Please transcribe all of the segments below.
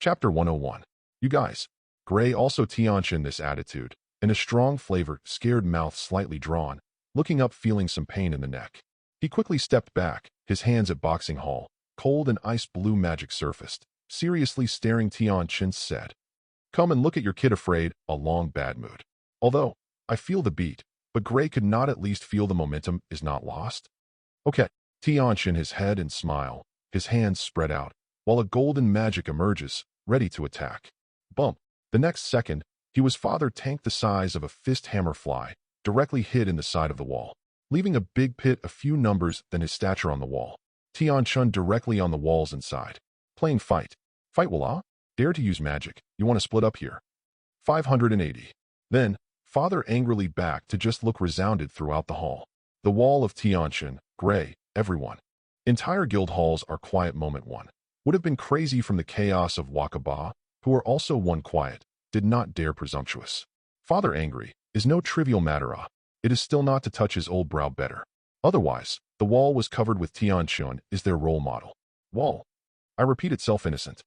Chapter 101. You guys. Gray also Tianchen this attitude, and a strong flavor, scared mouth slightly drawn, looking up feeling some pain in the neck. He quickly stepped back, his hands at boxing hall, cold and ice blue magic surfaced. Seriously staring Tianchen said, "Come and look at your kid afraid, a long bad mood. Although, I feel the beat, but Gray could not at least feel the momentum is not lost?" Okay. Tianchen his head and smile, his hands spread out, while a golden magic emerges, ready to attack. Bump. The next second, he was father tank the size of a fist hammer fly, directly hit in the side of the wall, leaving a big pit a few numbers than his stature on the wall. Tianchen directly on the walls inside. Playing fight. Fight walla? Dare to use magic. You want to split up here. 580. Then, father angrily back to just look resounded throughout the hall. The wall of Tianchen, Gray, everyone. Entire guild halls are quiet moment one. Would have been crazy from the chaos of Wakaba, who are also one quiet, did not dare presumptuous. Father angry, is no trivial matter it is still not to touch his old brow better. Otherwise, the wall was covered with Tianchen is their role model. Wall. I repeat itself innocent.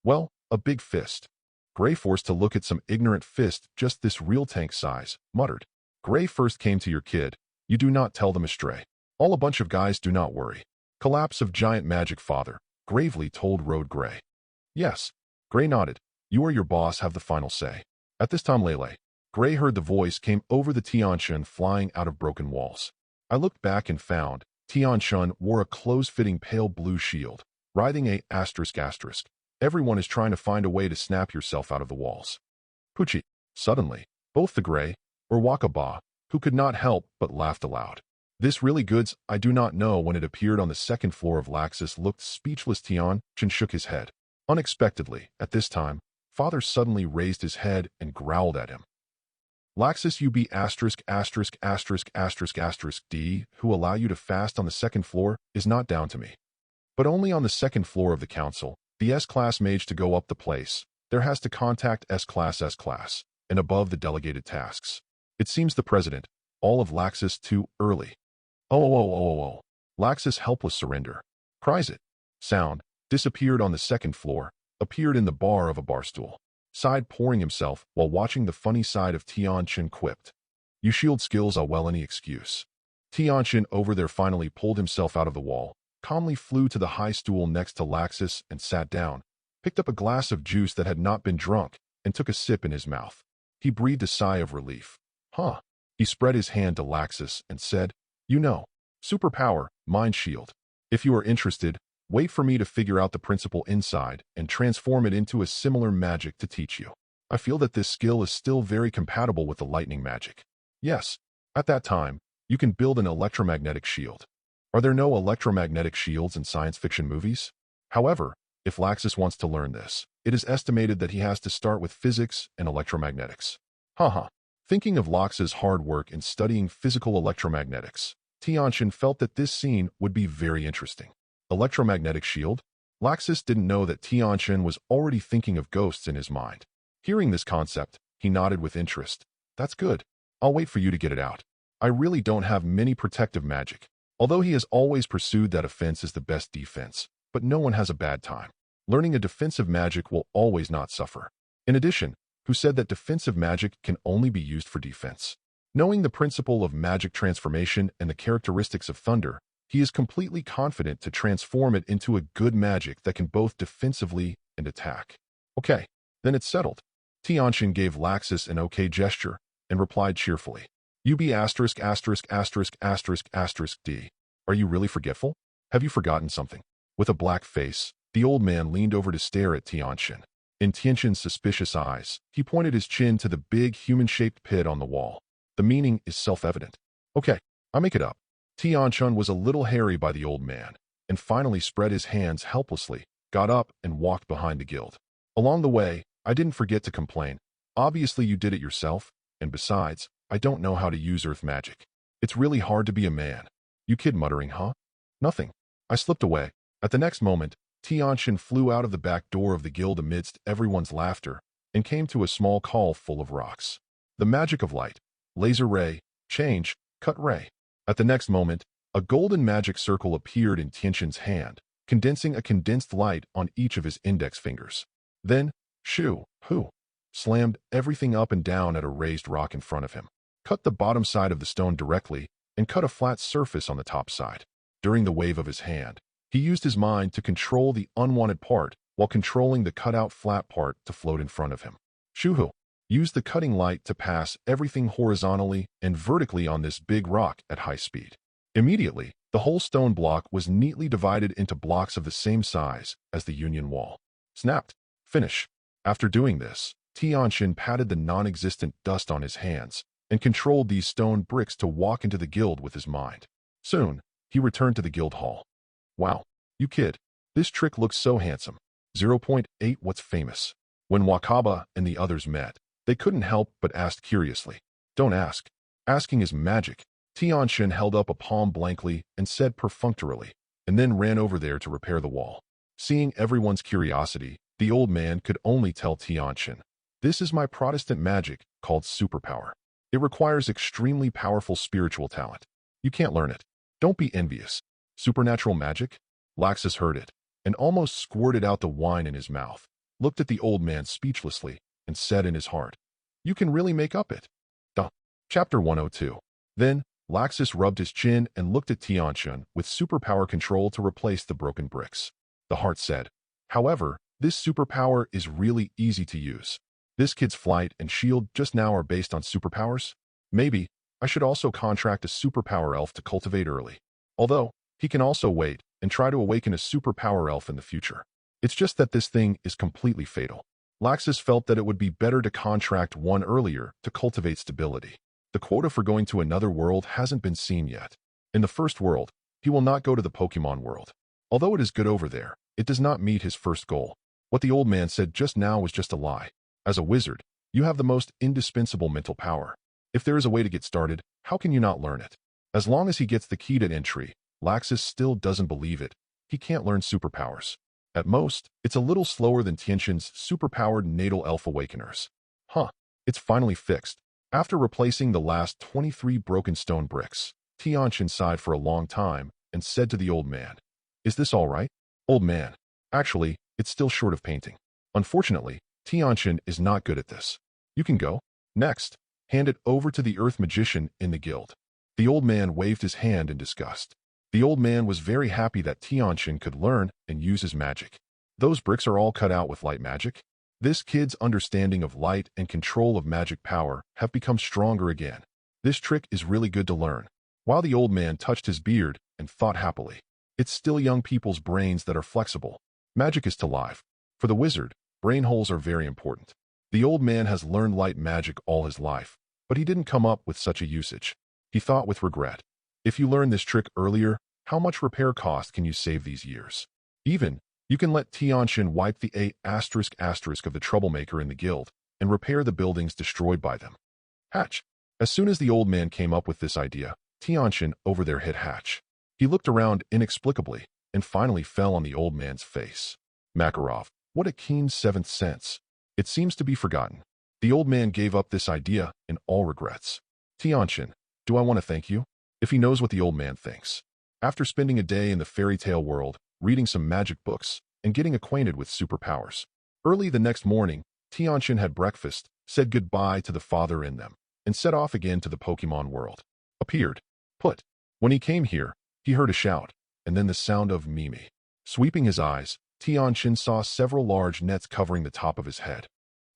Well, a big fist. Gray forced to look at some ignorant fist just this real tank size, muttered. Gray first came to your kid, you do not tell them astray. All a bunch of guys do not worry. Collapse of giant magic father, gravely told Road Gray. Yes. Gray nodded. You or your boss have the final say. At this time Lele. Gray heard the voice came over the Tianchen flying out of broken walls. I looked back and found Tianchen wore a close-fitting pale blue shield, writhing a ***. Everyone is trying to find a way to snap yourself out of the walls. Pucci. Suddenly, both the Gray, or Wakaba, who could not help but laughed aloud. This really goods, I do not know when it appeared on the second floor of Laxus looked speechless. Tianchen shook his head. Unexpectedly, at this time, father suddenly raised his head and growled at him. Laxus you be ********* D, who allow you to fast on the second floor, is not down to me. But only on the second floor of the council, the S-class mage to go up the place, there has to contact S-class, and above the delegated tasks. It seems the president, all of Laxus too early. Oh. Laxus helpless surrender. Cries it. Sound, disappeared on the second floor, appeared in the bar of a barstool. Sighed pouring himself while watching the funny side of Tianchen quipped. You shield skills are well any excuse. Tianchen over there finally pulled himself out of the wall, calmly flew to the high stool next to Laxus and sat down, picked up a glass of juice that had not been drunk, and took a sip in his mouth. He breathed a sigh of relief. Huh. He spread his hand to Laxus and said, you know, superpower, mind shield. If you are interested, wait for me to figure out the principle inside and transform it into a similar magic to teach you. I feel that this skill is still very compatible with the lightning magic. Yes, at that time, you can build an electromagnetic shield. Are there no electromagnetic shields in science fiction movies? However, if Laxus wants to learn this, it is estimated that he has to start with physics and electromagnetics. Haha. Thinking of Lax's hard work in studying physical electromagnetics, Tianchen felt that this scene would be very interesting. Electromagnetic shield? Laxus didn't know that Tianchen was already thinking of ghosts in his mind. Hearing this concept, he nodded with interest. That's good. I'll wait for you to get it out. I really don't have many protective magic. Although he has always pursued that offense is the best defense, but no one has a bad time. Learning a defensive magic will always not suffer. In addition, who said that defensive magic can only be used for defense? Knowing the principle of magic transformation and the characteristics of thunder, he is completely confident to transform it into a good magic that can both defensively and attack. Okay, then it's settled. Tianchen gave Laxus an okay gesture and replied cheerfully. You be *********** D. Are you really forgetful? Have you forgotten something? With a black face, the old man leaned over to stare at Tianchen. In Tianchen's suspicious eyes, he pointed his chin to the big human-shaped pit on the wall. The meaning is self-evident. Okay, I make it up. Tianchen was a little hairy by the old man, and finally spread his hands helplessly, got up and walked behind the guild. Along the way, I didn't forget to complain. Obviously you did it yourself, and besides, I don't know how to use earth magic. It's really hard to be a man. You kid muttering, huh? Nothing. I slipped away. At the next moment, Tianchen flew out of the back door of the guild amidst everyone's laughter and came to a small call full of rocks. The magic of light. Laser ray, change, cut ray. At the next moment, a golden magic circle appeared in Tianchen's hand, condensing a condensed light on each of his index fingers. Then, shoo, hoo, slammed everything up and down at a raised rock in front of him, cut the bottom side of the stone directly, and cut a flat surface on the top side. During the wave of his hand, he used his mind to control the unwanted part while controlling the cut-out flat part to float in front of him. Shuhu used the cutting light to pass everything horizontally and vertically on this big rock at high speed. Immediately, the whole stone block was neatly divided into blocks of the same size as the Union Wall. Snapped. Finish. After doing this, Tianchen patted the non-existent dust on his hands and controlled these stone bricks to walk into the guild with his mind. Soon, he returned to the guild hall. Wow, you kid. This trick looks so handsome. 0.8 What's famous? When Wakaba and the others met, they couldn't help but ask curiously. Don't ask. Asking is magic. Tianchen held up a palm blankly and said perfunctorily, and then ran over there to repair the wall. Seeing everyone's curiosity, the old man could only tell Tianchen, "This is my Protestant magic called superpower. It requires extremely powerful spiritual talent. You can't learn it. Don't be envious." Supernatural magic? Laxus heard it, and almost squirted out the wine in his mouth, looked at the old man speechlessly, and said in his heart, "You can really make up it." Duh. Chapter 102. Then, Laxus rubbed his chin and looked at Tianchen with superpower control to replace the broken bricks. The heart said, "However, this superpower is really easy to use. This kid's flight and shield just now are based on superpowers. Maybe I should also contract a superpower elf to cultivate early. Although, he can also wait and try to awaken a superpower elf in the future. It's just that this thing is completely fatal." Laxus felt that it would be better to contract one earlier to cultivate stability. The quota for going to another world hasn't been seen yet. In the first world, he will not go to the Pokemon world. Although it is good over there, it does not meet his first goal. What the old man said just now was just a lie. As a wizard, you have the most indispensable mental power. If there is a way to get started, how can you not learn it? As long as he gets the key to entry, Laxus still doesn't believe it. He can't learn superpowers. At most, it's a little slower than Tianchen's superpowered natal elf awakeners. Huh, it's finally fixed. After replacing the last 23 broken stone bricks, Tianchen sighed for a long time and said to the old man, "Is this all right?" "Old man, actually, it's still short of painting. Unfortunately, Tianchen is not good at this. You can go." Next, hand it over to the earth magician in the guild. The old man waved his hand in disgust. The old man was very happy that Tianchen could learn and use his magic. Those bricks are all cut out with light magic? This kid's understanding of light and control of magic power have become stronger again. This trick is really good to learn. While the old man touched his beard and thought happily, it's still young people's brains that are flexible. Magic is to life. For the wizard, brain holes are very important. The old man has learned light magic all his life, but he didn't come up with such a usage. He thought with regret, if you learn this trick earlier, how much repair cost can you save these years? Even, you can let Tianchen wipe the A** of the troublemaker in the guild and repair the buildings destroyed by them. Hatch. As soon as the old man came up with this idea, Tianchen over there hit Hatch. He looked around inexplicably and finally fell on the old man's face. Makarov, what a keen seventh sense. It seems to be forgotten. The old man gave up this idea in all regrets. Tianchen, do I want to thank you? If he knows what the old man thinks. After spending a day in the fairy tale world, reading some magic books, and getting acquainted with superpowers. Early the next morning, Tianchen had breakfast, said goodbye to the father in them, and set off again to the Pokemon world. Appeared. Put. When he came here, he heard a shout, and then the sound of Mimi. Sweeping his eyes, Tianchen saw several large nets covering the top of his head.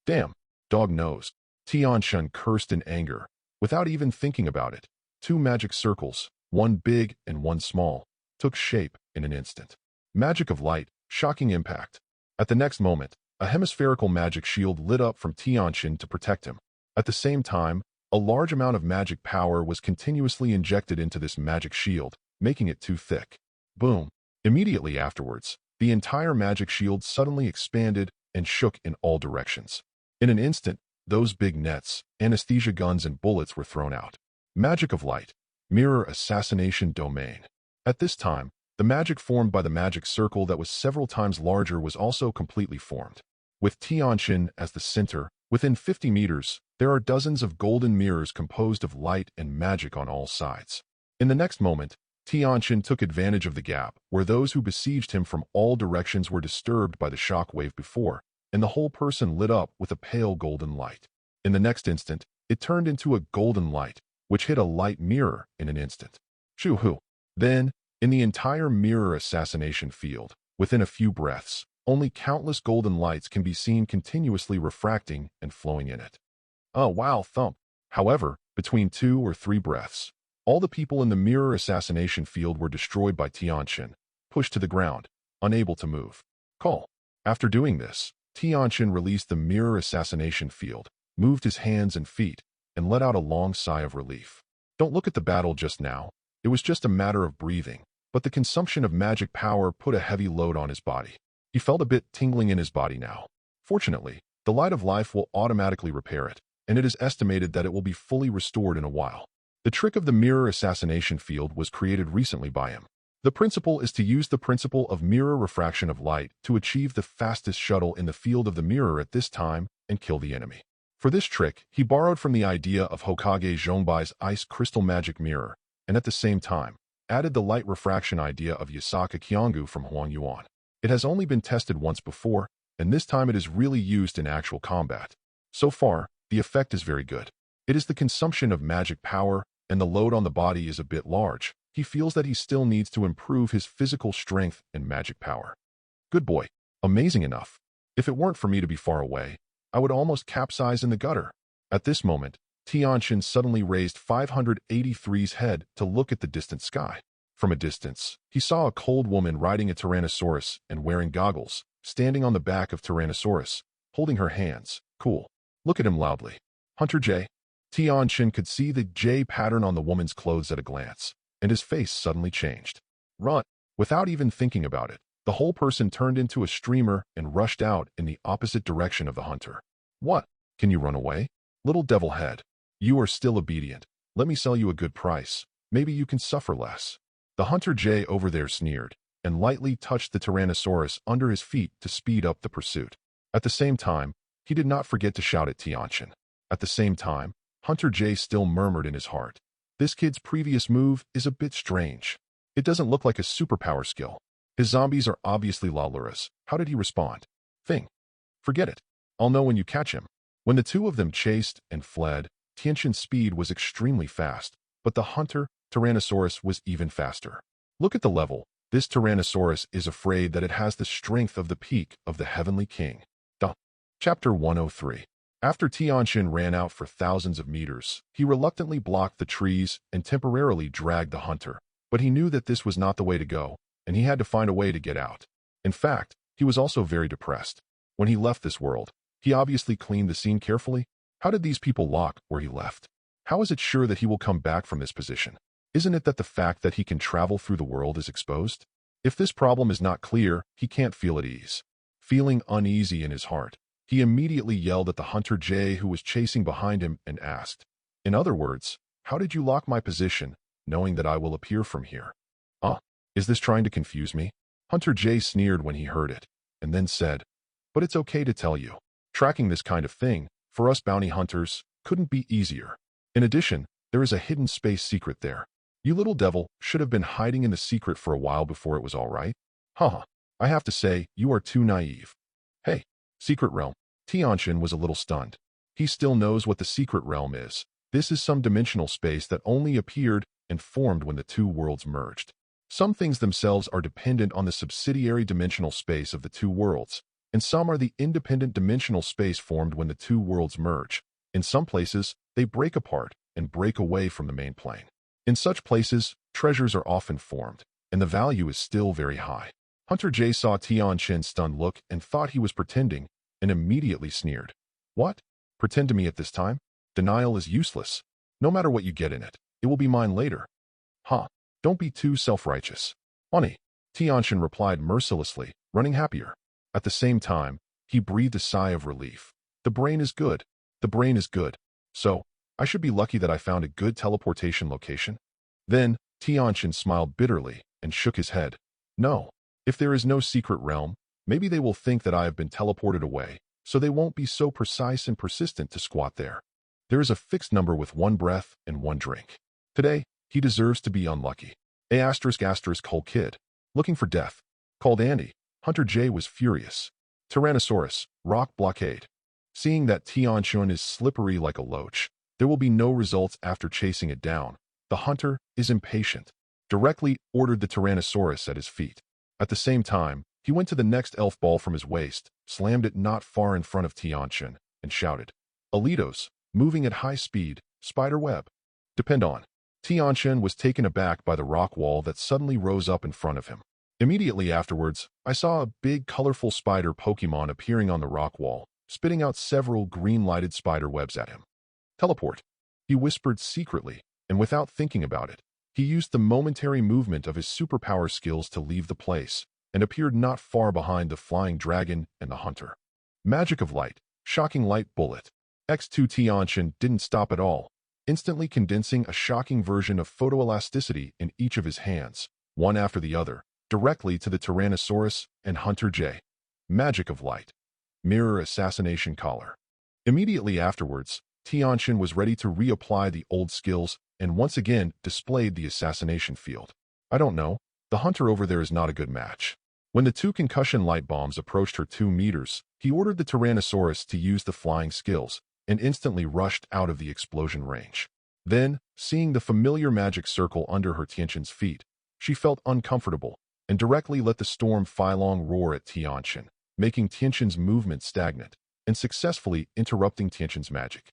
Damn, dog nose. Tianchen cursed in anger, without even thinking about it. 2 magic circles, one big and one small, took shape in an instant. Magic of light, shocking impact. At the next moment, a hemispherical magic shield lit up from Tianchen to protect him. At the same time, a large amount of magic power was continuously injected into this magic shield, making it too thick. Boom. Immediately afterwards, the entire magic shield suddenly expanded and shook in all directions. In an instant, those big nets, anesthesia guns and bullets were thrown out. Magic of light. Mirror assassination domain. At this time, the magic formed by the magic circle that was several times larger was also completely formed. With Tianchen as the center, within 50 meters, there are dozens of golden mirrors composed of light and magic on all sides. In the next moment, Tianchen took advantage of the gap where those who besieged him from all directions were disturbed by the shock wave before, and the whole person lit up with a pale golden light. In the next instant, it turned into a golden light, which hit a light mirror in an instant. Shoo-hoo. Then, in the entire mirror assassination field, within a few breaths, only countless golden lights can be seen continuously refracting and flowing in it. Oh, wow, thump. However, between 2 or 3 breaths, all the people in the mirror assassination field were destroyed by Tianchen, pushed to the ground, unable to move. Call. After doing this, Tianchen released the mirror assassination field, moved his hands and feet, and let out a long sigh of relief. Don't look at the battle just now. It was just a matter of breathing, but the consumption of magic power put a heavy load on his body. He felt a bit tingling in his body now. Fortunately, the light of life will automatically repair it, and it is estimated that it will be fully restored in a while. The trick of the mirror assassination field was created recently by him. The principle is to use the principle of mirror refraction of light to achieve the fastest shuttle in the field of the mirror at this time and kill the enemy. For this trick, he borrowed from the idea of Hokage Zhongbai's ice crystal magic mirror, and at the same time, added the light refraction idea of Yasaka Kyongu from Huangyuan. It has only been tested once before, and this time it is really used in actual combat. So far, the effect is very good. It is the consumption of magic power, and the load on the body is a bit large. He feels that he still needs to improve his physical strength and magic power. Good boy. Amazing enough. If it weren't for me to be far away, I would almost capsize in the gutter. At this moment, Tianchen suddenly raised 583's head to look at the distant sky. From a distance, he saw a cold woman riding a Tyrannosaurus and wearing goggles, standing on the back of Tyrannosaurus, holding her hands. Cool. Look at him loudly. Hunter J. Tianchen could see the J pattern on the woman's clothes at a glance, and his face suddenly changed. Run! Without even thinking about it, the whole person turned into a streamer and rushed out in the opposite direction of the hunter. What? Can you run away? Little devil head. You are still obedient. Let me sell you a good price. Maybe you can suffer less. The hunter J over there sneered, and lightly touched the Tyrannosaurus under his feet to speed up the pursuit. At the same time, he did not forget to shout at Tianchen. At the same time, Hunter J still murmured in his heart. This kid's previous move is a bit strange. It doesn't look like a superpower skill. His zombies are obviously lawless. How did he respond? Thing. Forget it. I'll know when you catch him. When the two of them chased and fled, Tianchen's speed was extremely fast, but the hunter, Tyrannosaurus, was even faster. Look at the level. This Tyrannosaurus is afraid that it has the strength of the peak of the Heavenly King. Chapter 103. After Tianchen ran out for thousands of meters, he reluctantly blocked the trees and temporarily dragged the hunter. But he knew that this was not the way to go, and he had to find a way to get out. In fact, he was also very depressed. When he left this world, he obviously cleaned the scene carefully. How did these people lock where he left? How is it sure that he will come back from this position? Isn't it that the fact that he can travel through the world is exposed? If this problem is not clear, he can't feel at ease. Feeling uneasy in his heart, he immediately yelled at the hunter J who was chasing behind him and asked, in other words, how did you lock my position, knowing that I will appear from here? Is this trying to confuse me? Hunter J sneered when he heard it, and then said, but it's okay to tell you. Tracking this kind of thing, for us bounty hunters, couldn't be easier. In addition, there is a hidden space secret there. You little devil should have been hiding in the secret for a while before it was all right. Haha, I have to say, you are too naive. Hey, secret realm. Tianchen was a little stunned. He still knows what the secret realm is. This is some dimensional space that only appeared and formed when the two worlds merged. Some things themselves are dependent on the subsidiary dimensional space of the two worlds, and some are the independent dimensional space formed when the two worlds merge. In some places, they break apart and break away from the main plane. In such places, treasures are often formed, and the value is still very high. Hunter J saw Tianchen's stunned look and thought he was pretending, and immediately sneered. What? Pretend to me at this time? Denial is useless. No matter what you get in it, it will be mine later. Don't be too self-righteous. Oni, Tianchen replied mercilessly, running happier. At the same time, he breathed a sigh of relief. The brain is good. The brain is good. So, I should be lucky that I found a good teleportation location. Then, Tianchen smiled bitterly and shook his head. No. If there is no secret realm, maybe they will think that I have been teleported away, so they won't be so precise and persistent to squat there. There is a fixed number with one breath and one drink. Today, he deserves to be unlucky. Whole kid. Looking for death. Called Andy. Hunter J was furious. Tyrannosaurus, Rock blockade. Seeing that Tianchen is slippery like a loach, there will be no results after chasing it down. The hunter is impatient. Directly ordered the Tyrannosaurus at his feet. At the same time, he went to the next elf ball from his waist, slammed it not far in front of Tianchen, and shouted, "Alitos, moving at high speed, spider web. Depend on." Tianchen was taken aback by the rock wall that suddenly rose up in front of him. Immediately afterwards, I saw a big colorful spider Pokemon appearing on the rock wall, spitting out several green-lighted spider webs at him. "Teleport," he whispered secretly, and without thinking about it, he used the momentary movement of his superpower skills to leave the place, and appeared not far behind the flying dragon and the hunter. Magic of light, shocking light bullet. X2 Tianchen didn't stop at all, instantly condensing a shocking version of photoelasticity in each of his hands, one after the other, directly to the Tyrannosaurus and Hunter J. Magic of light. Mirror assassination collar. Immediately afterwards, Tianchen was ready to reapply the old skills and once again displayed the assassination field. I don't know, the hunter over there is not a good match. When the two concussion light bombs approached her 2 meters, he ordered the Tyrannosaurus to use the flying skills and instantly rushed out of the explosion range. Then, seeing the familiar magic circle under her Tianchen's feet, she felt uncomfortable and directly let the storm Phylong roar at Tianchen, making Tianchen's movement stagnant and successfully interrupting Tianchen's magic.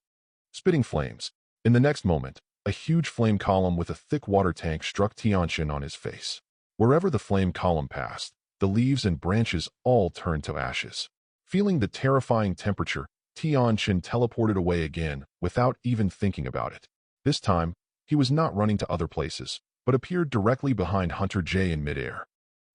Spitting flames. In the next moment, a huge flame column with a thick water tank struck Tianchen on his face. Wherever the flame column passed, the leaves and branches all turned to ashes. Feeling the terrifying temperature, Tianchen teleported away again without even thinking about it. This time, he was not running to other places, but appeared directly behind Hunter J in midair.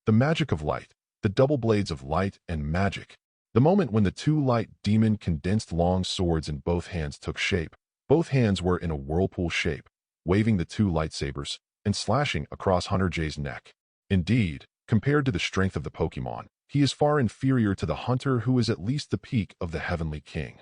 The magic of light, the double blades of light and magic. The moment when the two light demon condensed long swords in both hands took shape, both hands were in a whirlpool shape, waving the two lightsabers and slashing across Hunter J's neck. Indeed, compared to the strength of the Pokemon, he is far inferior to the hunter who is at least the peak of the Heavenly King.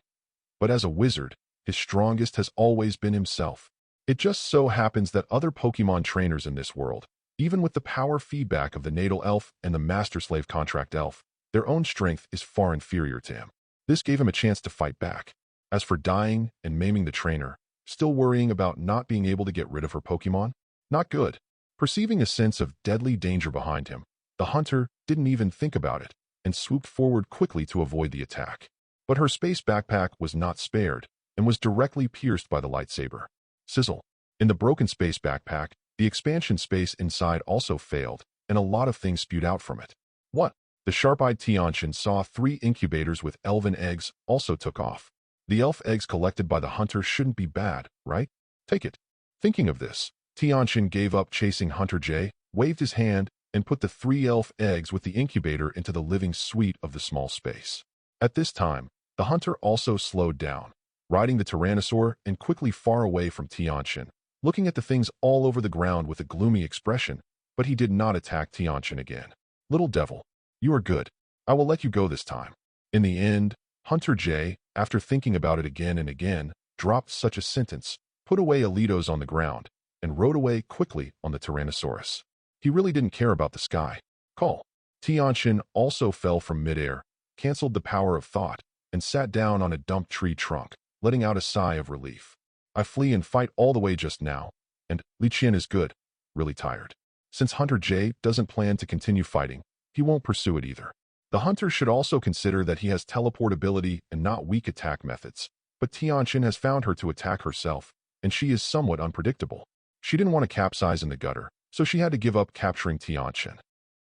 But as a wizard, his strongest has always been himself. It just so happens that other Pokemon trainers in this world, even with the power feedback of the Natal Elf and the Master-Slave Contract Elf, their own strength is far inferior to him. This gave him a chance to fight back. As for dying and maiming the trainer, still worrying about not being able to get rid of her Pokemon? Not good. Perceiving a sense of deadly danger behind him, the hunter didn't even think about it and swooped forward quickly to avoid the attack. But her space backpack was not spared and was directly pierced by the lightsaber. Sizzle. In the broken space backpack, the expansion space inside also failed, and a lot of things spewed out from it. What? The sharp-eyed Tianchen saw 3 incubators with elven eggs also took off. The elf eggs collected by the hunter shouldn't be bad, right? Take it. Thinking of this, Tianchen gave up chasing Hunter J, waved his hand, and put the 3 elf eggs with the incubator into the living suite of the small space. At this time, the hunter also slowed down, riding the Tyrannosaur and quickly far away from Tianchen, looking at the things all over the ground with a gloomy expression, but he did not attack Tianchen again. Little devil, you are good. I will let you go this time. In the end, Hunter J, after thinking about it again and again, dropped such a sentence, put away Alitos on the ground, and rode away quickly on the Tyrannosaurus. He really didn't care about the sky. Call. Tianchen also fell from midair, canceled the power of thought, and sat down on a dumped tree trunk, letting out a sigh of relief. I flee and fight all the way just now, and Li Qian is good, really tired. Since Hunter J doesn't plan to continue fighting, he won't pursue it either. The hunter should also consider that he has teleportability and not weak attack methods, but Tianchen has found her to attack herself, and she is somewhat unpredictable. She didn't want to capsize in the gutter, so she had to give up capturing Tianchen.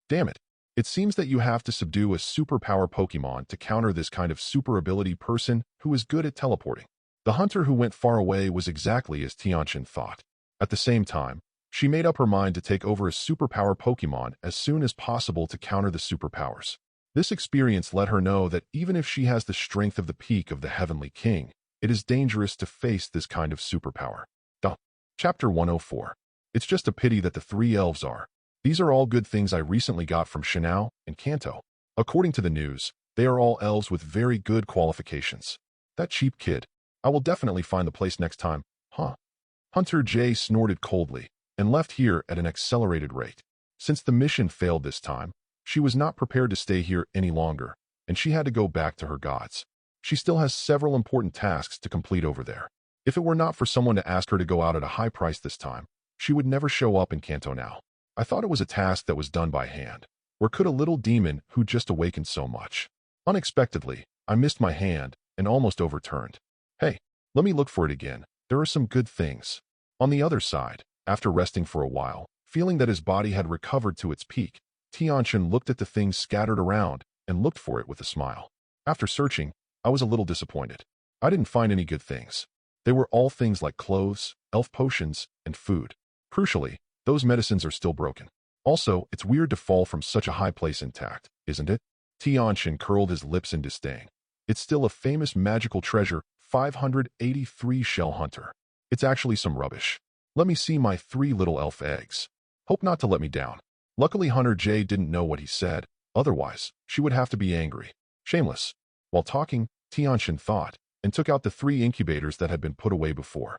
Damn it. It seems that you have to subdue a superpower Pokemon to counter this kind of super ability person who is good at teleporting. The hunter who went far away was exactly as Tianchen thought. At the same time, she made up her mind to take over a superpower Pokemon as soon as possible to counter the superpowers. This experience let her know that even if she has the strength of the peak of the Heavenly King, it is dangerous to face this kind of superpower. Chapter 104. It's just a pity that the 3 elves are. These are all good things I recently got from Shinao and Kanto. According to the news, they are all elves with very good qualifications. That cheap kid. I will definitely find the place next time, huh? Hunter J snorted coldly and left here at an accelerated rate. Since the mission failed this time, she was not prepared to stay here any longer, and she had to go back to her gods. She still has several important tasks to complete over there. If it were not for someone to ask her to go out at a high price this time, she would never show up in Kanto now. I thought it was a task that was done by hand. Where could a little demon who just awakened so much? Unexpectedly, I missed my hand and almost overturned. Hey, let me look for it again. There are some good things. On the other side, after resting for a while, feeling that his body had recovered to its peak, Tianchen looked at the things scattered around and looked for it with a smile. After searching, I was a little disappointed. I didn't find any good things. They were all things like clothes, elf potions, and food. Crucially, those medicines are still broken. Also, it's weird to fall from such a high place intact, isn't it? Tianchen curled his lips in disdain. It's still a famous magical treasure, 583 shell hunter. It's actually some rubbish. Let me see my 3 little elf eggs. Hope not to let me down. Luckily, Hunter J didn't know what he said. Otherwise, she would have to be angry. Shameless. While talking, Tianchen thought, and took out the 3 incubators that had been put away before.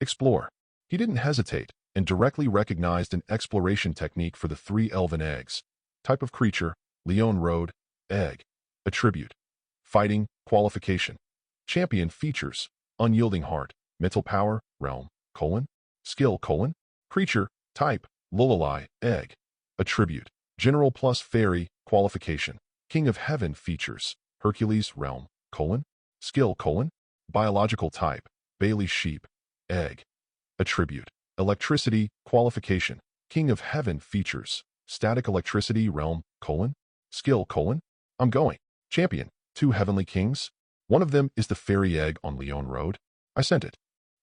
Explore. He didn't hesitate, and directly recognized an exploration technique for the 3 elven eggs. Type of creature, Leon Road, egg. Attribute. Fighting, qualification. Champion features, unyielding heart, mental power, realm, skill, creature, type, Lulali, egg. Attribute. General plus fairy, qualification. King of heaven features, Hercules, realm, skill, biological type, Bailey sheep, egg. Attribute. Electricity, qualification. King of heaven features, static electricity, realm, skill, I'm going. Champion, 2 heavenly kings. One of them is the fairy egg on Leon Road. I sent it.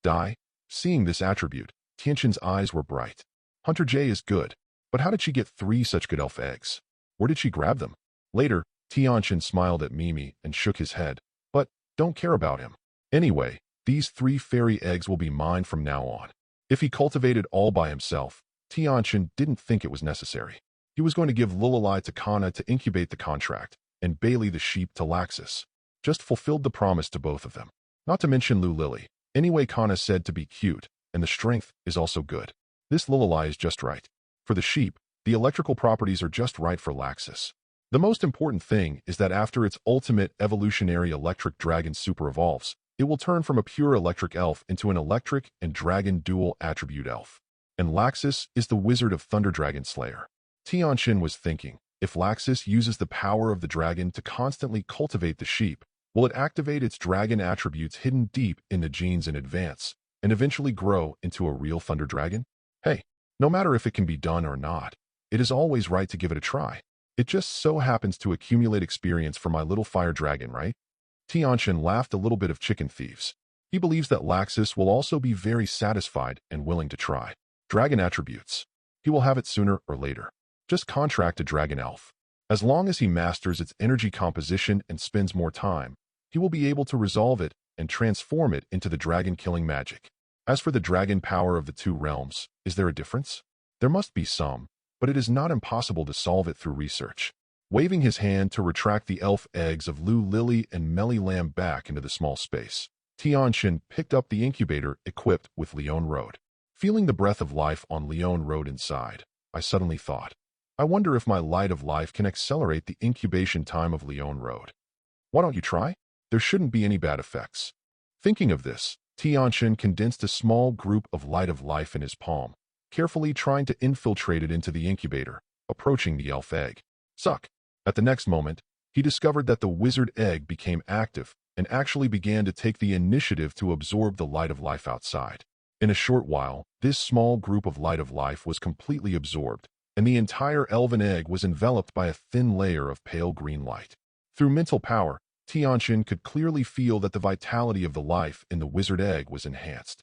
Die. Seeing this attribute, Tianchen's eyes were bright. Hunter J is good, but how did she get 3 such good elf eggs? Where did she grab them? Later, Tianchen smiled at Mimi and shook his head, but don't care about him. Anyway, these 3 fairy eggs will be mine from now on. If he cultivated all by himself, Tianchen didn't think it was necessary. He was going to give Lulali to Kana to incubate the contract, and Bailey the sheep to Laxus. Just fulfilled the promise to both of them. Not to mention Lu Lily. Anyway, Kana said to be cute, and the strength is also good. This Lulali is just right. For the sheep, the electrical properties are just right for Laxus. The most important thing is that after its ultimate evolutionary electric dragon super evolves, it will turn from a pure electric elf into an electric and dragon dual attribute elf. And Laxus is the wizard of Thunder Dragon Slayer. Tianchen was thinking, if Laxus uses the power of the dragon to constantly cultivate the sheep, will it activate its dragon attributes hidden deep in the genes in advance, and eventually grow into a real thunder dragon? Hey, no matter if it can be done or not, it is always right to give it a try. It just so happens to accumulate experience for my little fire dragon, right? Tianchen laughed a little bit of chicken thieves. He believes that Laxus will also be very satisfied and willing to try. Dragon attributes. He will have it sooner or later. Just contract a dragon elf. As long as he masters its energy composition and spends more time, he will be able to resolve it and transform it into the dragon-killing magic. As for the dragon power of the 2 realms, is there a difference? There must be some, but it is not impossible to solve it through research. Waving his hand to retract the elf eggs of Lu Lily and Melly Lamb back into the small space, Tianchen picked up the incubator equipped with Leon Road. Feeling the breath of life on Leon Road inside, I suddenly thought, I wonder if my light of life can accelerate the incubation time of Leon Road. Why don't you try? There shouldn't be any bad effects. Thinking of this, Tianchen condensed a small group of light of life in his palm, carefully trying to infiltrate it into the incubator, approaching the elf egg. Suck. At the next moment, he discovered that the wizard egg became active and actually began to take the initiative to absorb the light of life outside. In a short while, this small group of light of life was completely absorbed, and the entire elven egg was enveloped by a thin layer of pale green light. Through mental power, Tianchen could clearly feel that the vitality of the life in the wizard egg was enhanced.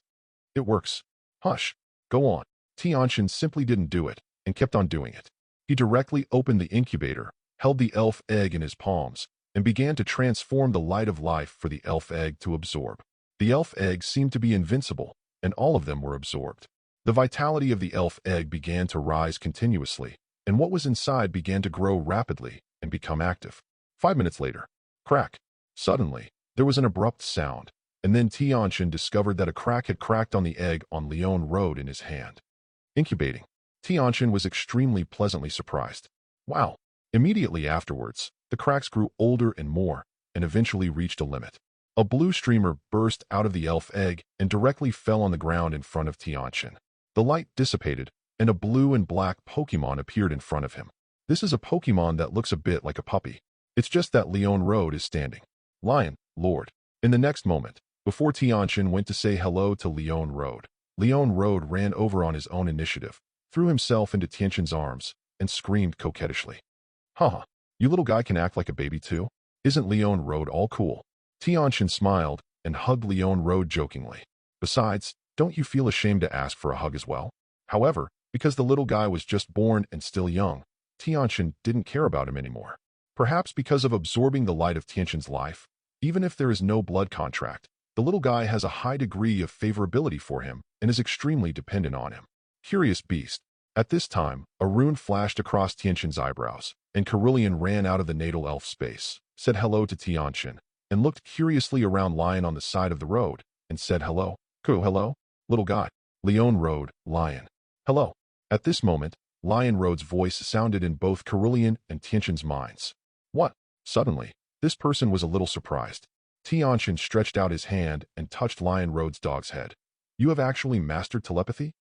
It works. Hush. Go on. Tianchen simply didn't do it, and kept on doing it. He directly opened the incubator, held the elf egg in his palms, and began to transform the light of life for the elf egg to absorb. The elf egg seemed to be invincible, and all of them were absorbed. The vitality of the elf egg began to rise continuously, and what was inside began to grow rapidly and become active. 5 minutes later, crack. Suddenly, there was an abrupt sound, and then Tianchen discovered that a crack had cracked on the egg on Leon Road in his hand. Incubating. Tianchen was extremely pleasantly surprised. Wow, Immediately afterwards, the cracks grew older and more, and eventually reached a limit. A blue streamer burst out of the elf egg and directly fell on the ground in front of Tianchen. The light dissipated, and a blue and black Pokemon appeared in front of him. This is a Pokemon that looks a bit like a puppy. It's just that Leon Road is standing. Lion, Lord. In the next moment, before Tianchen went to say hello to Leon Road ran over on his own initiative, threw himself into Tianchen's arms, and screamed coquettishly. Haha, you little guy can act like a baby too? Isn't Leon Road all cool? Tianchen smiled and hugged Leon Road jokingly. Besides, don't you feel ashamed to ask for a hug as well? However, because the little guy was just born and still young, Tianchen didn't care about him anymore. Perhaps because of absorbing the light of Tianchen's life, even if there is no blood contract, the little guy has a high degree of favorability for him and is extremely dependent on him. Curious beast. At this time, a rune flashed across Tianchen's eyebrows, and Cerulean ran out of the natal elf space, said hello to Tianchen, and looked curiously around Lion on the side of the road, and said hello. Hello, little guy. Leon Road, Lion. Hello. At this moment, Lion Road's voice sounded in both Cerulean and Tianchen's minds. What? Suddenly, this person was a little surprised. Tianchen stretched out his hand and touched Lion Road's dog's head. You have actually mastered telepathy?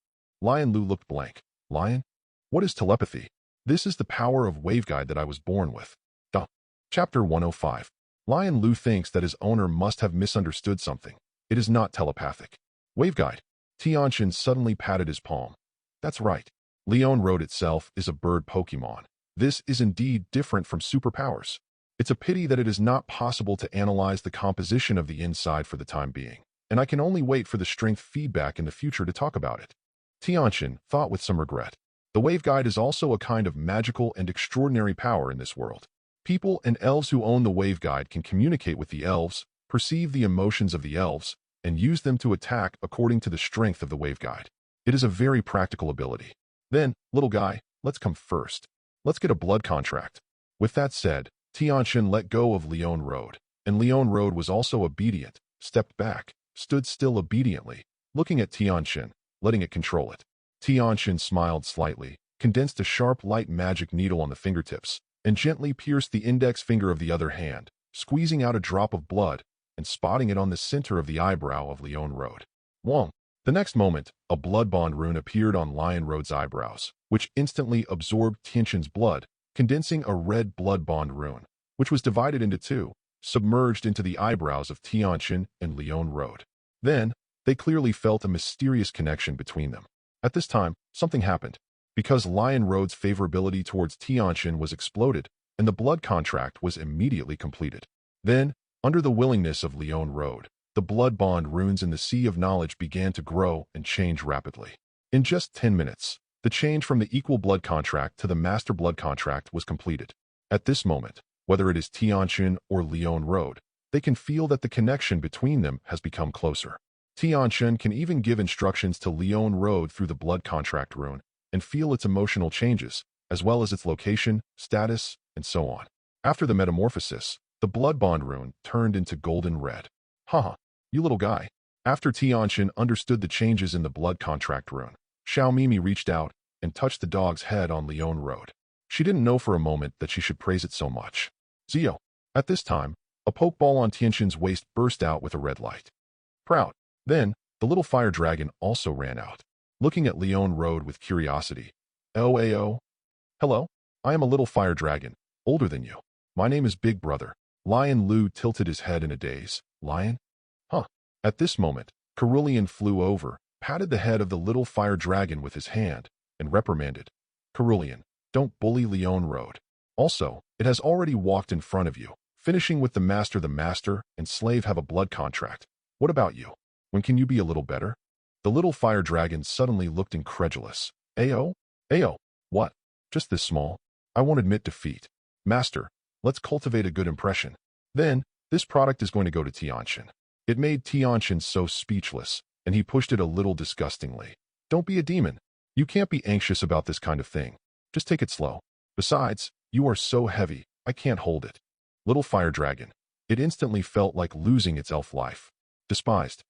Lion Lu looked blank. Lion? What is telepathy? This is the power of waveguide that I was born with. Duh. Chapter 105. Lion Lu thinks that his owner must have misunderstood something. It is not telepathic. Waveguide. Tianchen suddenly patted his palm. That's right. Leon Road itself is a bird Pokemon. This is indeed different from superpowers. It's a pity that it is not possible to analyze the composition of the inside for the time being, and I can only wait for the strength feedback in the future to talk about it. Tianchen thought with some regret. The waveguide is also a kind of magical and extraordinary power in this world. People and elves who own the waveguide can communicate with the elves, perceive the emotions of the elves, and use them to attack according to the strength of the waveguide. It is a very practical ability. Then, little guy, let's come first. Let's get a blood contract. With that said, Tianchen let go of Leon Road, and Leon Road was also obedient, stepped back, stood still obediently, looking at Tianchen, letting it control it. Tianchen smiled slightly, condensed a sharp light magic needle on the fingertips, and gently pierced the index finger of the other hand, squeezing out a drop of blood and spotting it on the center of the eyebrow of Leon Road. Wong. The next moment, a blood bond rune appeared on Lion Road's eyebrows, which instantly absorbed Tianchen's blood, condensing a red blood bond rune, which was divided into two, submerged into the eyebrows of Tianchen and Leon Road. Then, they clearly felt a mysterious connection between them. At this time, something happened. Because Lion Road's favorability towards Tianchen was exploded, and the blood contract was immediately completed. Then, under the willingness of Leon Road, the blood bond runes in the Sea of Knowledge began to grow and change rapidly. In just 10 minutes, the change from the equal blood contract to the master blood contract was completed. At this moment, whether it is Tianchen or Leon Road, they can feel that the connection between them has become closer. Tianchen can even give instructions to Leon Road through the blood contract rune and feel its emotional changes, as well as its location, status, and so on. After the metamorphosis, the blood bond rune turned into golden red. Haha, you little guy. After Tianchen understood the changes in the blood contract rune, Xiao Mimi reached out and touched the dog's head on Leon Road. She didn't know for a moment that she should praise it so much. Zio. At this time, a pokeball on Tianchen's waist burst out with a red light. Proud. Then, the little fire dragon also ran out, looking at Leon Road with curiosity. Oh. Hello? I am a little fire dragon, older than you. My name is Big Brother. Lion Lu tilted his head in a daze. Lion? Huh. At this moment, Cerulean flew over, patted the head of the little fire dragon with his hand, and reprimanded. Cerulean, don't bully Leon Road. Also, it has already walked in front of you, finishing with the master and slave have a blood contract. What about you? When can you be a little better? The little fire dragon suddenly looked incredulous. Ayo? What? Just this small? I won't admit defeat. Master, let's cultivate a good impression. Then, this product is going to go to Tianchen. It made Tianchen so speechless, and he pushed it a little disgustingly. Don't be a demon. You can't be anxious about this kind of thing. Just take it slow. Besides, you are so heavy, I can't hold it. Little fire dragon. It instantly felt like losing its elf life. Despised.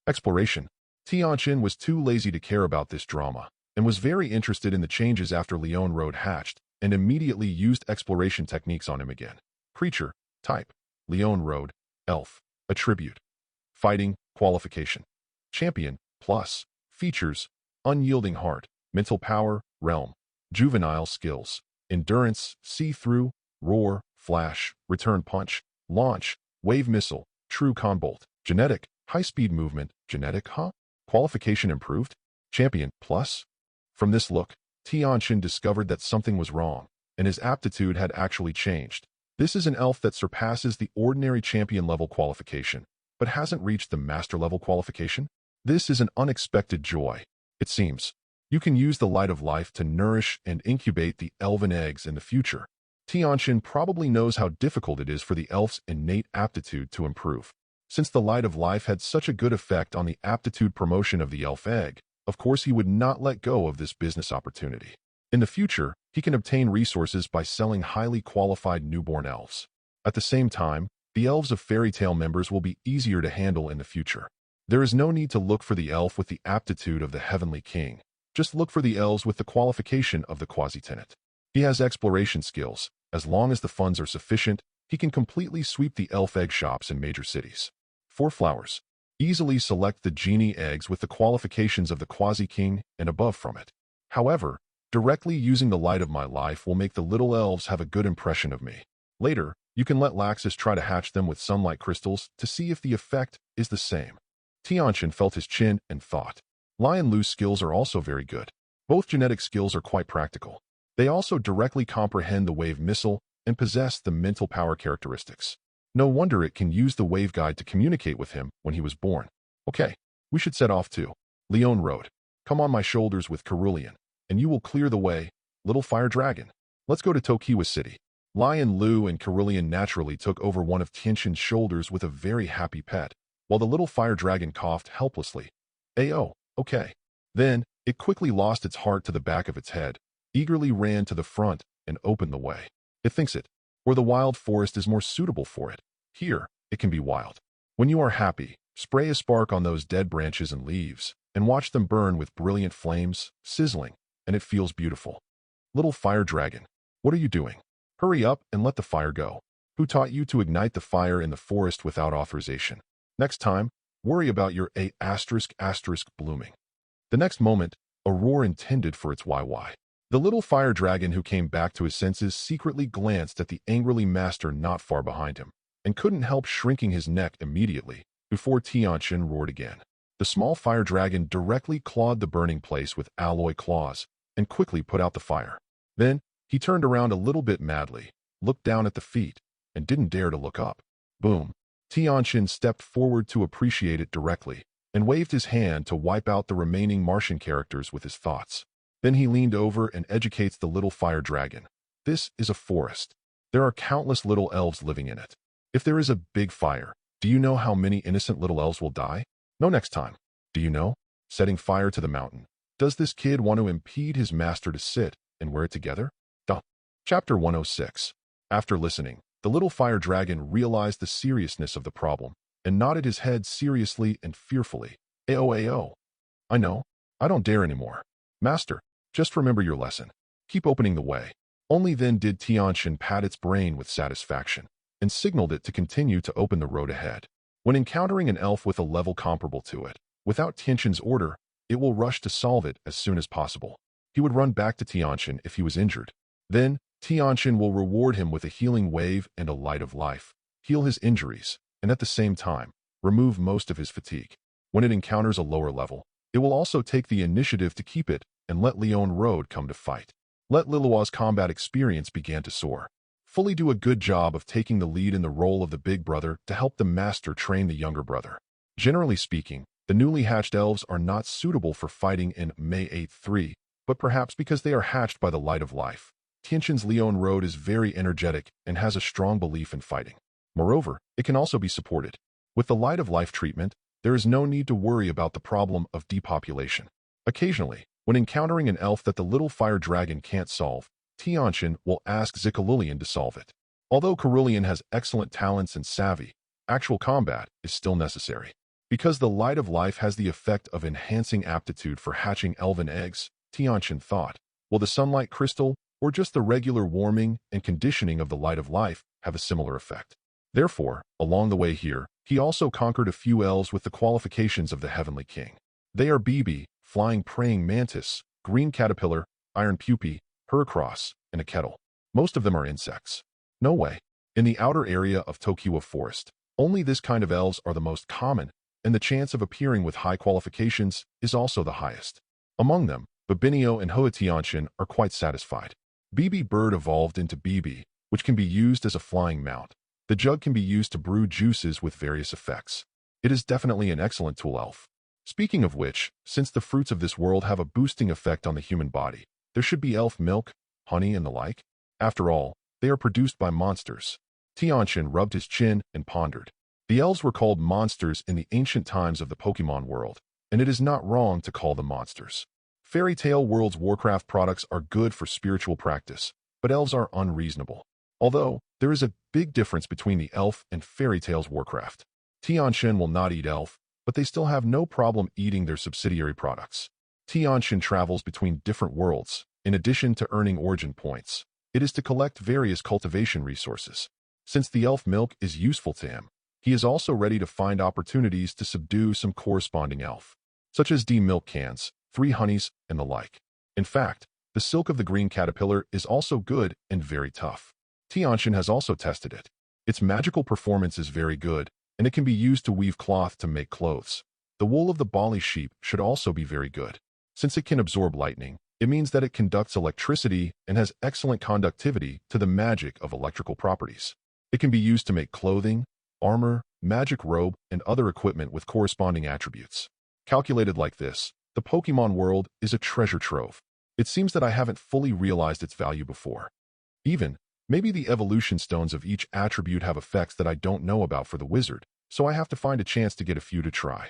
Exploration. Tianchen was too lazy to care about this drama, and was very interested in the changes after Leon Road hatched, and immediately used exploration techniques on him again. Creature, type, Leon Road, elf, attribute, fighting, qualification, champion, plus, features, unyielding heart, mental power, realm, juvenile skills, endurance, see-through, roar, flash, return punch, launch, wave missile, true conbolt, genetic, high-speed movement, genetic, qualification improved, champion, plus. From this look, Tianchen discovered that something was wrong, and his aptitude had actually changed. This is an elf that surpasses the ordinary champion-level qualification, but hasn't reached the master-level qualification. This is an unexpected joy. It seems you can use the light of life to nourish and incubate the elven eggs in the future. Tianchen probably knows how difficult it is for the elf's innate aptitude to improve. Since the light of life had such a good effect on the aptitude promotion of the elf egg, of course he would not let go of this business opportunity. In the future, he can obtain resources by selling highly qualified newborn elves. At the same time, the elves of fairy tale members will be easier to handle in the future. There is no need to look for the elf with the aptitude of the heavenly king. Just look for the elves with the qualification of the quasi-tenant. He has exploration skills. As long as the funds are sufficient, he can completely sweep the elf egg shops in major cities. 4 flowers. Easily select the genie eggs with the qualifications of the quasi-king and above from it. However, directly using the light of my life will make the little elves have a good impression of me. Later, you can let Laxus try to hatch them with sunlight crystals to see if the effect is the same. Tianchen felt his chin and thought. Lion Lu's skills are also very good. Both genetic skills are quite practical. They also directly comprehend the wave missile and possess the mental power characteristics. No wonder it can use the wave guide to communicate with him when he was born. Okay, we should set off too. Leon Road. Come on my shoulders with Cerulean, and you will clear the way, little fire dragon. Let's go to Tokiwa City. Lion Lu and Cerulean naturally took over one of Tianchen's shoulders with a very happy pet, while the little fire dragon coughed helplessly. Ayo, okay. Then, it quickly lost its heart to the back of its head, eagerly ran to the front, and opened the way. It thinks it, or the wild forest is more suitable for it. Here, it can be wild. When you are happy, spray a spark on those dead branches and leaves, and watch them burn with brilliant flames, sizzling, and it feels beautiful. Little fire dragon, what are you doing? Hurry up and let the fire go. Who taught you to ignite the fire in the forest without authorization? Next time, worry about your A** blooming. The next moment, a roar intended for its YY. The little fire dragon who came back to his senses secretly glanced at the angrily master not far behind him, and couldn't help shrinking his neck immediately, before Tianchen roared again. The small fire dragon directly clawed the burning place with alloy claws, and quickly put out the fire. Then, he turned around a little bit madly, looked down at the feet, and didn't dare to look up. Boom. Tianchen stepped forward to appreciate it directly, and waved his hand to wipe out the remaining Martian characters with his thoughts. Then he leaned over and educates the little fire dragon. This is a forest. There are countless little elves living in it. If there is a big fire, do you know how many innocent little elves will die? No, next time. Do you know? Setting fire to the mountain. Does this kid want to impede his master to sit and wear it together? Duh. Chapter 106. After listening, the little fire dragon realized the seriousness of the problem and nodded his head seriously and fearfully. Ao. I know. I don't dare anymore. Master, just remember your lesson. Keep opening the way. Only then did Tianchen pat its brain with satisfaction and signaled it to continue to open the road ahead. When encountering an elf with a level comparable to it, without Tianchen's order, it will rush to solve it as soon as possible. He would run back to Tianchen if he was injured. Then, Tianchen will reward him with a healing wave and a light of life, heal his injuries, and at the same time, remove most of his fatigue. When it encounters a lower level, it will also take the initiative to keep it and let Leon Road come to fight. Let Lilua's combat experience begin to soar. Fully do a good job of taking the lead in the role of the big brother to help the master train the younger brother. Generally speaking, the newly hatched elves are not suitable for fighting in May 8-3, but perhaps because they are hatched by the light of life. Tianchen's Leon Road is very energetic and has a strong belief in fighting. Moreover, it can also be supported. With the light of life treatment, there is no need to worry about the problem of depopulation. Occasionally, when encountering an elf that the little fire dragon can't solve, Tianchen will ask Cerulean to solve it. Although Cerulean has excellent talents and savvy, actual combat is still necessary. Because the light of life has the effect of enhancing aptitude for hatching elven eggs, Tianchen thought, will the sunlight crystal or just the regular warming and conditioning of the light of life have a similar effect. Therefore, along the way here, he also conquered a few elves with the qualifications of the Heavenly King. They are Bibi, flying praying mantis, green caterpillar, iron pupae, heracross, and a kettle. Most of them are insects. No way. In the outer area of Tokiwa Forest, only this kind of elves are the most common, and the chance of appearing with high qualifications is also the highest. Among them, Babinio and Tianchen are quite satisfied. Bibi bird evolved into Bibi, which can be used as a flying mount. The jug can be used to brew juices with various effects. It is definitely an excellent tool elf. Speaking of which, since the fruits of this world have a boosting effect on the human body, there should be elf milk, honey, and the like. After all, they are produced by monsters. Tianchen rubbed his chin and pondered. The elves were called monsters in the ancient times of the Pokemon world, and it is not wrong to call them monsters. Fairy Tale World's Warcraft products are good for spiritual practice, but elves are unreasonable. Although, there is a big difference between the elf and Fairy Tale's Warcraft. Tianchen will not eat elf, but they still have no problem eating their subsidiary products. Tianchen travels between different worlds. In addition to earning origin points, it is to collect various cultivation resources. Since the elf milk is useful to him, he is also ready to find opportunities to subdue some corresponding elf, such as milk cans, 3 honeys, and the like. In fact, the silk of the green caterpillar is also good and very tough. Tianchen has also tested it. Its magical performance is very good, and it can be used to weave cloth to make clothes. The wool of the Bali sheep should also be very good. Since it can absorb lightning, it means that it conducts electricity and has excellent conductivity to the magic of electrical properties. It can be used to make clothing, armor, magic robe, and other equipment with corresponding attributes. Calculated like this, the Pokemon world is a treasure trove. It seems that I haven't fully realized its value before. Maybe the evolution stones of each attribute have effects that I don't know about for the wizard, so I have to find a chance to get a few to try.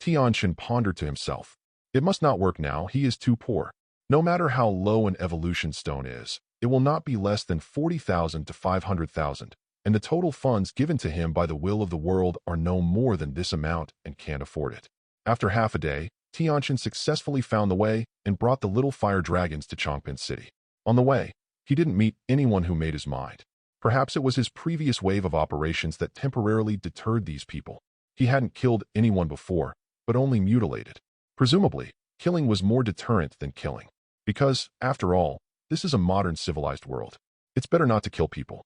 Tianchen pondered to himself. It must not work now, he is too poor. No matter how low an evolution stone is, it will not be less than 40,000 to 500,000, and the total funds given to him by the will of the world are no more than this amount and can't afford it. After half a day, Tianchen successfully found the way and brought the little fire dragons to Chongping City. On the way, he didn't meet anyone who made his mind. Perhaps it was his previous wave of operations that temporarily deterred these people. He hadn't killed anyone before, but only mutilated. Presumably, killing was more deterrent than killing. Because, after all, this is a modern civilized world. It's better not to kill people.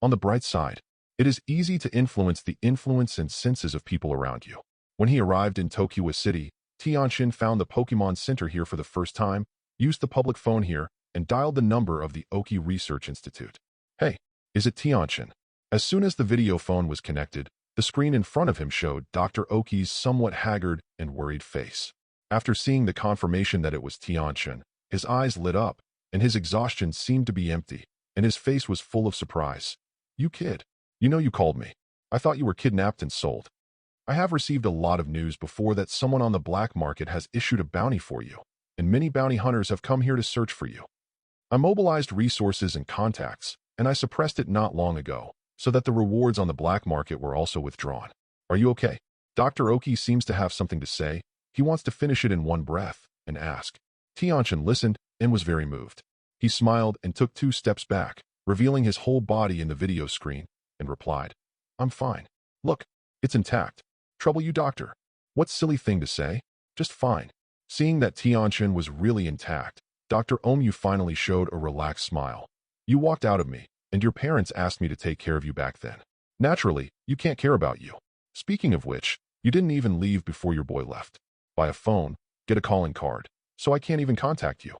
On the bright side, it is easy to influence the influence and senses of people around you. When he arrived in Tokiwa City, Tianchen found the Pokemon Center here for the first time, used the public phone here, and dialed the number of the Oki Research Institute. Hey, is it Tianchen? As soon as the video phone was connected, the screen in front of him showed Dr. Oki's somewhat haggard and worried face. After seeing the confirmation that it was Tianchen, his eyes lit up, and his exhaustion seemed to be empty, and his face was full of surprise. You kid. You know you called me. I thought you were kidnapped and sold. I have received a lot of news before that someone on the black market has issued a bounty for you, and many bounty hunters have come here to search for you. I mobilized resources and contacts, and I suppressed it not long ago, so that the rewards on the black market were also withdrawn. Are you okay? Dr. Oki seems to have something to say. He wants to finish it in one breath and ask. Tianchen listened and was very moved. He smiled and took 2 steps back, revealing his whole body in the video screen, and replied, I'm fine. Look, it's intact. Trouble you, doctor? What silly thing to say? Just fine. Seeing that Tianchen was really intact, Dr. Omu finally showed a relaxed smile. You walked out of me, and your parents asked me to take care of you back then. Naturally, you can't care about you. Speaking of which, you didn't even leave before your boy left. Buy a phone, get a calling card, so I can't even contact you.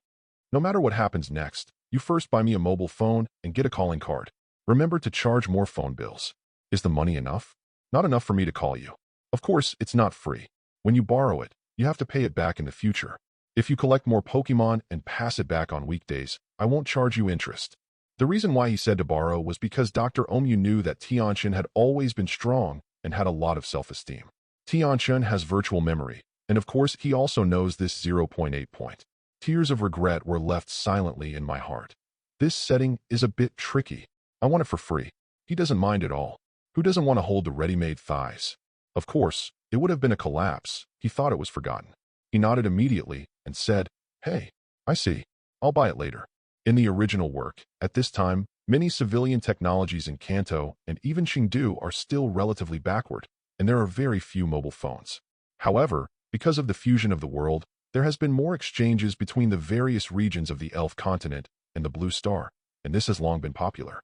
No matter what happens next, you first buy me a mobile phone and get a calling card. Remember to charge more phone bills. Is the money enough? Not enough for me to call you. Of course, it's not free. When you borrow it, you have to pay it back in the future. If you collect more Pokemon and pass it back on weekdays, I won't charge you interest. The reason why he said to borrow was because Dr. Omu knew that Tianchen had always been strong and had a lot of self-esteem. Tianchen has virtual memory, and of course he also knows this 0.8 point. Tears of regret were left silently in my heart. This setting is a bit tricky. I want it for free. He doesn't mind at all. Who doesn't want to hold the ready-made thighs? Of course, it would have been a collapse. He thought it was forgotten. He nodded immediately and said, Hey, I see. I'll buy it later. In the original work, at this time, many civilian technologies in Kanto and even Chengdu are still relatively backward, and there are very few mobile phones. However, because of the fusion of the world, there has been more exchanges between the various regions of the Elf continent and the Blue Star, and this has long been popular.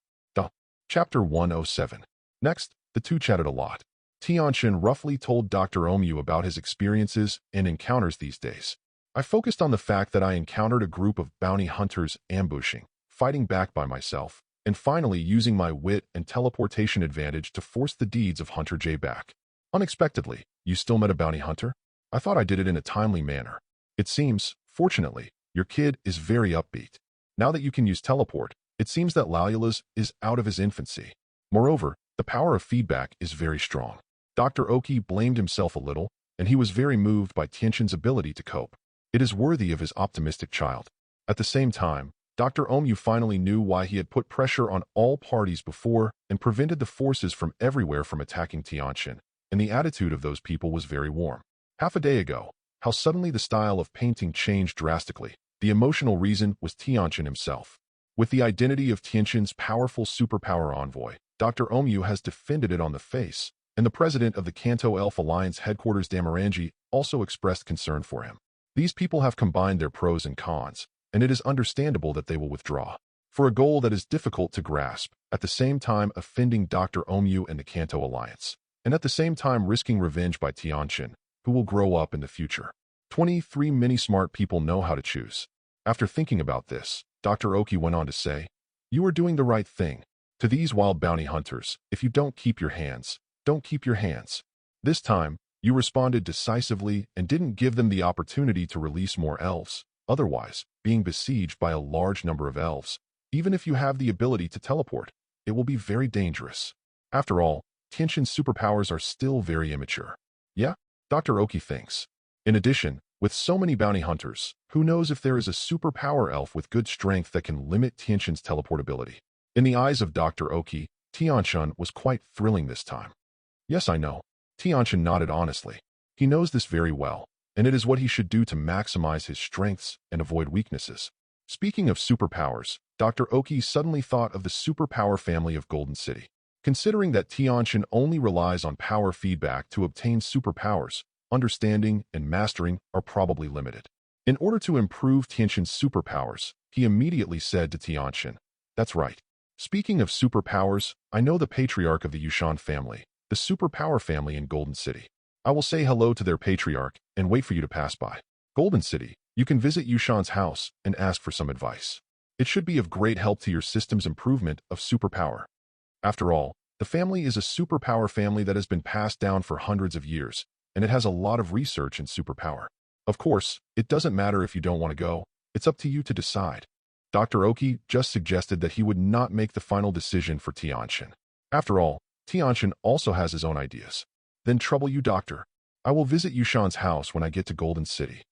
Chapter 107. Next, the two chatted a lot. Tianchen roughly told Dr. Omu about his experiences and encounters these days. I focused on the fact that I encountered a group of bounty hunters ambushing, fighting back by myself, and finally using my wit and teleportation advantage to force the deeds of Hunter J back. Unexpectedly, you still met a bounty hunter? I thought I did it in a timely manner. It seems, fortunately, your kid is very upbeat. Now that you can use teleport, it seems that Lalula's is out of his infancy. Moreover, the power of feedback is very strong. Dr. Oki blamed himself a little, and he was very moved by Tianchen's ability to cope. It is worthy of his optimistic child. At the same time, Dr. Omu finally knew why he had put pressure on all parties before and prevented the forces from everywhere from attacking Tianchen, and the attitude of those people was very warm. Half a day ago, how suddenly the style of painting changed drastically. The emotional reason was Tianchen himself. With the identity of Tianchen's powerful superpower envoy, Dr. Omu has defended it on the face, and the president of the Kanto Elf Alliance headquarters Damarangi also expressed concern for him. These people have combined their pros and cons, and it is understandable that they will withdraw. For a goal that is difficult to grasp, at the same time offending Dr. Omu and the Kanto Alliance, and at the same time risking revenge by Tianchen, who will grow up in the future. 23 many smart people know how to choose. After thinking about this, Dr. Oki went on to say, "You are doing the right thing. To these wild bounty hunters, if you don't keep your hands, don't keep your hands." This time, you responded decisively and didn't give them the opportunity to release more elves. Otherwise, being besieged by a large number of elves, even if you have the ability to teleport, it will be very dangerous. After all, Tianchen's superpowers are still very immature. Yeah, Dr. Oki thinks. In addition, with so many bounty hunters, who knows if there is a superpower elf with good strength that can limit Tianchen's teleportability? In the eyes of Dr. Oki, Tianchen was quite thrilling this time. Yes, I know. Tianchen nodded honestly. He knows this very well, and it is what he should do to maximize his strengths and avoid weaknesses. Speaking of superpowers, Dr. Oki suddenly thought of the superpower family of Golden City. Considering that Tianchen only relies on power feedback to obtain superpowers, understanding and mastering are probably limited. In order to improve Tianchen's superpowers, he immediately said to Tianchen, "That's right. Speaking of superpowers, I know the patriarch of the Yushan family, the superpower family in Golden City. I will say hello to their patriarch and wait for you to pass by. Golden City, you can visit Yushan's house and ask for some advice. It should be of great help to your system's improvement of superpower." After all, the family is a superpower family that has been passed down for hundreds of years, and it has a lot of research in superpower. Of course, it doesn't matter if you don't want to go. It's up to you to decide. Dr. Oki just suggested that he would not make the final decision for Tianchen. After all, Tianchen also has his own ideas. Then trouble you, doctor. I will visit Yushan's house when I get to Golden City.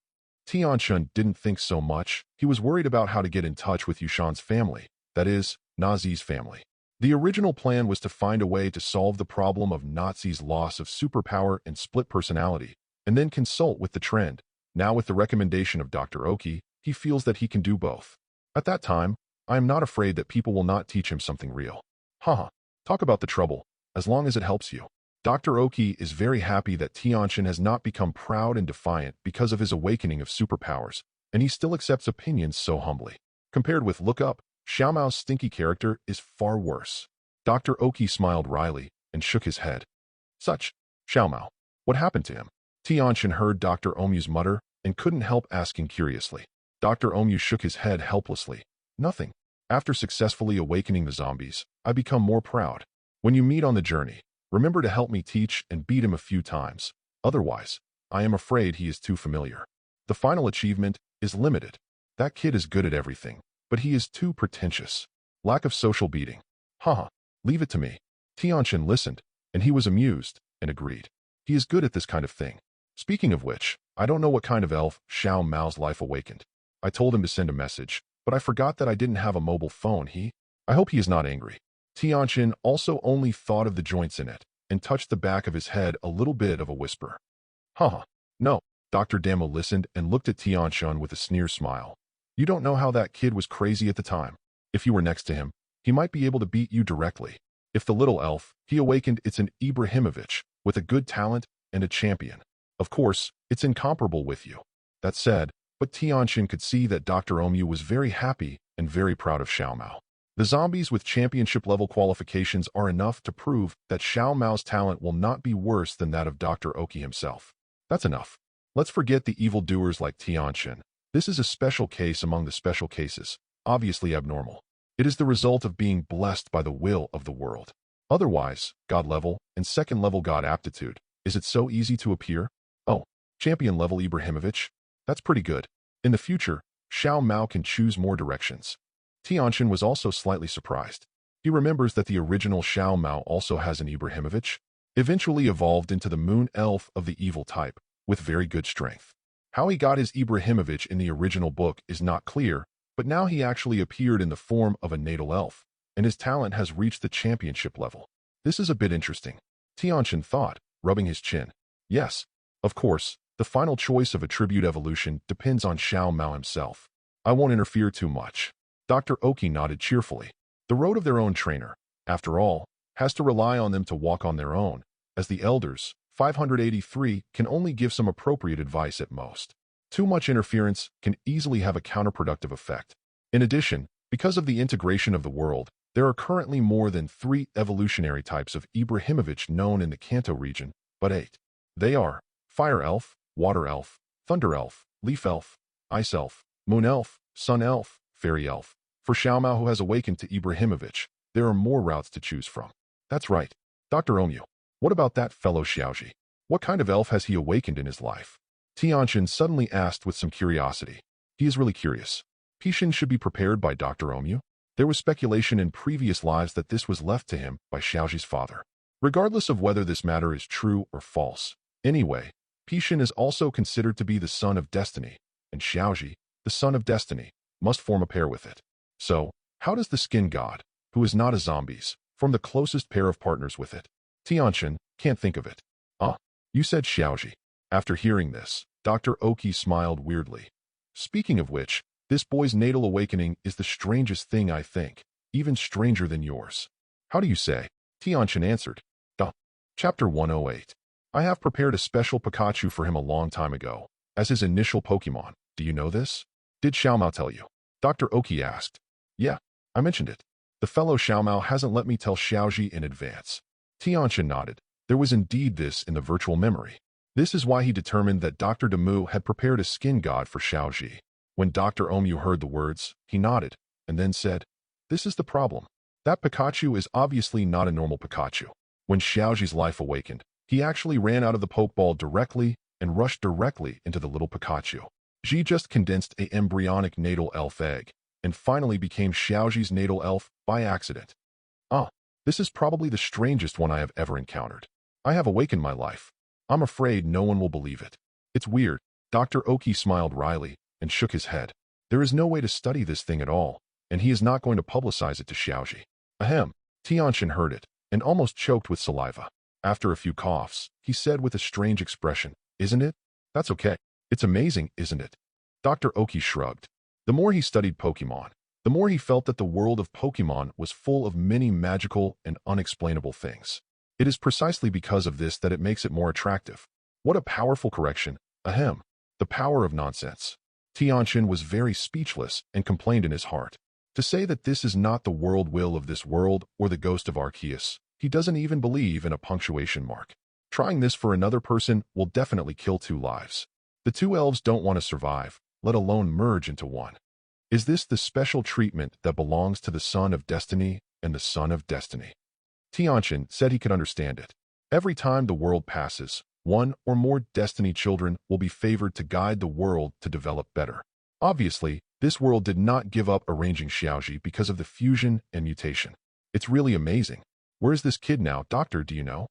Tianchen didn't think so much. He was worried about how to get in touch with Yushan's family, that is, Nazi's family. The original plan was to find a way to solve the problem of Nazi's loss of superpower and split personality, and then consult with the trend. Now with the recommendation of Dr. Oki, he feels that he can do both. At that time, I am not afraid that people will not teach him something real. Haha, talk about the trouble, as long as it helps you. Dr. Oki is very happy that Tianchen has not become proud and defiant because of his awakening of superpowers, and he still accepts opinions so humbly. Compared with Look Up, Xiaomao's stinky character is far worse. Dr. Oki smiled wryly and shook his head. Such, Xiaomao, what happened to him? Tianchen heard Dr. Omu's mutter and couldn't help asking curiously. Dr. Omu shook his head helplessly. Nothing. After successfully awakening the zombies, I become more proud. When you meet on the journey, remember to help me teach and beat him a few times. Otherwise, I am afraid he is too familiar. The final achievement is limited. That kid is good at everything, but he is too pretentious. Lack of social beating. Haha, leave it to me. Tianchen listened, and he was amused and agreed. He is good at this kind of thing. Speaking of which, I don't know what kind of elf Xiao Mao's life awakened. I told him to send a message, but I forgot that I didn't have a mobile phone. I hope he is not angry. Tianchen also only thought of the joints in it and touched the back of his head a little bit of a whisper. Haha, no. Dr. Damo listened and looked at Tianchen with a sneer smile. You don't know how that kid was crazy at the time. If you were next to him, he might be able to beat you directly. If the little elf he awakened, it's an Ibrahimovic with a good talent and a champion. Of course, it's incomparable with you. That said, but Tianchen could see that Dr. Omu was very happy and very proud of Xiao Mao. The zombies with championship-level qualifications are enough to prove that Xiao Mao's talent will not be worse than that of Dr. Oki himself. That's enough. Let's forget the evildoers like Tianchen. This is a special case among the special cases, obviously abnormal. It is the result of being blessed by the will of the world. Otherwise, God level and second level God aptitude. Is it so easy to appear? Oh, champion level Ibrahimovic? That's pretty good. In the future, Xiao Mao can choose more directions. Tianchen was also slightly surprised. He remembers that the original Xiao Mao also has an Ibrahimovic, eventually evolved into the moon elf of the evil type, with very good strength. How he got his Ibrahimovic in the original book is not clear, but now he actually appeared in the form of a natal elf, and his talent has reached the championship level. This is a bit interesting, Tianchen thought, rubbing his chin. Yes, of course, the final choice of attribute evolution depends on Xiao Mao himself. I won't interfere too much. Dr. Oki nodded cheerfully. The road of their own trainer, after all, has to rely on them to walk on their own, as the elders, 583, can only give some appropriate advice at most. Too much interference can easily have a counterproductive effect. In addition, because of the integration of the world, there are currently more than 3 evolutionary types of Ibrahimovic known in the Kanto region, but 8. They are Fire Elf, Water Elf, Thunder Elf, Leaf Elf, Ice Elf, Moon Elf, Sun Elf, Fairy Elf. For Xiao Mao, who has awakened to Ibrahimovic, there are more routes to choose from. That's right. Dr. Omu, what about that fellow Xiaoji? What kind of elf has he awakened in his life? Tianchen suddenly asked with some curiosity. He is really curious. Pishin should be prepared by Dr. Omu. There was speculation in previous lives that this was left to him by Xiaoji's father. Regardless of whether this matter is true or false. Anyway, Pishin is also considered to be the son of destiny, and Xiaoji, the son of destiny, must form a pair with it. So, how does the skin god, who is not a zombies, form the closest pair of partners with it? Tianchen can't think of it. You said Xiaoji. After hearing this, Dr. Oki smiled weirdly. Speaking of which, this boy's natal awakening is the strangest thing, I think, even stranger than yours. How do you say? Tianchen answered. Chapter 108. I have prepared a special Pikachu for him a long time ago, as his initial Pokemon. Do you know this? Did Xiao Mao tell you? Dr. Oki asked. Yeah, I mentioned it. The fellow Xiao Mao hasn't let me tell Xiaoji in advance. Tianchen nodded. There was indeed this in the virtual memory. This is why he determined that Dr. Demu had prepared a skin god for Xiaoji. When Dr. Omu heard the words, he nodded, and then said, This is the problem. That Pikachu is obviously not a normal Pikachu. When Xiaoji's life awakened, he actually ran out of the Pokeball directly and rushed directly into the little Pikachu. Xi just condensed a embryonic natal elf egg, and finally became Xiaoji's natal elf by accident. This is probably the strangest one I have ever encountered. I have awakened my life. I'm afraid no one will believe it. It's weird. Dr. Oki smiled wryly and shook his head. There is no way to study this thing at all, and he is not going to publicize it to Xiaoji. Ahem. Tianchen heard it, and almost choked with saliva. After a few coughs, he said with a strange expression, Isn't it? That's okay. It's amazing, isn't it? Dr. Oki shrugged. The more he studied Pokemon, the more he felt that the world of Pokemon was full of many magical and unexplainable things. It is precisely because of this that it makes it more attractive. What a powerful correction. Ahem. The power of nonsense. Tianchen was very speechless and complained in his heart. To say that this is not the world will of this world or the ghost of Arceus, he doesn't even believe in a punctuation mark. Trying this for another person will definitely kill 2 lives. The 2 elves don't want to survive, let alone merge into one. Is this the special treatment that belongs to the son of destiny and the son of destiny? Tianchen said he could understand it. Every time the world passes, 1 or more destiny children will be favored to guide the world to develop better. Obviously, this world did not give up arranging Xiaoji because of the fusion and mutation. It's really amazing. Where is this kid now, doctor, do you know?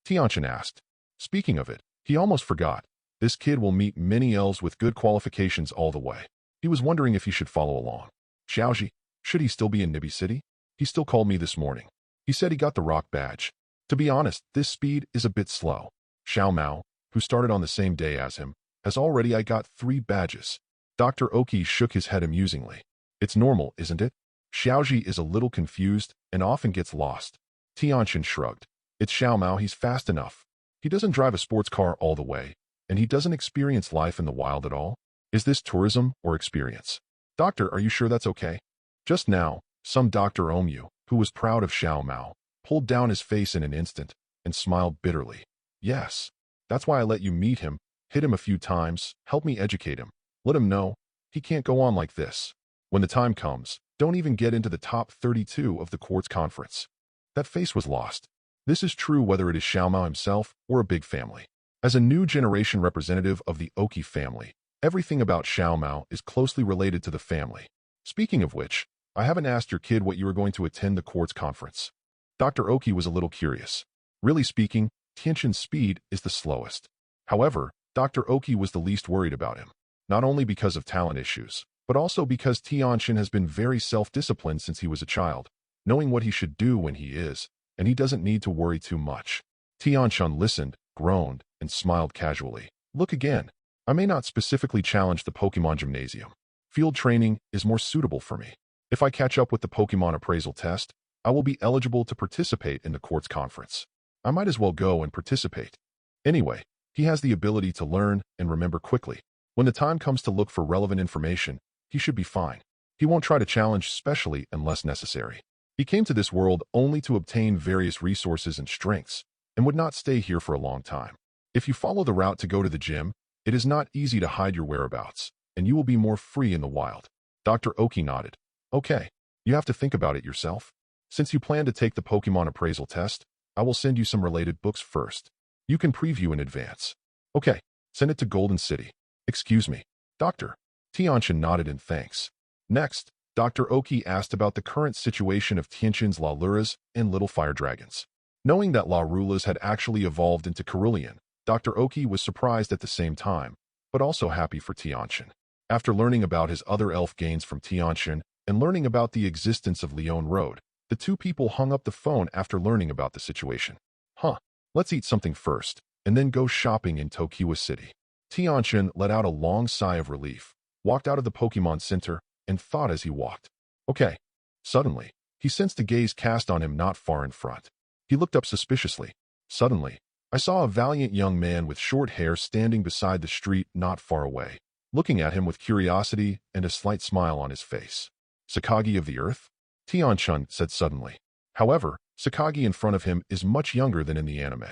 Tianchen asked. Speaking of it, he almost forgot. This kid will meet many elves with good qualifications all the way. He was wondering if he should follow along. Xiaoji, should he still be in Nibi City? He still called me this morning. He said he got the rock badge. To be honest, this speed is a bit slow. Xiao Mao, who started on the same day as him, has already got 3 badges. Dr. Oki shook his head amusingly. It's normal, isn't it? Xiaoji is a little confused and often gets lost. Tianchen shrugged. It's Xiao Mao, he's fast enough. He doesn't drive a sports car all the way, and he doesn't experience life in the wild at all. Is this tourism or experience? Doctor, are you sure that's okay? Just now, some Dr. Omyu, who was proud of Xiao Mao, pulled down his face in an instant and smiled bitterly. Yes. That's why I let you meet him, hit him a few times, help me educate him. Let him know he can't go on like this. When the time comes, don't even get into the top 32 of the quartz conference. That face was lost. This is true whether it is Xiao Mao himself or a big family. As a new generation representative of the Oki family, everything about Xiao Mao is closely related to the family. Speaking of which, I haven't asked your kid what you are going to attend the quartz conference. Dr. Oki was a little curious. Really speaking, Tianchen's speed is the slowest. However, Dr. Oki was the least worried about him, not only because of talent issues, but also because Tianchen has been very self-disciplined since he was a child, knowing what he should do when he is, and he doesn't need to worry too much. Tianchen listened, groaned, and smiled casually. Look again. I may not specifically challenge the Pokemon Gymnasium. Field training is more suitable for me. If I catch up with the Pokemon appraisal test, I will be eligible to participate in the Quartz Conference. I might as well go and participate. Anyway, he has the ability to learn and remember quickly. When the time comes to look for relevant information, he should be fine. He won't try to challenge specially unless necessary. He came to this world only to obtain various resources and strengths, and would not stay here for a long time. If you follow the route to go to the gym, it is not easy to hide your whereabouts, and you will be more free in the wild. Dr. Oki nodded. Okay, you have to think about it yourself. Since you plan to take the Pokemon appraisal test, I will send you some related books first. You can preview in advance. Okay, send it to Golden City. Excuse me, Doctor. Tianchen nodded in thanks. Next, Dr. Oki asked about the current situation of Tianchen's La Luras and Little Fire Dragons. Knowing that La Rulas had actually evolved into Cerulean, Dr. Oki was surprised at the same time, but also happy for Tianchen. After learning about his other elf gains from Tianchen and learning about the existence of Leon Road, the two people hung up the phone after learning about the situation. Let's eat something first, and then go shopping in Tokiwa City. Tianchen let out a long sigh of relief, walked out of the Pokemon Center, and thought as he walked. Okay. Suddenly, he sensed a gaze cast on him not far in front. He looked up suspiciously. Suddenly, I saw a valiant young man with short hair standing beside the street not far away, looking at him with curiosity and a slight smile on his face. Sakagi of the Earth? Tianchen said suddenly. However, Sakagi in front of him is much younger than in the anime.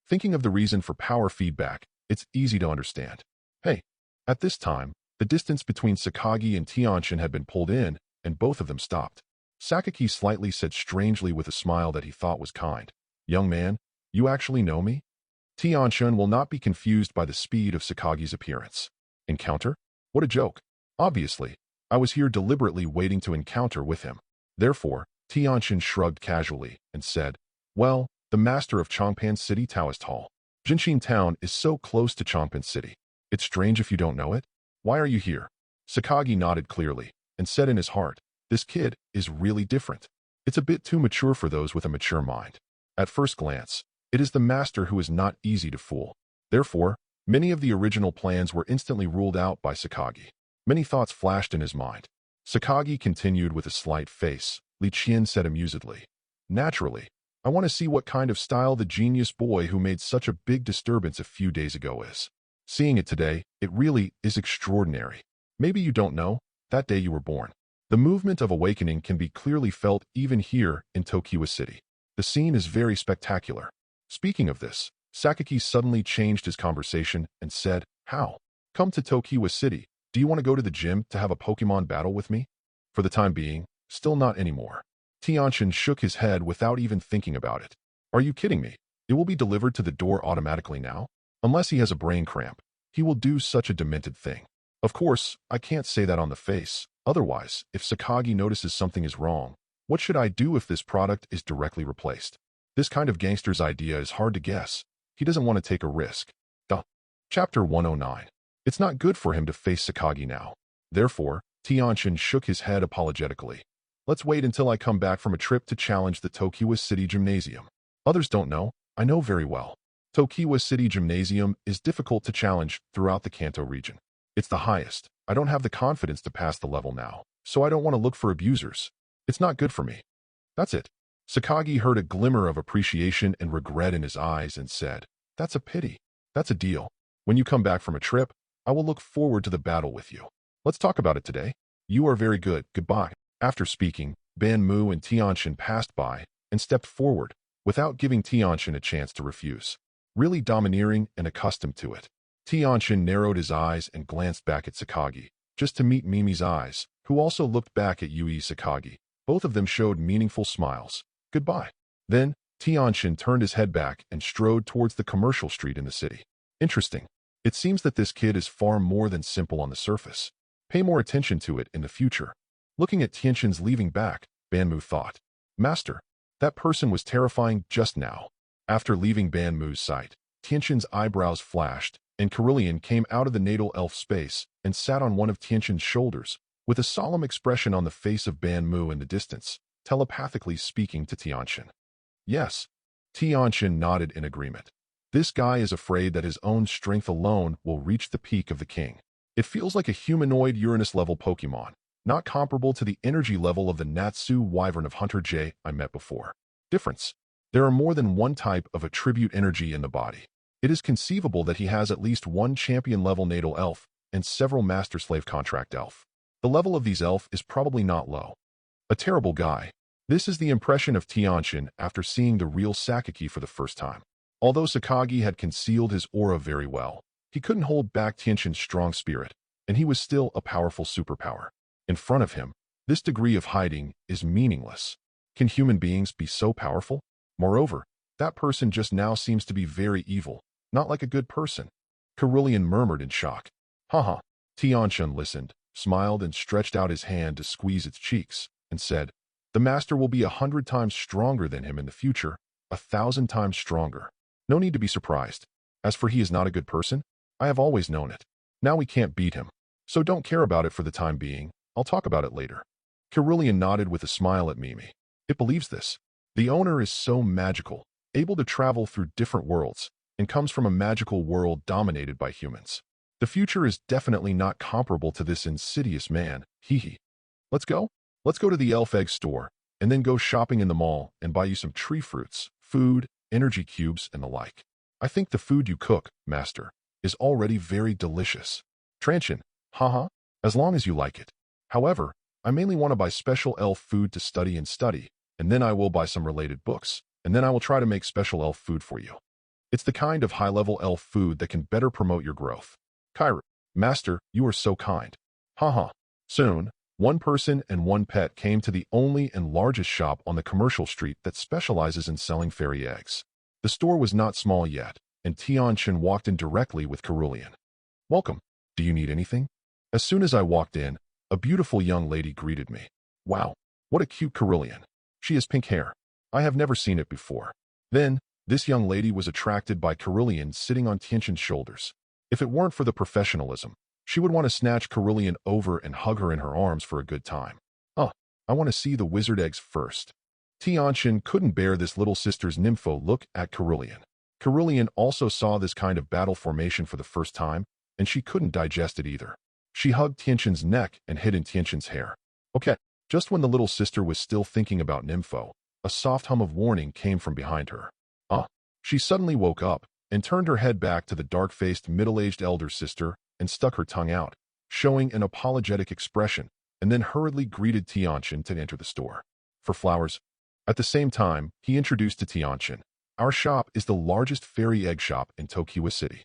Thinking of the reason for power feedback, it's easy to understand. Hey, at this time, the distance between Sakagi and Tianchen had been pulled in, and both of them stopped. Sakaki slightly said strangely with a smile that he thought was kind. Young man, you actually know me? Tianchen will not be confused by the speed of Sakagi's appearance. Encounter? What a joke. Obviously, I was here deliberately waiting to encounter with him. Therefore, Tianchen shrugged casually and said, well, the master of Chongpan City Taoist Hall. Jinshin Town is so close to Chongpan City. It's strange if you don't know it. Why are you here? Sakagi nodded clearly and said in his heart, this kid is really different. It's a bit too mature for those with a mature mind. At first glance, it is the master who is not easy to fool. Therefore, many of the original plans were instantly ruled out by Sakagi. Many thoughts flashed in his mind. Sakagi continued with a slight face. Li Qian said amusedly, naturally, I want to see what kind of style the genius boy who made such a big disturbance a few days ago is. Seeing it today, it really is extraordinary. Maybe you don't know, that day you were born. The movement of awakening can be clearly felt even here in Tokiwa City. The scene is very spectacular. Speaking of this, Sakaki suddenly changed his conversation and said, how? Come to Tokiwa City. Do you want to go to the gym to have a Pokemon battle with me? For the time being, still not anymore. Tianchen shook his head without even thinking about it. Are you kidding me? It will be delivered to the door automatically now? Unless he has a brain cramp, he will do such a demented thing. Of course, I can't say that on the face. Otherwise, if Sakagi notices something is wrong, what should I do if this product is directly replaced? This kind of gangster's idea is hard to guess. He doesn't want to take a risk. Chapter 109. It's not good for him to face Sakagi now. Therefore, Tianchen shook his head apologetically. Let's wait until I come back from a trip to challenge the Tokiwa City Gymnasium. Others don't know, I know very well. Tokiwa City Gymnasium is difficult to challenge throughout the Kanto region. It's the highest. I don't have the confidence to pass the level now, so I don't want to look for abusers. It's not good for me. That's it. Sakagi heard a glimmer of appreciation and regret in his eyes and said, That's a pity. That's a deal. When you come back from a trip, I will look forward to the battle with you. Let's talk about it today. You are very good. Goodbye. After speaking, Ban Mu and Tianchen passed by and stepped forward without giving Tianchen a chance to refuse. Really domineering and accustomed to it. Tianchen narrowed his eyes and glanced back at Sakagi, just to meet Mimi's eyes, who also looked back at Yui Sakagi. Both of them showed meaningful smiles. Goodbye. Then, Tianchen turned his head back and strode towards the commercial street in the city. Interesting. It seems that this kid is far more than simple on the surface. Pay more attention to it in the future. Looking at Tianchen's leaving back, Banmu thought, Master, that person was terrifying just now. After leaving Banmu's sight, Tianchen's eyebrows flashed, and Cerulean came out of the natal elf space and sat on one of Tianchen's shoulders, with a solemn expression on the face of Banmu in the distance, telepathically speaking to Tianchen. Yes. Tianchen nodded in agreement. This guy is afraid that his own strength alone will reach the peak of the king. It feels like a humanoid Uranus-level Pokemon, not comparable to the energy level of the Natsu Wyvern of Hunter J I met before. Difference. There are more than one type of attribute energy in the body. It is conceivable that he has at least one champion-level natal elf and several master-slave contract elf. The level of these elf is probably not low. A terrible guy. This is the impression of Tianchen after seeing the real Sakaki for the first time. Although Sakagi had concealed his aura very well, he couldn't hold back Tianchen's strong spirit, and he was still a powerful superpower. In front of him, this degree of hiding is meaningless. Can human beings be so powerful? Moreover, that person just now seems to be very evil, not like a good person. Cerulean murmured in shock. Haha. Tianchen listened, smiled and stretched out his hand to squeeze its cheeks, and said, The master will be 100 times stronger than him in the future, 1,000 times stronger. No need to be surprised. As for he is not a good person, I have always known it. Now we can't beat him. So don't care about it for the time being. I'll talk about it later. Cerulean nodded with a smile at Mimi. It believes this. The owner is so magical, able to travel through different worlds, and comes from a magical world dominated by humans. The future is definitely not comparable to this insidious man, hee. Let's go? Let's go to the elf egg store, and then go shopping in the mall and buy you some tree fruits, food, energy cubes, and the like. I think the food you cook, master, is already very delicious. Tianchen, haha, as long as you like it. However, I mainly want to buy special elf food to study, and then I will buy some related books, and then I will try to make special elf food for you. It's the kind of high-level elf food that can better promote your growth. Kaido, master, you are so kind. Haha. Soon, one person and one pet came to the only and largest shop on the commercial street that specializes in selling fairy eggs. The store was not small yet, and Tianchen walked in directly with Cerulean. Welcome. Do you need anything? As soon as I walked in, a beautiful young lady greeted me. Wow, what a cute Cerulean. She has pink hair. I have never seen it before. Then, this young lady was attracted by Cerulean sitting on Tianchen's shoulders. If it weren't for the professionalism, she would want to snatch Cerulean over and hug her in her arms for a good time. I want to see the wizard eggs first. Tianchen couldn't bear this little sister's nympho look at Cerulean. Cerulean also saw this kind of battle formation for the first time, and she couldn't digest it either. She hugged Tianchen's neck and hid in Tianchen's hair. Okay, just when the little sister was still thinking about nympho, a soft hum of warning came from behind her. She suddenly woke up and turned her head back to the dark-faced middle-aged elder sister and stuck her tongue out, showing an apologetic expression, and then hurriedly greeted Tianchen to enter the store. For flowers. At the same time, he introduced to Tianchen, Our shop is the largest fairy egg shop in Tokiwa City.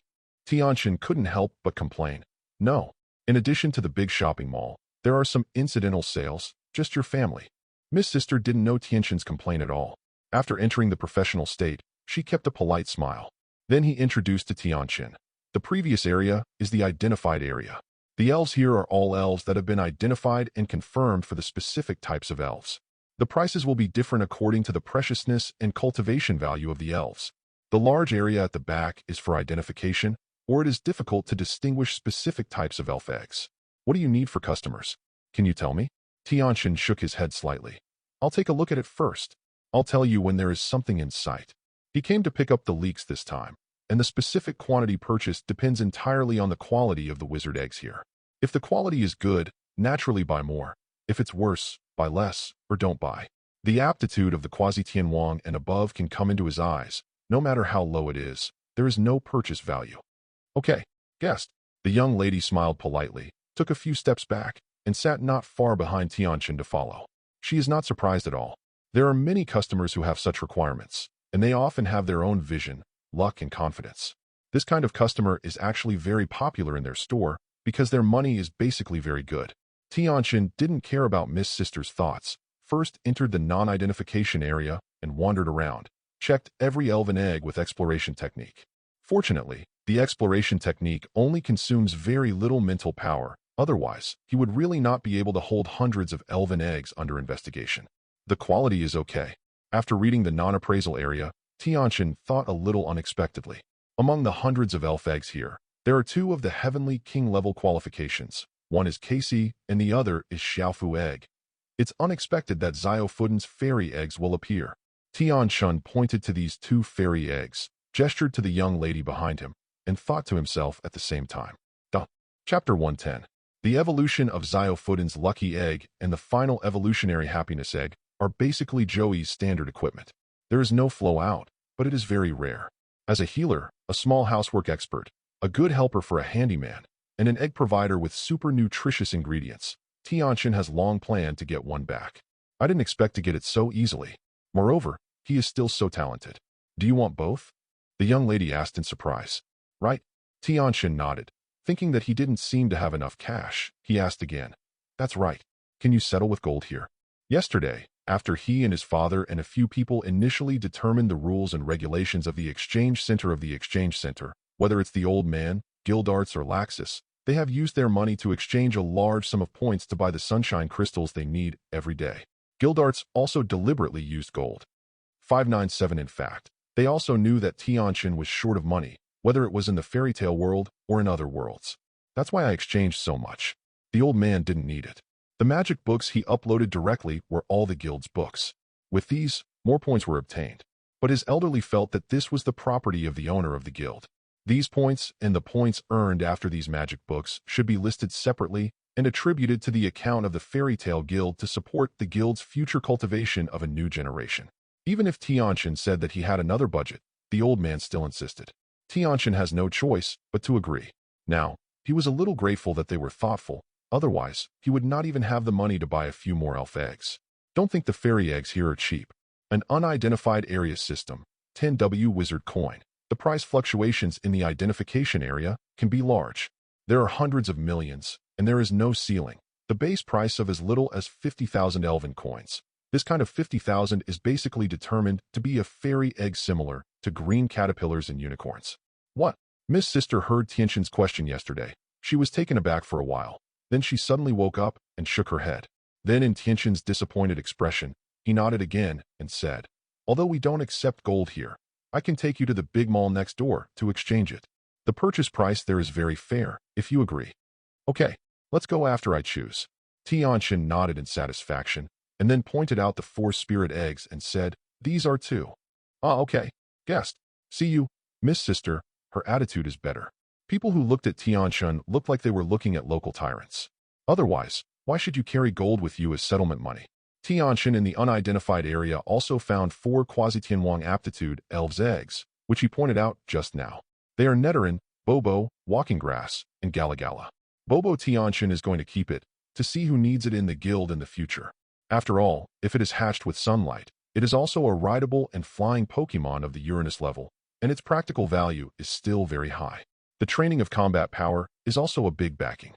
Tianchen couldn't help but complain. No. In addition to the big shopping mall, there are some incidental sales, just your family. Miss Sister didn't know Tianchen's complaint at all. After entering the professional state, she kept a polite smile. Then he introduced to Tianchen. The previous area is the identified area. The elves here are all elves that have been identified and confirmed for the specific types of elves. The prices will be different according to the preciousness and cultivation value of the elves. The large area at the back is for identification, or it is difficult to distinguish specific types of elf eggs. What do you need for customers? Can you tell me? Tianchen shook his head slightly. I'll take a look at it first. I'll tell you when there is something in sight. He came to pick up the leeks this time, and the specific quantity purchased depends entirely on the quality of the wizard eggs here. If the quality is good, naturally buy more. If it's worse, buy less, or don't buy. The aptitude of the quasi-Tianwang and above can come into his eyes. No matter how low it is, there is no purchase value. Okay, guest. The young lady smiled politely, took a few steps back, and sat not far behind Tianchen to follow. She is not surprised at all. There are many customers who have such requirements, and they often have their own vision, luck, and confidence. This kind of customer is actually very popular in their store because their money is basically very good. Tianchen didn't care about Miss Sister's thoughts, first entered the non-identification area and wandered around, checked every elven egg with exploration technique. Fortunately, the exploration technique only consumes very little mental power, otherwise, he would really not be able to hold hundreds of elven eggs under investigation. The quality is okay. After reading the non-appraisal area, Tianchen thought a little unexpectedly. Among the hundreds of elf eggs here, there are 2 of the Heavenly King-level qualifications. One is Casey, and the other is Xiaofu egg. It's unexpected that Xiaofuden's fairy eggs will appear. Tianchen pointed to these 2 fairy eggs, gestured to the young lady behind him, and thought to himself at the same time. Chapter 110. The evolution of Xiaofuden's lucky egg and the final evolutionary happiness egg are basically Joey's standard equipment. There is no flow out, but it is very rare. As a healer, a small housework expert, a good helper for a handyman, and an egg provider with super nutritious ingredients, Tianchen has long planned to get one back. I didn't expect to get it so easily. Moreover, he is still so talented. Do you want both? The young lady asked in surprise. Right? Tianchen nodded. Thinking that he didn't seem to have enough cash, he asked again. That's right. Can you settle with gold here? Yesterday, after he and his father and a few people initially determined the rules and regulations of the exchange center, whether it's the old man, Gildarts, or Laxus, they have used their money to exchange a large sum of points to buy the sunshine crystals they need every day. Gildarts also deliberately used gold. 597 In fact, they also knew that Tianchen was short of money, whether it was in the fairy tale world or in other worlds. That's why I exchanged so much. The old man didn't need it. The magic books he uploaded directly were all the guild's books. With these, more points were obtained. But his elderly felt that this was the property of the owner of the guild. These points and the points earned after these magic books should be listed separately and attributed to the account of the fairy tale guild to support the guild's future cultivation of a new generation. Even if Tianchen said that he had another budget, the old man still insisted. Tianchen has no choice but to agree. Now, he was a little grateful that they were thoughtful, otherwise, he would not even have the money to buy a few more elf eggs. Don't think the fairy eggs here are cheap. An unidentified area system, 10W wizard coin. The price fluctuations in the identification area can be large. There are hundreds of millions, and there is no ceiling. The base price of as little as 50,000 elven coins. This kind of 50,000 is basically determined to be a fairy egg similar to green caterpillars and unicorns. What? Miss Sister heard Tianchen's question yesterday. She was taken aback for a while. Then she suddenly woke up and shook her head. Then in Tianchen's disappointed expression, he nodded again and said, although we don't accept gold here, I can take you to the big mall next door to exchange it. The purchase price there is very fair, if you agree. Okay, let's go after I choose. Tianchen nodded in satisfaction, and then pointed out the 4 spirit eggs and said, these are 2. Ah, okay. Guest. See you, Miss Sister. Her attitude is better. People who looked at Tianchen looked like they were looking at local tyrants. Otherwise, why should you carry gold with you as settlement money? Tianchen in the unidentified area also found 4 quasi-Tianwang aptitude elves' eggs, which he pointed out just now. They are Neterin, Bobo, Walking Grass, and Galagala. Bobo Tianchen is going to keep it, to see who needs it in the guild in the future. After all, if it is hatched with sunlight, it is also a rideable and flying Pokemon of the Uranus level, and its practical value is still very high. The training of combat power is also a big backing.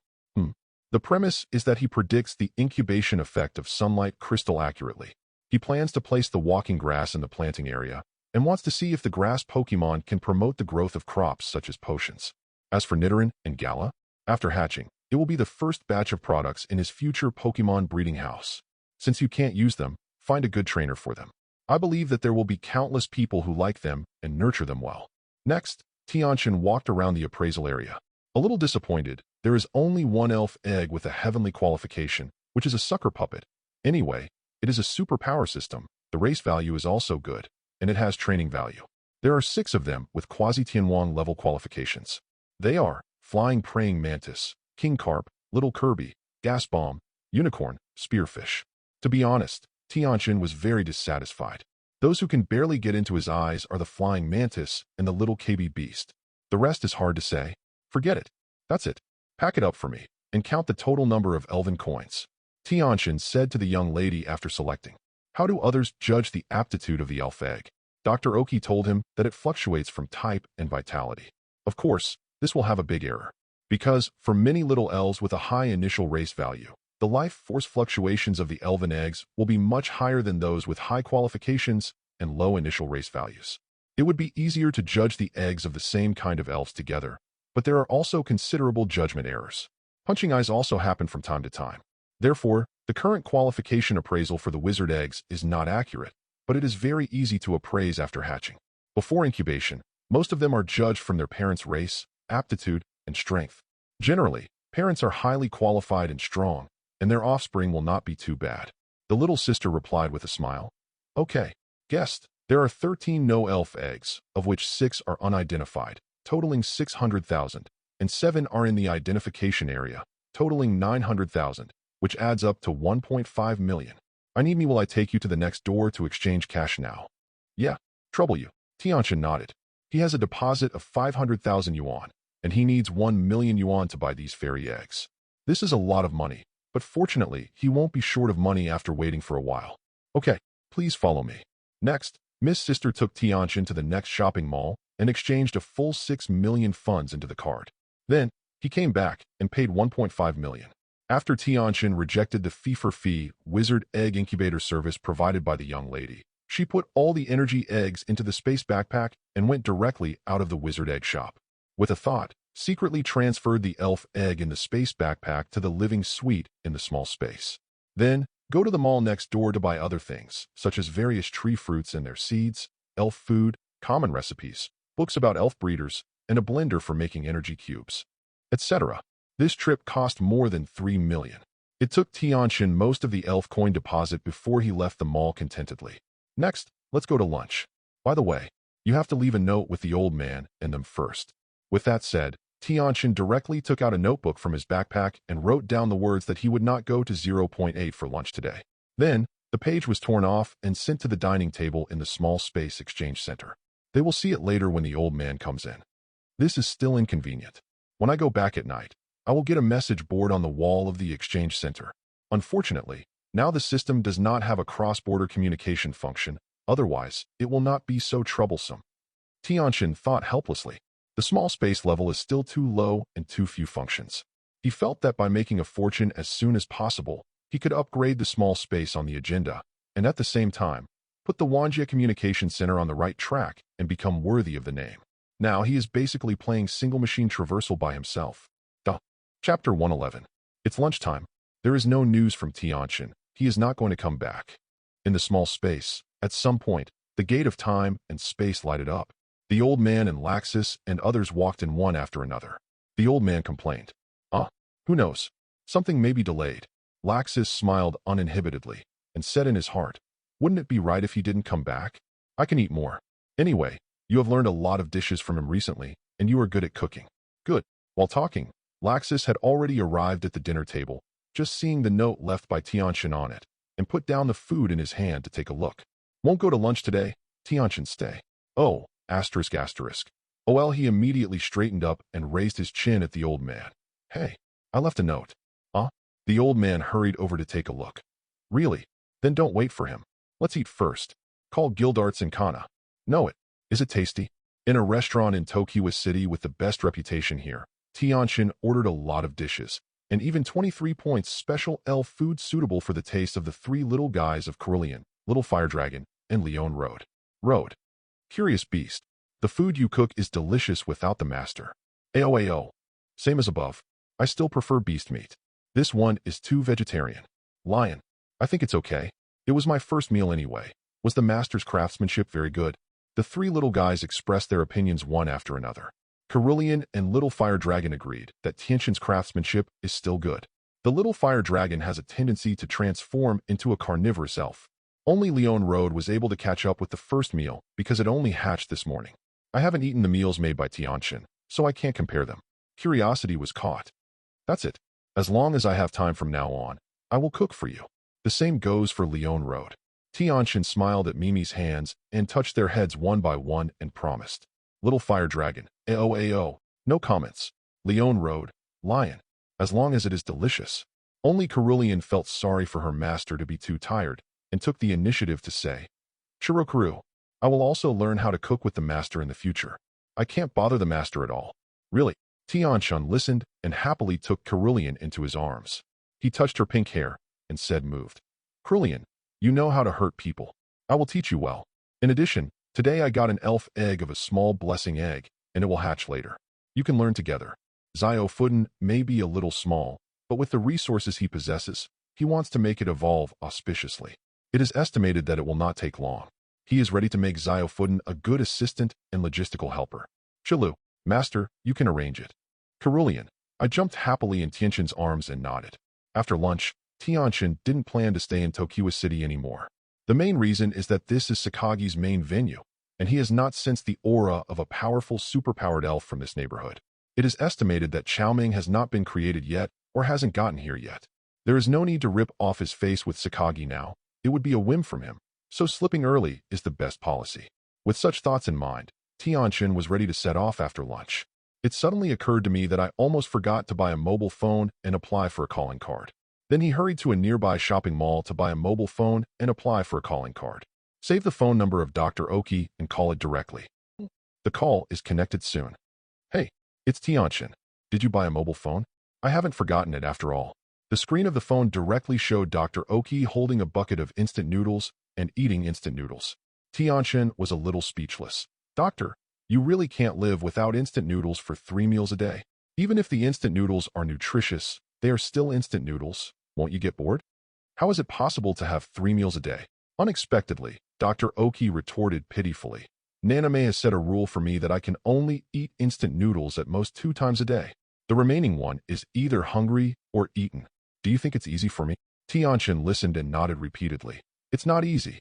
The premise is that he predicts the incubation effect of sunlight crystal accurately. He plans to place the walking grass in the planting area, and wants to see if the grass Pokemon can promote the growth of crops such as potions. As for Nidoran and Gala, after hatching, it will be the first batch of products in his future Pokemon breeding house. Since you can't use them, find a good trainer for them. I believe that there will be countless people who like them and nurture them well. Next, Tianchen walked around the appraisal area. A little disappointed, there is only one elf egg with a heavenly qualification, which is a sucker puppet. Anyway, it is a super power system, the race value is also good, and it has training value. There are 6 of them with quasi-Tianwang level qualifications. They are Flying Praying Mantis, King Carp, little Kirby, gas bomb, unicorn, spearfish. To be honest, Tianchen was very dissatisfied. Those who can barely get into his eyes are the flying mantis and the little KB beast. The rest is hard to say. Forget it. That's it. Pack it up for me, and count the total number of elven coins. Tianchen said to the young lady after selecting. How do others judge the aptitude of the elf egg? Dr. Oki told him that it fluctuates from type and vitality. Of course, this will have a big error. Because, for many little elves with a high initial race value, the life force fluctuations of the elven eggs will be much higher than those with high qualifications and low initial race values. It would be easier to judge the eggs of the same kind of elves together, but there are also considerable judgment errors. Punching eyes also happen from time to time. Therefore, the current qualification appraisal for the wizard eggs is not accurate, but it is very easy to appraise after hatching. Before incubation, most of them are judged from their parents' race, aptitude, and strength. Generally, parents are highly qualified and strong, and their offspring will not be too bad. The little sister replied with a smile. Okay, guessed. There are 13 no-elf eggs, of which 6 are unidentified, totaling 600,000, and 7 are in the identification area, totaling 900,000, which adds up to 1.5 million. I need me while I take you to the next door to exchange cash now. Yeah, trouble you. Tianchen nodded. He has a deposit of 500,000 yuan, and he needs 1 million yuan to buy these fairy eggs. This is a lot of money, but fortunately, he won't be short of money after waiting for a while. Okay, please follow me. Next, Miss Sister took Tianchen to the next shopping mall and exchanged a full 6 million funds into the card. Then, he came back and paid 1.5 million. After Tianchen rejected the fee-for-fee wizard egg incubator service provided by the young lady, she put all the energy eggs into the space backpack and went directly out of the wizard egg shop. With a thought, secretly transferred the elf egg in the space backpack to the living suite in the small space. Then, go to the mall next door to buy other things, such as various tree fruits and their seeds, elf food, common recipes, books about elf breeders, and a blender for making energy cubes, etc. This trip cost more than 3 million. It took Tianchen most of the elf coin deposit before he left the mall contentedly. Next, let's go to lunch. By the way, you have to leave a note with the old man and them first. With that said, Tianchen directly took out a notebook from his backpack and wrote down the words that he would not go to 0.8 for lunch today. Then, the page was torn off and sent to the dining table in the small space exchange center. They will see it later when the old man comes in. This is still inconvenient. When I go back at night, I will get a message board on the wall of the exchange center. Unfortunately, now the system does not have a cross-border communication function, otherwise, it will not be so troublesome. Tianchen thought helplessly. The small space level is still too low and too few functions. He felt that by making a fortune as soon as possible, he could upgrade the small space on the agenda, and at the same time, put the Wanjie Communication Center on the right track and become worthy of the name. Now he is basically playing single machine traversal by himself. Chapter 111. It's lunchtime. There is no news from Tianchen. He is not going to come back. In the small space, at some point, the gate of time and space lighted up. The old man and Laxus and others walked in one after another. The old man complained. Who knows? Something may be delayed. Laxus smiled uninhibitedly and said in his heart, wouldn't it be right if he didn't come back? I can eat more. Anyway, you have learned a lot of dishes from him recently, and you are good at cooking. Good. While talking, Laxus had already arrived at the dinner table, just seeing the note left by Tianchen on it, and put down the food in his hand to take a look. Won't go to lunch today? Tianchen stay. Oh, asterisk asterisk. Well, he immediately straightened up and raised his chin at the old man. Hey, I left a note. The old man hurried over to take a look. Really? Then don't wait for him. Let's eat first. Call Guildarts and Kana. Know it. Is it tasty? In a restaurant in Tokyo City with the best reputation here, Tianchen ordered a lot of dishes, and even 23 points special elf food suitable for the taste of the 3 little guys of Carillion, Little Fire Dragon, and Leon Road. Curious beast. The food you cook is delicious without the master. AOAO. Same as above. I still prefer beast meat. This one is too vegetarian. Lion. I think it's okay. It was my first meal anyway. Was the master's craftsmanship very good? The 3 little guys expressed their opinions one after another. Carillion and Little Fire Dragon agreed that Tianchen's craftsmanship is still good. The Little Fire Dragon has a tendency to transform into a carnivorous elf. Only Leon Road was able to catch up with the first meal because it only hatched this morning. I haven't eaten the meals made by Tianchen, so I can't compare them. Curiosity was caught. That's it. As long as I have time from now on, I will cook for you. The same goes for Leon Road. Tianchen smiled at Mimi's hands and touched their heads one by one and promised. Little fire dragon, AO. No comments. Leon Road, lion. As long as it is delicious. Only Cerulean felt sorry for her master to be too tired and took the initiative to say, Shirokaru, I will also learn how to cook with the master in the future. I can't bother the master at all. Really? Tianchen listened and happily took Cerulean into his arms. He touched her pink hair and said moved. Cerulean, you know how to hurt people. I will teach you well. In addition, today I got an elf egg of a small blessing egg, and it will hatch later. You can learn together. Xiaofuden may be a little small, but with the resources he possesses, he wants to make it evolve auspiciously. It is estimated that it will not take long. He is ready to make Xiaofuden a good assistant and logistical helper. Shilu, master, you can arrange it. Cerulean, I jumped happily in Tianchen's arms and nodded. After lunch, Tianchen didn't plan to stay in Tokiwa City anymore. The main reason is that this is Sakagi's main venue, and he has not sensed the aura of a powerful superpowered elf from this neighborhood. It is estimated that Xiaoming has not been created yet or hasn't gotten here yet. There is no need to rip off his face with Sakagi now. It would be a whim from him, so slipping early is the best policy. With such thoughts in mind, Tianchen was ready to set off after lunch. It suddenly occurred to me that I almost forgot to buy a mobile phone and apply for a calling card. Then he hurried to a nearby shopping mall to buy a mobile phone and apply for a calling card. Save the phone number of Dr. Oki and call it directly. The call is connected soon. Hey, it's Tianchen. Did you buy a mobile phone? I haven't forgotten it after all. The screen of the phone directly showed Dr. Oki holding a bucket of instant noodles and eating instant noodles. Tianchen was a little speechless. Doctor, you really can't live without instant noodles for 3 meals a day. Even if the instant noodles are nutritious, they are still instant noodles. Won't you get bored? How is it possible to have 3 meals a day? Unexpectedly, Dr. Oki retorted pitifully. Naname has set a rule for me that I can only eat instant noodles at most 2 times a day. The remaining one is either hungry or eaten. Do you think it's easy for me? Tianchen listened and nodded repeatedly. It's not easy.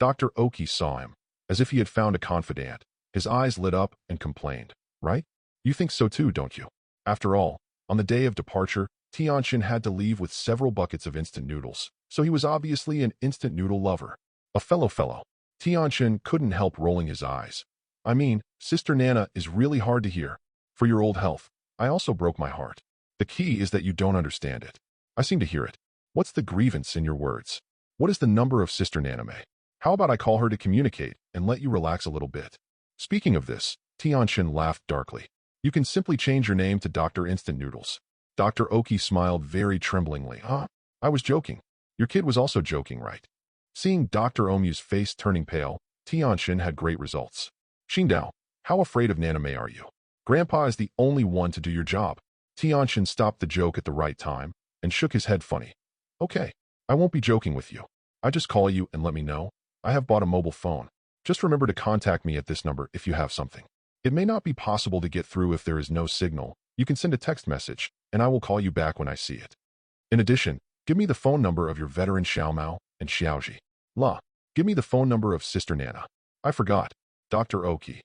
Dr. Oki saw him, as if he had found a confidant. His eyes lit up and complained. Right? You think so too, don't you? After all, on the day of departure, Tianchen had to leave with several buckets of instant noodles, so he was obviously an instant noodle lover. A fellow. Tianchen couldn't help rolling his eyes. I mean, Sister Nana is really hard to hear. For your old health, I also broke my heart. The key is that you don't understand it. I seem to hear it. What's the grievance in your words? What is the number of Sister Naname? How about I call her to communicate and let you relax a little bit? Speaking of this, Tianchen laughed darkly. You can simply change your name to Dr. Instant Noodles. Dr. Oki smiled very tremblingly. I was joking. Your kid was also joking, right? Seeing Dr. Omu's face turning pale, Tianchen had great results. Xindao, how afraid of Naname are you? Grandpa is the only one to do your job. Tianchen stopped the joke at the right time and shook his head funny. Okay, I won't be joking with you. I just call you and let me know. I have bought a mobile phone. Just remember to contact me at this number if you have something. It may not be possible to get through if there is no signal. You can send a text message, and I will call you back when I see it. In addition, give me the phone number of your veteran Xiaomao and Xiaoji. Give me the phone number of Sister Nana. I forgot. Dr. Oki.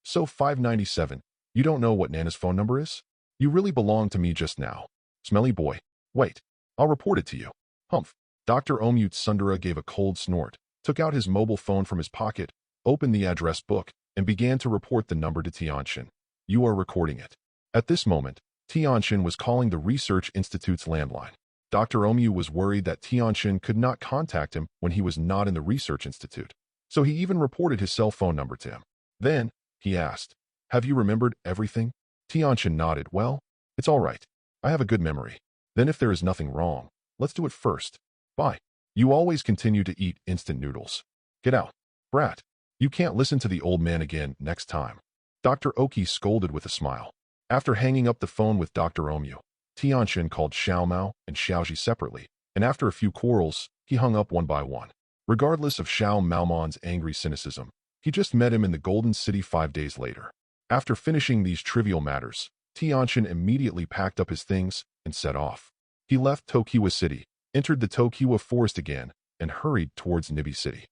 So 597. You don't know what Nana's phone number is? You really belong to me just now. Smelly boy. Wait. I'll report it to you. Humph. Dr. Omute Sundara gave a cold snort, took out his mobile phone from his pocket, opened the address book, and began to report the number to Tianchen. You are recording it. At this moment, Tianchen was calling the Research Institute's landline. Dr. Omu was worried that Tianchen could not contact him when he was not in the Research Institute, so he even reported his cell phone number to him. Then, he asked, have you remembered everything? Tianchen nodded. Well, it's all right. I have a good memory. Then if there is nothing wrong, let's do it first. Bye. You always continue to eat instant noodles. Get out. Brat. You can't listen to the old man again next time. Dr. Oki scolded with a smile. After hanging up the phone with Dr. Omu, Tianchen called Xiaomao and Xiaoji separately, and after a few quarrels, he hung up one by one. Regardless of Xiao Maomon's angry cynicism, he just met him in the Golden City 5 days later. After finishing these trivial matters, Tianchen immediately packed up his things and set off. He left Tokiwa City, entered the Tokiwa Forest again, and hurried towards Nibi City.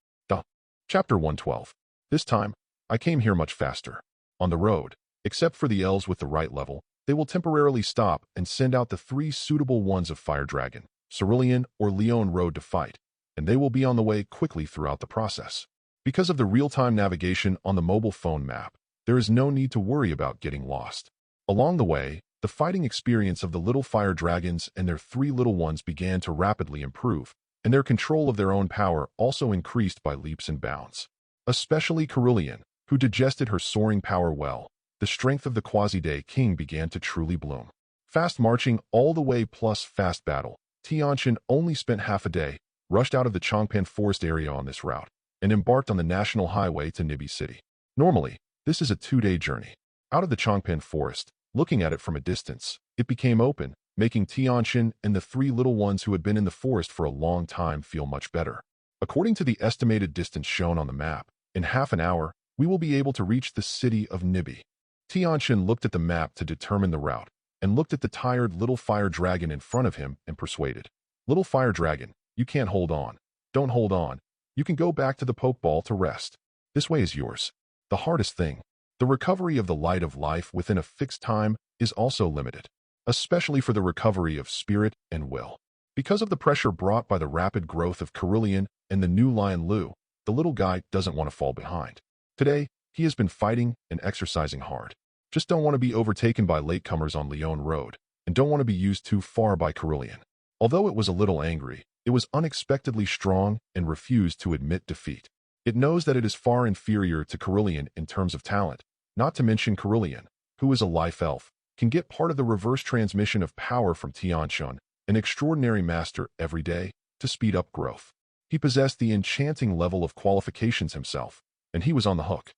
Chapter 112. This time, I came here much faster. On the road, except for the elves with the right level, they will temporarily stop and send out the 3 suitable ones of Fire Dragon, Cerulean, or Leon Road to fight, and they will be on the way quickly throughout the process. Because of the real-time navigation on the mobile phone map, there is no need to worry about getting lost. Along the way, the fighting experience of the little fire dragons and their 3 little ones began to rapidly improve, and their control of their own power also increased by leaps and bounds. Especially Cerulean, who digested her soaring power well, the strength of the Quasi-Day King began to truly bloom. Fast marching all the way plus fast battle, Tianchen only spent half a day, rushed out of the Chongpan forest area on this route, and embarked on the national highway to Nibi City. Normally, this is a 2-day journey. Out of the Chongpan forest, looking at it from a distance, it became open, making Tianchen and the 3 little ones who had been in the forest for a long time feel much better. According to the estimated distance shown on the map, in half an hour, we will be able to reach the city of Nibi. Tianchen looked at the map to determine the route, and looked at the tired little fire dragon in front of him and persuaded. Little fire dragon, you can't hold on. Don't hold on. You can go back to the pokeball to rest. This way is yours. The hardest thing, the recovery of the light of life within a fixed time, is also limited, especially for the recovery of spirit and will. Because of the pressure brought by the rapid growth of Cerulean and the new Lion Lu, the little guy doesn't want to fall behind. Today, he has been fighting and exercising hard. Just don't want to be overtaken by latecomers on Leon Road, and don't want to be used too far by Cerulean. Although it was a little angry, it was unexpectedly strong and refused to admit defeat. It knows that it is far inferior to Cerulean in terms of talent, not to mention Cerulean, who is a life elf, can get part of the reverse transmission of power from Tianchen, an extraordinary master every day, to speed up growth. He possessed the enchanting level of qualifications himself, and he was on the hook.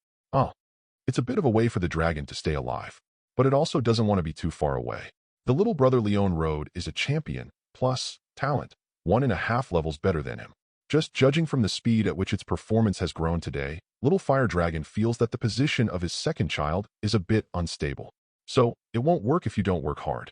It's a bit of a way for the dragon to stay alive, but it also doesn't want to be too far away. The little brother Leon Road is a champion, plus talent, 1.5 levels better than him. Just judging from the speed at which its performance has grown today, little fire dragon feels that the position of his second child is a bit unstable. So, it won't work if you don't work hard.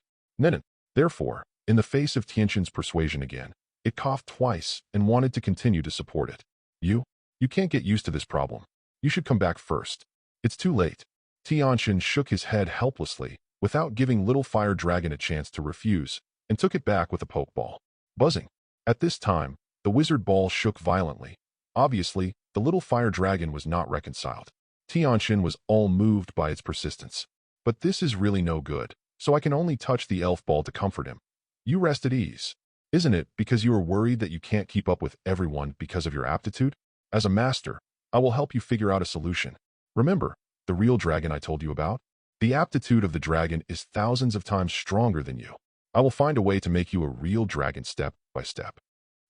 Therefore, in the face of Tianchen's persuasion again, it coughed twice and wanted to continue to support it. You can't get used to this problem. You should come back first. It's too late. Tianchen shook his head helplessly, without giving little fire dragon a chance to refuse, and took it back with a pokeball. Buzzing. At this time, the wizard ball shook violently. Obviously, the little fire dragon was not reconciled. Tianchen was all moved by its persistence. But this is really no good, so I can only touch the elf ball to comfort him. You rest at ease. Isn't it because you are worried that you can't keep up with everyone because of your aptitude? As a master, I will help you figure out a solution. Remember, the real dragon I told you about? The aptitude of the dragon is thousands of times stronger than you. I will find a way to make you a real dragon step by step.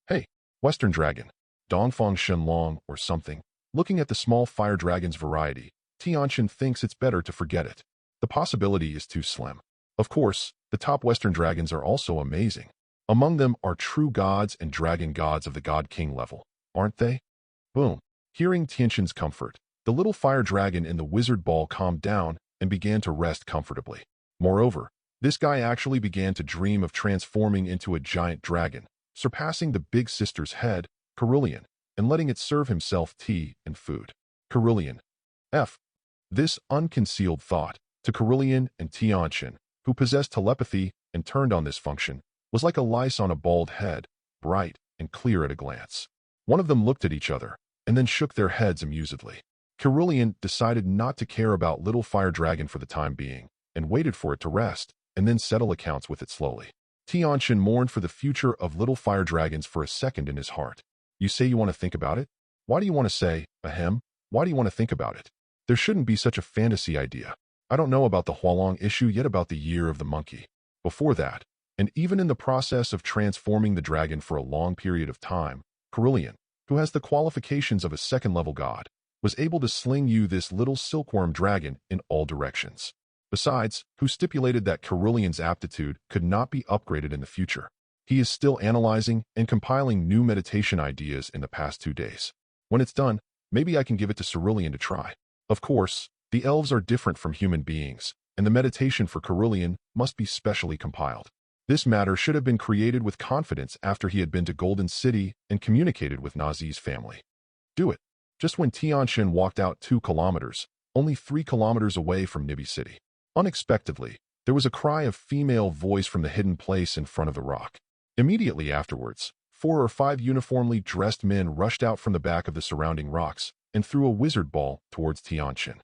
Hey, Western Dragon, Dongfang Shenlong or something. Looking at the small fire dragon's variety, Tianchen thinks it's better to forget it. The possibility is too slim. Of course, the top Western dragons are also amazing. Among them are true gods and dragon gods of the God King level, aren't they? Boom. Hearing Tianchen's comfort, the little fire dragon in the wizard ball calmed down and began to rest comfortably. Moreover, this guy actually began to dream of transforming into a giant dragon, surpassing the big sister's head, Cerulean, and letting it serve himself tea and food. Cerulean. This unconcealed thought, to Cerulean and Tianchen, who possessed telepathy and turned on this function, was like a lice on a bald head, bright and clear at a glance. One of them looked at each other, and then shook their heads amusedly. Cerulean decided not to care about little fire dragon for the time being, and waited for it to rest, and then settle accounts with it slowly. Tianchen mourned for the future of little fire dragons for a second in his heart. You say you want to think about it? Why do you want to say, ahem? Why do you want to think about it? There shouldn't be such a fantasy idea. I don't know about the Hualong issue yet about the year of the monkey. Before that, and even in the process of transforming the dragon for a long period of time, Cerulean, who has the qualifications of a second-level god, was able to sling you this little silkworm dragon in all directions. Besides, who stipulated that Cerulean's aptitude could not be upgraded in the future. He is still analyzing and compiling new meditation ideas in the past 2 days. When it's done, maybe I can give it to Cerulean to try. Of course, the elves are different from human beings, and the meditation for Cerulean must be specially compiled. This matter should have been created with confidence after he had been to Golden City and communicated with Nazi's family. Do it. Just when Tianchen walked out 2 kilometers, only 3 kilometers away from Nibi City. Unexpectedly, There was a cry of female voice from the hidden place in front of the rock. Immediately afterwards, 4 or 5 uniformly dressed men rushed out from the back of the surrounding rocks and threw a wizard ball towards Tianchen.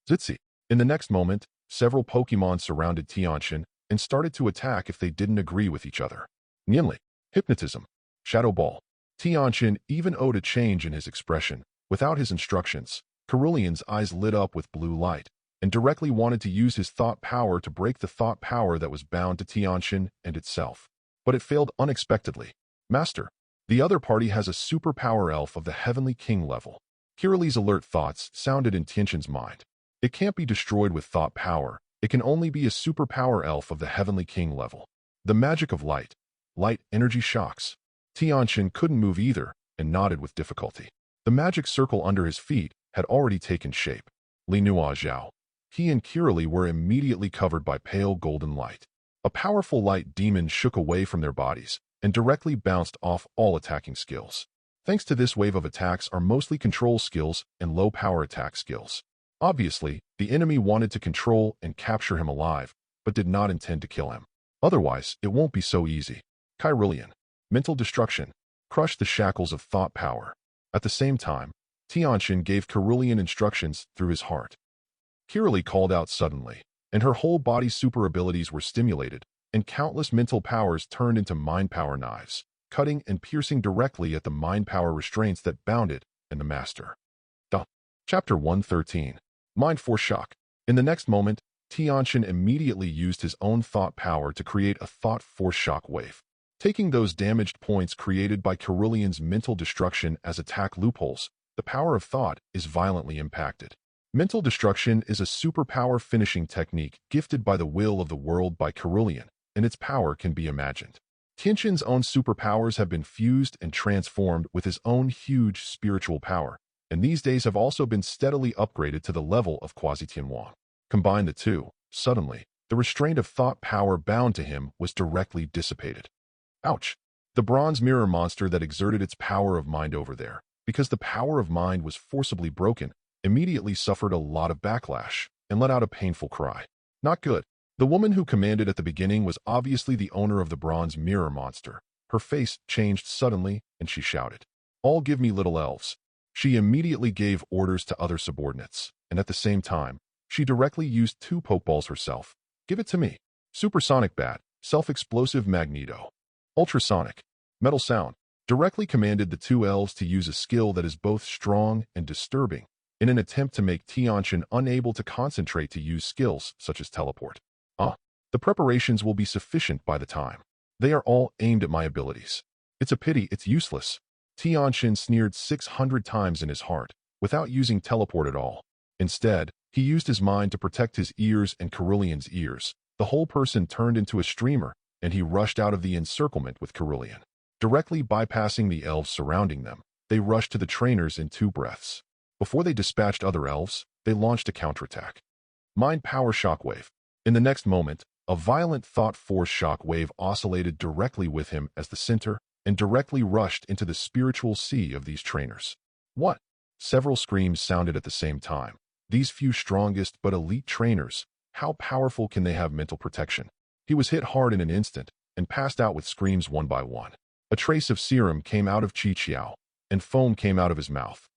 Zitzi. In the next moment, several Pokemon surrounded Tianchen and started to attack if they didn't agree with each other. Nianli. Hypnotism. Shadow Ball. Tianchen even owed a change in his expression. Without his instructions, Cerulean's eyes lit up with blue light and directly wanted to use his thought power to break the thought power that was bound to Tianchen and itself. But it failed unexpectedly. Master, the other party has a superpower elf of the Heavenly King level. Kirali's alert thoughts sounded in Tianchen's mind. It can't be destroyed with thought power. It can only be a superpower elf of the Heavenly King level. The magic of light. Light energy shocks. Tianchen couldn't move either and nodded with difficulty. The magic circle under his feet had already taken shape. Li Nua Zhao. He and Kirali were immediately covered by pale golden light. A powerful light demon shook away from their bodies and directly bounced off all attacking skills. Thanks to this wave of attacks are mostly control skills and low-power attack skills. Obviously, the enemy wanted to control and capture him alive, but did not intend to kill him. Otherwise, it won't be so easy. Kyrillian. Mental destruction. Crush the shackles of thought power. At the same time, Tianchen gave Cerulean instructions through his heart. Kirali called out suddenly, and her whole body's super abilities were stimulated, and countless mental powers turned into mind power knives, cutting and piercing directly at the mind power restraints that bound it and the master. Chapter 113. Mind Force Shock. In the next moment, Tianchen immediately used his own thought power to create a thought force shock wave. Taking those damaged points created by Cerulean's mental destruction as attack loopholes, the power of thought is violently impacted. Mental destruction is a superpower finishing technique gifted by the will of the world by Cerulean, and its power can be imagined. Tianchen's own superpowers have been fused and transformed with his own huge spiritual power, and these days have also been steadily upgraded to the level of Quasi-Tianwang. Combine the two, suddenly, the restraint of thought power bound to him was directly dissipated. Ouch! The bronze mirror monster that exerted its power of mind over there, because the power of mind was forcibly broken, immediately suffered a lot of backlash and let out a painful cry. Not good. The woman who commanded at the beginning was obviously the owner of the bronze mirror monster. Her face changed suddenly and she shouted, "All give me little elves." She immediately gave orders to other subordinates, and at the same time, she directly used 2 Pokeballs herself. Give it to me. Supersonic Bat, Self-Explosive Magneto. Ultrasonic, Metal Sound, directly commanded the 2 elves to use a skill that is both strong and disturbing, in an attempt to make Tianchen unable to concentrate to use skills such as teleport. The preparations will be sufficient by the time. They are all aimed at my abilities. It's a pity it's useless. Tianchen sneered 600 times in his heart, without using teleport at all. Instead, he used his mind to protect his ears and Cerulean's ears. The whole person turned into a streamer, and he rushed out of the encirclement with Cerulean. Directly bypassing the elves surrounding them, they rushed to the trainers in 2 breaths. Before they dispatched other elves, they launched a counterattack. Mind Power Shockwave. In the next moment, a violent thought force shockwave oscillated directly with him as the center and directly rushed into the spiritual sea of these trainers. What? Several screams sounded at the same time. These few strongest but elite trainers, how powerful can they have mental protection? He was hit hard in an instant and passed out with screams one by one. A trace of serum came out of Chi Chiao, and foam came out of his mouth.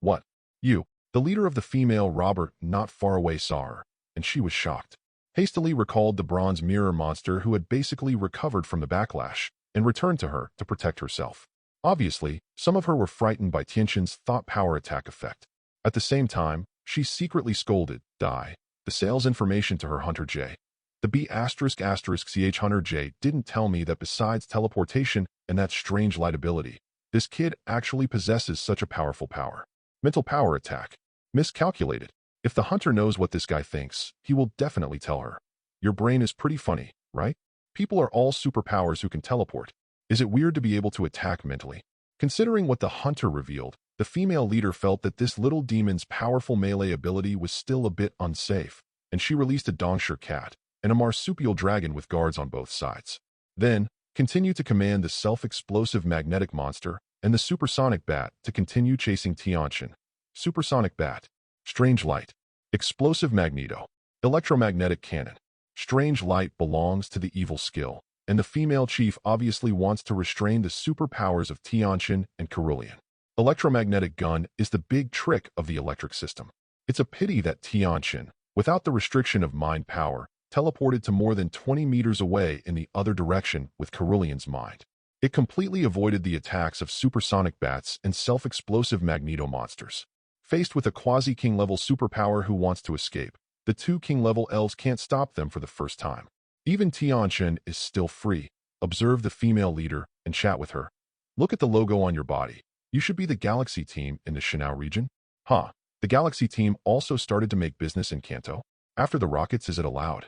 What? You, the leader of the female robber not far away saw her, and she was shocked. Hastily recalled the bronze mirror monster who had basically recovered from the backlash, and returned to her to protect herself. Obviously, some of her were frightened by Tianchen's thought power attack effect. At the same time, she secretly scolded, the sales information to her Hunter J. The B****ch Hunter J didn't tell me that besides teleportation and that strange light ability, this kid actually possesses such a powerful power. Mental power attack. Miscalculated. If the hunter knows what this guy thinks, he will definitely tell her. Your brain is pretty funny, right? People are all superpowers who can teleport. Is it weird to be able to attack mentally? Considering what the hunter revealed, the female leader felt that this little demon's powerful melee ability was still a bit unsafe, and she released a Dongshire cat and a marsupial dragon with guards on both sides. Then, continued to command the self-explosive magnetic monster and the supersonic bat to continue chasing Tianchen. Supersonic bat. Strange light. Explosive magneto. Electromagnetic cannon. Strange light belongs to the evil skill, and the female chief obviously wants to restrain the superpowers of Tianchen and Cerulean. Electromagnetic gun is the big trick of the electric system. It's a pity that Tianchen, without the restriction of mind power, teleported to more than 20 meters away in the other direction with Cerulean's mind. It completely avoided the attacks of supersonic bats and self-explosive magneto monsters. Faced with a quasi-king level superpower who wants to escape, the two king level elves can't stop them for the first time. Even Tianchen is still free. Observe the female leader and chat with her. Look at the logo on your body. You should be the Galaxy team in the Shinao region. Huh. The Galaxy team also started to make business in Kanto. After the rockets, is it allowed?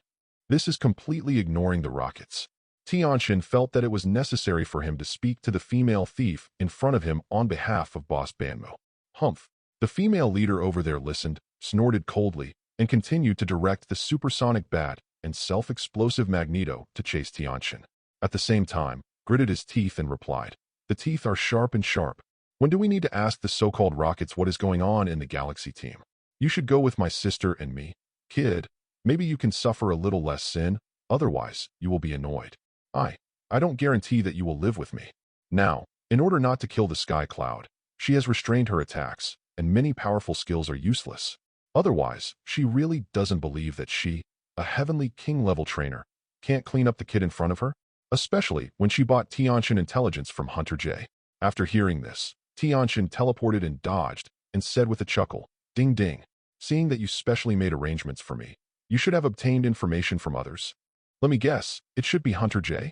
This is completely ignoring the rockets. Tianchen felt that it was necessary for him to speak to the female thief in front of him on behalf of Boss Banmo. Humph. The female leader over there listened, snorted coldly, and continued to direct the supersonic bat and self-explosive magneto to chase Tianchen. At the same time, gritted his teeth and replied, "The teeth are sharp and sharp. When do we need to ask the so-called rockets what is going on in the Galaxy team? You should go with my sister and me. Kid, maybe you can suffer a little less sin, otherwise you will be annoyed. I don't guarantee that you will live with me." Now, in order not to kill the Sky Cloud, she has restrained her attacks, and many powerful skills are useless. Otherwise, she really doesn't believe that she, a heavenly king-level trainer, can't clean up the kid in front of her, especially when she bought Tianchen intelligence from Hunter J. After hearing this, Tianchen teleported and dodged, and said with a chuckle, "Ding ding, seeing that you specially made arrangements for me, you should have obtained information from others. Let me guess, it should be Hunter J?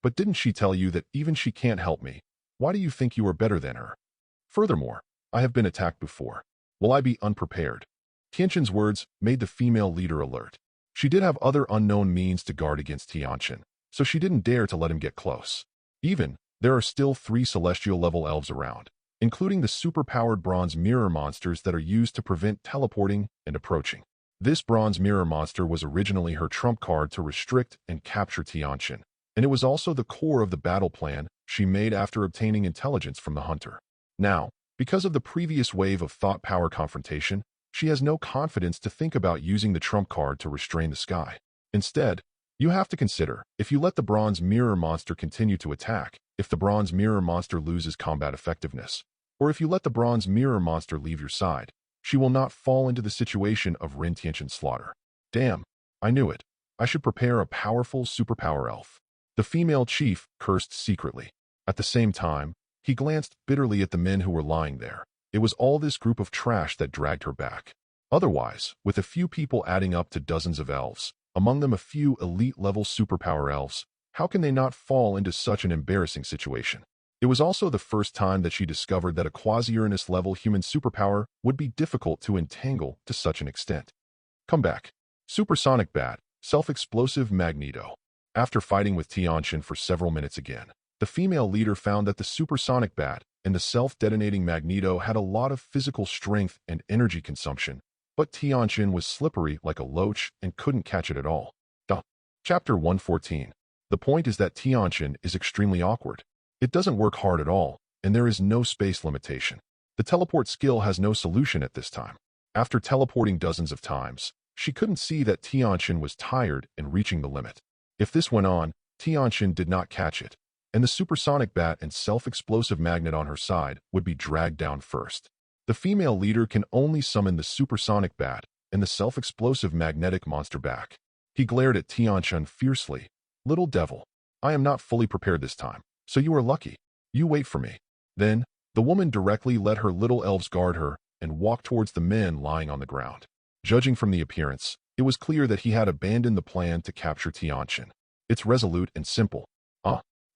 But didn't she tell you that even she can't help me? Why do you think you are better than her? Furthermore, I have been attacked before. Will I be unprepared?" Tianchen's words made the female leader alert. She did have other unknown means to guard against Tianchen, so she didn't dare to let him get close. Even, there are still 3 celestial-level elves around, including the super-powered bronze mirror monsters that are used to prevent teleporting and approaching. This bronze mirror monster was originally her trump card to restrict and capture Tianchen, and it was also the core of the battle plan she made after obtaining intelligence from the hunter. Now, because of the previous wave of thought power confrontation, she has no confidence to think about using the trump card to restrain the sky. Instead, you have to consider, if you let the bronze mirror monster continue to attack, if the bronze mirror monster loses combat effectiveness, or if you let the bronze mirror monster leave your side, she will not fall into the situation of Rin Tianchen's slaughter. Damn, I knew it. I should prepare a powerful superpower elf. The female chief cursed secretly. At the same time, he glanced bitterly at the men who were lying there. It was all this group of trash that dragged her back. Otherwise, with a few people adding up to dozens of elves, among them a few elite-level superpower elves, how can they not fall into such an embarrassing situation? It was also the first time that she discovered that a quasi-Uranus-level human superpower would be difficult to entangle to such an extent. Come back. Supersonic bat, self-explosive magneto. After fighting with Tianchen for several minutes again, the female leader found that the supersonic bat and the self-detonating magneto had a lot of physical strength and energy consumption, but Tianchen was slippery like a loach and couldn't catch it at all. Chapter 114. The point is that Tianchen is extremely awkward. It doesn't work hard at all, and there is no space limitation. The teleport skill has no solution at this time. After teleporting dozens of times, she couldn't see that Tianchen was tired and reaching the limit. If this went on, Tianchen did not catch it, and the supersonic bat and self-explosive magnet on her side would be dragged down first. The female leader can only summon the supersonic bat and the self-explosive magnetic monster back. He glared at Tianchen fiercely. "Little devil, I am not fully prepared this time, so you are lucky. You wait for me." Then, the woman directly let her little elves guard her and walked towards the men lying on the ground. Judging from the appearance, it was clear that he had abandoned the plan to capture Tianchen. It's resolute and simple.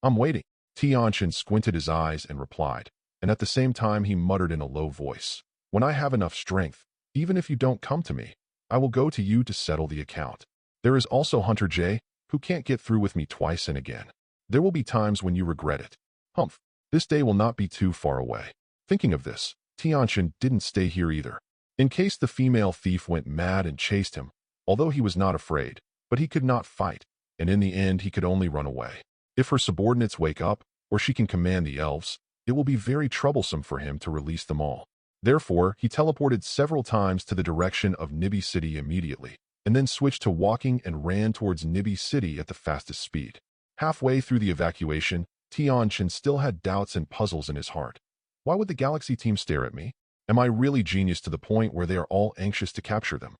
I'm waiting." Tianchen squinted his eyes and replied, and at the same time he muttered in a low voice, "When I have enough strength, even if you don't come to me, I will go to you to settle the account. There is also Hunter J, who can't get through with me twice and again. There will be times when you regret it. Humph, this day will not be too far away." Thinking of this, Tianchen didn't stay here either. In case the female thief went mad and chased him, although he was not afraid, but he could not fight, and in the end he could only run away. If her subordinates wake up, or she can command the elves, it will be very troublesome for him to release them all. Therefore, he teleported several times to the direction of Nibi City immediately. and then switched to walking and ran towards Nibi City at the fastest speed. Halfway through the evacuation, Tianchen still had doubts and puzzles in his heart. Why would the Galaxy team stare at me? Am I really genius to the point where they are all anxious to capture them?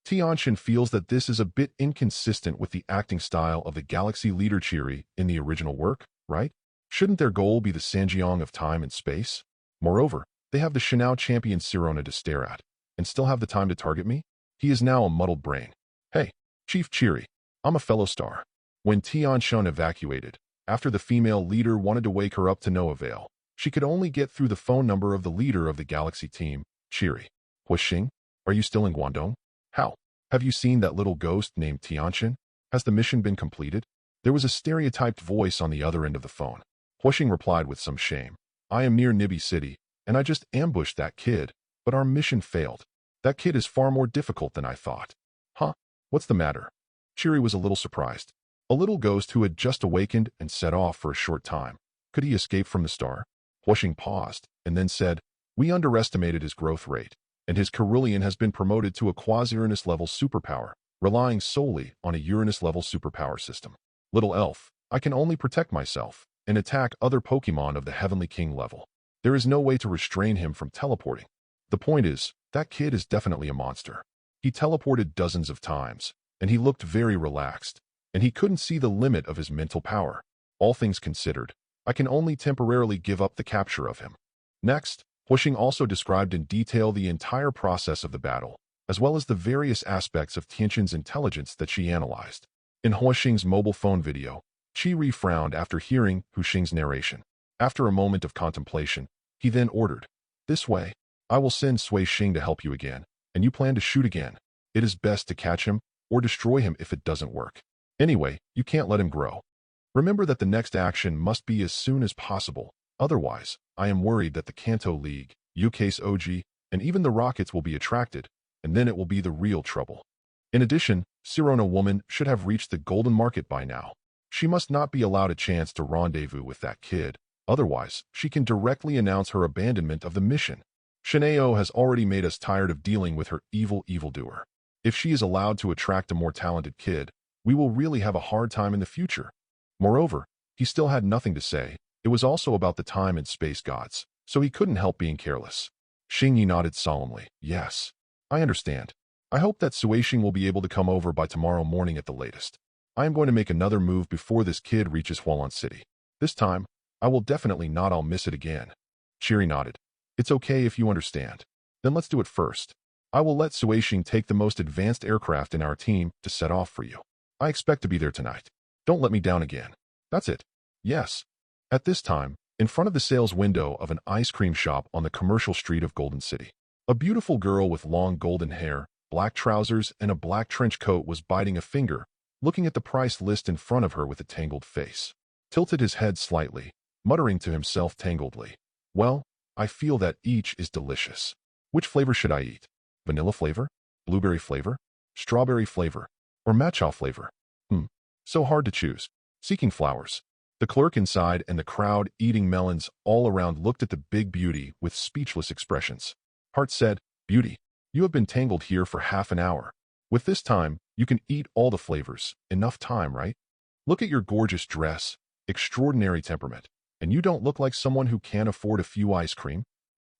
Tianchen feels that this is a bit inconsistent with the acting style of the Galaxy leader Chiri in the original work, right? Shouldn't their goal be the Sanjiang of time and space? Moreover, they have the Shinao champion Sirona to stare at, and still have the time to target me? He is now a muddled brain. Hey, Chief Chiri, I'm a fellow star. When Tianchen evacuated, after the female leader wanted to wake her up to no avail, she could only get through the phone number of the leader of the Galaxy team, Chiri. Huixing, are you still in Guangdong? How? Have you seen that little ghost named Tianchen? Has the mission been completed? There was a stereotyped voice on the other end of the phone. Huixing replied with some shame. I am near Nibi City, and I just ambushed that kid, but our mission failed. That kid is far more difficult than I thought. Huh? What's the matter? Chiri was a little surprised. A little ghost who had just awakened and set off for a short time. Could he escape from the star? Huixing paused, and then said, we underestimated his growth rate, and his Carillion has been promoted to a quasi-Uranus-level superpower, relying solely on a Uranus-level superpower system. Little elf, I can only protect myself and attack other Pokemon of the Heavenly King level. There is no way to restrain him from teleporting. The point is, that kid is definitely a monster. He teleported dozens of times, and he looked very relaxed, and he couldn't see the limit of his mental power. All things considered, I can only temporarily give up the capture of him. Next, Huixing also described in detail the entire process of the battle, as well as the various aspects of Tianchen's intelligence that she analyzed. In Huixing's mobile phone video, Chiri frowned after hearing Huixing's narration. After a moment of contemplation, he then ordered, this way, I will send Sui Xing to help you again, and you plan to shoot again. It is best to catch him, or destroy him if it doesn't work. Anyway, you can't let him grow. Remember that the next action must be as soon as possible. Otherwise, I am worried that the Kanto League, UK's OG, and even the Rockets will be attracted, and then it will be the real trouble. In addition, Sirona woman should have reached the golden market by now. She must not be allowed a chance to rendezvous with that kid. Otherwise, she can directly announce her abandonment of the mission. Shinao has already made us tired of dealing with her evildoer. If she is allowed to attract a more talented kid, we will really have a hard time in the future. Moreover, he still had nothing to say. It was also about the time and space gods, so he couldn't help being careless. Xingyi nodded solemnly. Yes, I understand. I hope that Sui Xing will be able to come over by tomorrow morning at the latest. I am going to make another move before this kid reaches Hualan City. This time, I will definitely not I'll miss it again. Chiri nodded. It's okay if you understand. Then let's do it first. I will let Sui Xing take the most advanced aircraft in our team to set off for you. I expect to be there tonight. Don't let me down again. That's it. Yes. At this time, in front of the sales window of an ice cream shop on the commercial street of Golden City, a beautiful girl with long golden hair, black trousers, and a black trench coat was biting a finger, looking at the price list in front of her with a tangled face. Tilted his head slightly, muttering to himself tangledly, well, I feel that each is delicious. Which flavor should I eat? Vanilla flavor? Blueberry flavor? Strawberry flavor? Or matcha flavor? So hard to choose. Seeking flowers. The clerk inside and the crowd eating melons all around looked at the big beauty with speechless expressions. Hart said, Beauty, you have been tangled here for half an hour. With this time, you can eat all the flavors. Enough time, right? Look at your gorgeous dress, extraordinary temperament, and you don't look like someone who can't afford a few ice cream.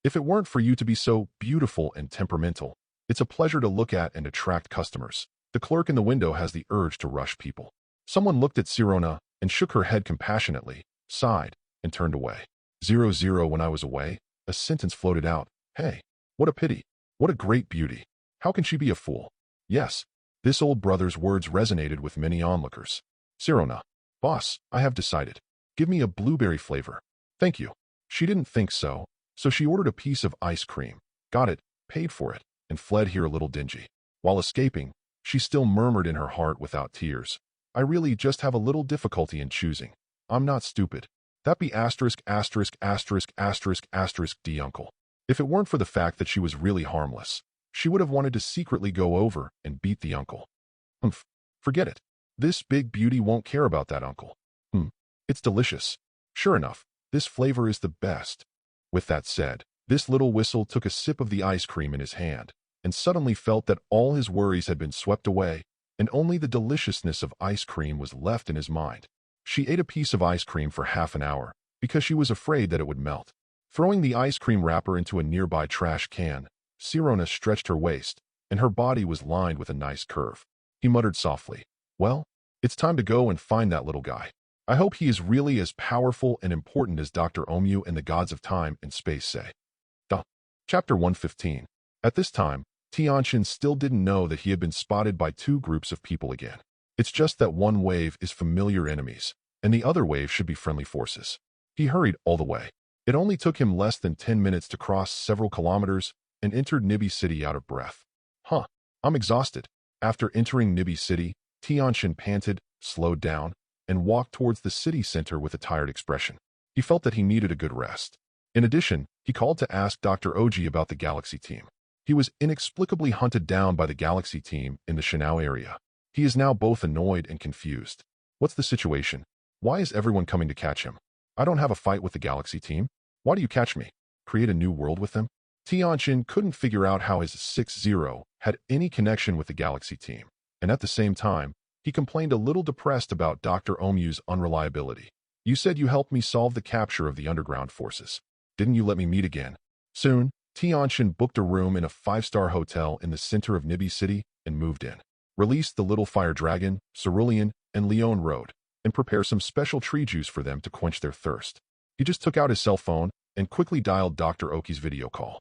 If it weren't for you to be so beautiful and temperamental, it's a pleasure to look at and attract customers. The clerk in the window has the urge to rush people. Someone looked at Sirona and shook her head compassionately, sighed, and turned away. 00 When I was away, a sentence floated out. Hey, what a pity. What a great beauty. How can she be a fool? Yes, this old brother's words resonated with many onlookers. Sirona, boss, I have decided. Give me a blueberry flavor. Thank you. She didn't think so, so she ordered a piece of ice cream, got it, paid for it, and fled here a little dingy. While escaping, she still murmured in her heart without tears. I really just have a little difficulty in choosing. I'm not stupid. That be asterisk asterisk asterisk asterisk asterisk D uncle. If it weren't for the fact that she was really harmless, she would have wanted to secretly go over and beat the uncle. Forget it. This big beauty won't care about that uncle. It's delicious. Sure enough, this flavor is the best. With that said, this little whistle took a sip of the ice cream in his hand, and suddenly felt that all his worries had been swept away, and only the deliciousness of ice cream was left in his mind. She ate a piece of ice cream for half an hour, because she was afraid that it would melt. Throwing the ice cream wrapper into a nearby trash can, Sirona stretched her waist, and her body was lined with a nice curve. He muttered softly, "Well, it's time to go and find that little guy. I hope he is really as powerful and important as Dr. Omu and the gods of time and space say." Chapter 115. At this time, Tianchen still didn't know that he had been spotted by two groups of people again. It's just that one wave is familiar enemies, and the other wave should be friendly forces. He hurried all the way. It only took him less than 10 minutes to cross several kilometers and entered Nibi City out of breath. I'm exhausted. After entering Nibi City, Tianchen panted, slowed down, and walked towards the city center with a tired expression. He felt that he needed a good rest. In addition, he called to ask Dr. Oji about the Galaxy team. He was inexplicably hunted down by the Galaxy team in the Shinao area. He is now both annoyed and confused. What's the situation? Why is everyone coming to catch him? I don't have a fight with the Galaxy team. Why do you catch me? Create a new world with them? Tianchen couldn't figure out how his 6-0 had any connection with the Galaxy team, and at the same time, he complained a little depressed about Dr. Omu's unreliability. You said you helped me solve the capture of the underground forces. Didn't you let me meet again? Soon, Tianchen booked a room in a 5-star hotel in the center of Nibi City and moved in. Released the little fire dragon, Cerulean, and Leon Road, and prepare some special tree juice for them to quench their thirst. He just took out his cell phone and quickly dialed Dr. Oki's video call.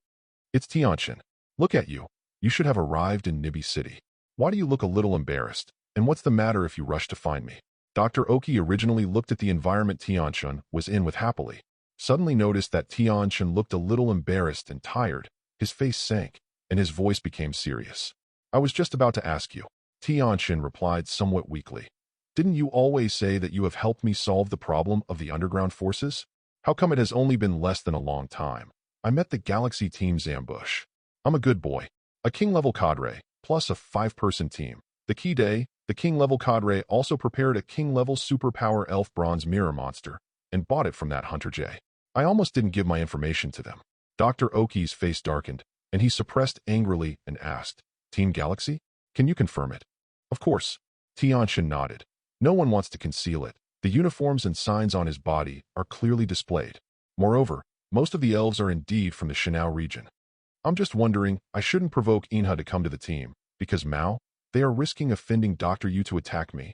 It's Tianchen. Look at you. You should have arrived in Nibi City. Why do you look a little embarrassed? And what's the matter if you rush to find me? Dr. Oki originally looked at the environment Tianchen was in with happily. Suddenly noticed that Tianchen looked a little embarrassed and tired. His face sank, and his voice became serious. I was just about to ask you. Tianchen replied somewhat weakly. Didn't you always say that you have helped me solve the problem of the underground forces? How come it has only been less than a long time? I met the Galaxy team's ambush. I'm a good boy. A king-level cadre, plus a 5-person team. The key day, the king-level cadre also prepared a king-level superpower elf bronze mirror monster and bought it from that Hunter J. I almost didn't give my information to them. Dr. Oki's face darkened, and he suppressed angrily and asked, Team Galaxy? Can you confirm it? Of course. Tianchen nodded. No one wants to conceal it. The uniforms and signs on his body are clearly displayed. Moreover, most of the elves are indeed from the Shinao region. I'm just wondering, I shouldn't provoke Inha to come to the team, because Mao, they are risking offending Dr. Yu to attack me.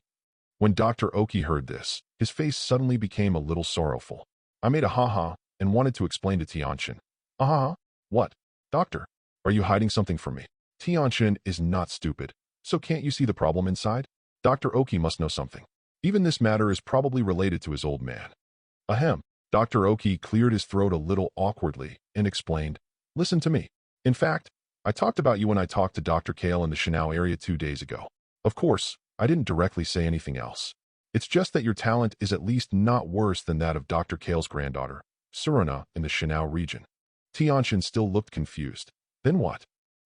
When Dr. Oki heard this, his face suddenly became a little sorrowful. I made a ha-ha and wanted to explain to Tianchen. Ah-ha? What? Doctor, are you hiding something from me? Tianchen is not stupid, so can't you see the problem inside? Dr. Oki must know something. Even this matter is probably related to his old man. Ahem. Dr. Oki cleared his throat a little awkwardly and explained, Listen to me. In fact, I talked about you when I talked to Dr. Kale in the Shinao area 2 days ago. Of course, I didn't directly say anything else. It's just that your talent is at least not worse than that of Dr. Kale's granddaughter, Surana, in the Shinao region. Tianchen still looked confused. Then what?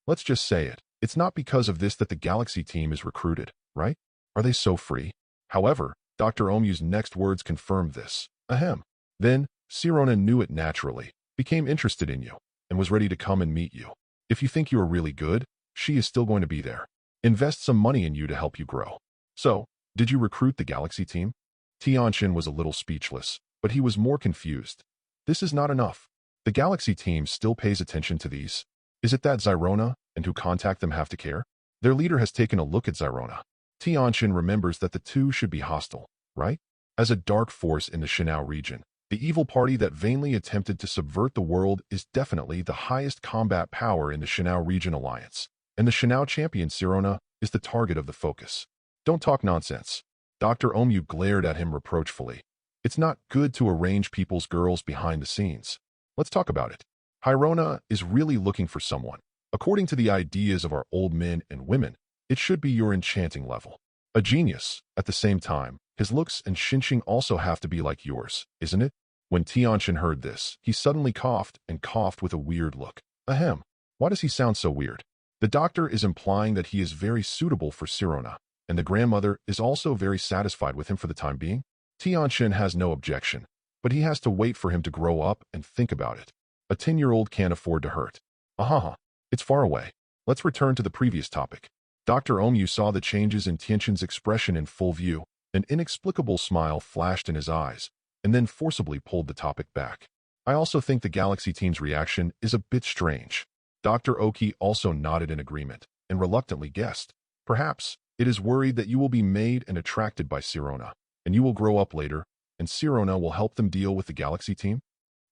Let's just say it. It's not because of this that the Galaxy team is recruited, right? Are they so free? However, Dr. Omu's next words confirmed this. Ahem. Then, Sirona knew it naturally, became interested in you, and was ready to come and meet you. If you think you are really good, she is still going to be there. Invest some money in you to help you grow. So, did you recruit the Galaxy team? Tianchen was a little speechless, but he was more confused. This is not enough. The Galaxy team still pays attention to these. Is it that Zyrona and who contact them have to care? Their leader has taken a look at Zyrona. Tianchen remembers that the two should be hostile, right? As a dark force in the Shinao region, the evil party that vainly attempted to subvert the world is definitely the highest combat power in the Shinao region alliance, and the Shinao champion Sirona is the target of the focus. Don't talk nonsense. Dr. Omu glared at him reproachfully. It's not good to arrange people's girls behind the scenes. Let's talk about it. Hyrona is really looking for someone. According to the ideas of our old men and women, it should be your enchanting level. A genius. At the same time, his looks and Xinqing also have to be like yours, isn't it? When Tianchen heard this, he suddenly coughed and coughed with a weird look. Ahem. Why does he sound so weird? The doctor is implying that he is very suitable for Sirona, and the grandmother is also very satisfied with him for the time being. Tianchen has no objection, but he has to wait for him to grow up and think about it. A 10-year-old can't afford to hurt. Ahaha. It's far away. let's return to the previous topic. Dr. Omyu saw the changes in Tianchen's expression in full view. An inexplicable smile flashed in his eyes, and then forcibly pulled the topic back. I also think the Galaxy team's reaction is a bit strange. Dr. Oki also nodded in agreement, and reluctantly guessed. Perhaps it is worried that you will be made and attracted by Sirona, and you will grow up later, and Sirona will help them deal with the Galaxy team?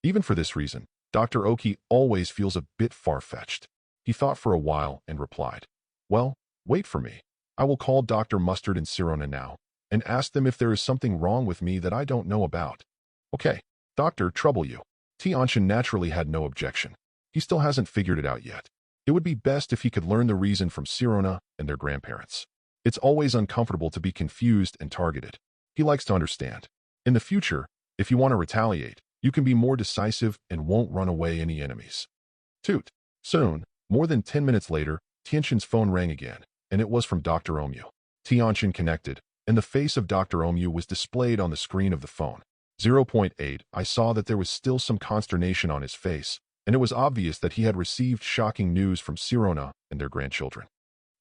Even for this reason, Dr. Oki always feels a bit far-fetched. He thought for a while and replied, "Well, wait for me. I will call Dr. Mustard and Sirona now, and ask them if there is something wrong with me that I don't know about." "Okay, Doctor, trouble you." Tianchen naturally had no objection. He still hasn't figured it out yet. It would be best if he could learn the reason from Sirona and their grandparents. It's always uncomfortable to be confused and targeted. He likes to understand. In the future, if you want to retaliate, you can be more decisive and won't run away any enemies. Toot. Soon, more than 10 minutes later, Tianchen's phone rang again, and it was from Dr. Omyu. Tianchen connected, and the face of Dr. Omyu was displayed on the screen of the phone. 0.8. I saw that there was still some consternation on his face, and it was obvious that he had received shocking news from Sirona and their grandchildren.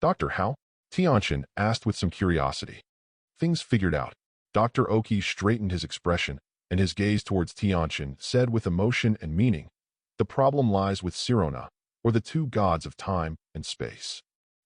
"Doctor, how?" Tianchen asked with some curiosity. "Things figured out." Dr. Oki straightened his expression, and his gaze towards Tianchen said with emotion and meaning, "The problem lies with Sirona, or the two gods of time and space."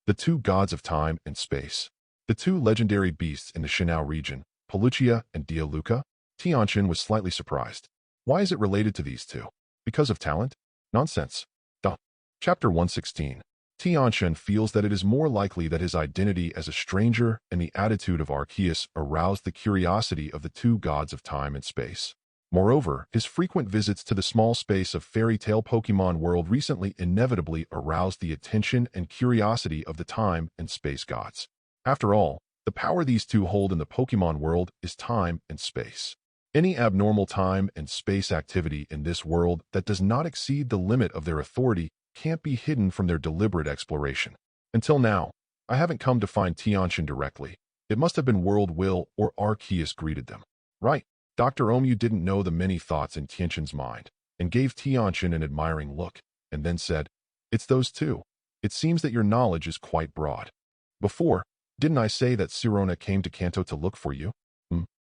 The two gods of time and space. The two legendary beasts in the Shinao region, Pelucia and Dialuca? Tianchen was slightly surprised. Why is it related to these two? Because of talent? Nonsense. Duh. Chapter 116. Tianchen feels that it is more likely that his identity as a stranger and the attitude of Arceus aroused the curiosity of the two gods of time and space. Moreover, his frequent visits to the small space of fairy tale Pokemon world recently inevitably aroused the attention and curiosity of the time and space gods. After all, the power these two hold in the Pokemon world is time and space. Any abnormal time and space activity in this world that does not exceed the limit of their authority can't be hidden from their deliberate exploration. Until now, I haven't come to find Tianchen directly. It must have been World Will or Arceus greeted them. Right. Dr. Omyu didn't know the many thoughts in Tianchen's mind, and gave Tianchen an admiring look, and then said, "It's those two. It seems that your knowledge is quite broad. Before, didn't I say that Sirona came to Kanto to look for you?"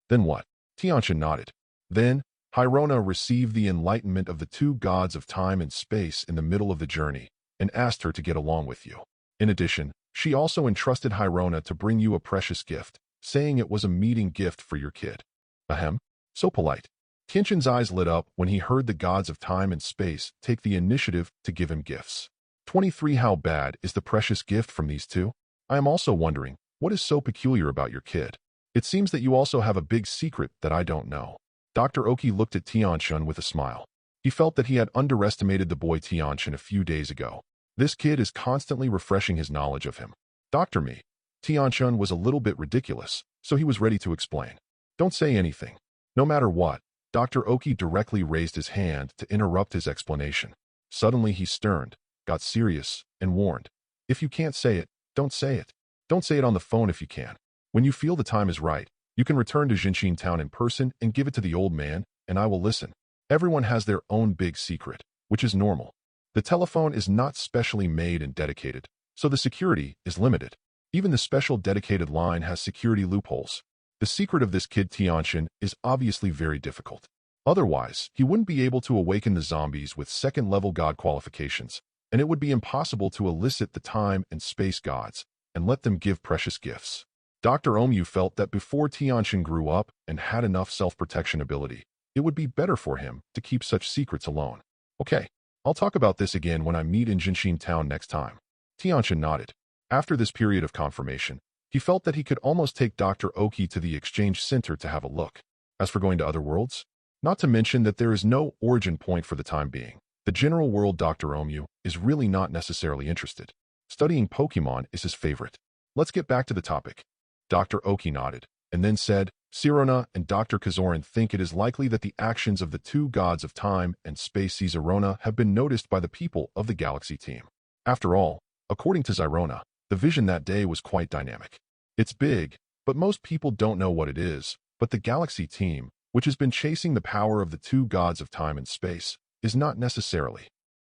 Then what? Tianchen nodded. Then, Hyrona received the enlightenment of the two gods of time and space in the middle of the journey, and asked her to get along with you. In addition, she also entrusted Hyrona to bring you a precious gift, saying it was a meeting gift for your kid. Ahem. So polite. Tianchen's eyes lit up when he heard the gods of time and space take the initiative to give him gifts. 23. How bad is the precious gift from these two? I am also wondering, what is so peculiar about your kid? It seems that you also have a big secret that I don't know. Dr. Oki looked at Tianchen with a smile. He felt that he had underestimated the boy Tianchen a few days ago. This kid is constantly refreshing his knowledge of him. Dr. Me. Tianchen was a little bit ridiculous, so he was ready to explain. Don't say anything. No matter what, Dr. Oki directly raised his hand to interrupt his explanation. Suddenly he sterned, got serious, and warned. If you can't say it, don't say it. Don't say it on the phone if you can. When you feel the time is right, you can return to Jinxin Town in person and give it to the old man, and I will listen. Everyone has their own big secret, which is normal. The telephone is not specially made and dedicated, so the security is limited. Even the special dedicated line has security loopholes. The secret of this kid Tianchen is obviously very difficult. Otherwise, he wouldn't be able to awaken the zombies with second-level god qualifications, and it would be impossible to elicit the time and space gods and let them give precious gifts. Dr. Omyu felt that before Tianchen grew up and had enough self-protection ability, it would be better for him to keep such secrets alone. Okay, I'll talk about this again when I meet in Jinxin Town next time. Tianchen nodded. After this period of confirmation, he felt that he could almost take Dr. Oki to the exchange center to have a look. As for going to other worlds, not to mention that there is no origin point for the time being, the general world Dr. Omyu is really not necessarily interested. Studying Pokemon is his favorite. Let's get back to the topic. Dr. Oki nodded, and then said, Sirona and Dr. Kazoran think it is likely that the actions of the two gods of time and space Zerona have been noticed by the people of the Galaxy team. After all, according to Zerona, the vision that day was quite dynamic. It's big, but most people don't know what it is, but the Galaxy team, which has been chasing the power of the two gods of time and space, is not necessarily.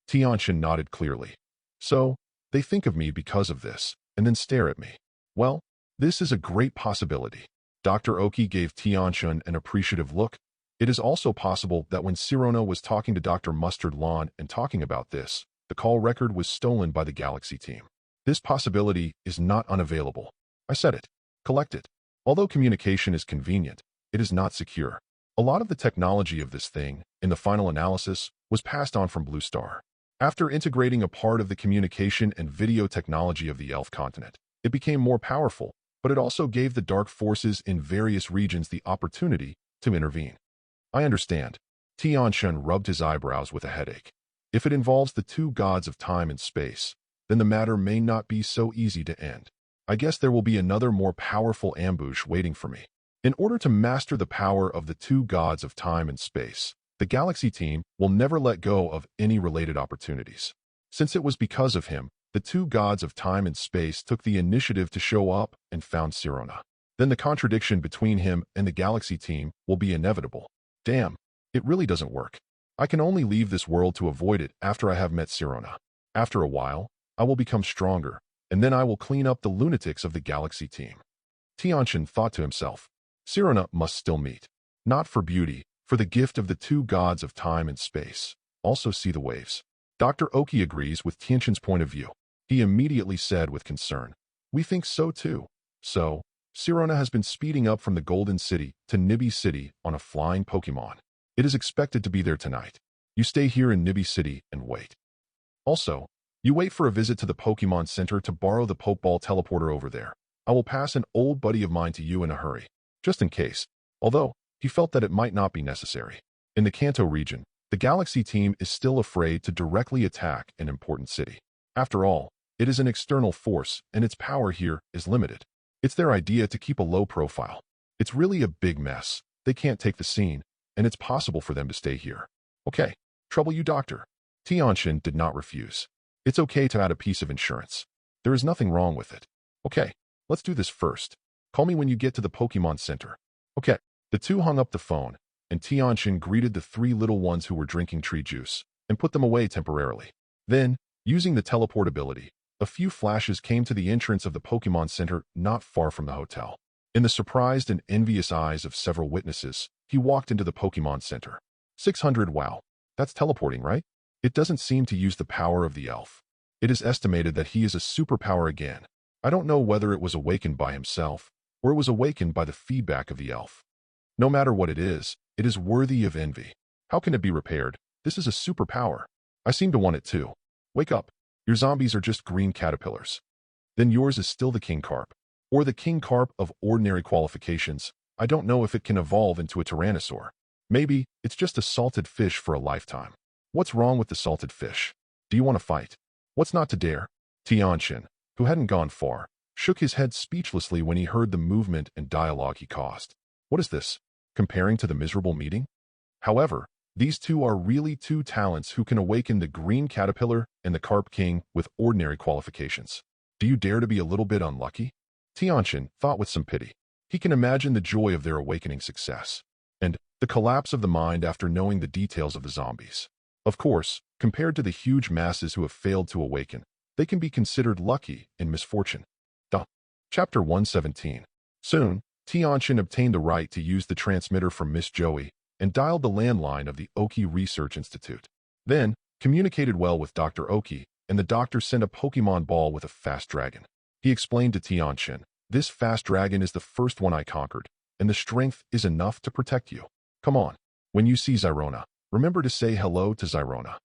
Tianchen nodded clearly. So, They think of me because of this, and then stare at me. Well, this is a great possibility. Dr. Oki gave Tianchen an appreciative look. It is also possible that when Sirona was talking to Dr. Mustard Lawn and talking about this, the call record was stolen by the Galaxy team. This possibility is not unavailable. I said it. Collect it. Although communication is convenient, it is not secure. A lot of the technology of this thing, in the final analysis, was passed on from Blue Star. After integrating a part of the communication and video technology of the Elf continent, it became more powerful, but it also gave the dark forces in various regions the opportunity to intervene. I understand. Tianchen rubbed his eyebrows with a headache. If it involves the two gods of time and space, then the matter may not be so easy to end. I guess there will be another more powerful ambush waiting for me. In order to master the power of the two gods of time and space, the Galaxy team will never let go of any related opportunities. Since it was because of him, the two gods of time and space took the initiative to show up and found Sirona. Then the contradiction between him and the Galaxy team will be inevitable. Damn, it really doesn't work. I can only leave this world to avoid it after I have met Sirona. After a while, I will become stronger, and then I will clean up the lunatics of the Galaxy team. Tianchen thought to himself, Sirona must still meet. Not for beauty, for the gift of the two gods of time and space. Also see the waves. Dr. Oki agrees with Tianchen's point of view. He immediately said with concern, we think so too. So, Sirona has been speeding up from the Golden City to Nibby City on a flying Pokemon. It is expected to be there tonight. You stay here in Nibby City and wait. Also, you wait for a visit to the Pokemon Center to borrow the Pokeball teleporter over there. I will pass an old buddy of mine to you in a hurry, just in case. Although, he felt that it might not be necessary. In the Kanto region, the Galaxy team is still afraid to directly attack an important city. After all, it is an external force, and its power here is limited. It's their idea to keep a low profile. It's really a big mess. They can't take the scene, and it's possible for them to stay here. Okay, trouble you, doctor. Tianchen did not refuse. It's okay to add a piece of insurance. There is nothing wrong with it. Okay, let's do this first. Call me when you get to the Pokemon Center. Okay. The two hung up the phone, and Tianchen greeted the three little ones who were drinking tree juice, and put them away temporarily. Then, using the teleport ability, a few flashes came to the entrance of the Pokemon Center not far from the hotel. In the surprised and envious eyes of several witnesses, he walked into the Pokemon Center. 600 wow. That's teleporting, right? It doesn't seem to use the power of the elf. It is estimated that he is a superpower again. I don't know whether it was awakened by himself, or it was awakened by the feedback of the elf. No matter what it is worthy of envy. How can it be repaired? This is a superpower. I seem to want it too. Wake up. Your zombies are just green caterpillars. Then yours is still the king carp. Or the king carp of ordinary qualifications. I don't know if it can evolve into a tyrannosaur. Maybe it's just a salted fish for a lifetime. What's wrong with the salted fish? Do you want to fight? What's not to dare? Tianchen, who hadn't gone far, shook his head speechlessly when he heard the movement and dialogue he caused. What is this? Comparing to the miserable meeting? However, these two are really two talents who can awaken the green caterpillar and the carp king with ordinary qualifications. Do you dare to be a little bit unlucky? Tianchen thought with some pity. He can imagine the joy of their awakening success, and the collapse of the mind after knowing the details of the zombies. Of course, compared to the huge masses who have failed to awaken, they can be considered lucky in misfortune. Chapter 117. Soon, Tianchen obtained the right to use the transmitter from Miss Joey and dialed the landline of the Oki Research Institute. Then, communicated well with Dr. Oki, and the doctor sent a Pokemon ball with a fast dragon. He explained to Tianchen, this fast dragon is the first one I conquered, and the strength is enough to protect you. Come on. When you see Zyrona, remember to say hello to Zyrona.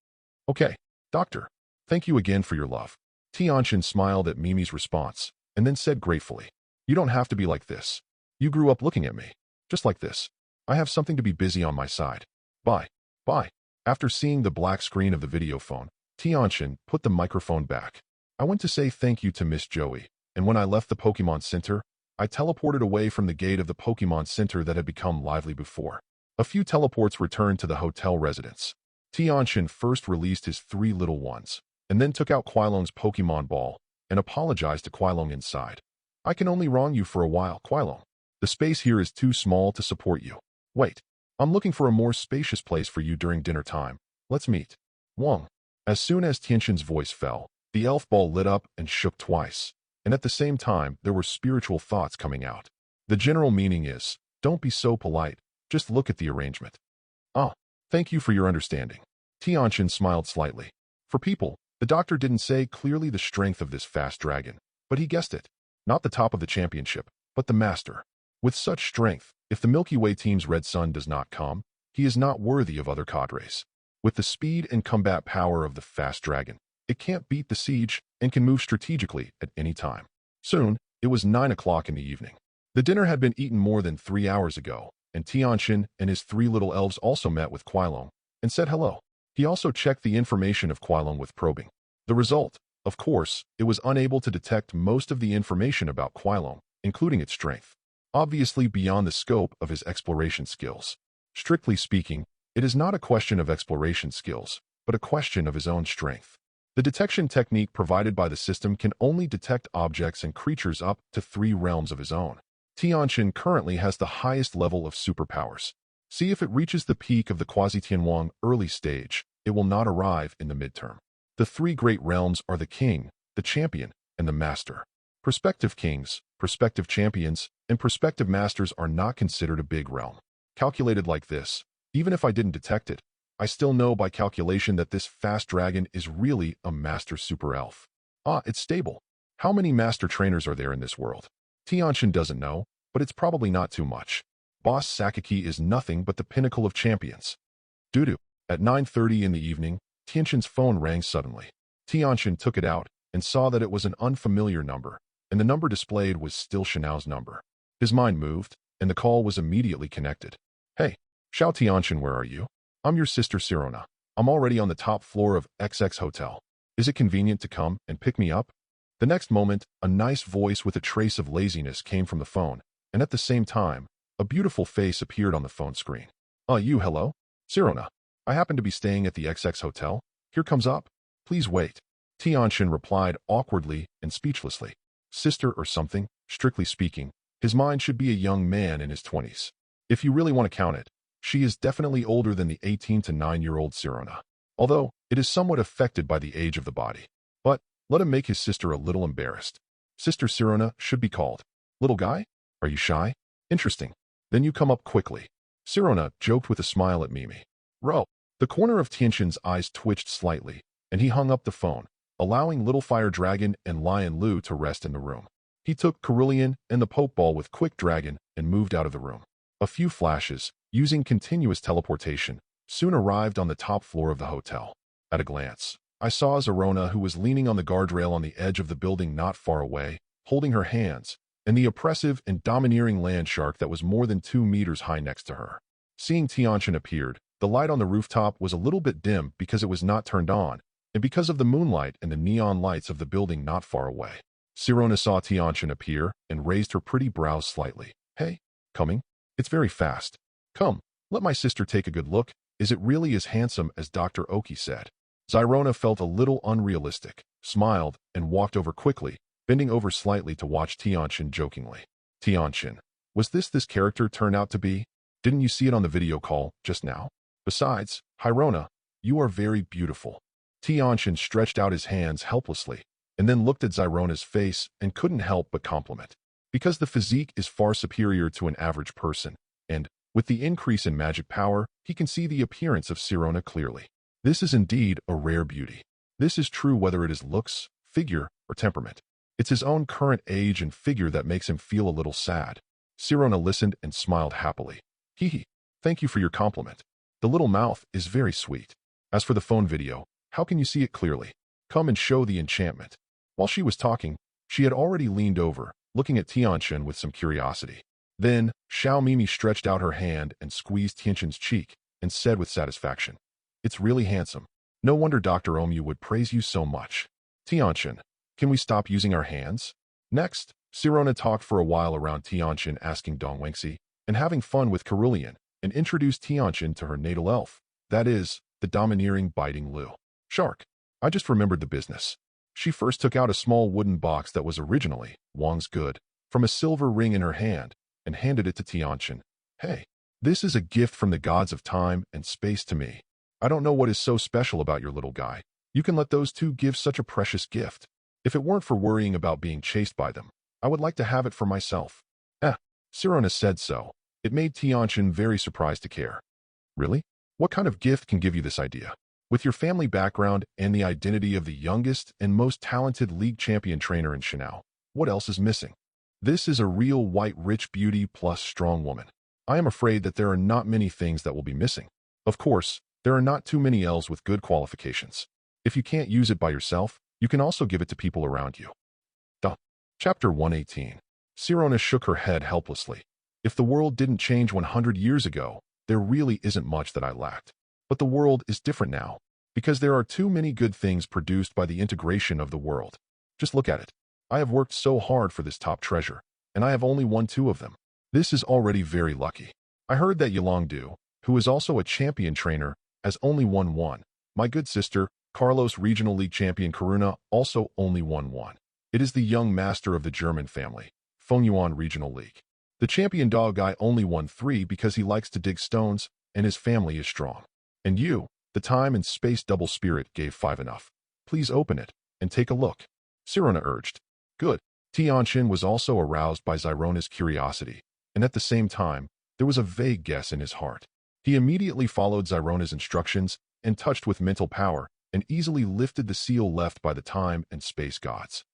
Okay, doctor. Thank you again for your love. Tianchen smiled at Mimi's response, and then said gratefully, you don't have to be like this. You grew up looking at me. Just like this. I have something to be busy on my side. Bye. Bye. After seeing the black screen of the video phone, Tianchen put the microphone back. I went to say thank you to Miss Joey, and when I left the Pokemon Center, I teleported away from the gate of the Pokemon Center that had become lively before. A few teleports returned to the hotel residence. Tianchen first released his three little ones, and then took out Quilong's Pokemon ball, and apologized to Quilong inside. I can only wrong you for a while, Quilong. The space here is too small to support you. Wait, I'm looking for a more spacious place for you during dinner time. Let's meet. Wong. As soon as Tianchen's voice fell, The elf ball lit up and shook twice, and at the same time there were spiritual thoughts coming out. The general meaning is, don't be so polite, just look at the arrangement. Ah, thank you for your understanding. Tianchen smiled slightly. For people, the doctor didn't say clearly the strength of this fast dragon, but he guessed it. Not the top of the championship, but the master. With such strength, if the Milky Way team's red sun does not come, he is not worthy of other cadres. With the speed and combat power of the fast dragon, it can't beat the siege and can move strategically at any time. Soon, it was 9 o'clock in the evening. The dinner had been eaten more than 3 hours ago, and Tianchen and his 3 little elves also met with Kuailong and said hello. He also checked the information of Kuailong with probing. The result, of course, it was unable to detect most of the information about Kuailong, including its strength. Obviously beyond the scope of his exploration skills. Strictly speaking, it is not a question of exploration skills, but a question of his own strength. The detection technique provided by the system can only detect objects and creatures up to 3 realms of his own. Tianchen currently has the highest level of superpowers. See if it reaches the peak of the Quasi-Tianwang early stage, it will not arrive in the midterm. The 3 great realms are the king, the champion, and the master. Prospective kings, prospective champions, and prospective masters are not considered a big realm. Calculated like this, even if I didn't detect it, I still know by calculation that this fast dragon is really a master super elf. Ah, it's stable. How many master trainers are there in this world? Tianchen doesn't know, but it's probably not too much. Boss Sakaki is nothing but the pinnacle of champions. Doo-doo. At 9:30 in the evening, Tianchen's phone rang suddenly. Tianchen took it out and saw that it was an unfamiliar number, and the number displayed was still Shanao's number. His mind moved, and the call was immediately connected. Hey, Xiao Tianchen, where are you? I'm your sister Sirona. I'm already on the top floor of XX Hotel. Is it convenient to come and pick me up? The next moment, a nice voice with a trace of laziness came from the phone, and at the same time, a beautiful face appeared on the phone screen. You hello? Sirona. I happen to be staying at the XX Hotel. Here comes up. Please wait. Tianchen replied awkwardly and speechlessly. Sister or something, strictly speaking, his mind should be a young man in his 20s. If you really want to count it, she is definitely older than the 18 to 9-year-old Sirona, although it is somewhat affected by the age of the body. But let him make his sister a little embarrassed. Sister Sirona should be called. Little guy? Are you shy? Interesting. Then you come up quickly. Sirona joked with a smile at Mimi. Ro. The corner of Tianchen's eyes twitched slightly, and he hung up the phone, allowing Little Fire Dragon and Lion Lu to rest in the room. He took Cerulean and the Poke Ball with Quick Dragon and moved out of the room. A few flashes, using continuous teleportation, soon arrived on the top floor of the hotel. At a glance, I saw Sirona, who was leaning on the guardrail on the edge of the building not far away, holding her hands, and the oppressive and domineering land shark that was more than 2 meters high next to her. Seeing Tianchen appeared, the light on the rooftop was a little bit dim because it was not turned on, and because of the moonlight and the neon lights of the building not far away. Sirona saw Tianchen appear and raised her pretty brows slightly. Hey, coming? It's very fast. Come, let my sister take a good look. Is it really as handsome as Dr. Oki said? Sirona felt a little unrealistic, smiled, and walked over quickly, bending over slightly to watch Tianchen jokingly. Tianchen, was this character turn out to be? Didn't you see it on the video call just now? Besides, Hirona, you are very beautiful. Tianchen stretched out his hands helplessly, and then looked at Sirona's face and couldn't help but compliment. Because the physique is far superior to an average person, and, with the increase in magic power, he can see the appearance of Sirona clearly. This is indeed a rare beauty. This is true whether it is looks, figure, or temperament. It's his own current age and figure that makes him feel a little sad. Sirona listened and smiled happily. Hee, thank you for your compliment. The little mouth is very sweet. As for the phone video, how can you see it clearly? Come and show the enchantment. While she was talking, she had already leaned over, looking at Tianchen with some curiosity. Then, Xiao Mimi stretched out her hand and squeezed Tianchen's cheek, and said with satisfaction, It's really handsome. No wonder Dr. Omu would praise you so much. Tianchen, can we stop using our hands? Next, Sirona talked for a while around Tianchen, asking Dongwengxi, and having fun with Cerulean, and introduced Tianchen to her natal elf, that is, the domineering biting Lu. Shark. I just remembered the business. She first took out a small wooden box that was originally Wang's good, from a silver ring in her hand, and handed it to Tianchen. Hey, this is a gift from the gods of time and space to me. I don't know what is so special about your little guy. You can let those two give such a precious gift. If it weren't for worrying about being chased by them, I would like to have it for myself. Sirona said so. It made Tianchen very surprised to care. Really? What kind of gift can give you this idea? With your family background and the identity of the youngest and most talented league champion trainer in Shanao, what else is missing? This is a real white rich beauty plus strong woman. I am afraid that there are not many things that will be missing. Of course, there are not too many elves with good qualifications. If you can't use it by yourself, you can also give it to people around you. Chapter 118. Sirona shook her head helplessly. If the world didn't change 100 years ago, there really isn't much that I lacked. But the world is different now, because there are too many good things produced by the integration of the world. Just look at it. I have worked so hard for this top treasure, and I have only won 2 of them. This is already very lucky. I heard that Yilongdu, who is also a champion trainer, has only won 1. My good sister, Carlos Regional League Champion Karuna, also only won 1. It is the young master of the German family, Fengyuan Regional League. The champion dog guy only won 3 because he likes to dig stones, and his family is strong. And you, the time and space double spirit, gave 5 enough. Please open it, and take a look. Sirona urged. Good. Tianchen was also aroused by Zirona's curiosity, and at the same time, there was a vague guess in his heart. He immediately followed Zirona's instructions and touched with mental power and easily lifted the seal left by the time and space gods.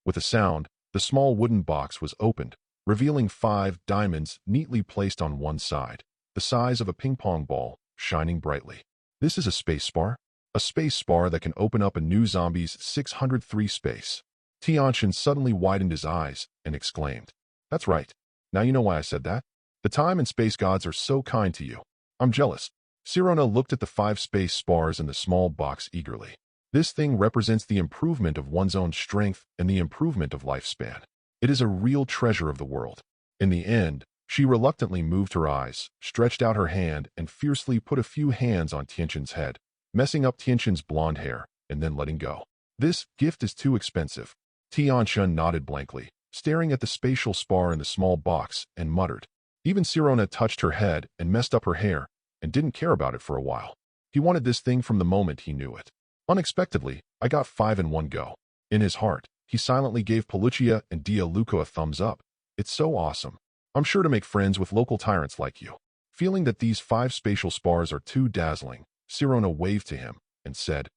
With a sound, the small wooden box was opened, revealing 5 diamonds neatly placed on one side, the size of a ping-pong ball, shining brightly. This is a space spar? A space spar that can open up a new zombie's 603 space. Tianchen suddenly widened his eyes and exclaimed, "That's right. Now you know why I said that. The time and space gods are so kind to you. I'm jealous." Sirona looked at the 5 space spars in the small box eagerly. This thing represents the improvement of one's own strength and the improvement of lifespan. It is a real treasure of the world. In the end, she reluctantly moved her eyes, stretched out her hand, and fiercely put a few hands on Tianchen's head, messing up Tianchen's blonde hair, and then letting go. This gift is too expensive. Tianchen nodded blankly, staring at the spatial spar in the small box, and muttered. Even Sirona touched her head and messed up her hair, and didn't care about it for a while. He wanted this thing from the moment he knew it. Unexpectedly, I got 5 in one go. In his heart, he silently gave Pelucia and Dialuca a thumbs up. It's so awesome. I'm sure to make friends with local tyrants like you. Feeling that these 5 spatial spars are too dazzling, Sirona waved to him and said,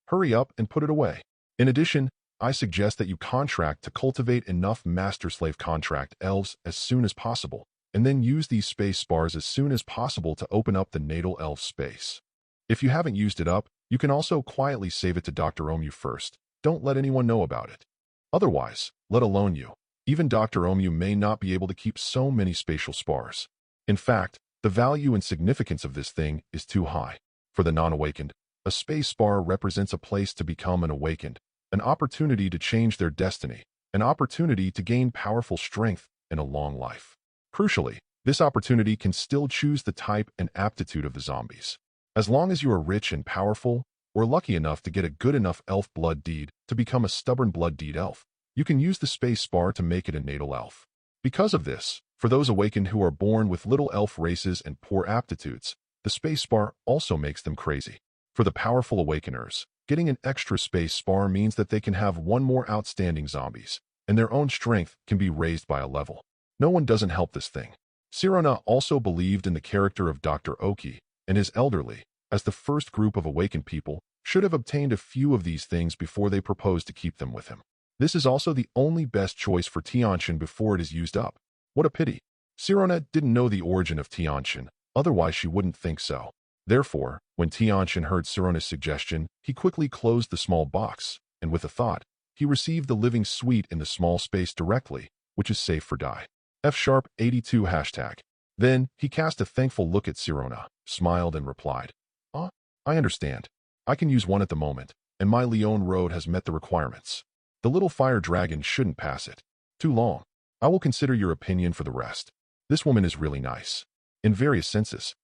"Hurry up and put it away. In addition, I suggest that you contract to cultivate enough master-slave contract elves as soon as possible, and then use these space spars as soon as possible to open up the natal elf space. If you haven't used it up, you can also quietly save it to Dr. Omu first. Don't let anyone know about it. Otherwise, let alone you, even Dr. Omu may not be able to keep so many spatial spars. In fact, the value and significance of this thing is too high. For the non-awakened, a space spar represents a place to become an awakened, an opportunity to change their destiny, an opportunity to gain powerful strength and a long life. Crucially, this opportunity can still choose the type and aptitude of the zombies. As long as you are rich and powerful, or lucky enough to get a good enough elf blood deed to become a stubborn blood deed elf, you can use the space spar to make it a natal elf. Because of this, for those awakened who are born with little elf races and poor aptitudes, the space spar also makes them crazy. For the powerful awakeners, getting an extra space spar means that they can have 1 more outstanding zombies, and their own strength can be raised by a level. No one doesn't help this thing. Sirona also believed in the character of Dr. Oki, and his elderly, as the first group of awakened people, should have obtained a few of these things before they proposed to keep them with him. This is also the only best choice for Tianchen before it is used up. What a pity. Sirona didn't know the origin of Tianchen, otherwise she wouldn't think so. Therefore, when Tianchen heard Sirona's suggestion, he quickly closed the small box, and with a thought, he received the living sweet in the small space directly, which is safe for die. F#82 hashtag. Then, he cast a thankful look at Sirona, smiled and replied, I understand. I can use 1 at the moment, and my Leon road has met the requirements. The little fire dragon shouldn't pass it. Too long. I will consider your opinion for the rest. This woman is really nice. In various senses.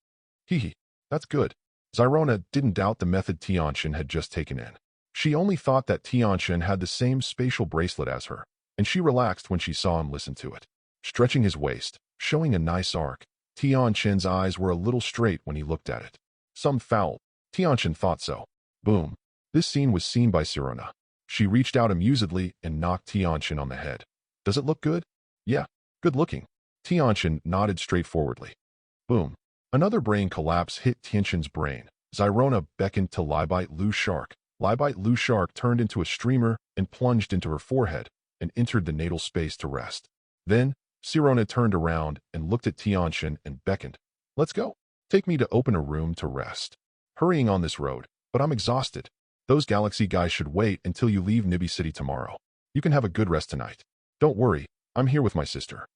Hehe, that's good. Sirona didn't doubt the method Tianchen had just taken in. She only thought that Tianchen had the same spatial bracelet as her, and she relaxed when she saw him listen to it. Stretching his waist, showing a nice arc, Tianchen's eyes were a little straight when he looked at it. Some foul. Tianchen thought so. Boom. This scene was seen by Sirona. She reached out amusedly and knocked Tianchen on the head. Does it look good? Yeah, good looking. Tianchen nodded straightforwardly. Boom. Another brain collapse hit Tianchen's brain. Sirona beckoned to Liebite Lu Shark. Liebite Lu Shark turned into a streamer and plunged into her forehead and entered the natal space to rest. Then, Sirona turned around and looked at Tianchen and beckoned. Let's go. Take me to open a room to rest. Hurrying on this road, but I'm exhausted. Those galaxy guys should wait until you leave Nibi City tomorrow. You can have a good rest tonight. Don't worry, I'm here with my sister.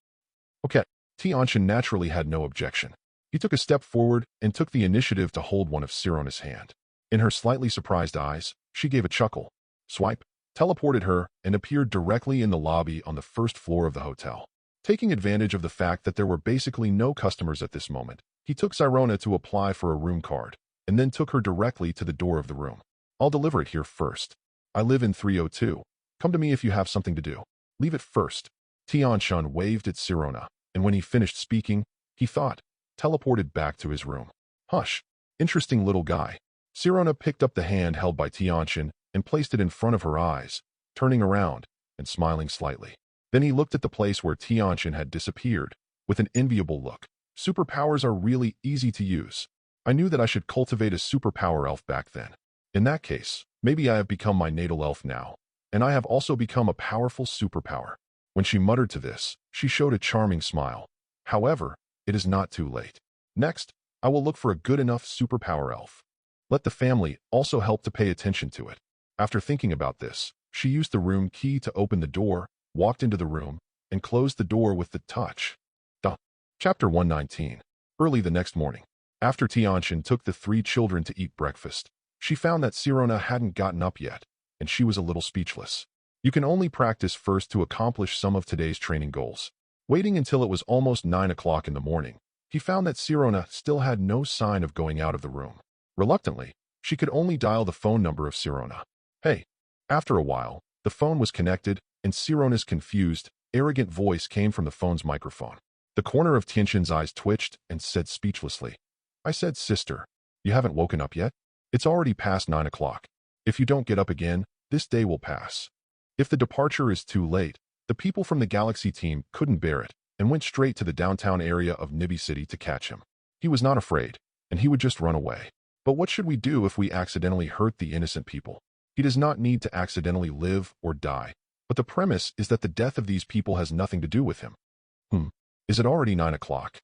Okay. Tianchen naturally had no objection. He took a step forward and took the initiative to hold one of Sirona's hand. In her slightly surprised eyes, she gave a chuckle. Swipe, teleported her, and appeared directly in the lobby on the first floor of the hotel. Taking advantage of the fact that there were basically no customers at this moment, he took Sirona to apply for a room card, and then took her directly to the door of the room. I'll deliver it here first. I live in 302. Come to me if you have something to do. Leave it first. Tianchen waved at Sirona, and when he finished speaking, he thought, teleported back to his room. Hush. Interesting little guy. Sirona picked up the hand held by Tianchen and placed it in front of her eyes, turning around and smiling slightly. Then he looked at the place where Tianchen had disappeared, with an enviable look. Superpowers are really easy to use. I knew that I should cultivate a superpower elf back then. In that case, maybe I have become my natal elf now, and I have also become a powerful superpower. When she muttered to this, she showed a charming smile. However, it is not too late. Next, I will look for a good enough superpower elf. Let the family also help to pay attention to it. After thinking about this, she used the room key to open the door, walked into the room, and closed the door with the touch. Chapter 119. Early the next morning, after Tianchen took the 3 children to eat breakfast, she found that Sirona hadn't gotten up yet, and she was a little speechless. You can only practice first to accomplish some of today's training goals. Waiting until it was almost 9 o'clock in the morning, he found that Sirona still had no sign of going out of the room. Reluctantly, she could only dial the phone number of Sirona. Hey. After a while, the phone was connected, and Sirona's confused, arrogant voice came from the phone's microphone. The corner of Tianchen's eyes twitched and said speechlessly, I said, sister, you haven't woken up yet? It's already past 9 o'clock. If you don't get up again, this day will pass. If the departure is too late, the people from the Galaxy team couldn't bear it and went straight to the downtown area of Nibi City to catch him. He was not afraid, and he would just run away. But what should we do if we accidentally hurt the innocent people? He does not need to accidentally live or die, but the premise is that the death of these people has nothing to do with him. Is it already 9 o'clock?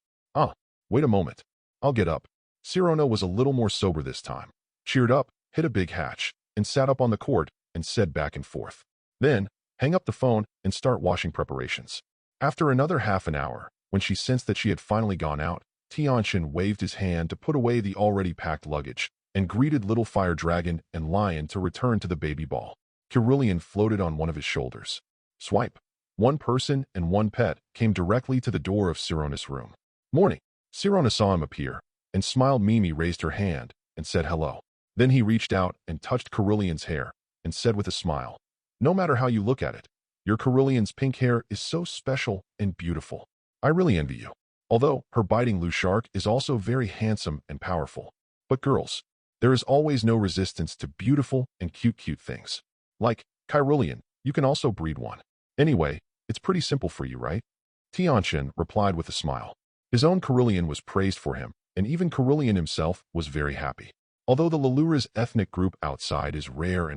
Wait a moment. I'll get up. Sirona was a little more sober this time. Cheered up, hit a big hatch, and sat up on the court and said back and forth. Then, hang up the phone and start washing preparations. After another half an hour, when she sensed that she had finally gone out, Tianchen waved his hand to put away the already packed luggage and greeted Little Fire Dragon and Lion to return to the baby ball. Cerulean floated on one of his shoulders. Swipe. One person and one pet came directly to the door of Sirona's room. Morning. Sirona saw him appear, and smiled. Mimi raised her hand and said hello. Then he reached out and touched Cerulean's hair and said with a smile, no matter how you look at it, your Cerulean's pink hair is so special and beautiful. I really envy you. Although her biting Lu Shark is also very handsome and powerful. But girls, there is always no resistance to beautiful and cute things. Like Cerulean, you can also breed one. Anyway, it's pretty simple for you, right? Tianchen replied with a smile. His own Cerulean was praised for him, and even Cerulean himself was very happy. Although the Lalura's ethnic group outside is rare,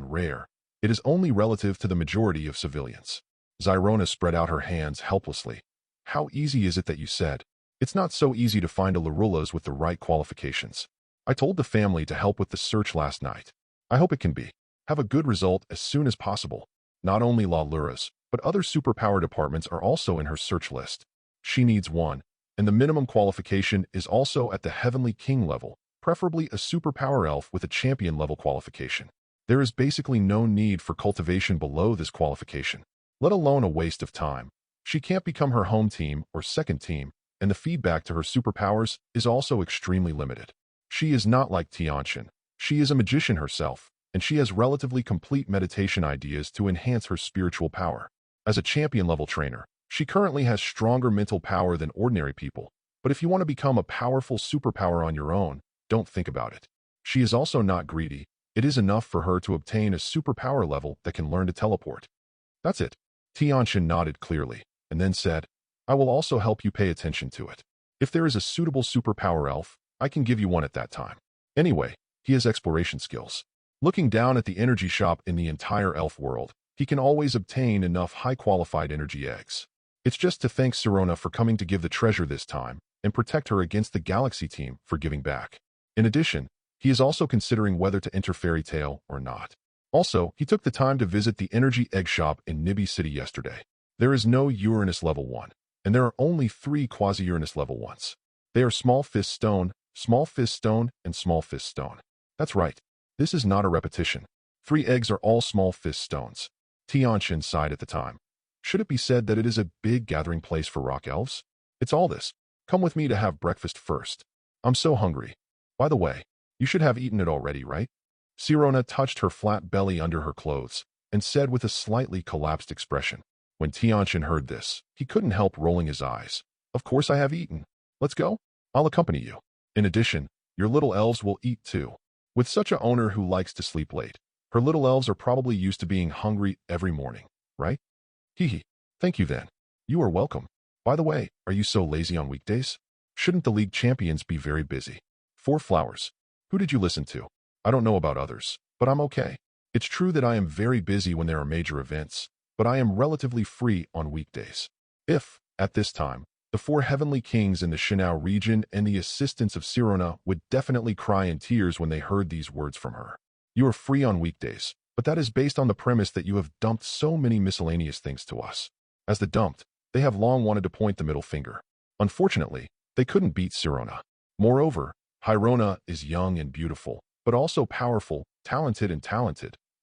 it is only relative to the majority of civilians. Sirona spread out her hands helplessly. How easy is it that you said? It's not so easy to find a Larulas with the right qualifications. I told the family to help with the search last night. I hope it can be. Have a good result as soon as possible. Not only Laluras, but other superpower departments are also in her search list. She needs one, and the minimum qualification is also at the Heavenly King level, preferably a superpower elf with a champion level qualification. There is basically no need for cultivation below this qualification, let alone a waste of time. She can't become her home team or second team, and the feedback to her superpowers is also extremely limited. She is not like Tianchen. She is a magician herself, and she has relatively complete meditation ideas to enhance her spiritual power. As a champion-level trainer, she currently has stronger mental power than ordinary people, but if you want to become a powerful superpower on your own, don't think about it. She is also not greedy, It is enough for her to obtain a superpower level that can learn to teleport. That's it. Tianchen nodded clearly, and then said, I will also help you pay attention to it. If there is a suitable superpower elf, I can give you one at that time. Anyway, he has exploration skills. Looking down at the energy shop in the entire elf world, he can always obtain enough high-qualified energy eggs. It's just to thank Sirona for coming to give the treasure this time, and protect her against the Galaxy team for giving back. In addition, he is also considering whether to enter Fairy Tail or not. Also, he took the time to visit the energy egg shop in Nibby City yesterday. There is no Uranus level 1, and there are only 3 quasi-Uranus level 1s. They are Small Fist Stone, Small Fist Stone, and Small Fist Stone. That's right. This is not a repetition. 3 eggs are all Small Fist Stones. Tianchen sighed at the time. Should it be said that it is a big gathering place for rock elves? It's all this. Come with me to have breakfast first. I'm so hungry. By the way, you should have eaten it already, right? Sirona touched her flat belly under her clothes and said with a slightly collapsed expression. When Tianchen heard this, he couldn't help rolling his eyes. Of course I have eaten. Let's go. I'll accompany you. In addition, your little elves will eat too. With such a owner who likes to sleep late, her little elves are probably used to being hungry every morning, right? Hee. Thank you then. You are welcome. By the way, are you so lazy on weekdays? Shouldn't the league champions be very busy? 4 flowers. Who did you listen to? I don't know about others, but I'm okay. It's true that I am very busy when there are major events, but I am relatively free on weekdays. If, at this time, the 4 heavenly kings in the Shinao region and the assistants of Sirona would definitely cry in tears when they heard these words from her. You are free on weekdays, but that is based on the premise that you have dumped so many miscellaneous things to us. As the dumped, they have long wanted to point the middle finger. Unfortunately, they couldn't beat Sirona. Moreover, Hyrona is young and beautiful, but also powerful, talented.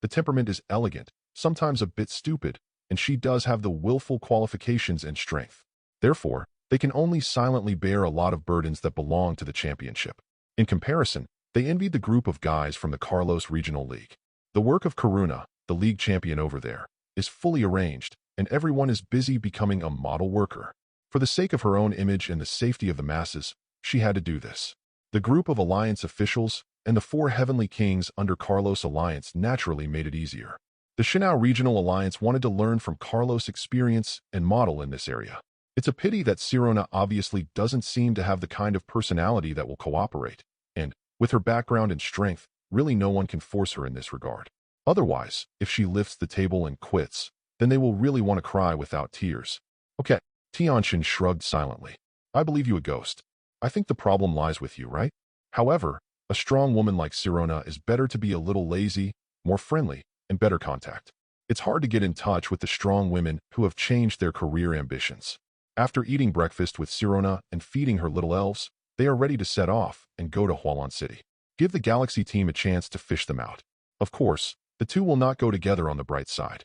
The temperament is elegant, sometimes a bit stupid, and she does have the willful qualifications and strength. Therefore, they can only silently bear a lot of burdens that belong to the championship. In comparison, they envied the group of guys from the Carlos Regional League. The work of Karuna, the league champion over there, is fully arranged, and everyone is busy becoming a model worker. For the sake of her own image and the safety of the masses, she had to do this. The group of Alliance officials and the 4 heavenly kings under Carlos' alliance naturally made it easier. The Shinao Regional Alliance wanted to learn from Carlos' experience and model in this area. It's a pity that Sirona obviously doesn't seem to have the kind of personality that will cooperate, and, with her background and strength, really no one can force her in this regard. Otherwise, if she lifts the table and quits, then they will really want to cry without tears. Okay, Tianchen shrugged silently. I believe you a ghost. I think the problem lies with you, right? However, a strong woman like Sirona is better to be a little lazy, more friendly, and better contact. It's hard to get in touch with the strong women who have changed their career ambitions. After eating breakfast with Sirona and feeding her little elves, they are ready to set off and go to Hualan City. Give the Galaxy team a chance to fish them out. Of course, the two will not go together on the bright side.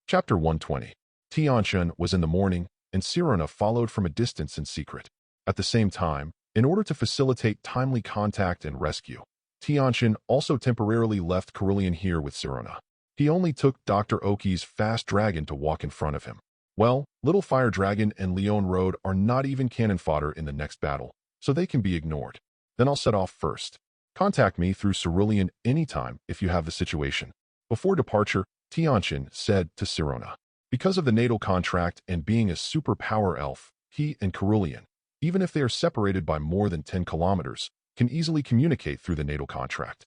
Chapter 120. Tianchen was in the morning, and Sirona followed from a distance in secret. At the same time, in order to facilitate timely contact and rescue, Tianchen also temporarily left Cerulean here with Sirona. He only took Dr. Oki's fast dragon to walk in front of him. Well, Little Fire Dragon and Leon Road are not even cannon fodder in the next battle, so they can be ignored. Then I'll set off first. Contact me through Cerulean anytime if you have the situation. Before departure, Tianchen said to Sirona. Because of the natal contract and being a superpower elf, he and Cerulean, even if they are separated by more than 10 kilometers, can easily communicate through the natal contract.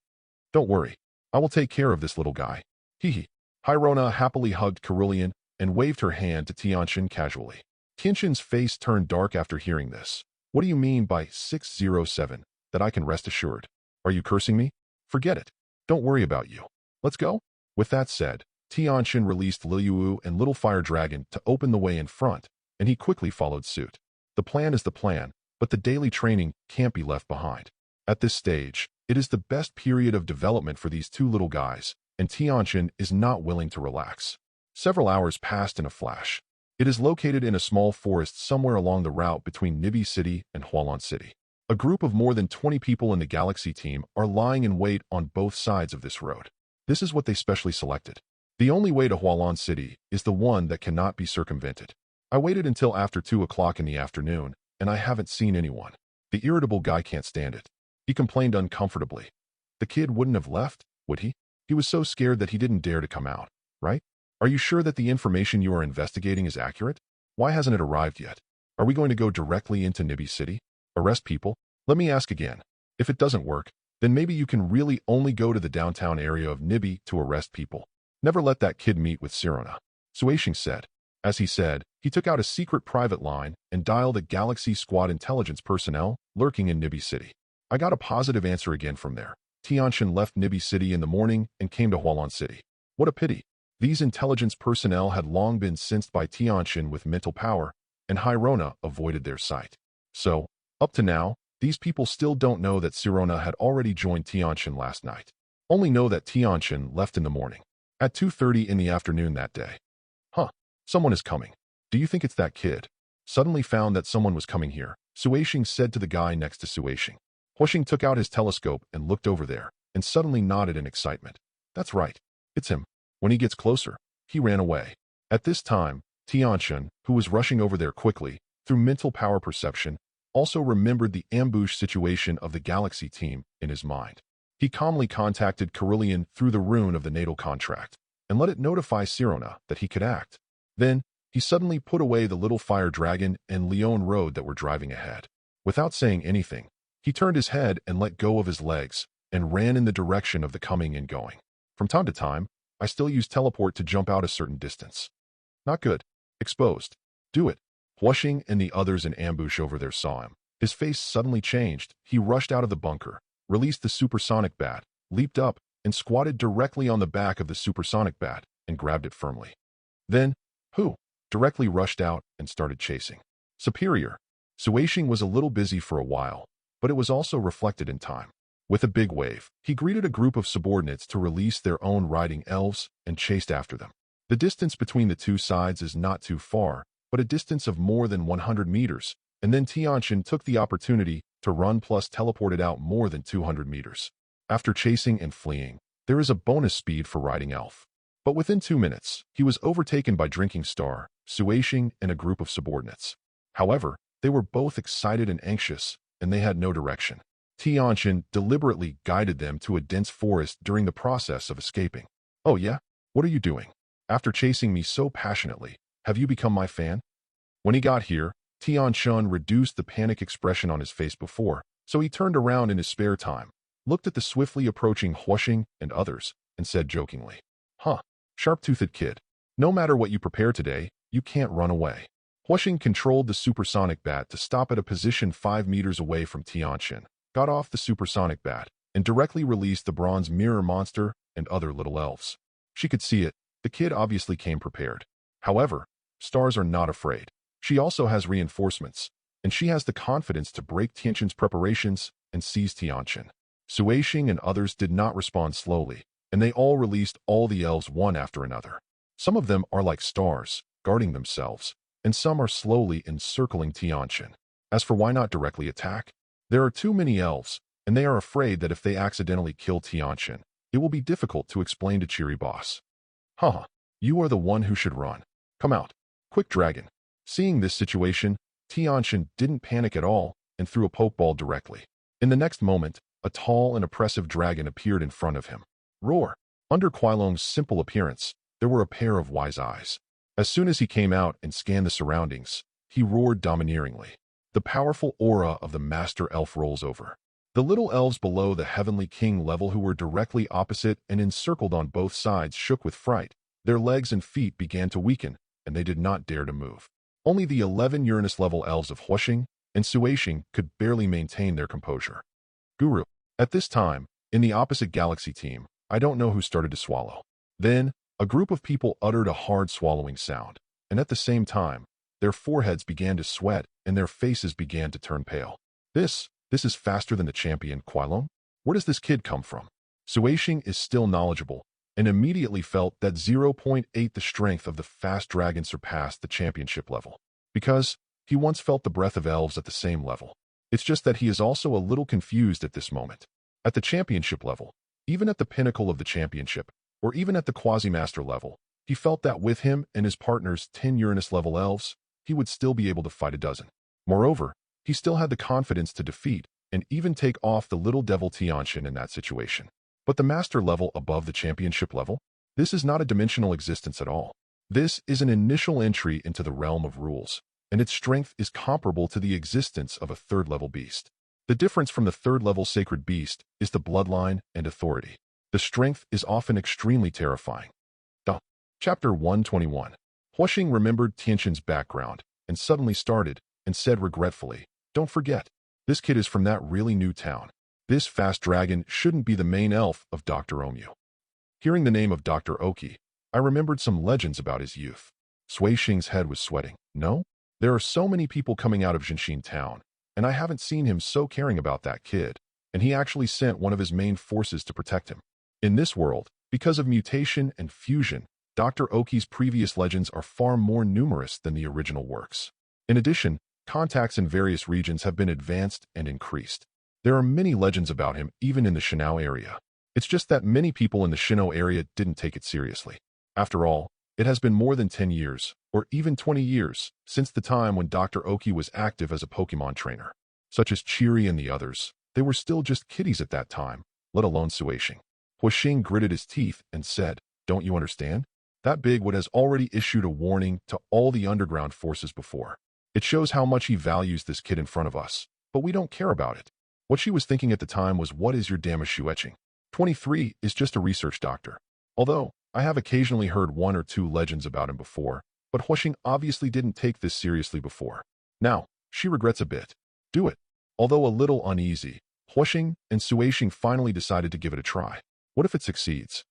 Don't worry, I will take care of this little guy. Hee. Hyrona happily hugged Cerulean and waved her hand to Tianchen casually. Tianchen's face turned dark after hearing this. What do you mean by 607, that I can rest assured? Are you cursing me? Forget it. Don't worry about you. Let's go? With that said, Tianchen released Liu and Little Fire Dragon to open the way in front, and he quickly followed suit. The plan is the plan, but the daily training can't be left behind. At this stage, it is the best period of development for these 2 little guys, and Tianchen is not willing to relax. Several hours passed in a flash. It is located in a small forest somewhere along the route between Nibby City and Hualan City. A group of more than 20 people in the Galaxy team are lying in wait on both sides of this road. This is what they specially selected. The only way to Hualan City is the one that cannot be circumvented. I waited until after 2 o'clock in the afternoon, and I haven't seen anyone. The irritable guy can't stand it. He complained uncomfortably. The kid wouldn't have left? Would he? He was so scared that he didn't dare to come out, right? Are you sure that the information you are investigating is accurate? Why hasn't it arrived yet? Are we going to go directly into Nibi City? Arrest people? Let me ask again. If it doesn't work, then maybe you can really only go to the downtown area of Nibi to arrest people. Never let that kid meet with Sirona. Suishing said. As he said, he took out a secret private line and dialed a Galaxy Squad intelligence personnel lurking in Nibi City. I got a positive answer again from there. Tianchen left Nibi City in the morning and came to Hualan City. What a pity. These intelligence personnel had long been sensed by Tianchen with mental power, and Hirona avoided their sight. So, up to now, these people still don't know that Sirona had already joined Tianchen last night. Only know that Tianchen left in the morning, at 2:30 in the afternoon that day. Huh, someone is coming. Do you think it's that kid? Suddenly found that someone was coming here, Suishing said to the guy next to Suishing. Huishing took out his telescope and looked over there, and suddenly nodded in excitement. That's right, it's him. When he gets closer, he ran away. At this time, Tianchen, who was rushing over there quickly, through mental power perception, also remembered the ambush situation of the Galaxy team in his mind. He calmly contacted Carillion through the rune of the natal contract, and let it notify Sirona that he could act. Then, he suddenly put away the little fire dragon and Leon road that were driving ahead. Without saying anything, he turned his head and let go of his legs, and ran in the direction of the coming and going. From time to time, I still use teleport to jump out a certain distance. Not good. Exposed. Do it. Huishing and the others in ambush over there saw him. His face suddenly changed. He rushed out of the bunker, released the supersonic bat, leaped up, and squatted directly on the back of the supersonic bat, and grabbed it firmly. Then, directly rushed out and started chasing. Superior. Suishing was a little busy for a while, but it was also reflected in time. With a big wave, he greeted a group of subordinates to release their own riding elves and chased after them. The distance between the two sides is not too far, but a distance of more than 100 meters, and then Tianchen took the opportunity to run plus teleported out more than 200 meters. After chasing and fleeing, there is a bonus speed for riding elf. But within 2 minutes, he was overtaken by Drinking Star, Suishing, and a group of subordinates. However, they were both excited and anxious, and they had no direction. Tianchen deliberately guided them to a dense forest during the process of escaping. Oh yeah? What are you doing? After chasing me so passionately, have you become my fan? When he got here, Tianchen reduced the panic expression on his face before, so he turned around in his spare time, looked at the swiftly approaching Huishing and others, and said jokingly, Huh, sharp-toothed kid. No matter what you prepare today, you can't run away. Huishing controlled the supersonic bat to stop at a position 5 meters away from Tianchen, got off the supersonic bat, and directly released the bronze mirror monster and other little elves. She could see it. The kid obviously came prepared. However, stars are not afraid. She also has reinforcements, and she has the confidence to break Tianchen's preparations and seize Tianchen. Suishing and others did not respond slowly, and they all released all the elves one after another. Some of them are like stars, guarding themselves, and some are slowly encircling Tianchen. As for why not directly attack, there are too many elves, and they are afraid that if they accidentally kill Tianchen, it will be difficult to explain to Cheery Boss. Haha, you are the one who should run. Come out. Quick dragon. Seeing this situation, Tianchen didn't panic at all and threw a pokeball directly. In the next moment, a tall and oppressive dragon appeared in front of him. Roar. Under Quailong's simple appearance, there were a pair of wise eyes. As soon as he came out and scanned the surroundings, he roared domineeringly. The powerful aura of the Master Elf rolls over. The little elves below the Heavenly King level who were directly opposite and encircled on both sides shook with fright. Their legs and feet began to weaken, and they did not dare to move. Only the 11 Uranus-level elves of Huishing and Suishing could barely maintain their composure. Guru. At this time, in the opposite galaxy team, I don't know who started to swallow. Then, a group of people uttered a hard swallowing sound, and at the same time, their foreheads began to sweat and their faces began to turn pale. This is faster than the champion, Quailong? Where does this kid come from? Suishing is still knowledgeable, and immediately felt that 0.8 the strength of the fast dragon surpassed the championship level. Because he once felt the breath of elves at the same level. It's just that he is also a little confused at this moment. At the championship level, even at the pinnacle of the championship, or even at the quasi-master level, he felt that with him and his partner's 10 Uranus-level elves, he would still be able to fight a dozen. Moreover, he still had the confidence to defeat and even take off the little devil Tianchen in that situation. But the master level above the championship level? This is not a dimensional existence at all. This is an initial entry into the realm of rules, and its strength is comparable to the existence of a third-level beast. The difference from the third-level sacred beast is the bloodline and authority. The strength is often extremely terrifying. Chapter 121. Huoxing remembered Tianchen's background and suddenly started and said regretfully, "Don't forget, this kid is from that really new town. This fast dragon shouldn't be the main elf of Dr. Omu." Hearing the name of Dr. Oki, I remembered some legends about his youth. Xuexing's head was sweating. No? There are so many people coming out of Jinshin town, and I haven't seen him so caring about that kid, and he actually sent one of his main forces to protect him. In this world, because of mutation and fusion, Dr. Oki's previous legends are far more numerous than the original works. In addition, contacts in various regions have been advanced and increased. There are many legends about him even in the Shinao area. It's just that many people in the Shinao area didn't take it seriously. After all, it has been more than 10 years, or even 20 years, since the time when Dr. Oki was active as a Pokemon trainer. Such as Chiri and the others, they were still just kiddies at that time, let alone Xuexing. Huoxing gritted his teeth and said, "Don't you understand? That bigwood has already issued a warning to all the underground forces before. It shows how much he values this kid in front of us, but we don't care about it." What she was thinking at the time was, what is your damage Xuexing? 23 is just a research doctor. Although, I have occasionally heard one or two legends about him before, but Huoxing obviously didn't take this seriously before. Now, she regrets a bit. Do it. Although a little uneasy, Huoxing and Xuexing finally decided to give it a try. What if it succeeds?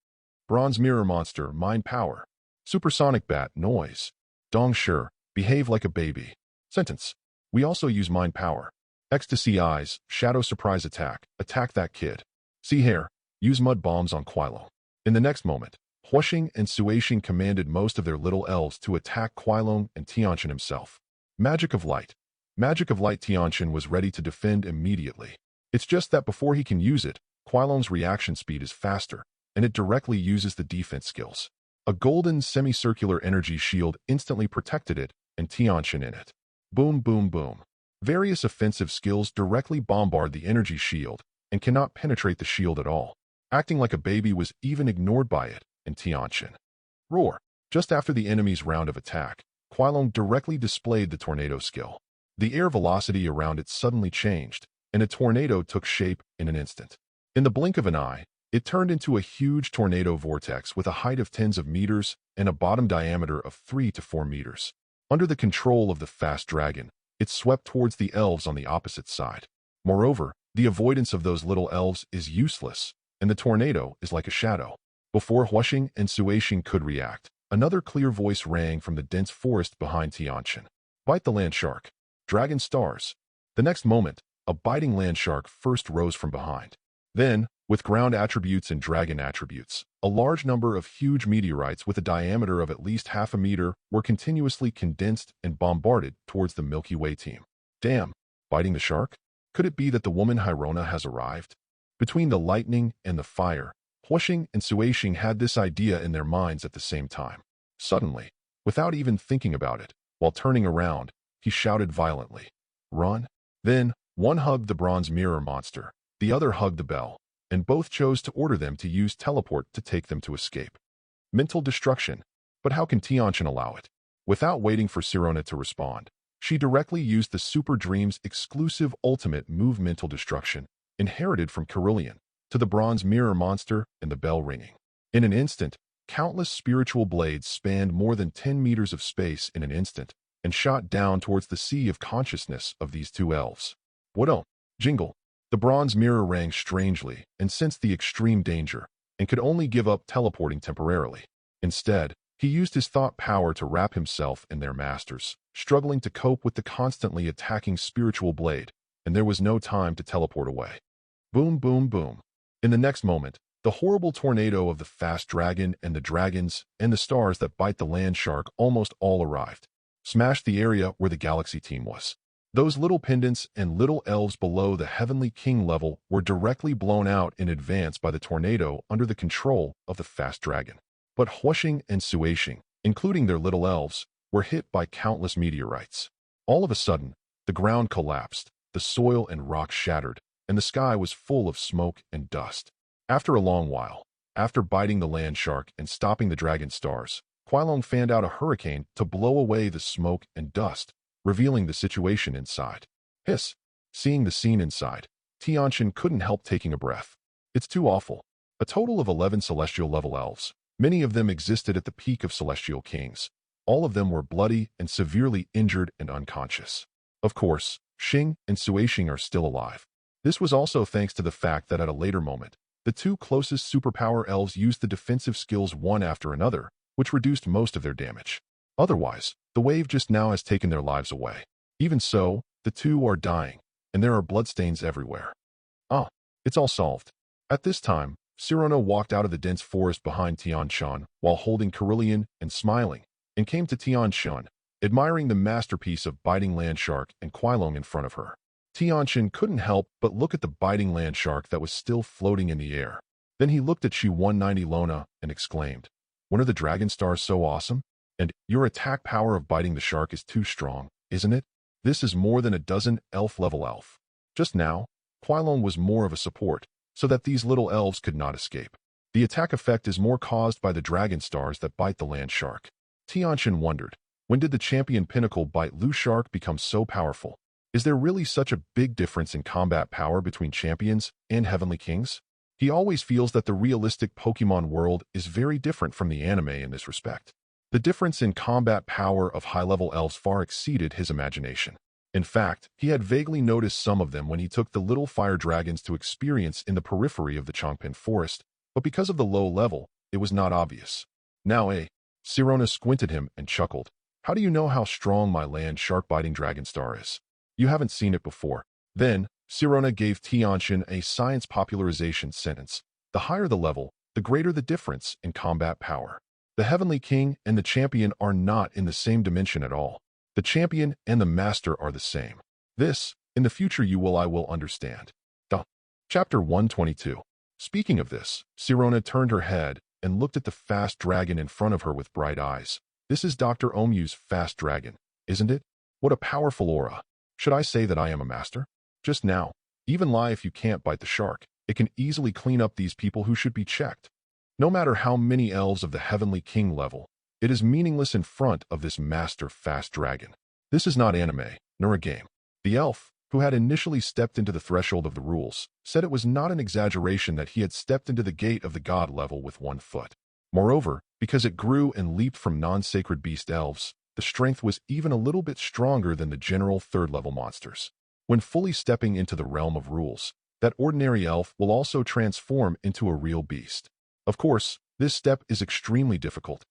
Bronze mirror monster, mind power. Supersonic bat, noise. Dong Shi, behave like a baby. Sentence. We also use mind power. Ecstasy eyes, shadow surprise attack, attack that kid. See hair, use mud bombs on Quailong. In the next moment, Huoxing and Xuexing commanded most of their little elves to attack Quailong and Tianchen himself. Magic of light. Magic of light. Tianchen was ready to defend immediately. It's just that before he can use it, Quailong's reaction speed is faster, and it directly uses the defense skills. A golden semicircular energy shield instantly protected it and Tianchen in it. Boom, boom, boom. Various offensive skills directly bombard the energy shield and cannot penetrate the shield at all. Acting like a baby was even ignored by it and Tianchen. Roar. Just after the enemy's round of attack, Quailong directly displayed the tornado skill. The air velocity around it suddenly changed, and a tornado took shape in an instant. In the blink of an eye, it turned into a huge tornado vortex with a height of tens of meters and a bottom diameter of 3 to 4 meters. Under the control of the fast dragon, it swept towards the elves on the opposite side. Moreover, the avoidance of those little elves is useless, and the tornado is like a shadow. Before Huoxing and Xuexing could react, another clear voice rang from the dense forest behind Tianchen. Bite the land shark. Dragon stars. The next moment, a biting land shark first rose from behind. Then, with ground attributes and dragon attributes, a large number of huge meteorites with a diameter of at least half a meter were continuously condensed and bombarded towards the Milky Way team. Damn, biting the shark? Could it be that the woman Hyrona has arrived? Between the lightning and the fire, Huoxing and Xuexing had this idea in their minds at the same time. Suddenly, without even thinking about it, while turning around, he shouted violently, "Run!" Then, one hugged the bronze mirror monster, the other hugged the bell, and both chose to order them to use teleport to take them to escape. Mental destruction. But how can Tianchen allow it? Without waiting for Sirona to respond, she directly used the Super Dream's exclusive ultimate move, mental destruction, inherited from Carillion, to the bronze mirror monster and the bell ringing. In an instant, countless spiritual blades spanned more than 10 meters of space in an instant and shot down towards the sea of consciousness of these two elves. What oh? Jingle. The bronze mirror rang strangely and sensed the extreme danger and could only give up teleporting temporarily. Instead, he used his thought power to wrap himself in their masters, struggling to cope with the constantly attacking spiritual blade, and there was no time to teleport away. Boom, boom, boom. In the next moment, the horrible tornado of the fast dragon and the dragons and the stars that bite the land shark almost all arrived, smashed the area where the galaxy team was. Those little pendants and little elves below the Heavenly King level were directly blown out in advance by the tornado under the control of the fast dragon. But Huoxing and Xuexing, including their little elves, were hit by countless meteorites. All of a sudden, the ground collapsed, the soil and rocks shattered, and the sky was full of smoke and dust. After a long while, after biting the land shark and stopping the dragon stars, Kuailong fanned out a hurricane to blow away the smoke and dust, revealing the situation inside. Hiss! Seeing the scene inside, Tianchen couldn't help taking a breath. It's too awful. A total of 11 celestial-level elves. Many of them existed at the peak of celestial kings. All of them were bloody and severely injured and unconscious. Of course, Xing and Suixing are still alive. This was also thanks to the fact that at a later moment, the two closest superpower elves used the defensive skills one after another, which reduced most of their damage. Otherwise, the wave just now has taken their lives away. Even so, the two are dying, and there are bloodstains everywhere. Ah, it's all solved. At this time, Sirona walked out of the dense forest behind Tianchen while holding Carillion and smiling, and came to Tianchen, admiring the masterpiece of biting land shark and Kuailong in front of her. Tianchen couldn't help but look at the biting land shark that was still floating in the air. Then he looked at Shi 190 Lona and exclaimed, "When are the dragon stars so awesome? And your attack power of biting the shark is too strong, isn't it? This is more than a dozen elf-level elf." Just now, Kuailong was more of a support, so that these little elves could not escape. The attack effect is more caused by the dragon stars that bite the land shark. Tianchen wondered, when did the champion pinnacle bite Lu shark become so powerful? Is there really such a big difference in combat power between champions and heavenly kings? He always feels that the realistic Pokemon world is very different from the anime in this respect. The difference in combat power of high-level elves far exceeded his imagination. In fact, he had vaguely noticed some of them when he took the little fire dragons to experience in the periphery of the Chongping forest, but because of the low level, it was not obvious. Now, Sirona squinted him and chuckled. "How do you know how strong my land shark-biting dragon star is? You haven't seen it before." Then, Sirona gave Tianchen a science popularization sentence. The higher the level, the greater the difference in combat power. The Heavenly King and the Champion are not in the same dimension at all. The Champion and the Master are the same. This, in the future I will understand. Chapter 122. Speaking of this, Sirona turned her head and looked at the fast dragon in front of her with bright eyes. This is Dr. Omu's fast dragon, isn't it? What a powerful aura. Should I say that I am a master? Just now, even lie if you can't bite the shark. It can easily clean up these people who should be checked. No matter how many elves of the Heavenly King level, it is meaningless in front of this master fast dragon. This is not anime, nor a game. The elf, who had initially stepped into the threshold of the rules, said it was not an exaggeration that he had stepped into the gate of the god level with 1 foot. Moreover, because it grew and leaped from non-sacred beast elves, the strength was even a little bit stronger than the general third-level monsters. When fully stepping into the realm of rules, that ordinary elf will also transform into a real beast. Of course, this step is extremely difficult.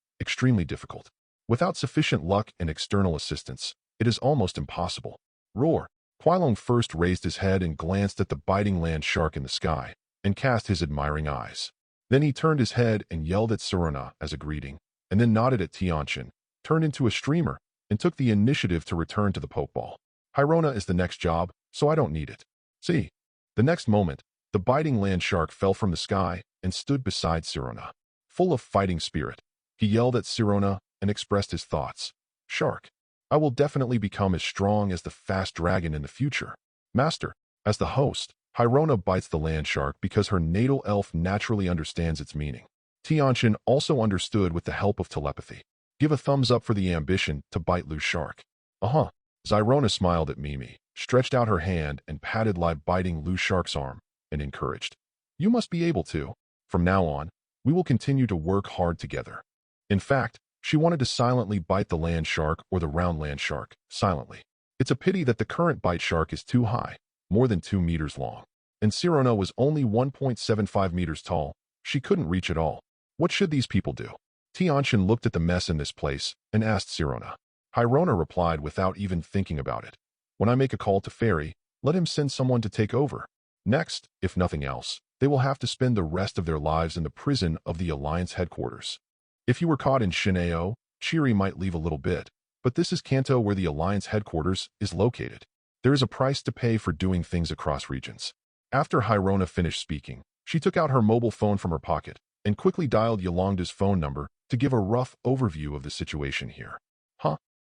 Without sufficient luck and external assistance, it is almost impossible. Roar! Kuailong first raised his head and glanced at the biting land shark in the sky, and cast his admiring eyes. Then he turned his head and yelled at Sirona as a greeting, and then nodded at Tianchen, turned into a streamer, and took the initiative to return to the Pokeball. Hyrona is the next job, so I don't need it. See. The next moment, the biting land shark fell from the sky and stood beside Sirona. Full of fighting spirit, he yelled at Sirona and expressed his thoughts. "Shark, I will definitely become as strong as the fast dragon in the future. Master." As the host, Hyrona bites the land shark because her natal elf naturally understands its meaning. Tianchen also understood with the help of telepathy. Give a thumbs up for the ambition to bite Lu shark. Zyrona smiled at Mimi, stretched out her hand and patted live biting Lu shark's arm, and encouraged. "You must be able to. From now on, we will continue to work hard together." In fact, she wanted to silently bite the land shark or the round land shark, silently. It's a pity that the current bite shark is too high, more than 2 meters long. And Sirona was only 1.75 meters tall. She couldn't reach at all. What should these people do? Tianchen looked at the mess in this place and asked Sirona. Hyrona replied without even thinking about it. "When I make a call to Fairy, let him send someone to take over. Next, if nothing else, they will have to spend the rest of their lives in the prison of the Alliance headquarters. If you were caught in Shineo, Chiri might leave a little bit, but this is Kanto where the Alliance headquarters is located. There is a price to pay for doing things across regions." After Hyrona finished speaking, she took out her mobile phone from her pocket and quickly dialed Yolanda's phone number to give a rough overview of the situation here.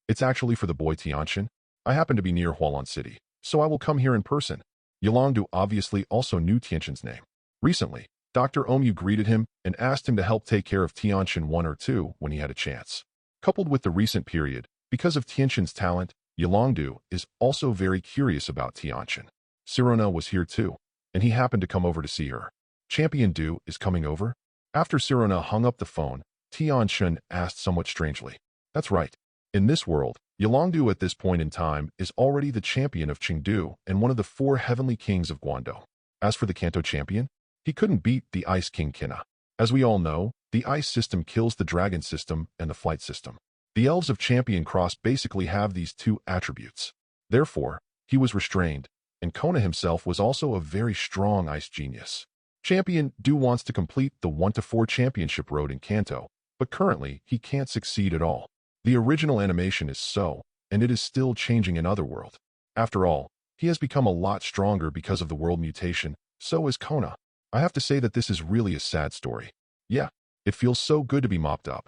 It's actually for the boy Tianchen. I happen to be near Hualan City, so I will come here in person." Yolanda obviously also knew Tianchen's name. Recently, Dr. Omu greeted him and asked him to help take care of Tianchen 1 or 2 when he had a chance. Coupled with the recent period, because of Tianchen's talent, Yolongdu is also very curious about Tianchen. Sirona was here too, and he happened to come over to see her. Champion Du is coming over? After Sirona hung up the phone, Tianchen asked somewhat strangely. That's right. In this world, Yolongdu at this point in time is already the champion of Chengdu and one of the 4 heavenly kings of Guangdong. As for the Kanto champion, he couldn't beat the Ice King Kina. As we all know, the ice system kills the dragon system and the flight system. The elves of Champion Cross basically have these 2 attributes. Therefore, he was restrained, and Kona himself was also a very strong ice genius. Champion Du wants to complete the 1-4 championship road in Kanto, but currently he can't succeed at all. The original animation is so, and it is still changing in Otherworld. After all, he has become a lot stronger because of the world mutation, so is Kona. I have to say that this is really a sad story. Yeah, it feels so good to be mopped up.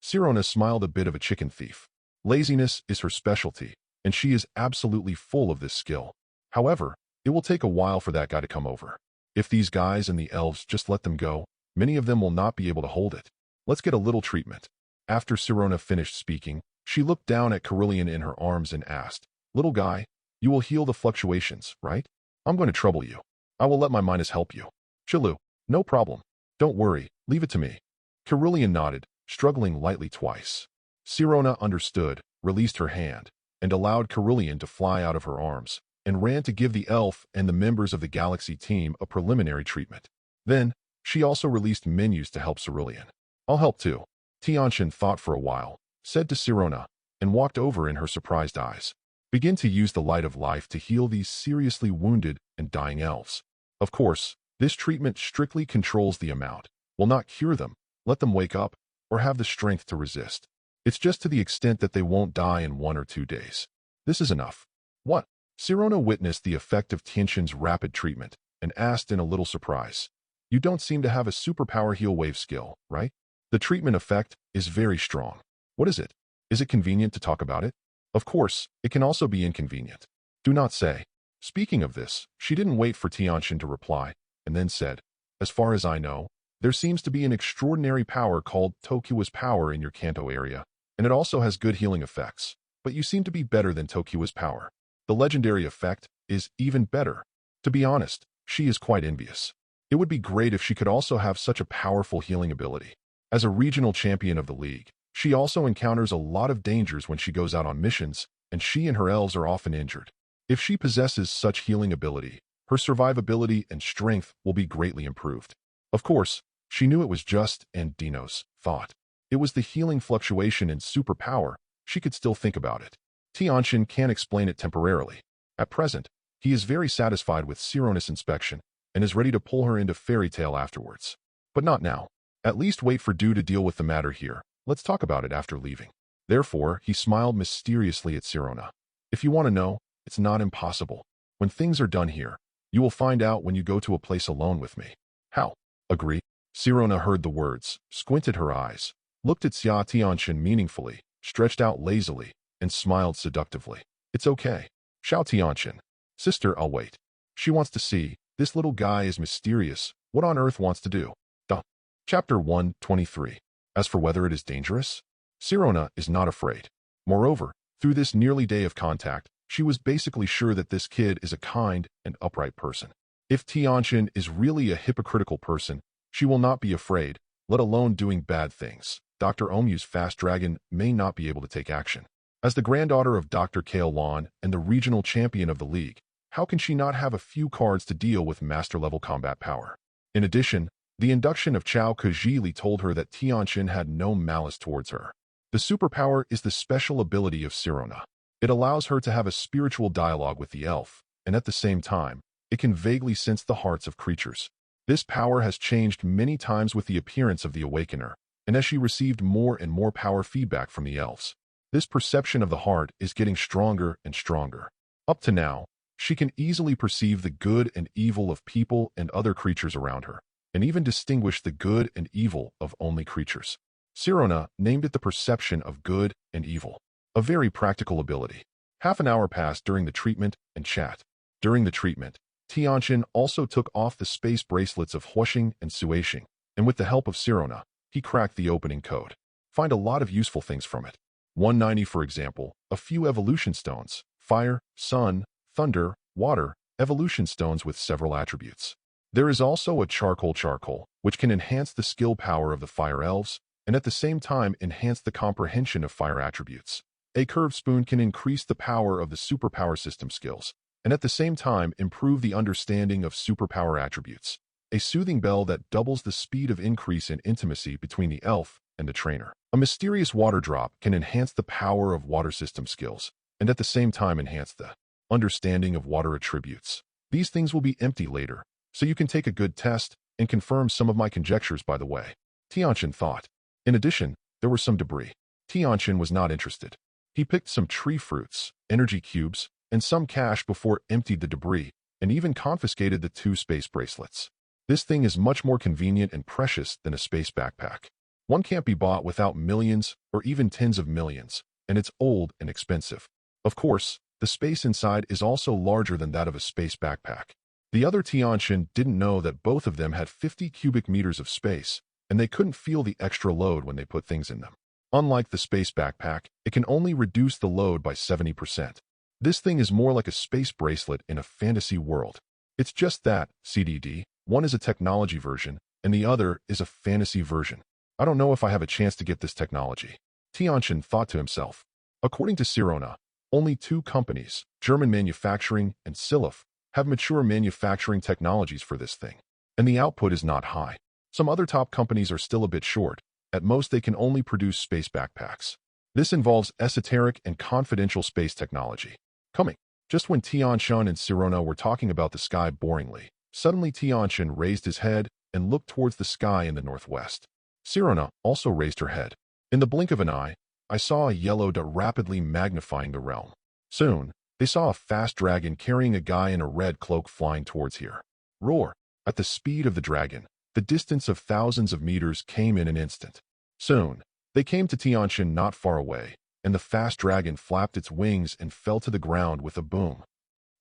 Sirona smiled a bit of a chicken thief. Laziness is her specialty, and she is absolutely full of this skill. However, it will take a while for that guy to come over. If these guys and the elves just let them go, many of them will not be able to hold it. Let's get a little treatment. After Sirona finished speaking, she looked down at Carillion in her arms and asked, Little guy, you will heal the fluctuations, right? I'm going to trouble you. I will let my Midas help you. Chilu, no problem. Don't worry, leave it to me. Carillion nodded, struggling lightly twice. Sirona understood, released her hand, and allowed Carillion to fly out of her arms, and ran to give the elf and the members of the Galaxy team a preliminary treatment. Then, she also released menus to help Cerulean. I'll help too. Tianchen thought for a while, said to Sirona, and walked over in her surprised eyes. Begin to use the light of life to heal these seriously wounded and dying elves. Of course, this treatment strictly controls the amount, will not cure them, let them wake up, or have the strength to resist. It's just to the extent that they won't die in 1 or 2 days. This is enough. What? Sirona witnessed the effect of Tianchen's rapid treatment and asked in a little surprise. You don't seem to have a superpower heal wave skill, right? The treatment effect is very strong. What is it? Is it convenient to talk about it? Of course, it can also be inconvenient. Do not say. Speaking of this, she didn't wait for Tianchen to reply, and then said, As far as I know, there seems to be an extraordinary power called Tokua's power in your Kanto area, and it also has good healing effects, but you seem to be better than Tokua's power. The legendary effect is even better. To be honest, she is quite envious. It would be great if she could also have such a powerful healing ability. As a regional champion of the league, she also encounters a lot of dangers when she goes out on missions, and she and her elves are often injured. If she possesses such healing ability, her survivability and strength will be greatly improved. Of course, she knew it was just, and Dino's thought. It was the healing fluctuation in superpower. She could still think about it. Tianchen can't explain it temporarily. At present, he is very satisfied with Sirona's inspection and is ready to pull her into fairy tale afterwards. But not now. At least wait for Du to deal with the matter here. Let's talk about it after leaving. Therefore, he smiled mysteriously at Sirona. If you want to know, it's not impossible. When things are done here, you will find out when you go to a place alone with me. How? Agree? Sirona heard the words, squinted her eyes, looked at Xia Tianchen meaningfully, stretched out lazily, and smiled seductively. It's okay. Xiao Tianchen. Sister, I'll wait. She wants to see. This little guy is mysterious. What on earth wants to do? Duh. Chapter 123. As for whether it is dangerous, Sirona is not afraid. Moreover, through this nearly day of contact, she was basically sure that this kid is a kind and upright person. If Tianchen is really a hypocritical person, she will not be afraid, let alone doing bad things. Dr. Omu's fast dragon may not be able to take action. As the granddaughter of Dr. Kale Lon and the regional champion of the league, how can she not have a few cards to deal with master-level combat power? In addition, the induction of Chao Kajili told her that Tianchen had no malice towards her. The superpower is the special ability of Sirona. It allows her to have a spiritual dialogue with the elf, and at the same time, it can vaguely sense the hearts of creatures. This power has changed many times with the appearance of the Awakener, and as she received more and more power feedback from the elves. This perception of the heart is getting stronger and stronger. Up to now, she can easily perceive the good and evil of people and other creatures around her, and even distinguish the good and evil of only creatures. Sirona named it the perception of good and evil, a very practical ability. Half an hour passed during the treatment and chat. During the treatment, Tianchen also took off the space bracelets of Huosheng and Suasheng, and with the help of Sirona, he cracked the opening code. Find a lot of useful things from it. 190, for example, a few evolution stones, fire, sun, thunder, water, evolution stones with several attributes. There is also a charcoal, which can enhance the skill power of the fire elves, and at the same time enhance the comprehension of fire attributes. A curved spoon can increase the power of the superpower system skills, and at the same time improve the understanding of superpower attributes. A soothing bell that doubles the speed of increase in intimacy between the elf and the trainer. A mysterious water drop can enhance the power of water system skills, and at the same time enhance the understanding of water attributes. These things will be empty later, so you can take a good test and confirm some of my conjectures by the way. Tianchen thought. In addition, there were some debris. Tianchen was not interested. He picked some tree fruits, energy cubes, and some cash before emptied the debris, and even confiscated the 2 space bracelets. This thing is much more convenient and precious than a space backpack. One can't be bought without millions or even tens of millions, and it's old and expensive. Of course, the space inside is also larger than that of a space backpack. The other Tianchen didn't know that both of them had 50 cubic meters of space, and they couldn't feel the extra load when they put things in them. Unlike the space backpack, it can only reduce the load by 70%. This thing is more like a space bracelet in a fantasy world. It's just that, CDD, one is a technology version, and the other is a fantasy version. I don't know if I have a chance to get this technology. Tianchen thought to himself. According to Sirona, only 2 companies, German Manufacturing and Silif, have mature manufacturing technologies for this thing, and the output is not high. Some other top companies are still a bit short. At most, they can only produce space backpacks. This involves esoteric and confidential space technology. Coming. Just when Tianchen and Sirona were talking about the sky boringly, suddenly Tianchen raised his head and looked towards the sky in the northwest. Sirona also raised her head. In the blink of an eye, I saw a yellow dot rapidly magnifying the realm. Soon, they saw a fast dragon carrying a guy in a red cloak flying towards here. Roar! At the speed of the dragon, the distance of thousands of meters came in an instant. Soon, they came to Tianchen not far away, and the fast dragon flapped its wings and fell to the ground with a boom.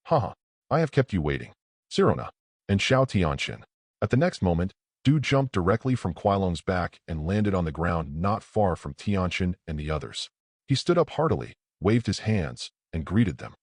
Haha, I have kept you waiting. Sirona and Xiao Tianchen. At the next moment, Du jumped directly from Kuailong's back and landed on the ground not far from Tianchen and the others. He stood up heartily, waved his hands, and greeted them.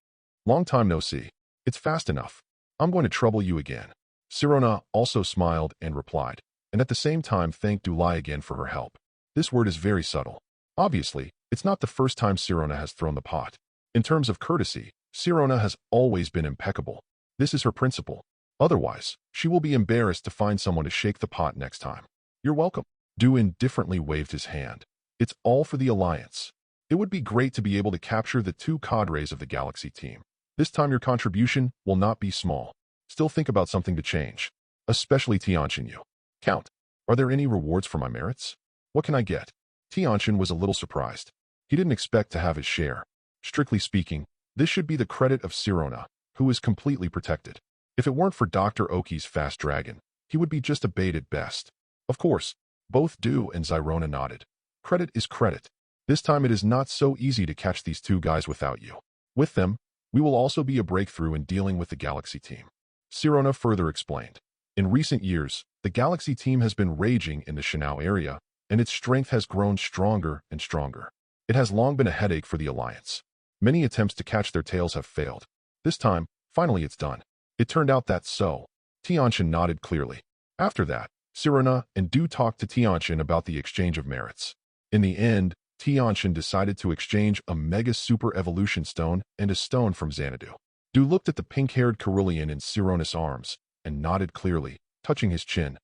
Long time no see. It's fast enough. I'm going to trouble you again. Sirona also smiled and replied, and at the same time thanked Dulai again for her help. This word is very subtle. Obviously, it's not the first time Sirona has thrown the pot. In terms of courtesy, Sirona has always been impeccable. This is her principle. Otherwise, she will be embarrassed to find someone to shake the pot next time. You're welcome. Du indifferently waved his hand. It's all for the Alliance. It would be great to be able to capture the 2 cadres of the Galaxy team. This time your contribution will not be small. Still think about something to change. Especially Tianchen you. Count. Are there any rewards for my merits? What can I get? Tianchen was a little surprised. He didn't expect to have his share. Strictly speaking, this should be the credit of Sirona, who is completely protected. If it weren't for Dr. Oki's fast dragon, he would be just a bait at best. Of course, both Du and Zyrona nodded. Credit is credit. This time it is not so easy to catch these 2 guys without you. With them, we will also be a breakthrough in dealing with the Galaxy team. Sirona further explained. In recent years, the Galaxy team has been raging in the Shanao area, and its strength has grown stronger and stronger. It has long been a headache for the Alliance. Many attempts to catch their tails have failed. This time, finally it's done. It turned out that's so. Tianchen nodded clearly. After that, Sirona and Du talked to Tianchen about the exchange of merits. In the end, Tianchen decided to exchange a Mega Super Evolution Stone and a stone from Xanadu. Du looked at the pink-haired Cerulean in Sirona's arms and nodded clearly, touching his chin.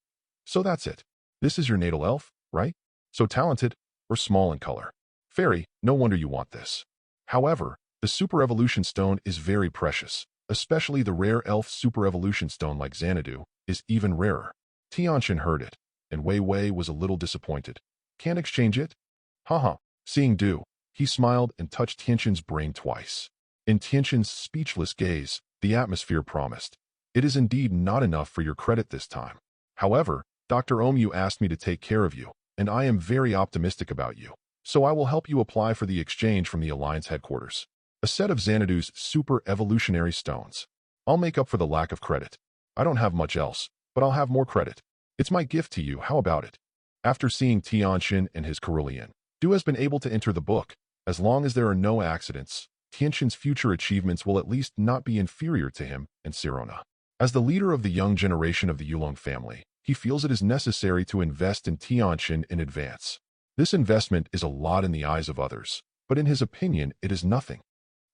So that's it. This is your natal elf, right? So talented, or small in color. Fairy, no wonder you want this. However, the Super Evolution Stone is very precious. Especially the rare elf Super Evolution Stone like Xanadu is even rarer. Tianchen heard it, and Wei Wei was a little disappointed. Can't exchange it? Haha. Seeing Du, he smiled and touched Tianchen's brain twice. In Tianchen's speechless gaze, the atmosphere promised. It is indeed not enough for your credit this time. However, Dr. Omu asked me to take care of you, and I am very optimistic about you. So I will help you apply for the exchange from the Alliance headquarters. A set of Xanadu's super evolutionary stones. I'll make up for the lack of credit. I don't have much else, but I'll have more credit. It's my gift to you, how about it? After seeing Tianchen and his Carillion, Du has been able to enter the book. As long as there are no accidents, Tianchen's future achievements will at least not be inferior to him and Sirona. As the leader of the young generation of the Yulong family, he feels it is necessary to invest in Tianchen in advance. This investment is a lot in the eyes of others, but in his opinion, it is nothing.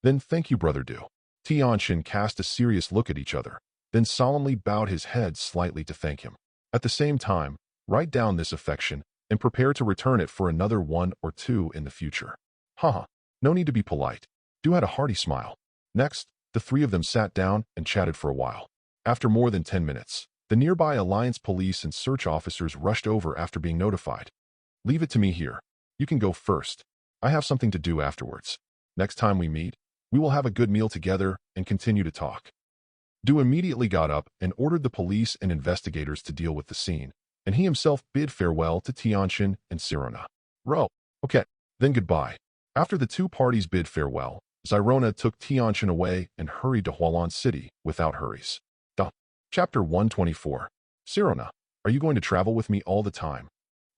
Then thank you, Brother Du. Tianchen cast a serious look at each other, then solemnly bowed his head slightly to thank him. At the same time, write down this affection and prepare to return it for another 1 or 2 in the future. Haha, no need to be polite. Du had a hearty smile. Next, the three of them sat down and chatted for a while. After more than 10 minutes, the nearby Alliance police and search officers rushed over after being notified. Leave it to me here. You can go first. I have something to do afterwards. Next time we meet, we will have a good meal together and continue to talk. Du immediately got up and ordered the police and investigators to deal with the scene, and he himself bid farewell to Tianchen and Sirona. Okay, then goodbye. After the two parties bid farewell, Sirona took Tianchen away and hurried to Hualan City without hurries. Chapter 124. Sirona, are you going to travel with me all the time?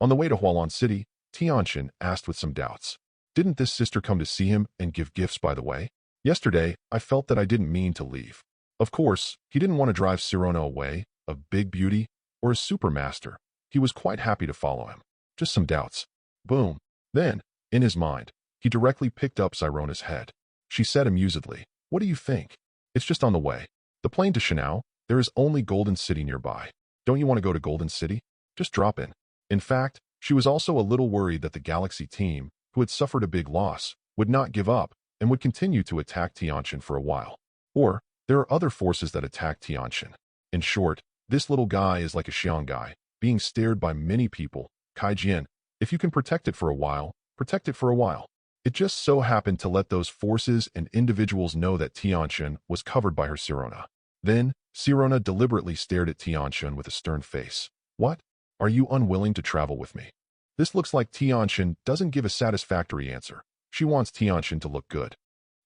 On the way to Hualan City, Tianchen asked with some doubts. Didn't this sister come to see him and give gifts by the way? Yesterday, I felt that I didn't mean to leave. Of course, he didn't want to drive Sirona away, a big beauty, or a supermaster. He was quite happy to follow him. Just some doubts. Boom. Then, in his mind, he directly picked up Sirona's head. She said amusedly, "What do you think? It's just on the way. The plane to Shanao, there is only Golden City nearby. Don't you want to go to Golden City? Just drop in." In fact, she was also a little worried that the Galaxy team, who had suffered a big loss, would not give up and would continue to attack Tianchen for a while. Or, there are other forces that attack Tianchen. In short, this little guy is like a Xiang guy, being stared by many people. Kaijian, if you can protect it for a while, protect it for a while. It just so happened to let those forces and individuals know that Tianchen was covered by her Sirona. Then, Sirona deliberately stared at Tianchen with a stern face. What? Are you unwilling to travel with me? This looks like Tianchen doesn't give a satisfactory answer. She wants Tianchen to look good.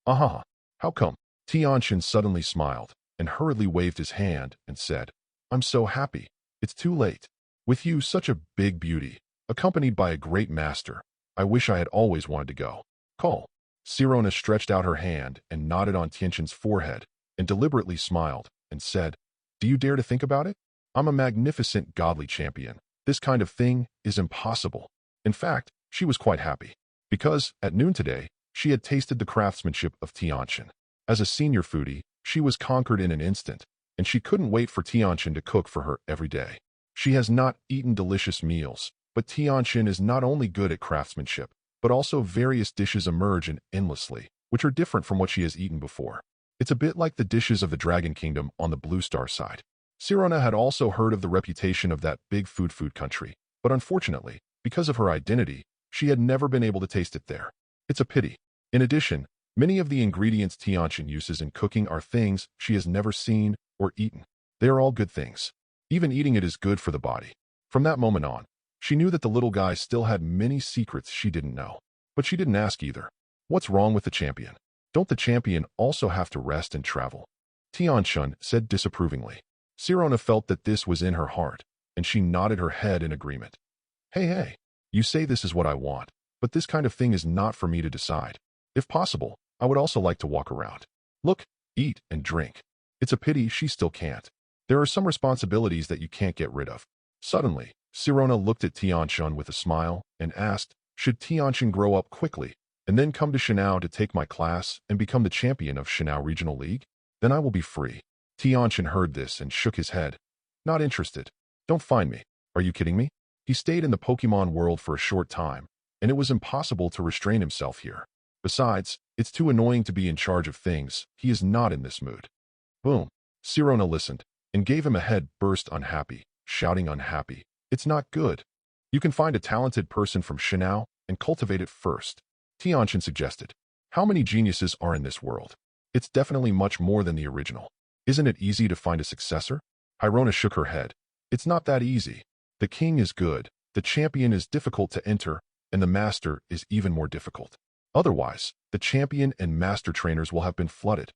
Aha, how come? Tianchen suddenly smiled and hurriedly waved his hand and said, I'm so happy. It's too late. With you such a big beauty, accompanied by a great master, I wish I had always wanted to go. Call. Sirona stretched out her hand and nodded on Tianchen's forehead and deliberately smiled and said, Do you dare to think about it? I'm a magnificent godly champion. This kind of thing is impossible. In fact, she was quite happy, because, at noon today, she had tasted the craftsmanship of Tianchen. As a senior foodie, she was conquered in an instant, and she couldn't wait for Tianchen to cook for her every day. She has not eaten delicious meals, but Tianchen is not only good at craftsmanship, but also various dishes emerge endlessly, which are different from what she has eaten before. It's a bit like the dishes of the Dragon Kingdom on the Blue Star side. Sirona had also heard of the reputation of that big food country, but unfortunately, because of her identity, she had never been able to taste it there. It's a pity. In addition, many of the ingredients Tianchen uses in cooking are things she has never seen or eaten. They are all good things. Even eating it is good for the body. From that moment on, she knew that the little guy still had many secrets she didn't know. But she didn't ask either. What's wrong with the champion? Don't the champion also have to rest and travel? Tianchen said disapprovingly. Sirona felt that this was in her heart, and she nodded her head in agreement. Hey, you say this is what I want, but this kind of thing is not for me to decide. If possible, I would also like to walk around. Look, eat, and drink. It's a pity she still can't. There are some responsibilities that you can't get rid of. Suddenly, Sirona looked at Tianchen with a smile and asked, should Tianchen grow up quickly and then come to Shanao to take my class and become the champion of Shanao Regional League? Then I will be free. Tianchen heard this and shook his head. Not interested. Don't find me. Are you kidding me? He stayed in the Pokemon world for a short time, and it was impossible to restrain himself here. Besides, it's too annoying to be in charge of things. He is not in this mood. Boom. Sirona listened and gave him a head burst unhappy, shouting unhappy. It's not good. You can find a talented person from Shanao and cultivate it first. Tianchen suggested. How many geniuses are in this world? It's definitely much more than the original. Isn't it easy to find a successor? Hirona shook her head. It's not that easy. The king is good, the champion is difficult to enter, and the master is even more difficult. Otherwise, the champion and master trainers will have been flooded.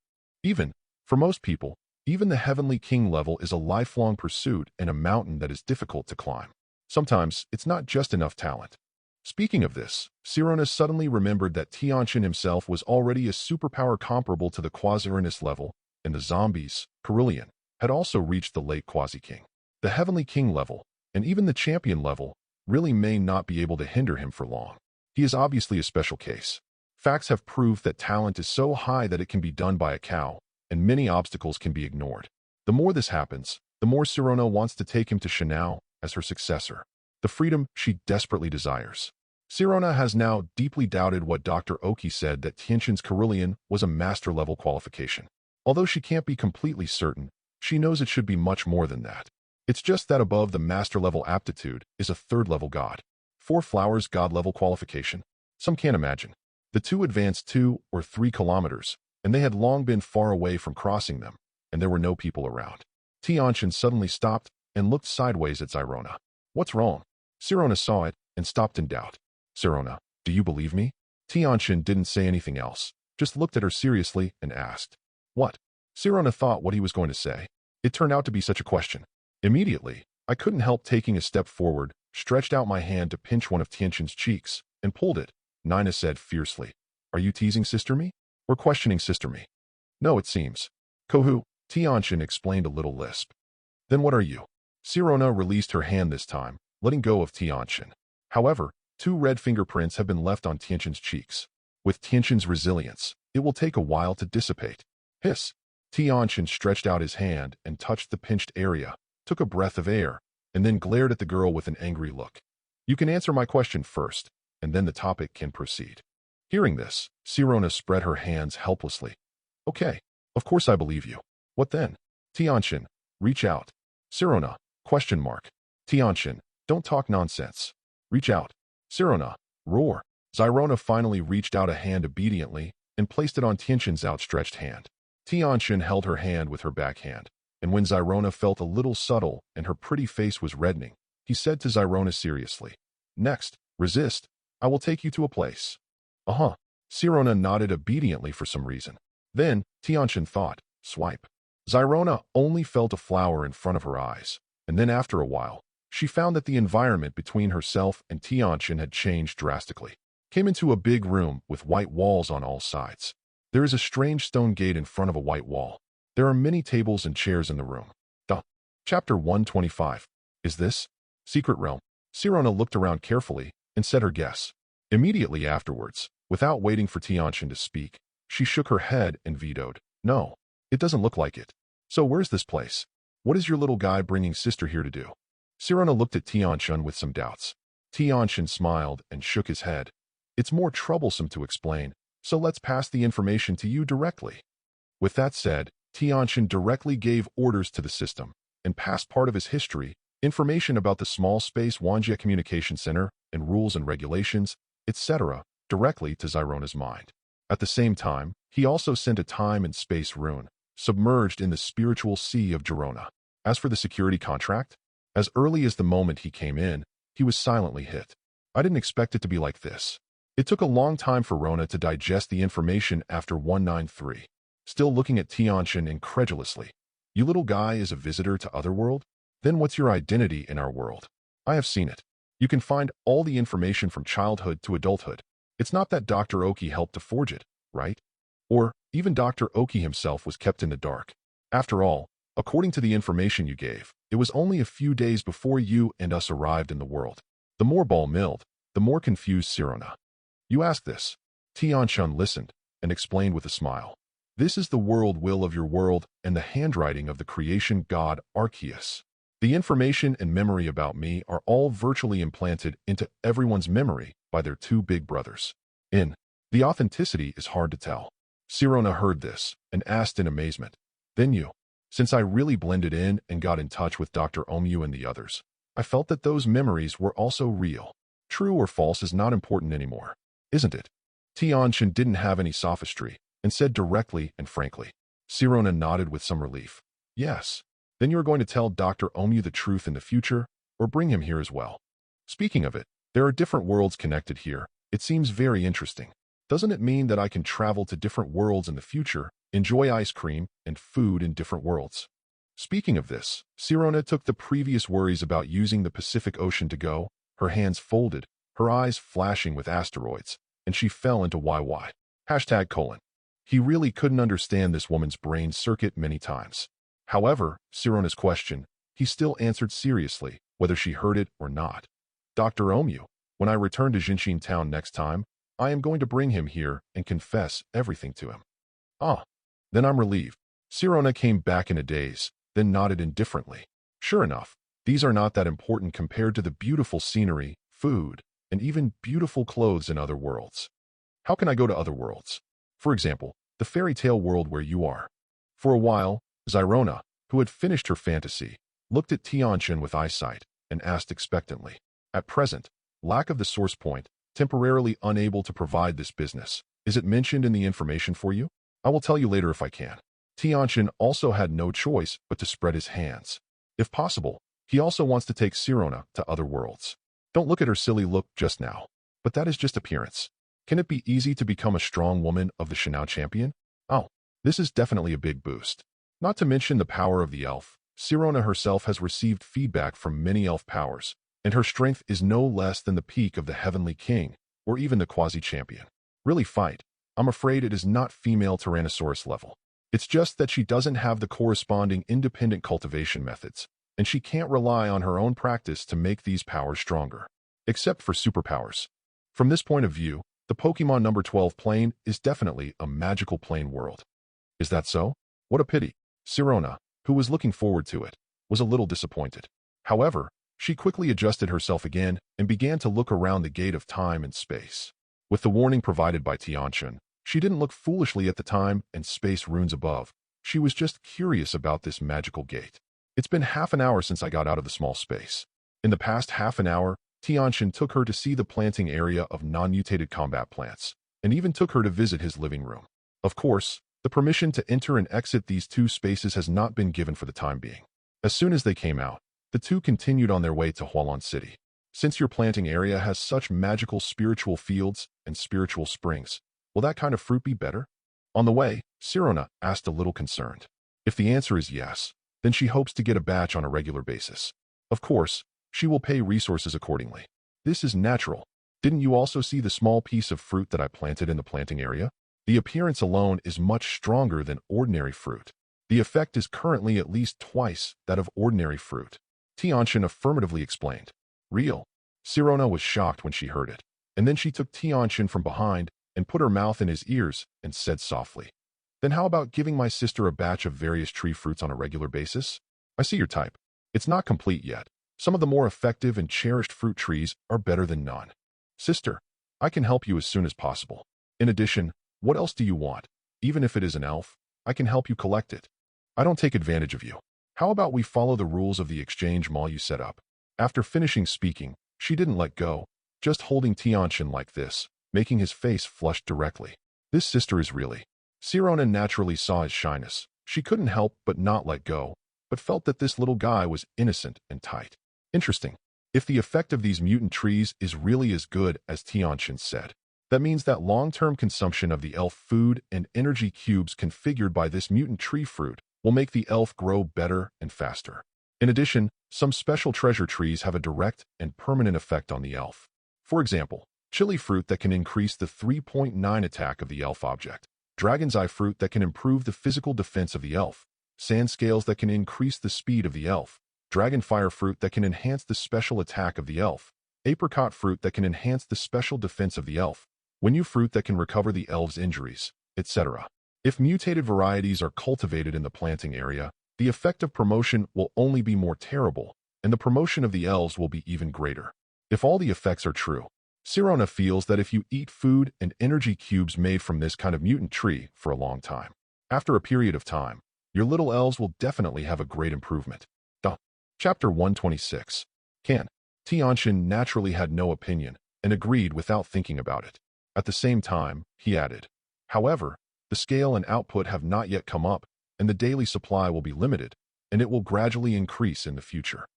For most people, Even the Heavenly King level is a lifelong pursuit and a mountain that is difficult to climb. Sometimes, it's not just enough talent. Speaking of this, Sirona suddenly remembered that Tianchen himself was already a superpower comparable to the Quasi-Uranus level, and the zombies, Carillion, had also reached the late Quasi-King. The Heavenly King level, and even the Champion level, really may not be able to hinder him for long. He is obviously a special case. Facts have proved that talent is so high that it can be done by a cow, and many obstacles can be ignored. The more this happens, the more Sirona wants to take him to Shanao as her successor, the freedom she desperately desires. Sirona has now deeply doubted what Dr. Oki said that Tianchen's Carillion was a master-level qualification. Although she can't be completely certain, she knows it should be much more than that. It's just that above the master-level aptitude is a third-level god. 4 flowers god-level qualification? Some can't imagine. The two advanced 2 or 3 kilometers, and they had long been far away from crossing them, and there were no people around. Tianchen suddenly stopped and looked sideways at Sirona. What's wrong? Sirona saw it and stopped in doubt. Sirona, do you believe me? Tianchen didn't say anything else, just looked at her seriously and asked. What? Sirona thought what he was going to say. It turned out to be such a question. Immediately, I couldn't help taking a step forward, stretched out my hand to pinch one of Tianchen's cheeks, and pulled it. Nina said fiercely. Are you teasing Sister Me? Or questioning Sister Me? No, it seems. Kohu, Tianchen explained a little lisp. Then what are you? Sirona released her hand this time, letting go of Tianchen. However, 2 red fingerprints have been left on Tianchen's cheeks. With Tianchen's resilience, it will take a while to dissipate. Hiss. Tianchen stretched out his hand and touched the pinched area, took a breath of air, and then glared at the girl with an angry look. You can answer my question first, and then the topic can proceed. Hearing this, Sirona spread her hands helplessly. Okay, of course I believe you. What then? Tianchen, reach out. Sirona, question mark. Tianchen, don't talk nonsense. Reach out. Sirona, roar. Sirona finally reached out a hand obediently and placed it on Tianchen's outstretched hand. Tianchen held her hand with her backhand, and when Sirona felt a little subtle and her pretty face was reddening, he said to Sirona seriously, Next, resist. I will take you to a place. Uh-huh. Sirona nodded obediently for some reason. Then, Tianchen thought, swipe. Sirona only felt a flower in front of her eyes, and then after a while, she found that the environment between herself and Tianchen had changed drastically. Came into a big room with white walls on all sides. There is a strange stone gate in front of a white wall. There are many tables and chairs in the room. Chapter 125. Is this? Secret Realm. Sirona looked around carefully and said her guess. Immediately afterwards, without waiting for Tianchen to speak, she shook her head and vetoed. No, it doesn't look like it. So where's this place? What is your little guy bringing sister here to do? Sirona looked at Tianchen with some doubts. Tianchen smiled and shook his head. It's more troublesome to explain, so let's pass the information to you directly. With that said, Tianchen directly gave orders to the system and passed part of his history, information about the small space Wanjie Communication Center and rules and regulations, etc., directly to Sirona's mind. At the same time, he also sent a time and space rune, submerged in the spiritual sea of Girona. As for the security contract, as early as the moment he came in, he was silently hit. I didn't expect it to be like this. It took a long time for Rona to digest the information after 193. Still looking at Tianchen incredulously. You little guy is a visitor to Otherworld? Then what's your identity in our world? I have seen it. You can find all the information from childhood to adulthood. It's not that Dr. Oki helped to forge it, right? Or, even Dr. Oki himself was kept in the dark. After all, according to the information you gave, it was only a few days before you and us arrived in the world. The more ball milled, the more confused Sirona. You ask this. Tianchen listened and explained with a smile. This is the world will of your world and the handwriting of the creation god Arceus. The information and memory about me are all virtually implanted into everyone's memory by their 2 big brothers. The authenticity is hard to tell. Sirona heard this and asked in amazement. Then you. Since I really blended in and got in touch with Dr. Omyu and the others, I felt that those memories were also real. True or false is not important anymore, isn't it? Tianchen didn't have any sophistry and said directly and frankly. Sirona nodded with some relief. Yes. Then you're going to tell Dr. Omyu the truth in the future, or bring him here as well. Speaking of it, there are different worlds connected here. It seems very interesting. Doesn't it mean that I can travel to different worlds in the future enjoy ice cream and food in different worlds. Speaking of this, Sirona took the previous worries about using the Pacific Ocean to go, her hands folded, her eyes flashing with asteroids, and she fell into YY. #:. He really couldn't understand this woman's brain circuit many times. However, Sirona's question, he still answered seriously, whether she heard it or not. Dr. Omu, when I return to Jinshin Town next time, I am going to bring him here and confess everything to him. Ah, then I'm relieved. Sirona came back in a daze, then nodded indifferently. Sure enough, these are not that important compared to the beautiful scenery, food, and even beautiful clothes in other worlds. How can I go to other worlds? For example, the fairy tale world where you are. For a while, Zyrona, who had finished her fantasy, looked at Tianchen with eyesight and asked expectantly. At present, lack of the source point, temporarily unable to provide this business. Is it mentioned in the information for you? I will tell you later if I can. Tianchen also had no choice but to spread his hands. If possible, he also wants to take Sirona to other worlds. Don't look at her silly look just now. But that is just appearance. Can it be easy to become a strong woman of the Shinao champion? Oh, this is definitely a big boost. Not to mention the power of the elf, Sirona herself has received feedback from many elf powers, and her strength is no less than the peak of the Heavenly King, or even the quasi-champion. Really fight. I'm afraid it is not female Tyrannosaurus level. It's just that she doesn't have the corresponding independent cultivation methods, and she can't rely on her own practice to make these powers stronger. Except for superpowers. From this point of view, the Pokemon number 12 plane is definitely a magical plane world. Is that so? What a pity. Sirona, who was looking forward to it, was a little disappointed. However, she quickly adjusted herself again and began to look around the gate of time and space. With the warning provided by Tianchen, she didn't look foolishly at the time and space runes above. She was just curious about this magical gate. It's been half an hour since I got out of the small space. In the past half an hour, Tianchen took her to see the planting area of non-mutated combat plants, and even took her to visit his living room. Of course, the permission to enter and exit these two spaces has not been given for the time being. As soon as they came out, the two continued on their way to Hualan City. Since your planting area has such magical spiritual fields and spiritual springs, will that kind of fruit be better? On the way, Sirona asked a little concerned. If the answer is yes, then she hopes to get a batch on a regular basis. Of course, she will pay resources accordingly. This is natural. Didn't you also see the small piece of fruit that I planted in the planting area? The appearance alone is much stronger than ordinary fruit. The effect is currently at least twice that of ordinary fruit. Tianchen affirmatively explained. Real. Sirona was shocked when she heard it, and then she took Tianchen from behind and put her mouth in his ears and said softly, "Then how about giving my sister a batch of various tree fruits on a regular basis? I see your type. It's not complete yet. Some of the more effective and cherished fruit trees are better than none. Sister, I can help you as soon as possible. In addition, what else do you want? Even if it is an elf, I can help you collect it. I don't take advantage of you. How about we follow the rules of the exchange mall you set up?" After finishing speaking, she didn't let go, just holding Tianchen like this, making his face flush directly. This sister is really. Sirona naturally saw his shyness. She couldn't help but not let go, but felt that this little guy was innocent and tight. Interesting. If the effect of these mutant trees is really as good as Tianchen said, that means that long-term consumption of the elf food and energy cubes configured by this mutant tree fruit will make the elf grow better and faster. In addition, some special treasure trees have a direct and permanent effect on the elf. For example, chili fruit that can increase the 3.9 attack of the elf object, dragon's eye fruit that can improve the physical defense of the elf, sand scales that can increase the speed of the elf, dragon fire fruit that can enhance the special attack of the elf, apricot fruit that can enhance the special defense of the elf, Winyu fruit that can recover the elf's injuries, etc. If mutated varieties are cultivated in the planting area, the effect of promotion will only be more terrible, and the promotion of the elves will be even greater. If all the effects are true, Sirona feels that if you eat food and energy cubes made from this kind of mutant tree for a long time, after a period of time, your little elves will definitely have a great improvement. Chapter 126. Tianchen naturally had no opinion and agreed without thinking about it. At the same time, he added, "However, the scale and output have not yet come up, and the daily supply will be limited, and it will gradually increase in the future."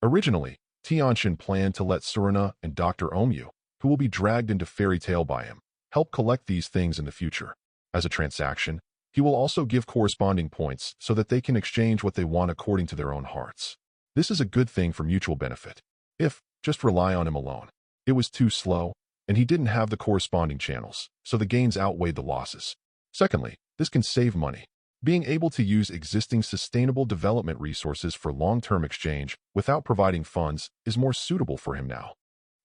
Originally, Tianchen planned to let Surana and Dr. Omu, who will be dragged into fairy tale by him, help collect these things in the future. As a transaction, He will also give corresponding points so that they can exchange what they want according to their own hearts. This is a good thing for mutual benefit. If just rely on him alone, it was too slow, and he didn't have the corresponding channels, so the gains outweighed the losses. Secondly, this can save money. Being able to use existing sustainable development resources for long-term exchange without providing funds is more suitable for him now.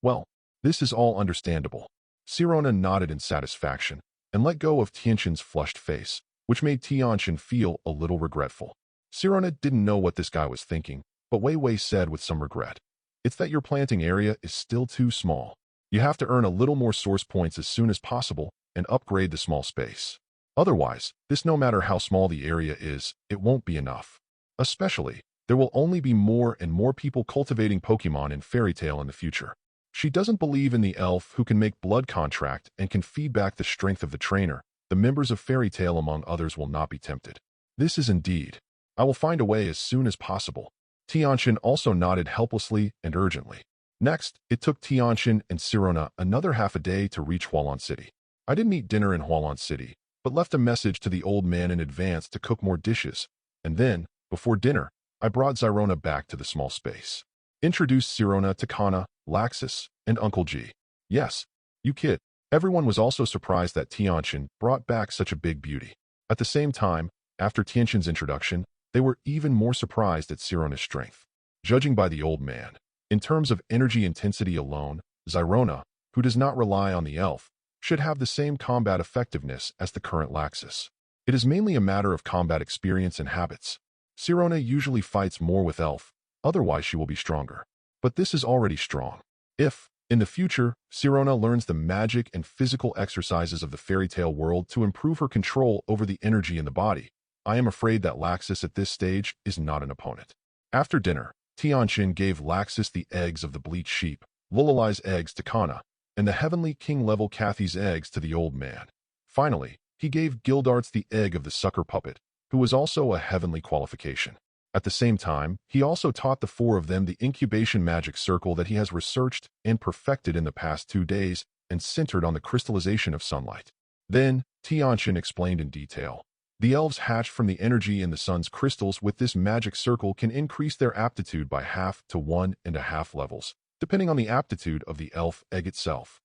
Well, this is all understandable. Sirona nodded in satisfaction and let go of Tianchen's flushed face, which made Tianchen feel a little regretful. Sirona didn't know what this guy was thinking, but Wei Wei said with some regret, "It's that your planting area is still too small. You have to earn a little more source points as soon as possible and upgrade the small space. Otherwise, no matter how small the area is, it won't be enough. Especially, there will only be more and more people cultivating Pokemon in Fairy Tail in the future." She doesn't believe in the elf who can make blood contract and can feed back the strength of the trainer. The members of Fairy Tail among others will not be tempted. This is indeed. I will find a way as soon as possible. Tianchen also nodded helplessly and urgently. Next, it took Tianchen and Sirona another half a day to reach Hualan City. I didn't eat dinner in Hualan City, but left a message to the old man in advance to cook more dishes, and then, before dinner, I brought Zyrona back to the small space. Introduced Sirona to Kana, Laxus, and Uncle G. Yes, you kid. Everyone was also surprised that Tianchen brought back such a big beauty. At the same time, after Tianchen's introduction, they were even more surprised at Sirona's strength. Judging by the old man, in terms of energy intensity alone, Zyrona, who does not rely on the elf, should have the same combat effectiveness as the current Laxus. It is mainly a matter of combat experience and habits. Sirona usually fights more with elf, otherwise she will be stronger. But this is already strong. If, in the future, Sirona learns the magic and physical exercises of the fairy tale world to improve her control over the energy in the body, I am afraid that Laxus at this stage is not an opponent. After dinner, Tianchen gave Laxus the eggs of the bleached sheep, Lulali's eggs to Kana, and the Heavenly King-level Cathy's eggs to the old man. Finally, he gave Gildarts the egg of the sucker puppet, who was also a heavenly qualification. At the same time, he also taught the four of them the incubation magic circle that he has researched and perfected in the past 2 days and centered on the crystallization of sunlight. Then, Tianchen explained in detail. The elves hatched from the energy in the sun's crystals with this magic circle can increase their aptitude by 0.5 to 1.5 levels, depending on the aptitude of the elf egg itself.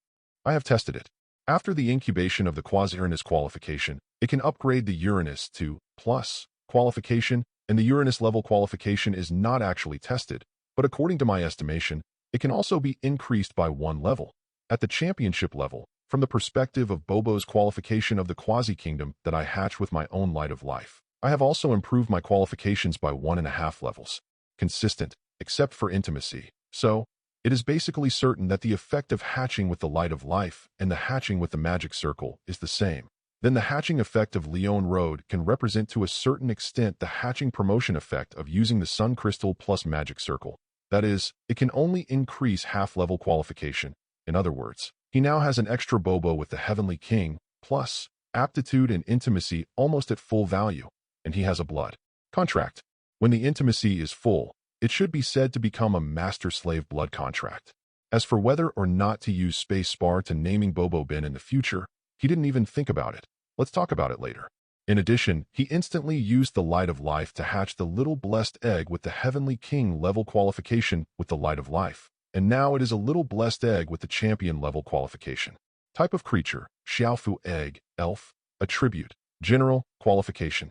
I have tested it. After the incubation of the Quasi-Uranus qualification, it can upgrade the Uranus to plus qualification, and the Uranus level qualification is not actually tested, but according to my estimation, it can also be increased by 1 level. At the championship level, from the perspective of Bobo's qualification of the Quasi-Kingdom that I hatch with my own light of life, I have also improved my qualifications by 1.5 levels. Consistent, except for intimacy. So, it is basically certain that the effect of hatching with the light of life and the hatching with the magic circle is the same. Then the hatching effect of Leon Road can represent to a certain extent the hatching promotion effect of using the Sun Crystal plus Magic Circle. That is, it can only increase half-level qualification. In other words, he now has an extra Bobo with the Heavenly King, plus aptitude and intimacy almost at full value, and he has a blood contract. When the intimacy is full, it should be said to become a master-slave blood contract. As for whether or not to use Space Spar to naming Bobo Ben in the future, he didn't even think about it. Let's talk about it later. In addition, he instantly used the Light of Life to hatch the little blessed egg with the Heavenly King level qualification with the Light of Life, and now it is a little blessed egg with the Champion level qualification. Type of creature, Xiaofu egg, elf, attribute, general, qualification.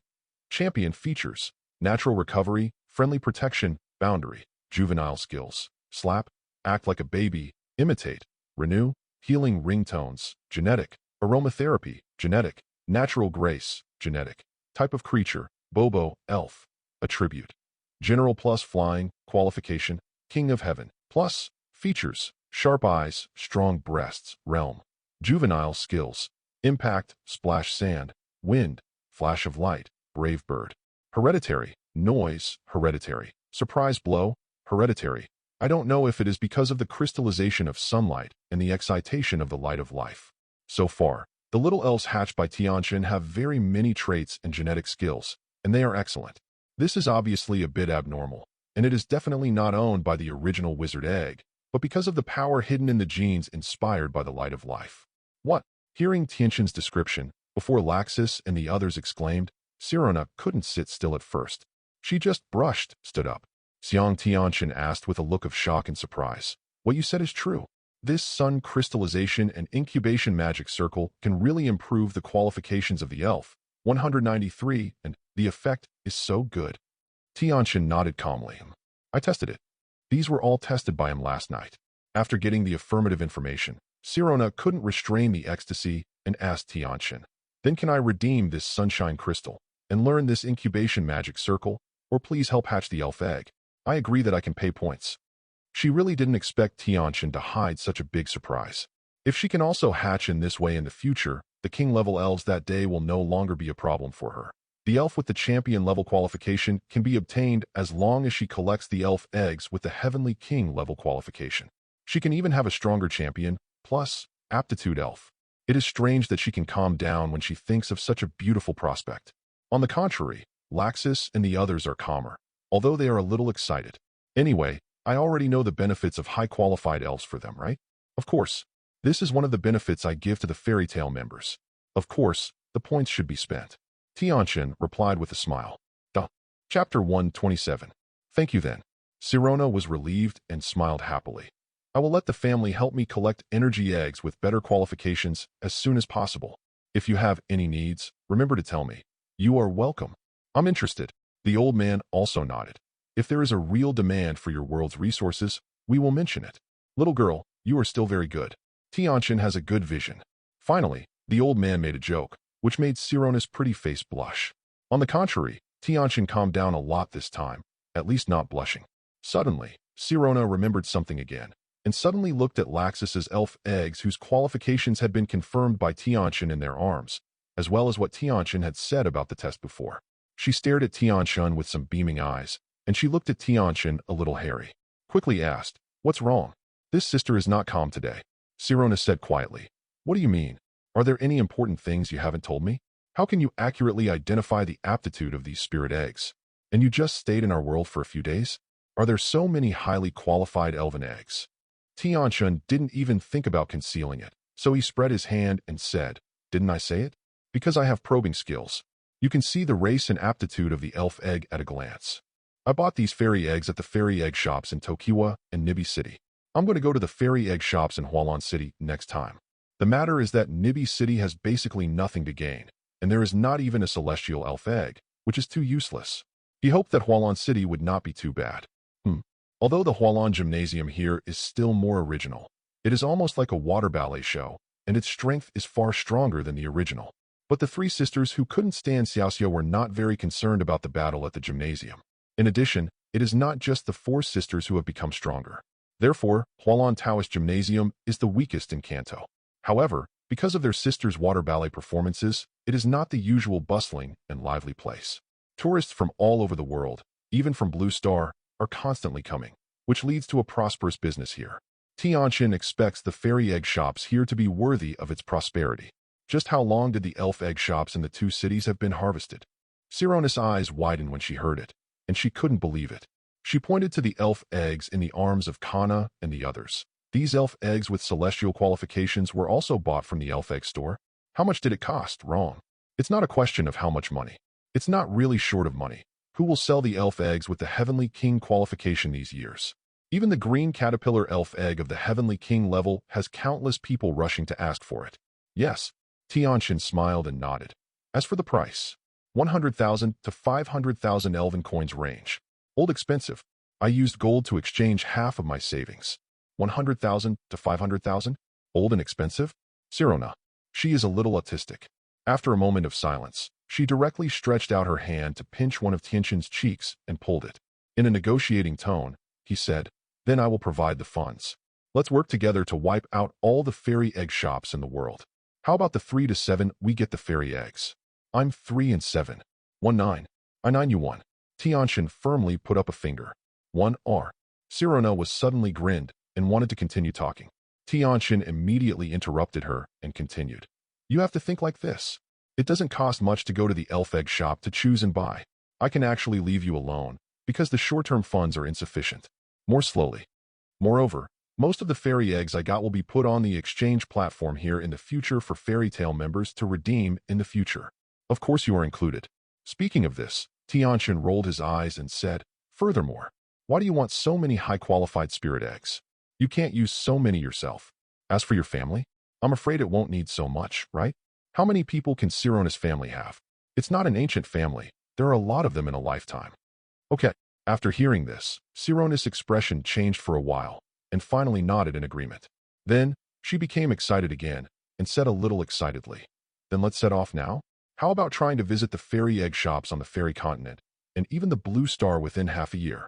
Champion features, natural recovery, friendly protection, boundary, juvenile skills, slap, act like a baby, imitate, renew, healing ringtones, genetic, aromatherapy, genetic, natural grace, genetic. Type of creature, Bobo, elf. Attribute, general plus flying, qualification, king of heaven. Plus, features, sharp eyes, strong breasts, realm. Juvenile skills, impact, splash sand, wind, flash of light, brave bird. Hereditary, noise, hereditary. Surprise blow, hereditary. I don't know if it is because of the crystallization of sunlight and the excitation of the light of life. So far, the little elves hatched by Tianchen have very many traits and genetic skills, and they are excellent. This is obviously a bit abnormal, and it is definitely not owned by the original wizard egg, but because of the power hidden in the genes inspired by the light of life. What? Hearing Tianchen's description, Before Laxus and the others exclaimed, Sirona couldn't sit still at first. She just stood up. Xiang Tianchen asked with a look of shock and surprise. What you said is true. This sun crystallization and incubation magic circle can really improve the qualifications of the elf. 193, and the effect is so good. Tianchen nodded calmly. I tested it. These were all tested by him last night. After getting the affirmative information, Sirona couldn't restrain the ecstasy and asked Tianchen, then can I redeem this sunshine crystal and learn this incubation magic circle, or please help hatch the elf egg? I agree that I can pay points. She really didn't expect Tianchen to hide such a big surprise. If she can also hatch in this way in the future, the king-level elves that day will no longer be a problem for her. The elf with the champion-level qualification can be obtained as long as she collects the elf eggs with the heavenly king-level qualification. She can even have a stronger champion, plus aptitude elf. It is strange that she can calm down when she thinks of such a beautiful prospect. On the contrary, Laxus and the others are calmer, although they are a little excited. Anyway, I already know the benefits of high-qualified elves for them, right? Of course. This is one of the benefits I give to the fairy tale members. Of course, the points should be spent. Tianchen replied with a smile. Duh. Chapter 127. Thank you then. Sirona was relieved and smiled happily. I will let the family help me collect energy eggs with better qualifications as soon as possible. If you have any needs, remember to tell me. You are welcome. I'm interested. The old man also nodded. If there is a real demand for your world's resources, we will mention it. Little girl, you are still very good. Tianchen has a good vision. Finally, the old man made a joke, which made Sirona's pretty face blush. On the contrary, Tianchen calmed down a lot this time, at least not blushing. Suddenly, Sirona remembered something again, and suddenly looked at Laxus's elf eggs whose qualifications had been confirmed by Tianchen in their arms, as well as what Tianchen had said about the test before. She stared at Tianchen with some beaming eyes, and she looked at Tianchen a little hairy. Quickly asked, What's wrong? This sister is not calm today. Sirona said quietly, What do you mean? Are there any important things you haven't told me? How can you accurately identify the aptitude of these spirit eggs? And you just stayed in our world for a few days? Are there so many highly qualified elven eggs? Tianchen didn't even think about concealing it, so he spread his hand and said, Didn't I say it? Because I have probing skills. You can see the race and aptitude of the elf egg at a glance. I bought these fairy eggs at the fairy egg shops in Tokiwa and Nibi City. I'm going to go to the fairy egg shops in Hualan City next time. The matter is that Nibi City has basically nothing to gain, and there is not even a celestial elf egg, which is too useless. He hoped that Hualan City would not be too bad. Although the Hualan Gymnasium here is still more original, it is almost like a water ballet show, and its strength is far stronger than the original. But the three sisters who couldn't stand Xiaoxiao were not very concerned about the battle at the gymnasium. In addition, it is not just the four sisters who have become stronger. Therefore, Hualan Taoist Gymnasium is the weakest in Kanto. However, because of their sisters' water ballet performances, it is not the usual bustling and lively place. Tourists from all over the world, even from Blue Star, are constantly coming, which leads to a prosperous business here. Tianchen expects the fairy egg shops here to be worthy of its prosperity. Just how long did the elf egg shops in the two cities have been harvested? Sirona's eyes widened when she heard it, and she couldn't believe it. She pointed to the elf eggs in the arms of Kana and the others. These elf eggs with celestial qualifications were also bought from the elf egg store. How much did it cost? Wrong. It's not a question of how much money. It's not really short of money. Who will sell the elf eggs with the Heavenly King qualification these years? Even the green caterpillar elf egg of the Heavenly King level has countless people rushing to ask for it. Yes, Tianchen smiled and nodded. As for the price, 100,000 to 500,000 elven coins range. Old expensive. I used gold to exchange half of my savings. 100,000 to 500,000? Old and expensive? Sirona. She is a little autistic. After a moment of silence, she directly stretched out her hand to pinch one of Tianchen's cheeks and pulled it. In a negotiating tone, he said, Then I will provide the funds. Let's work together to wipe out all the fairy egg shops in the world. How about the 3 to 7 we get the fairy eggs? I'm 3 and 7. 1-9. I 9 you 1. Tianchen firmly put up a finger. 1R. Sirona was suddenly grinned and wanted to continue talking. Tianchen immediately interrupted her and continued. You have to think like this. It doesn't cost much to go to the elf egg shop to choose and buy. I can actually leave you alone, because the short-term funds are insufficient. More slowly. Moreover, Most of the fairy eggs I got will be put on the exchange platform here in the future for fairy tale members to redeem in the future. Of course you are included. Speaking of this, Tianchen rolled his eyes and said, furthermore, why do you want so many high-qualified spirit eggs? You can't use so many yourself. As for your family, I'm afraid it won't need so much, right? How many people can Sirona's family have? It's not an ancient family. There are a lot of them in a lifetime. Okay. After hearing this, Sirona's expression changed for a while and finally nodded in agreement. Then, she became excited again and said a little excitedly, then let's set off now? How about trying to visit the fairy egg shops on the fairy continent and even the blue star within half a year?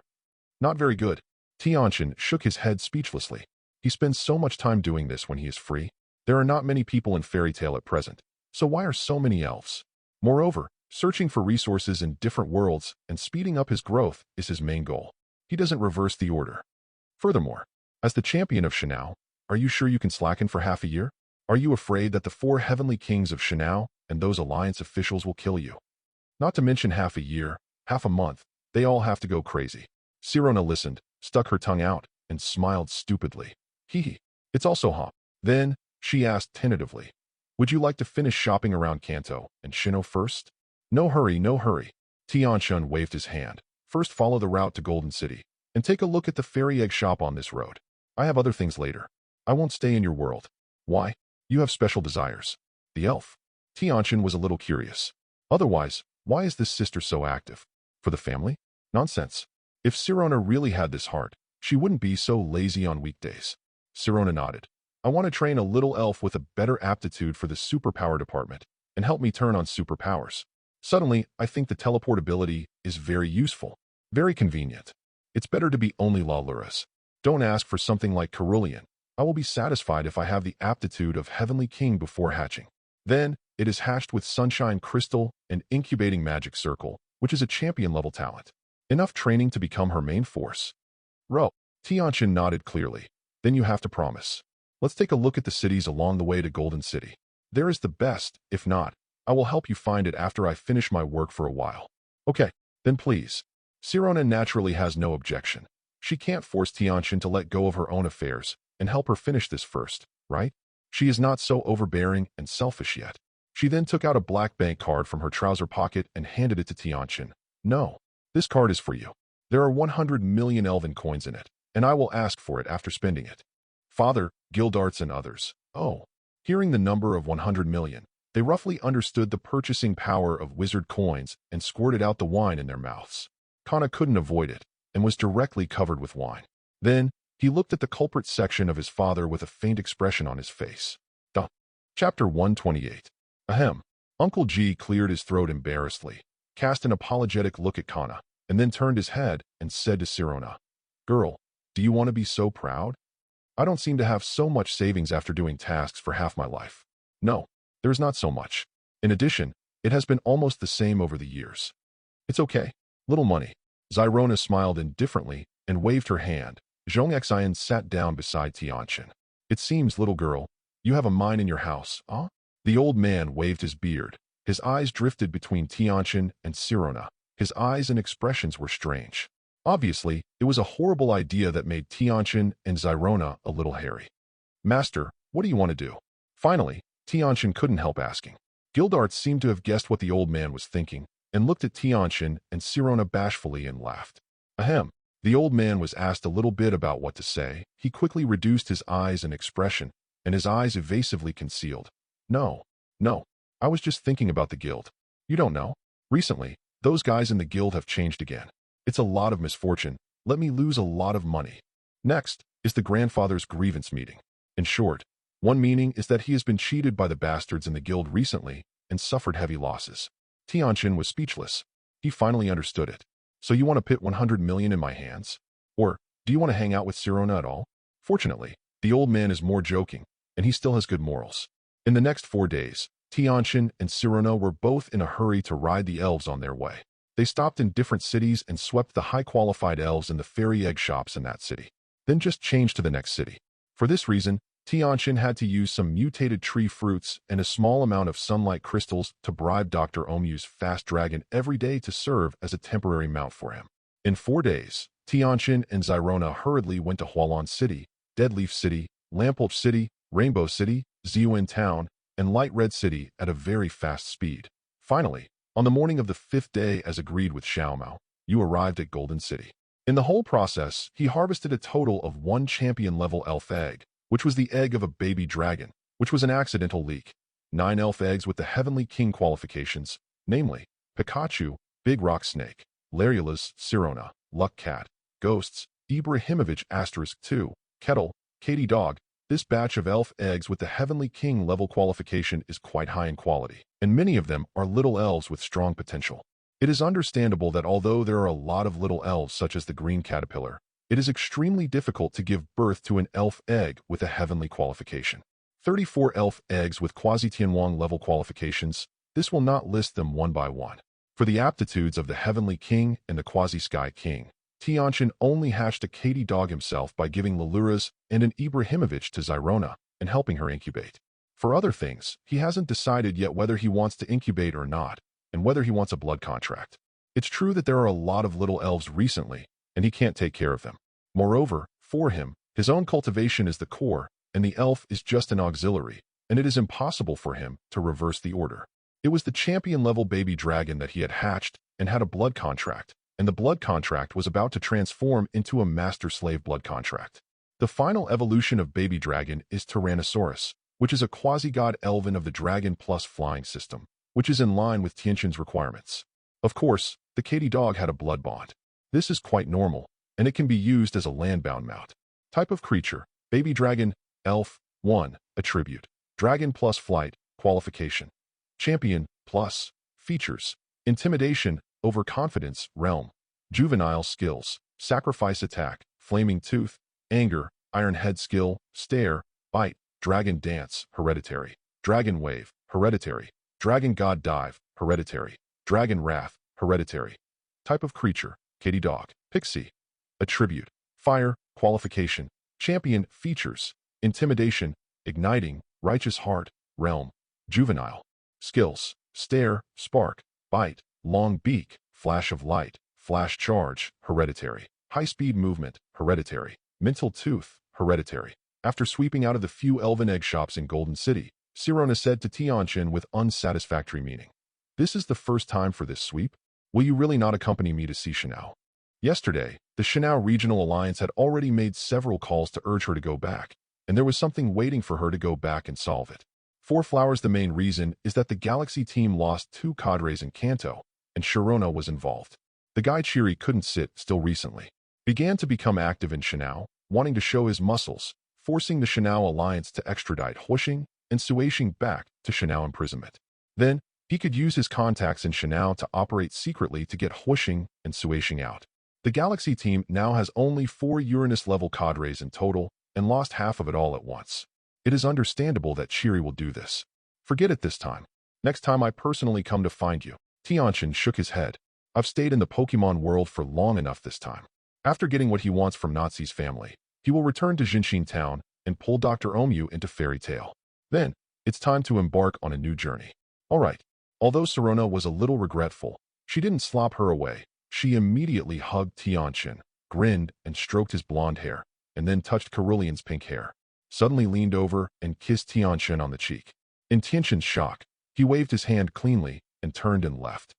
Not very good. Tianchen shook his head speechlessly. He spends so much time doing this when he is free. There are not many people in fairy tale at present, so why are so many elves? Moreover, searching for resources in different worlds and speeding up his growth is his main goal. He doesn't reverse the order. Furthermore, as the champion of Shanao, are you sure you can slacken for half a year? Are you afraid that the 4 heavenly kings of Shanao and those alliance officials will kill you? Not to mention half a year, half a month, they all have to go crazy. Sirona listened, stuck her tongue out, and smiled stupidly. Hee. It's also hot. Then, she asked tentatively, would you like to finish shopping around Kanto and Shino first? No hurry, no hurry. Tianchen waved his hand. First follow the route to Golden City, and take a look at the fairy egg shop on this road. I have other things later. I won't stay in your world. Why? You have special desires. The elf. Tianchen was a little curious. Otherwise, why is this sister so active? For the family? Nonsense. If Sirona really had this heart, she wouldn't be so lazy on weekdays. Sirona nodded. I want to train a little elf with a better aptitude for the superpower department and help me turn on superpowers. Suddenly, I think the teleportability is very useful, very convenient. It's better to be only Laluras. Don't ask for something like Cerulean. I will be satisfied if I have the aptitude of Heavenly King before hatching. Then, it is hatched with Sunshine Crystal and Incubating Magic Circle, which is a champion-level talent. Enough training to become her main force. Ro. Tianchen nodded clearly. Then you have to promise. Let's take a look at the cities along the way to Golden City. There is the best, if not, I will help you find it after I finish my work for a while. Okay, then please. Sirona naturally has no objection. She can't force Tianchen to let go of her own affairs and help her finish this first, right? She is not so overbearing and selfish yet. She then took out a black bank card from her trouser pocket and handed it to Tianchen. No, this card is for you. There are 100 million elven coins in it, and I will ask for it after spending it. Father, Gildarts and others. Oh. Hearing the number of 100 million, they roughly understood the purchasing power of wizard coins and squirted out the wine in their mouths. Kana couldn't avoid it and was directly covered with wine. Then, he looked at the culprit section of his father with a faint expression on his face. Chapter 128. Ahem. Uncle G cleared his throat embarrassedly, cast an apologetic look at Kana, and then turned his head and said to Sirona, Girl, do you want to be so proud? I don't seem to have so much savings after doing tasks for half my life. No, there's not so much. In addition, it has been almost the same over the years. It's okay. Little money. Zyrona smiled indifferently and waved her hand. Zhongxian sat down beside Tianchen. It seems, little girl, you have a mine in your house, huh? The old man waved his beard. His eyes drifted between Tianchen and Sirona. His eyes and expressions were strange. Obviously, it was a horrible idea that made Tianchen and Zyrona a little hairy. Master, what do you want to do? Finally, Tianchen couldn't help asking. Gildarts seemed to have guessed what the old man was thinking and looked at Tianchen and Sirona bashfully and laughed. Ahem. The old man was asked a little bit about what to say. He quickly reduced his eyes and expression, and his eyes evasively concealed. No, I was just thinking about the guild. You don't know? Recently, those guys in the guild have changed again. It's a lot of misfortune. Let me lose a lot of money. Next is the grandfather's grievance meeting. In short, one meaning is that he has been cheated by the bastards in the guild recently and suffered heavy losses. Tianchen was speechless. He finally understood it. So you want to put 100 million in my hands? Or, do you want to hang out with Sirona at all? Fortunately, the old man is more joking, and he still has good morals. In the next 4 days, Tianchen and Sirona were both in a hurry to ride the elves on their way. They stopped in different cities and swept the high-qualified elves in the fairy egg shops in that city. Then just changed to the next city. For this reason, Tianchen had to use some mutated tree fruits and a small amount of sunlight crystals to bribe Dr. Omu's fast dragon every day to serve as a temporary mount for him. In 4 days, Tianchen and Zyrona hurriedly went to Hualan City Deadleaf City, Lampulch City, Rainbow City, Ziyuan Town, and Light Red City at a very fast speed. Finally, on the morning of the 5th day as agreed with Xiaomao, you arrived at Golden City. In the whole process, he harvested a total of 1 champion-level elf egg, which was the egg of a baby dragon, which was an accidental leak. 9 elf eggs with the Heavenly King qualifications, namely, Pikachu, Big Rock Snake, Larulus, Sirona, Luck Cat, Ghosts, Ibrahimovic *2, Kettle, Katie Dog. This batch of elf eggs with the Heavenly King level qualification is quite high in quality, and many of them are little elves with strong potential. It is understandable that although there are a lot of little elves such as the green caterpillar, it is extremely difficult to give birth to an elf egg with a heavenly qualification. 34 elf eggs with quasi-Tianwang level qualifications, this will not list them one by one. For the aptitudes of the Heavenly King and the Quasi-Sky King, Tianchen only hatched a Katie Dog himself by giving Laluras and an Ibrahimovic to Zyrona and helping her incubate. For other things, he hasn't decided yet whether he wants to incubate or not, and whether he wants a blood contract. It's true that there are a lot of little elves recently, and he can't take care of them. Moreover, for him, his own cultivation is the core, and the elf is just an auxiliary, and it is impossible for him to reverse the order. It was the champion-level baby dragon that he had hatched and had a blood contract, and the blood contract was about to transform into a master-slave blood contract. The final evolution of baby dragon is Tyrannosaurus, which is a quasi-god elven of the dragon plus flying system, which is in line with Tianchen's requirements. Of course, the Katie Dog had a blood bond. This is quite normal, and it can be used as a land-bound mount. Type of creature, baby dragon, elf, 1, attribute, dragon plus flight, qualification. Champion, plus, features, intimidation, overconfidence, realm, juvenile skills, sacrifice attack, flaming tooth, anger, iron head skill, stare, bite, dragon dance, hereditary, dragon wave, hereditary, dragon god dive, hereditary, dragon wrath, hereditary. Type of creature, Katie Dog, pixie. Attribute, fire, qualification, champion, features, intimidation, igniting, righteous heart, realm, juvenile. Skills, stare, spark, bite, long beak, flash of light, flash charge, hereditary, high-speed movement, hereditary, mental tooth, hereditary. After sweeping out of the few elven egg shops in Golden City, Sirona said to Tianchen with unsatisfactory meaning, "This is the first time for this sweep? Will you really not accompany me to see Shanao?" Yesterday, the Shanao Regional Alliance had already made several calls to urge her to go back, and there was something waiting for her to go back and solve it. For Flowers, the main reason is that the Galaxy team lost 2 cadres in Kanto, and Sharona was involved. The guy Chiri couldn't sit still recently. Began to become active in Shanao, wanting to show his muscles, forcing the Shanao Alliance to extradite Huixing and Suixing back to Shanao imprisonment. Then, he could use his contacts in Shanao to operate secretly to get Huixing and Suixing out. The Galaxy team now has only 4 Uranus-level cadres in total and lost half of it all at once. It is understandable that Chiri will do this. Forget it this time. Next time I personally come to find you. Tianchen shook his head. I've stayed in the Pokemon world for long enough this time. After getting what he wants from Nazi's family, he will return to Jinshin Town and pull Dr. Omu into Fairy Tail. Then, it's time to embark on a new journey. All right. Although Sirona was a little regretful, she didn't slop her away. She immediately hugged Tianchen, grinned and stroked his blonde hair, and then touched Cerulean's pink hair. Suddenly leaned over and kissed Tianchen on the cheek. In Tianchen's shock, he waved his hand cleanly and turned and left.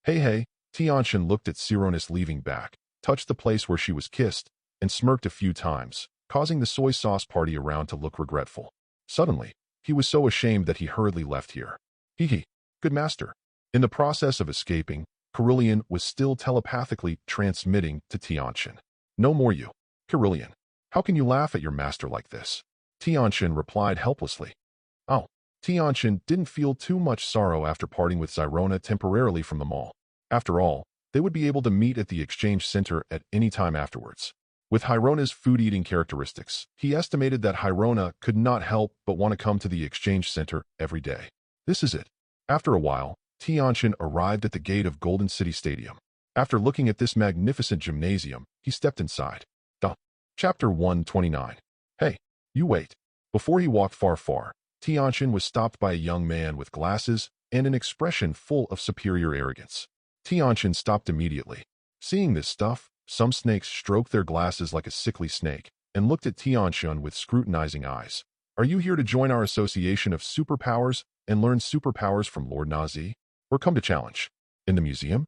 Hey, Tianchen looked at Sironis leaving back, touched the place where she was kissed, and smirked a few times, causing the soy sauce party around to look regretful. Suddenly, he was so ashamed that he hurriedly left here. Hee, good master. In the process of escaping, Cerulean was still telepathically transmitting to Tianchen. No more you. Cerulean, how can you laugh at your master like this? Tianchen replied helplessly. Oh, Tianchen didn't feel too much sorrow after parting with Zyrona temporarily from the mall. After all, they would be able to meet at the exchange center at any time afterwards. With Hirona's food-eating characteristics, he estimated that Hirona could not help but want to come to the exchange center every day. This is it. After a while, Tianchen arrived at the gate of Golden City Stadium. After looking at this magnificent gymnasium, he stepped inside. Chapter 129. Hey, you wait. Before he walked far, Tianchen was stopped by a young man with glasses and an expression full of superior arrogance. Tianchen stopped immediately. Seeing this stuff, some snakes stroke their glasses like a sickly snake, and looked at Tianchen with scrutinizing eyes. Are you here to join our association of superpowers and learn superpowers from Lord Nazi? Or come to challenge? In the museum?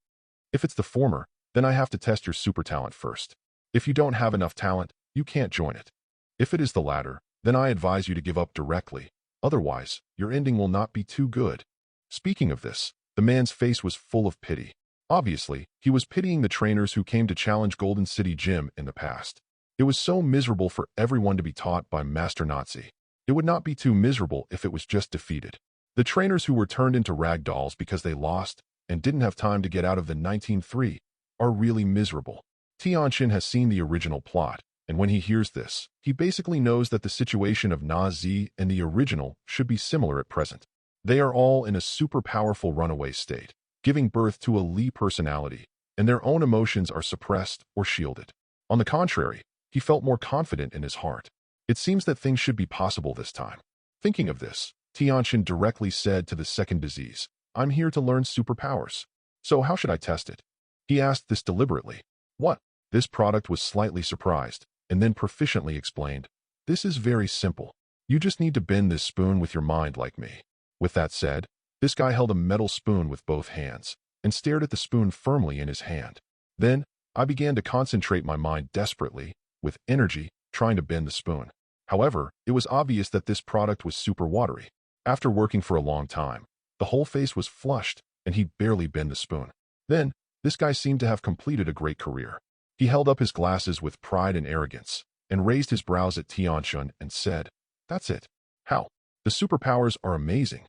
If it's the former, then I have to test your super talent first. If you don't have enough talent, you can't join it. If it is the latter, then I advise you to give up directly. Otherwise, your ending will not be too good. Speaking of this, the man's face was full of pity. Obviously, he was pitying the trainers who came to challenge Golden City Gym in the past. It was so miserable for everyone to be taught by Master Nazi. It would not be too miserable if it was just defeated. The trainers who were turned into rag dolls because they lost and didn't have time to get out of the 19-3 are really miserable. Tianchen has seen the original plot, and when he hears this, he basically knows that the situation of Nazi and the original should be similar at present. They are all in a super powerful runaway state, giving birth to a Li personality, and their own emotions are suppressed or shielded. On the contrary, he felt more confident in his heart. It seems that things should be possible this time. Thinking of this, Tianchen directly said to the second disease, I'm here to learn superpowers. So how should I test it? He asked this deliberately. What? This product was slightly surprised, and then proficiently explained, this is very simple. You just need to bend this spoon with your mind like me. With that said, this guy held a metal spoon with both hands and stared at the spoon firmly in his hand. Then, I began to concentrate my mind desperately, with energy, trying to bend the spoon. However, it was obvious that this product was super watery. After working for a long time, the whole face was flushed, and he barely bent the spoon. Then, this guy seemed to have completed a great career. He held up his glasses with pride and arrogance, and raised his brows at Tianchen and said, That's it. How? The superpowers are amazing.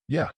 Yeah,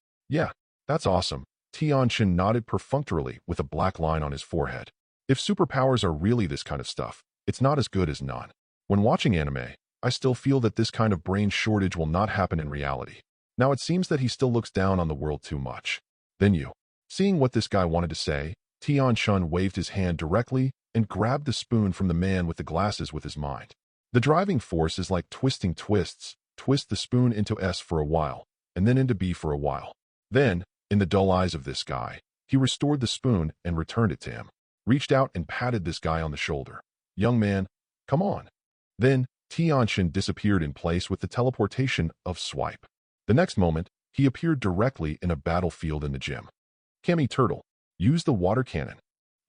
that's awesome. Tianchen nodded perfunctorily with a black line on his forehead. If superpowers are really this kind of stuff, it's not as good as none. When watching anime, I still feel that this kind of brain shortage will not happen in reality. Now it seems that he still looks down on the world too much. Then you. Seeing what this guy wanted to say, Tianchen waved his hand directly and grabbed the spoon from the man with the glasses with his mind. The driving force is like twisting twists. Twist the spoon into S for a while, and then into B for a while. Then, in the dull eyes of this guy, he restored the spoon and returned it to him. Reached out and patted this guy on the shoulder. Young man, come on. Then, Tianchen disappeared in place with the teleportation of swipe. The next moment, he appeared directly in a battlefield in the gym. Kami Turtle, use the water cannon.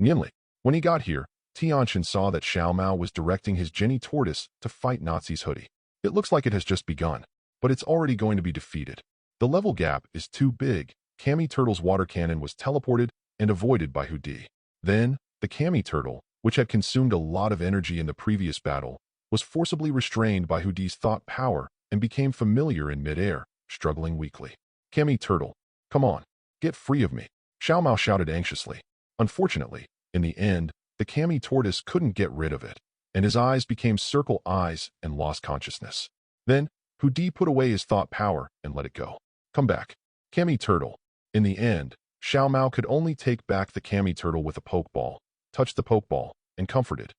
Nimly. When he got here, Tianchen saw that Xiao Mao was directing his Jenny Tortoise to fight Nazi's hoodie. It looks like it has just begun, but it's already going to be defeated. The level gap is too big. Kami Turtle's water cannon was teleported and avoided by Hoodie. Then, the Kami Turtle, which had consumed a lot of energy in the previous battle, was forcibly restrained by Hoodie's thought power and became familiar in midair, struggling weakly. Kami Turtle, come on, get free of me. Xiao Mao shouted anxiously. Unfortunately, in the end, the Kami Tortoise couldn't get rid of it, and his eyes became circle eyes and lost consciousness. Then, Hoodie put away his thought power and let it go. Come back. Kami Turtle. In the end, Xiao Mao could only take back the Kami Turtle with a pokeball, touched the pokeball, and comforted.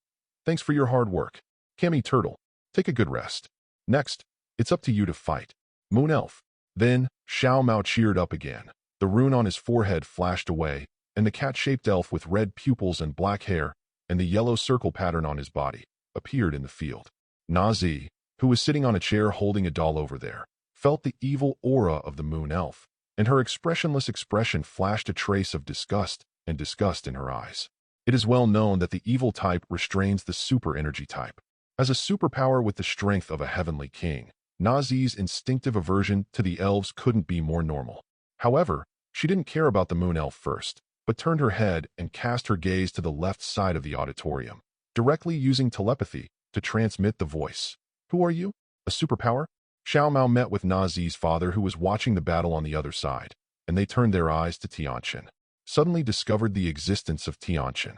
Thanks for your hard work. Kami Turtle, take a good rest. Next, it's up to you to fight. Moon Elf. Then, Xiao Mao cheered up again. The rune on his forehead flashed away, and the cat-shaped elf with red pupils and black hair, and the yellow circle pattern on his body, appeared in the field. Nazi, who was sitting on a chair holding a doll over there, felt the evil aura of the Moon Elf, and her expressionless expression flashed a trace of disgust in her eyes. It is well known that the evil type restrains the super energy type. As a superpower with the strength of a heavenly king, Nazi's instinctive aversion to the elves couldn't be more normal. However, she didn't care about the Moon Elf first, but turned her head and cast her gaze to the left side of the auditorium, directly using telepathy to transmit the voice. Who are you? A superpower? Xiao Mao met with Nazi's father, who was watching the battle on the other side, and they turned their eyes to Tianchen. Suddenly discovered the existence of Tianchen.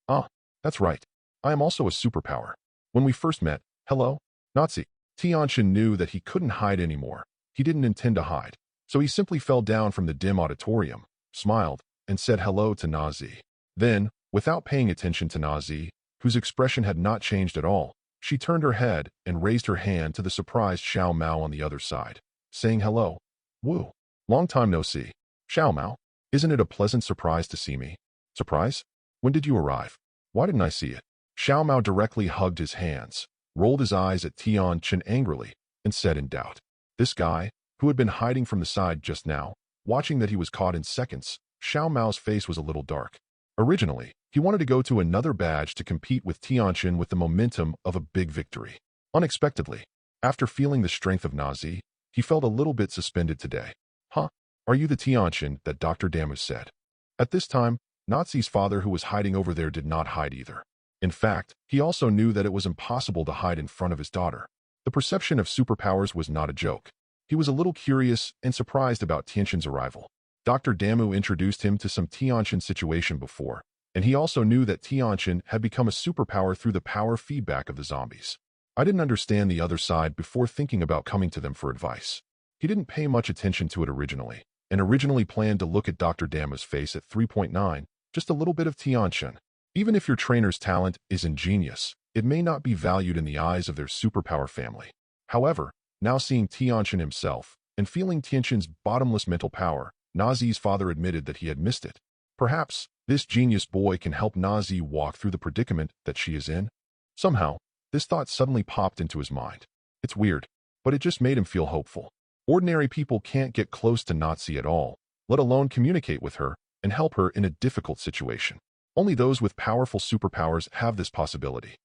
Ah, that's right. I am also a superpower. When we first met, hello, Nazi. Tianchen knew that he couldn't hide anymore. He didn't intend to hide, so he simply fell down from the dim auditorium, smiled, and said hello to Nazi. Then, without paying attention to Nazi, whose expression had not changed at all, she turned her head and raised her hand to the surprised Xiao Mao on the other side, saying hello. Woo. Long time no see. Xiao Mao, isn't it a pleasant surprise to see me? Surprise? When did you arrive? Why didn't I see it? Xiao Mao directly hugged his hands. rolled his eyes at Tianchen angrily, and said in doubt, "This guy, who had been hiding from the side just now, watching that he was caught in seconds." Xiao Mao's face was a little dark. Originally, he wanted to go to another badge to compete with Tianchen with the momentum of a big victory. Unexpectedly, after feeling the strength of Nazi, he felt a little bit suspended today. "Huh? Are you the Tianchen that Dr. Damu said?" At this time, Nazi's father, who was hiding over there, did not hide either. In fact, he also knew that it was impossible to hide in front of his daughter. The perception of superpowers was not a joke. He was a little curious and surprised about Tianchen's arrival. Dr. Damu introduced him to some Tianchen situation before, and he also knew that Tianchen had become a superpower through the power feedback of the zombies. I didn't understand the other side before thinking about coming to them for advice. He didn't pay much attention to it originally, and originally planned to look at Dr. Damu's face at 3.9, just a little bit of Tianchen. Even if your trainer's talent is ingenious, it may not be valued in the eyes of their superpower family. However, now seeing Tianchen himself, and feeling Tianchen's bottomless mental power, Nazi's father admitted that he had missed it. Perhaps, this genius boy can help Nazi walk through the predicament that she is in? Somehow, this thought suddenly popped into his mind. It's weird, but it just made him feel hopeful. Ordinary people can't get close to Nazi at all, let alone communicate with her and help her in a difficult situation. Only those with powerful superpowers have this possibility.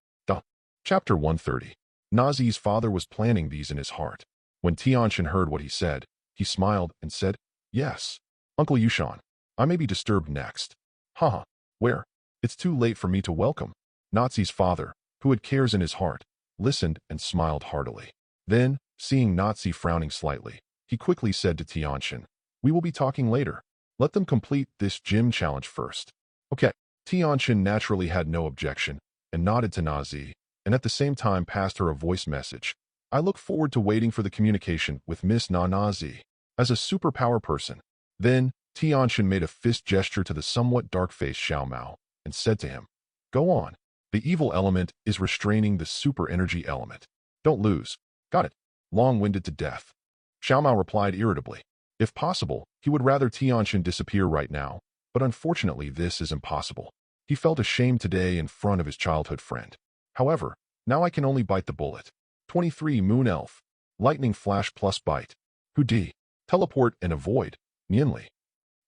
Chapter 130. Nazi's father was planning these in his heart. When Tianchen heard what he said, he smiled and said, "Yes, Uncle Yushan, I may be disturbed next." "Haha, where? It's too late for me to welcome." Nazi's father, who had cares in his heart, listened and smiled heartily. Then, seeing Nazi frowning slightly, he quickly said to Tianchen, "We will be talking later. Let them complete this gym challenge first." Okay. Tianchen naturally had no objection, and nodded to Nazi, and at the same time passed her a voice message. "I look forward to waiting for the communication with Miss Nazi as a superpower person." Then, Tianchen made a fist gesture to the somewhat dark-faced Xiao Mao, and said to him, "Go on. The evil element is restraining the super energy element. Don't lose. Got it? Long-winded to death." Xiao Mao replied irritably. If possible, he would rather Tianchen disappear right now, but unfortunately this is impossible. He felt ashamed today in front of his childhood friend. However, now I can only bite the bullet. 23 Moon Elf. Lightning Flash plus Bite. Hudi. Teleport and Avoid. Nianli.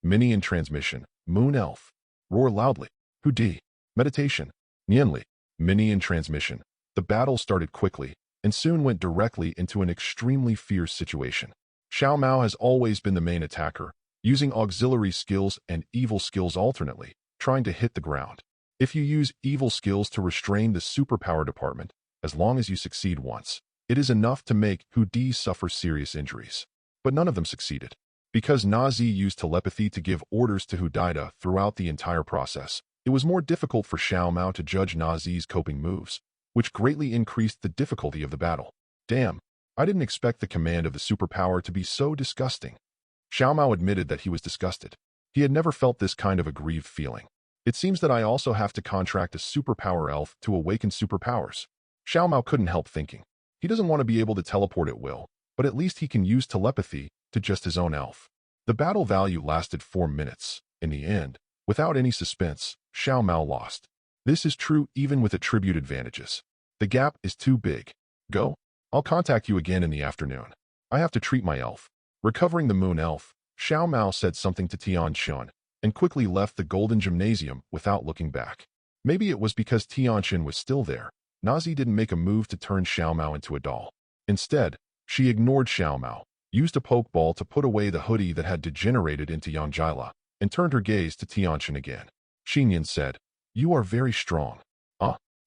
Minion Transmission. Moon Elf. Roar Loudly. Hudi. Meditation. Nianli. Minion Transmission. The battle started quickly, and soon went directly into an extremely fierce situation. Xiao Mao has always been the main attacker, using auxiliary skills and evil skills alternately, trying to hit the ground. If you use evil skills to restrain the superpower department, as long as you succeed once, it is enough to make Hudi suffer serious injuries. But none of them succeeded. Because Nazi used telepathy to give orders to Hudaida throughout the entire process, it was more difficult for Xiao Mao to judge Nazi's coping moves, which greatly increased the difficulty of the battle. Damn, I didn't expect the command of the superpower to be so disgusting. Xiao Mao admitted that he was disgusted. He had never felt this kind of aggrieved feeling. It seems that I also have to contract a superpower elf to awaken superpowers. Xiao Mao couldn't help thinking. He doesn't want to be able to teleport at will, but at least he can use telepathy to just his own elf. The battle value lasted 4 minutes. In the end, without any suspense, Xiao Mao lost. This is true even with attribute advantages. The gap is too big. Go. I'll contact you again in the afternoon. I have to treat my elf. Recovering the Moon Elf, Xiao Mao said something to Tianchen, and quickly left the Golden Gymnasium without looking back. Maybe it was because Tianchen was still there. Nazi didn't make a move to turn Xiao Mao into a doll. Instead, she ignored Xiao Mao, used a pokeball to put away the hoodie that had degenerated into Yangjila, and turned her gaze to Tianchen again. Xinyan said, "You are very strong."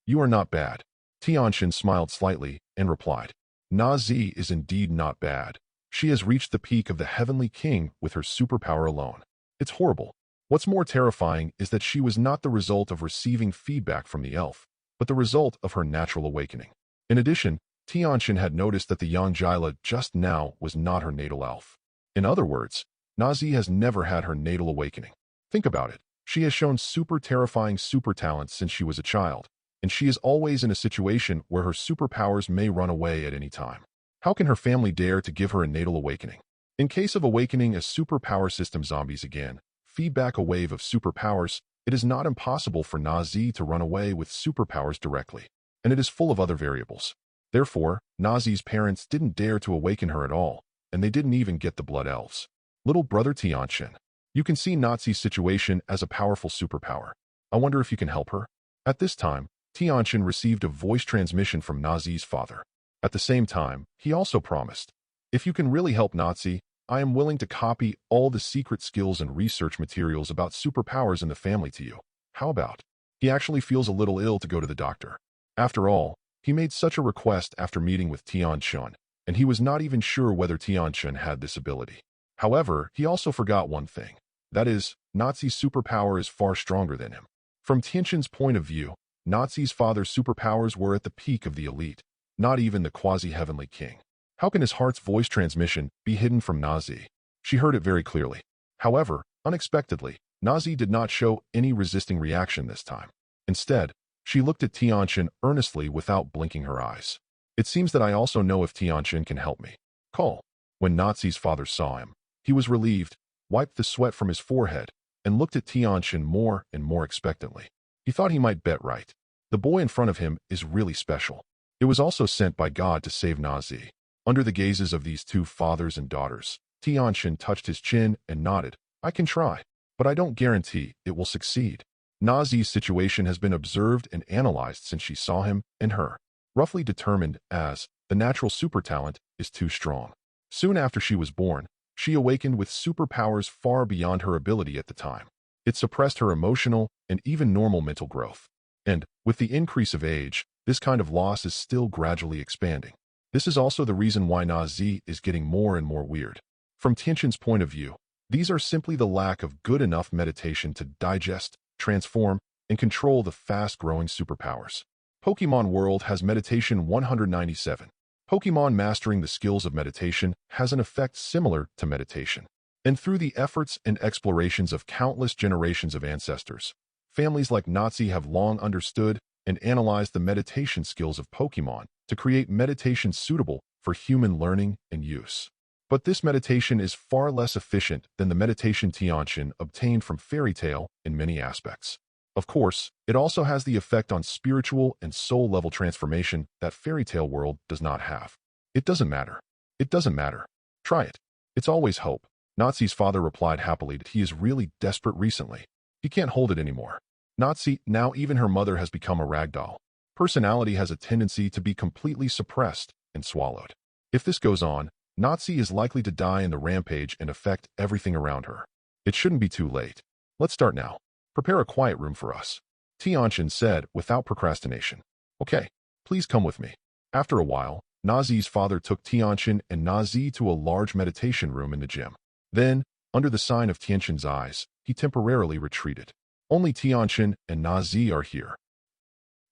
You are not bad." Tianchen smiled slightly and replied, "Nazi is indeed not bad. She has reached the peak of the Heavenly King with her superpower alone. It's horrible. What's more terrifying is that she was not the result of receiving feedback from the elf, but the result of her natural awakening." In addition, Tianchen had noticed that the Yangjila just now was not her natal elf. In other words, Nazi has never had her natal awakening. Think about it. She has shown super terrifying super talents since she was a child, and she is always in a situation where her superpowers may run away at any time. How can her family dare to give her a natal awakening? In case of awakening a superpower system zombies again, feedback a wave of superpowers, it is not impossible for Nazi to run away with superpowers directly, and it is full of other variables. Therefore, Nazi's parents didn't dare to awaken her at all, and they didn't even get the blood elves. Little brother Tianchen. You can see Nazi's situation as a powerful superpower. I wonder if you can help her? At this time, Tianchen received a voice transmission from Nazi's father. At the same time, he also promised, if you can really help Nazi, I am willing to copy all the secret skills and research materials about superpowers in the family to you. How about? He actually feels a little ill to go to the doctor. After all, he made such a request after meeting with Tianchen, and he was not even sure whether Tianchen had this ability. However, he also forgot one thing. That is, Nazi's superpower is far stronger than him. From Tianchen's point of view, Nazi's father's superpowers were at the peak of the elite, not even the quasi-heavenly king. How can his heart's voice transmission be hidden from Nazi? She heard it very clearly. However, unexpectedly, Nazi did not show any resisting reaction this time. Instead, she looked at Tianchen earnestly without blinking her eyes. It seems that I also know if Tianchen can help me. Call. When Nazi's father saw him, he was relieved, wiped the sweat from his forehead, and looked at Tianchen more and more expectantly. He thought he might bet right. The boy in front of him is really special. It was also sent by God to save Nazi. Under the gazes of these two fathers and daughters, Tianchen touched his chin and nodded. I can try, but I don't guarantee it will succeed. Nazi's situation has been observed and analyzed since she saw him and her, roughly determined as the natural super talent is too strong. Soon after she was born, she awakened with superpowers far beyond her ability at the time. It suppressed her emotional and even normal mental growth. And, with the increase of age, this kind of loss is still gradually expanding. This is also the reason why Nazi is getting more and more weird. From Tianchen's point of view, these are simply the lack of good enough meditation to digest, transform, and control the fast-growing superpowers. Pokemon World has Meditation 197. Pokemon mastering the skills of meditation has an effect similar to meditation. And through the efforts and explorations of countless generations of ancestors, families like Nazi have long understood and analyzed the meditation skills of Pokemon to create meditation suitable for human learning and use. But this meditation is far less efficient than the meditation Tianchen obtained from Fairy Tail in many aspects. Of course, it also has the effect on spiritual and soul-level transformation that Fairy Tail World does not have. It doesn't matter. It doesn't matter. Try it. It's always hope. Nazi's father replied happily that he is really desperate recently. He can't hold it anymore. Nazi, now even her mother has become a ragdoll. Personality has a tendency to be completely suppressed and swallowed. If this goes on, Nazi is likely to die in the rampage and affect everything around her. It shouldn't be too late. Let's start now. Prepare a quiet room for us. Tianchen said without procrastination. Okay, please come with me. After a while, Nazi's father took Tianchen and Nazi to a large meditation room in the gym. Then, under the sign of Tianchen's eyes, he temporarily retreated. Only Tianchen and Nazi are here.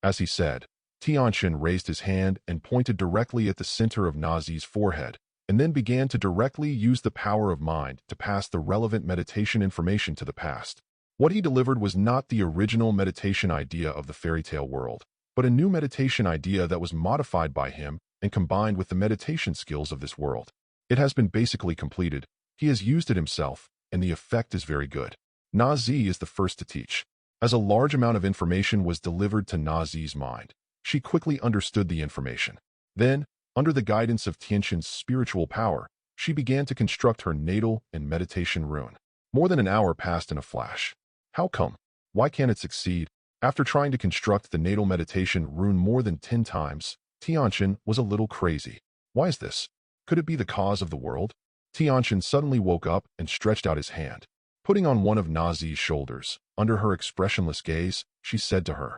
As he said, Tianchen raised his hand and pointed directly at the center of Nazi's forehead, and then began to directly use the power of mind to pass the relevant meditation information to the past. What he delivered was not the original meditation idea of the fairy tale world, but a new meditation idea that was modified by him and combined with the meditation skills of this world. It has been basically completed. He has used it himself, and the effect is very good. Nazi is the first to teach. As a large amount of information was delivered to Nazi's mind, she quickly understood the information. Then, under the guidance of Tianchen's spiritual power, she began to construct her natal and meditation rune. More than an hour passed in a flash. How come? Why can't it succeed? After trying to construct the natal meditation rune more than 10 times, Tianchen was a little crazy. Why is this? Could it be the cause of the world? Tianchen suddenly woke up and stretched out his hand. Putting on one of Nazi's shoulders, under her expressionless gaze, she said to her,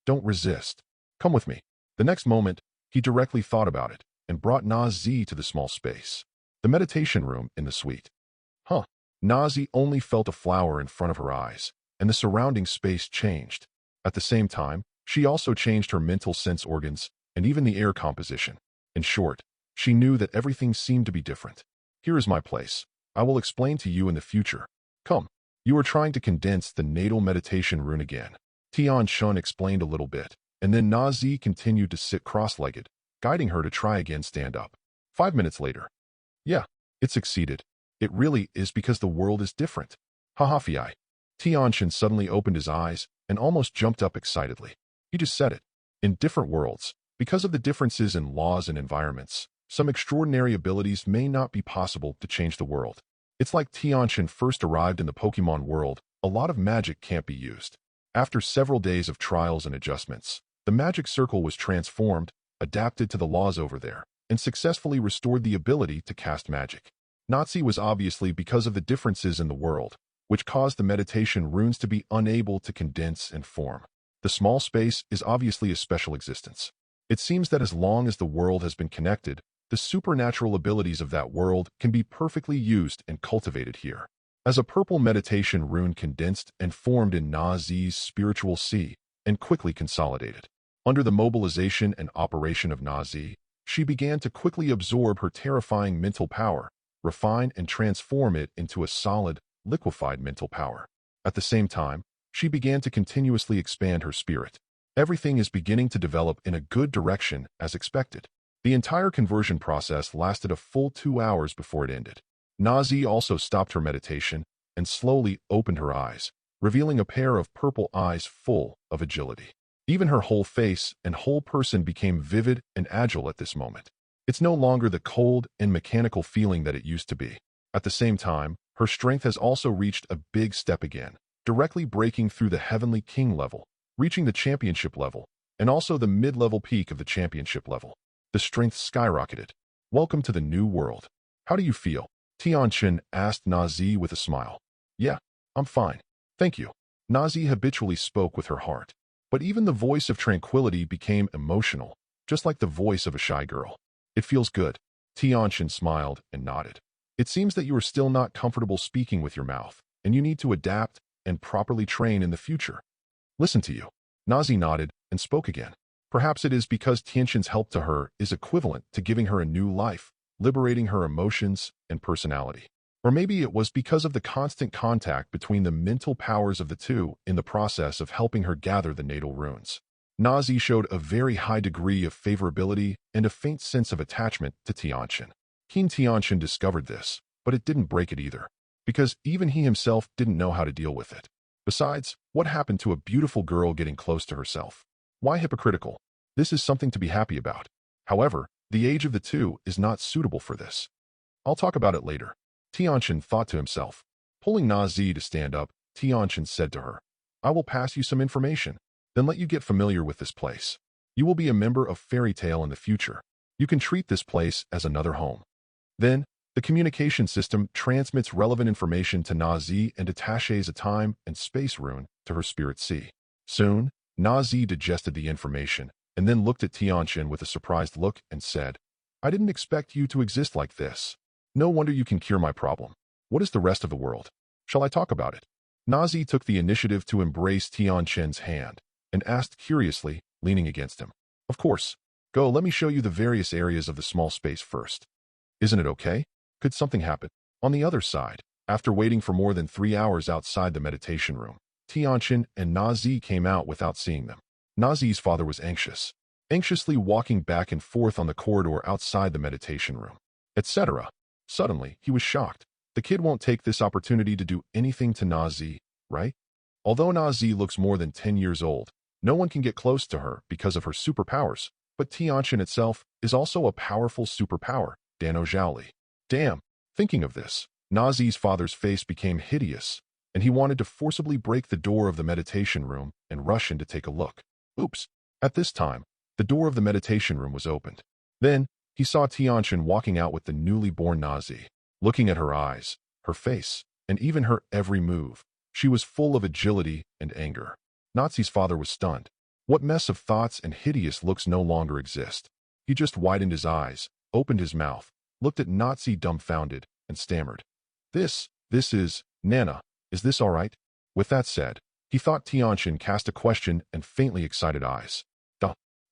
"Don't resist. Come with me." The next moment, he directly thought about it and brought Nazi to the small space. The meditation room in the suite. Nazi only felt a flower in front of her eyes, and the surrounding space changed. At the same time, she also changed her mental sense organs and even the air composition. In short, she knew that everything seemed to be different. Here is my place. I will explain to you in the future. Come. You are trying to condense the natal meditation rune again. Tianchen explained a little bit, and then Nazi continued to sit cross-legged, guiding her to try again stand up. 5 minutes later. Yeah, it succeeded. It really is because the world is different. Hahafi. Tianchen suddenly opened his eyes and almost jumped up excitedly. He just said it. In different worlds, Because of the differences in laws and environments, some extraordinary abilities may not be possible to change the world. It's like Tianchen first arrived in the Pokemon world, a lot of magic can't be used. After several days of trials and adjustments, the magic circle was transformed, adapted to the laws over there, and successfully restored the ability to cast magic. Nazi was obviously because of the differences in the world, which caused the meditation runes to be unable to condense and form. The small space is obviously a special existence. It seems that as long as the world has been connected, the supernatural abilities of that world can be perfectly used and cultivated here. As a purple meditation rune condensed and formed in Nazi's spiritual sea and quickly consolidated. Under the mobilization and operation of Nazi, she began to quickly absorb her terrifying mental power, refine and transform it into a solid, liquefied mental power. At the same time, she began to continuously expand her spirit. Everything is beginning to develop in a good direction as expected. The entire conversion process lasted a full 2 hours before it ended. Nazi also stopped her meditation and slowly opened her eyes, revealing a pair of purple eyes full of agility. Even her whole face and whole person became vivid and agile at this moment. It's no longer the cold and mechanical feeling that it used to be. At the same time, her strength has also reached a big step again, directly breaking through the Heavenly King level, reaching the championship level, and also the mid-level peak of the championship level. The strength skyrocketed. Welcome to the new world. How do you feel? Tianchen asked Nazi with a smile. Yeah, I'm fine. Thank you. Nazi habitually spoke with her heart. But even the voice of tranquility became emotional, just like the voice of a shy girl. It feels good. Tianchen smiled and nodded. It seems that you are still not comfortable speaking with your mouth, and you need to adapt and properly train in the future. Listen to you. Nazi nodded and spoke again. Perhaps it is because Tianchen's help to her is equivalent to giving her a new life, liberating her emotions and personality. Or maybe it was because of the constant contact between the mental powers of the two in the process of helping her gather the natal runes. Nazi showed a very high degree of favorability and a faint sense of attachment to Tianchen. Keen Tianchen discovered this, but it didn't break it either, because even he himself didn't know how to deal with it. Besides, what happened to a beautiful girl getting close to herself? Why hypocritical? This is something to be happy about. However, the age of the two is not suitable for this. I'll talk about it later. Tianchen thought to himself. Pulling Nazi to stand up, Tianchen said to her, I will pass you some information, then let you get familiar with this place. You will be a member of Fairy Tale in the future. You can treat this place as another home. Then, the communication system transmits relevant information to Nazi and attaches a time and space rune to her spirit sea. Soon, Nazi digested the information and then looked at Tianchen with a surprised look and said, I didn't expect you to exist like this. No wonder you can cure my problem. What is the rest of the world? Shall I talk about it? Nazi took the initiative to embrace Tianchen's hand and asked curiously, leaning against him. Of course. Go, let me show you the various areas of the small space first. Isn't it okay? Could something happen? On the other side, after waiting for more than 3 hours outside the meditation room, Tianchen and Nazi came out without seeing them. Nazi's father was anxiously walking back and forth on the corridor outside the meditation room, etc. Suddenly, he was shocked. The kid won't take this opportunity to do anything to Nazi, right? Although Nazi looks more than 10 years old, no one can get close to her because of her superpowers, but Tianchen itself is also a powerful superpower, Dano Zhaoli. Damn, thinking of this, Nazi's father's face became hideous, and he wanted to forcibly break the door of the meditation room and rush in to take a look. Oops. At this time, the door of the meditation room was opened. Then, he saw Tianchen walking out with the newly born Nazi. Looking at her eyes, her face, and even her every move, she was full of agility and anger. Nazi's father was stunned. What mess of thoughts and hideous looks no longer exist? He just widened his eyes, opened his mouth, looked at Nazi dumbfounded, and stammered. This is, Nana, is this all right? With that said, he thought Tianchen cast a question and faintly excited eyes.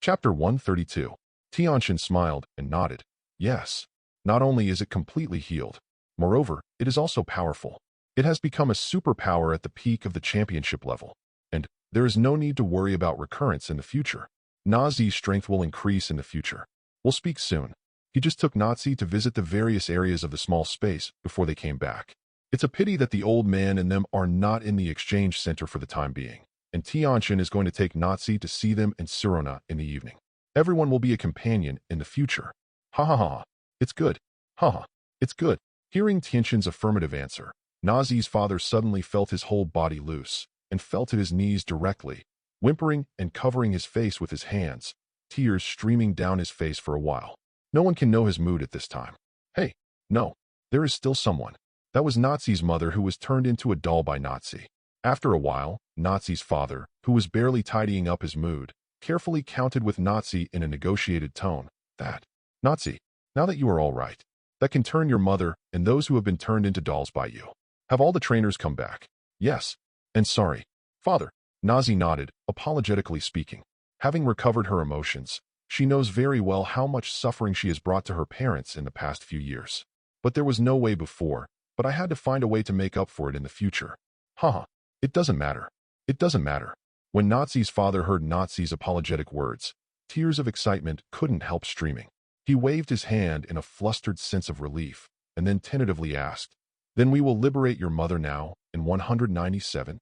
Chapter 132. Tianchen smiled and nodded. Yes. Not only is it completely healed, moreover, it is also powerful. It has become a superpower at the peak of the championship level, and there is no need to worry about recurrence in the future. Nazi's strength will increase in the future. We'll speak soon. He just took Nazi to visit the various areas of the small space before they came back. It's a pity that the old man and them are not in the exchange center for the time being, and Tianchen is going to take Nazi to see them in Surona in the evening. Everyone will be a companion in the future. Ha ha ha. It's good. Ha ha. It's good. Hearing Tianchen's affirmative answer, Nazi's father suddenly felt his whole body loose and fell to his knees directly, whimpering and covering his face with his hands, tears streaming down his face for a while. No one can know his mood at this time. Hey, no, there is still someone. That was Nazi's mother, who was turned into a doll by Nazi. After a while, Nazi's father, who was barely tidying up his mood, carefully counted with Nazi in a negotiated tone, that, Nazi, now that you are all right, that can turn your mother and those who have been turned into dolls by you. Have all the trainers come back? Yes. And sorry, father. Nazi nodded, apologetically speaking. Having recovered her emotions, she knows very well how much suffering she has brought to her parents in the past few years. But there was no way before, but I had to find a way to make up for it in the future. Haha, it doesn't matter. It doesn't matter. When Nazi's father heard Nazi's apologetic words, tears of excitement couldn't help streaming. He waved his hand in a flustered sense of relief, and then tentatively asked, "Then we will liberate your mother now, in 197?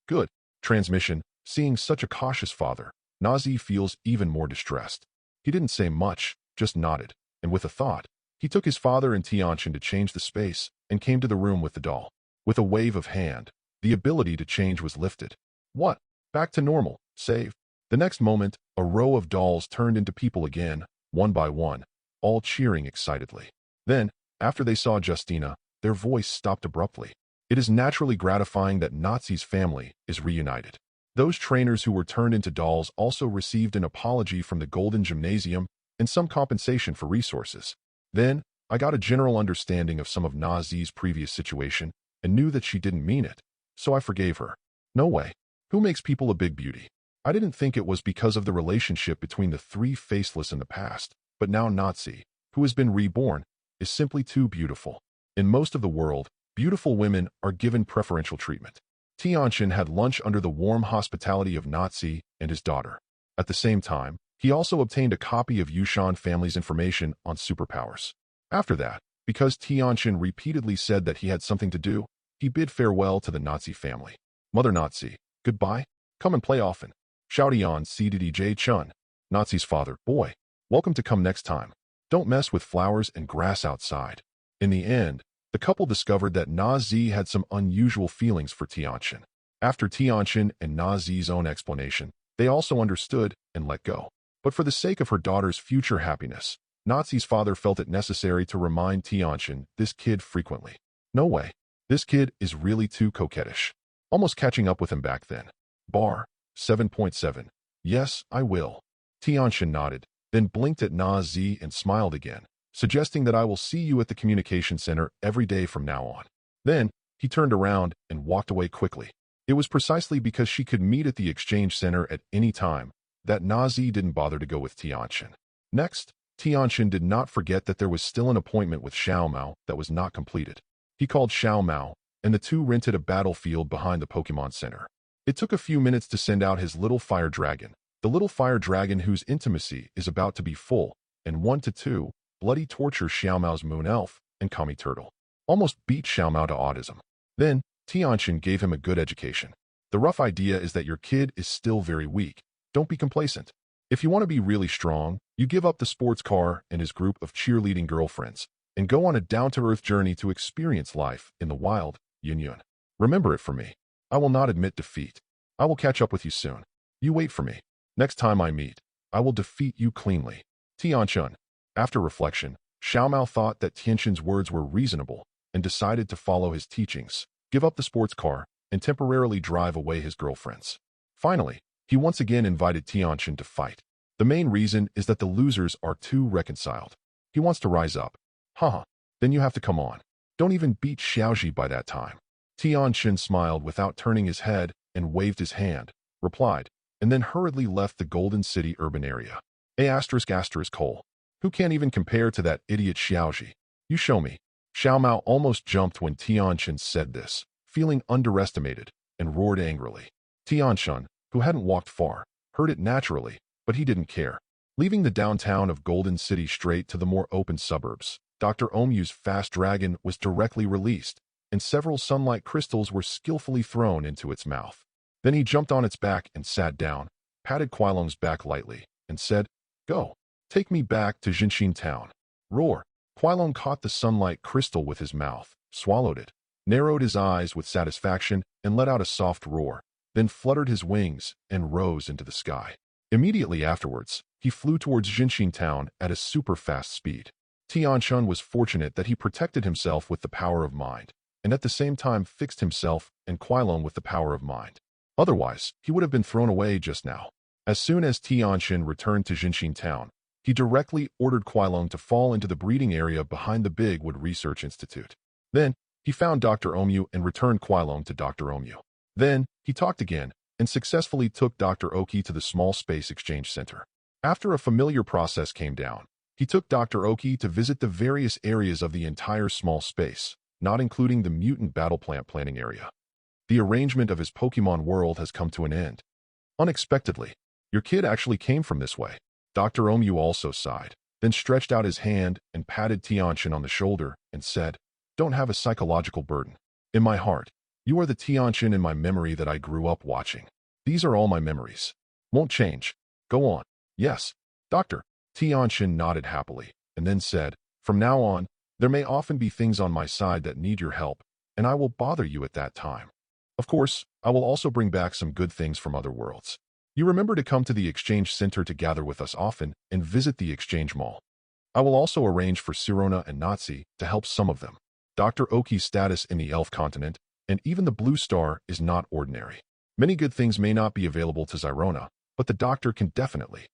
Good. Transmission. Seeing such a cautious father, Nazi feels even more distressed. He didn't say much, just nodded, and with a thought, he took his father and Tianchen to change the space and came to the room with the doll. With a wave of hand, the ability to change was lifted. What? Back to normal. Save. The next moment, a row of dolls turned into people again, one by one, all cheering excitedly. Then, after they saw Justina, their voice stopped abruptly. It is naturally gratifying that Nazi's family is reunited. Those trainers who were turned into dolls also received an apology from the Golden Gymnasium and some compensation for resources. Then, I got a general understanding of some of Nazi's previous situation and knew that she didn't mean it, so I forgave her. No way. Who makes people a big beauty? I didn't think it was because of the relationship between the three faceless in the past, but now Nazi, who has been reborn, is simply too beautiful. In most of the world, beautiful women are given preferential treatment. Tianchen had lunch under the warm hospitality of Nazi and his daughter. At the same time, he also obtained a copy of Yushan family's information on superpowers. After that, because Tianchen repeatedly said that he had something to do, he bid farewell to the Nazi family. Mother Nazi, goodbye. Come and play often. Xiaodian CDDJ Chun. Nazi's father, boy, welcome to come next time. Don't mess with flowers and grass outside. In the end, the couple discovered that Nazi had some unusual feelings for Tianchen. After Tianchen and Nazi's own explanation, they also understood and let go. But for the sake of her daughter's future happiness, Nazi's father felt it necessary to remind Tianchen this kid frequently. No way. This kid is really too coquettish. Almost catching up with him back then. Bar 7.7. Yes, I will. Tianchen nodded, then blinked at Nazi and smiled again, suggesting that I will see you at the communication center every day from now on. Then, he turned around and walked away quickly. It was precisely because she could meet at the exchange center at any time that Nazi didn't bother to go with Tianchen. Next, Tianchen did not forget that there was still an appointment with Xiao Mao that was not completed. He called Xiao Mao, and the two rented a battlefield behind the Pokemon Center. It took a few minutes to send out his little fire dragon, the little fire dragon whose intimacy is about to be full, and 1 to 2, bloody torture Xiao Mao's moon elf and Kami turtle. Almost beat Xiao Mao to autism. Then, Tianchen gave him a good education. The rough idea is that your kid is still very weak. Don't be complacent. If you want to be really strong, you give up the sports car and his group of cheerleading girlfriends, and go on a down-to-earth journey to experience life in the wild, Yun. Remember it for me. I will not admit defeat. I will catch up with you soon. You wait for me. Next time I meet, I will defeat you cleanly. Tianchen. After reflection, Xiao Mao thought that Tianchen's words were reasonable and decided to follow his teachings, give up the sports car, and temporarily drive away his girlfriends. Finally, he once again invited Tianchen to fight. The main reason is that the losers are too reconciled. He wants to rise up. Haha, then you have to come on. Don't even beat Xiaoji by that time. Tianchen smiled without turning his head and waved his hand, replied, and then hurriedly left the Golden City urban area. Cole. Who can't even compare to that idiot Xiaoji? You show me. Xiao Mao almost jumped when Tianchen said this, feeling underestimated, and roared angrily. Tianchen, who hadn't walked far, heard it naturally, but he didn't care. Leaving the downtown of Golden City straight to the more open suburbs, Dr. Omyu's fast dragon was directly released, and several sunlight crystals were skillfully thrown into its mouth. Then he jumped on its back and sat down, patted Quailong's back lightly, and said, Go. Take me back to Jinshin Town. Roar. Quailong caught the sunlight crystal with his mouth, swallowed it, narrowed his eyes with satisfaction, and let out a soft roar, then fluttered his wings and rose into the sky. Immediately afterwards, he flew towards Jinshin Town at a super-fast speed. Tianchen was fortunate that he protected himself with the power of mind, and at the same time fixed himself and Quailong with the power of mind. Otherwise, he would have been thrown away just now. As soon as Tianchen returned to Jinshin Town, he directly ordered Quailong to fall into the breeding area behind the Big Wood Research Institute. Then, he found Dr. Omu and returned Quailong to Dr. Omu. Then, he talked again and successfully took Dr. Oki to the small space exchange center. After a familiar process came down, he took Dr. Oki to visit the various areas of the entire small space, not including the mutant battle plant planning area. The arrangement of his Pokemon world has come to an end. Unexpectedly, your kid actually came from this way. Dr. Omu also sighed, then stretched out his hand and patted Tianchen on the shoulder and said, "Don't have a psychological burden. In my heart, you are the Tianchen in my memory that I grew up watching. These are all my memories. Won't change. Go on." "Yes, Doctor." Tianchen nodded happily, and then said, "From now on, there may often be things on my side that need your help, and I will bother you at that time. Of course, I will also bring back some good things from other worlds. You remember to come to the exchange center to gather with us often and visit the exchange mall. I will also arrange for Sirona and Nazi to help some of them. Dr. Oki's status in the Elf continent, and even the Blue Star, is not ordinary. Many good things may not be available to Zyrona, but the doctor can definitely.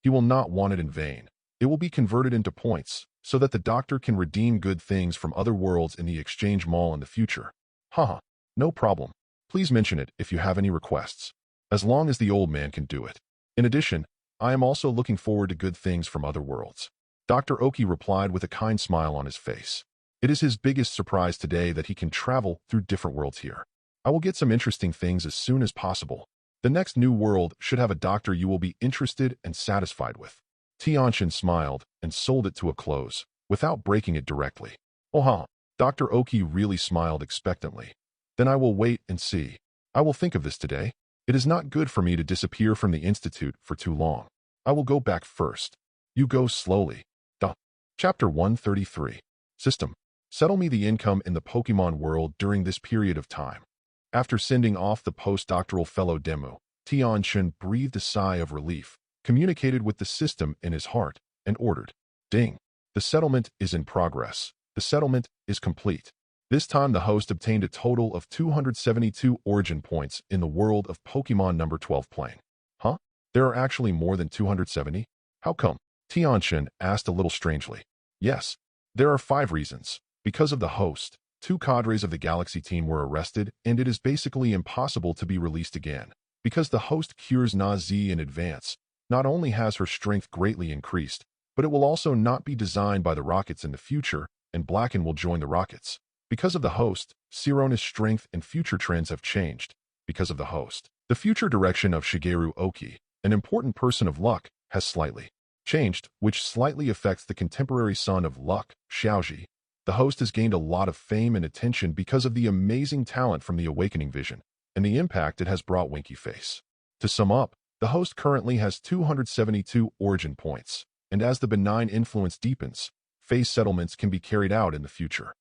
He will not want it in vain. It will be converted into points, so that the doctor can redeem good things from other worlds in the exchange mall in the future. Haha, no problem. Please mention it if you have any requests. As long as the old man can do it. In addition, I am also looking forward to good things from other worlds." Dr. Oki replied with a kind smile on his face. It is his biggest surprise today that he can travel through different worlds here. I will get some interesting things as soon as possible. The next new world should have a doctor you will be interested and satisfied with. Tianchen smiled and sold it to a close, without breaking it directly. "Oh, Dr. Oki really smiled expectantly. Then I will wait and see. I will think of this today. It is not good for me to disappear from the Institute for too long. I will go back first. You go slowly." Chapter 133. System. Settle me the income in the Pokemon world during this period of time. After sending off the postdoctoral fellow Demu, Tianchen breathed a sigh of relief, communicated with the system in his heart, and ordered, "Ding. The settlement is in progress. The settlement is complete." This time the host obtained a total of 272 origin points in the world of Pokemon number 12 playing. Huh? There are actually more than 270? How come? Tianchen asked a little strangely. Yes. There are 5 reasons. Because of the host, 2 cadres of the Galaxy team were arrested, and it is basically impossible to be released again. Because the host cures Na-Z in advance, not only has her strength greatly increased, but it will also not be designed by the Rockets in the future, and Blacken will join the Rockets. Because of the host, Sirona's strength and future trends have changed. Because of the host, the future direction of Shigeru Oki, an important person of luck, has slightly changed, which slightly affects the contemporary son of luck, Xiaoji. The host has gained a lot of fame and attention because of the amazing talent from the Awakening Vision, and the impact it has brought Winky Face. To sum up, the host currently has 272 origin points, and as the benign influence deepens, phase settlements can be carried out in the future.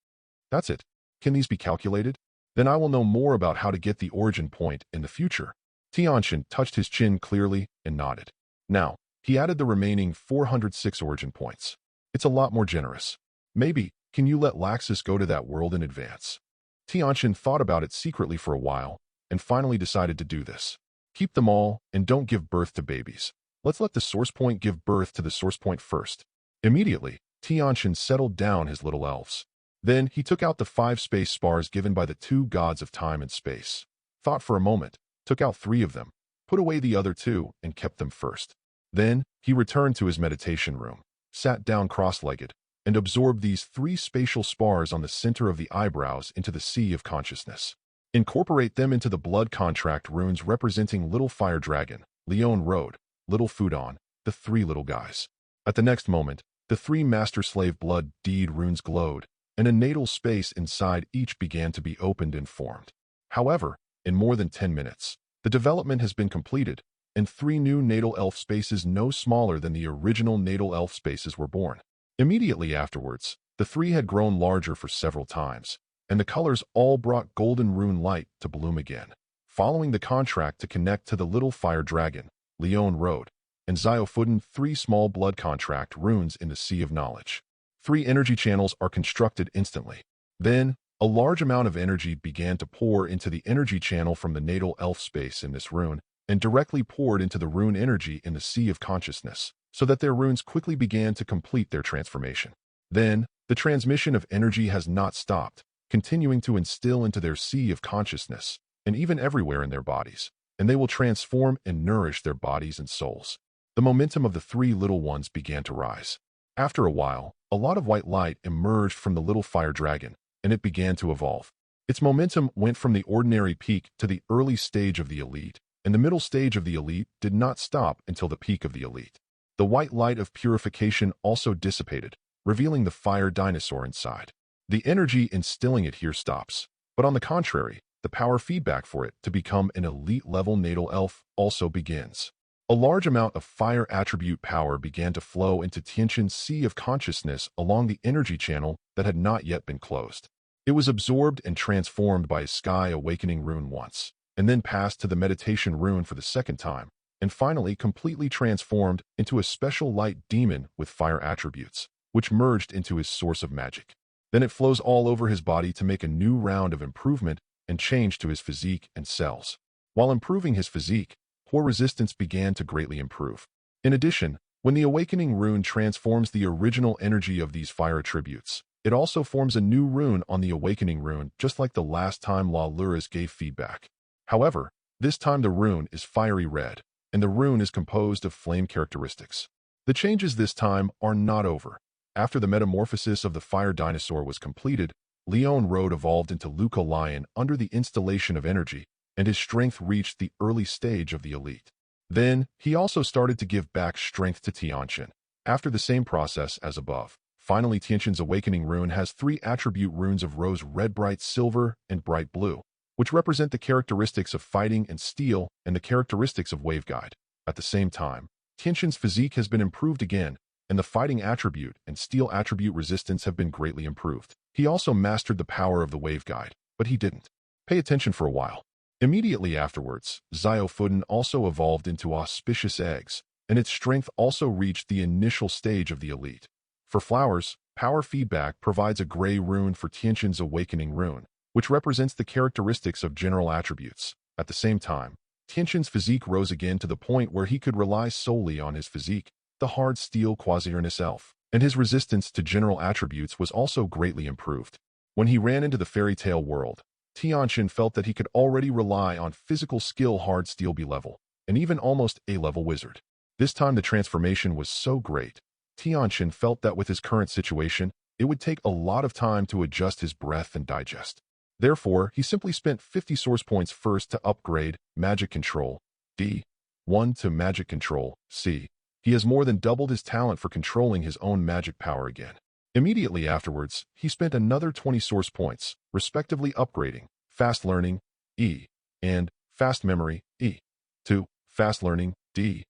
That's it. Can these be calculated? Then I will know more about how to get the origin point in the future. Tianchen touched his chin clearly and nodded. Now, he added the remaining 406 origin points. It's a lot more generous. Maybe, can you let Laxus go to that world in advance? Tianchen thought about it secretly for a while, and finally decided to do this. Keep them all, and don't give birth to babies. Let's let the source point give birth to the source point first. Immediately, Tianchen settled down his little elves. Then he took out the 5 space spars given by the 2 gods of time and space. Thought for a moment, took out 3 of them, put away the other 2, and kept them first. Then, he returned to his meditation room, sat down cross-legged, and absorbed these 3 spatial spars on the center of the eyebrows into the sea of consciousness. Incorporate them into the blood contract runes representing Little Fire Dragon, Leon Road, Little Fudon, the 3 little guys. At the next moment, the 3 master-slave blood deed runes glowed, and a natal space inside each began to be opened and formed. However, in more than 10 minutes, the development has been completed, and 3 new natal elf spaces no smaller than the original natal elf spaces were born. Immediately afterwards, the 3 had grown larger for several times, and the colors all brought golden rune light to bloom again. Following the contract to connect to the little fire dragon, Leon Road, and Xiaofuden 3 small blood contract runes in the Sea of Knowledge. 3 energy channels are constructed instantly. Then, a large amount of energy began to pour into the energy channel from the natal elf space in this rune, and directly poured into the rune energy in the Sea of Consciousness, so that their runes quickly began to complete their transformation. Then, the transmission of energy has not stopped, continuing to instill into their Sea of Consciousness, and even everywhere in their bodies, and they will transform and nourish their bodies and souls. The momentum of the 3 little ones began to rise. After a while, a lot of white light emerged from the little fire dragon, and it began to evolve. Its momentum went from the ordinary peak to the early stage of the elite, and the middle stage of the elite did not stop until the peak of the elite. The white light of purification also dissipated, revealing the fire dinosaur inside. The energy instilling it here stops, but on the contrary, the power feedback for it to become an elite-level natal elf also begins. A large amount of fire attribute power began to flow into Tianchen's Sea of Consciousness along the energy channel that had not yet been closed. It was absorbed and transformed by a Sky Awakening rune once, and then passed to the Meditation rune for the second time, and finally completely transformed into a special light demon with fire attributes, which merged into his source of magic. Then it flows all over his body to make a new round of improvement and change to his physique and cells. While improving his physique, poor resistance began to greatly improve. In addition, when the Awakening rune transforms the original energy of these fire attributes, it also forms a new rune on the Awakening rune, just like the last time La Luras gave feedback. However, this time the rune is fiery red, and the rune is composed of flame characteristics. The changes this time are not over. After the metamorphosis of the fire dinosaur was completed, Leon Road evolved into Luca Lion under the installation of energy, and his strength reached the early stage of the elite. Then, he also started to give back strength to Tianchen, after the same process as above. Finally, Tianchen's Awakening rune has 3 attribute runes of rose red, bright silver, and bright blue, which represent the characteristics of fighting and steel and the characteristics of waveguide. At the same time, Tianchen's physique has been improved again, and the fighting attribute and steel attribute resistance have been greatly improved. He also mastered the power of the waveguide, but he didn't pay attention for a while. Immediately afterwards, Xiaofuden also evolved into auspicious eggs, and its strength also reached the initial stage of the elite. For flowers, power feedback provides a gray rune for Tianchen's Awakening rune, which represents the characteristics of general attributes. At the same time, Tianchen's physique rose again to the point where he could rely solely on his physique, the hard steel quasi-earnest elf, and his resistance to general attributes was also greatly improved. When he ran into the fairy tale world, Tianchen felt that he could already rely on physical skill hard steel B level, and even almost A-level wizard. This time the transformation was so great, Tianchen felt that with his current situation, it would take a lot of time to adjust his breath and digest. Therefore, he simply spent 50 source points first to upgrade Magic Control D1 to Magic Control C. He has more than doubled his talent for controlling his own magic power again. Immediately afterwards, he spent another 20 source points, respectively upgrading Fast Learning E and Fast Memory E to Fast Learning D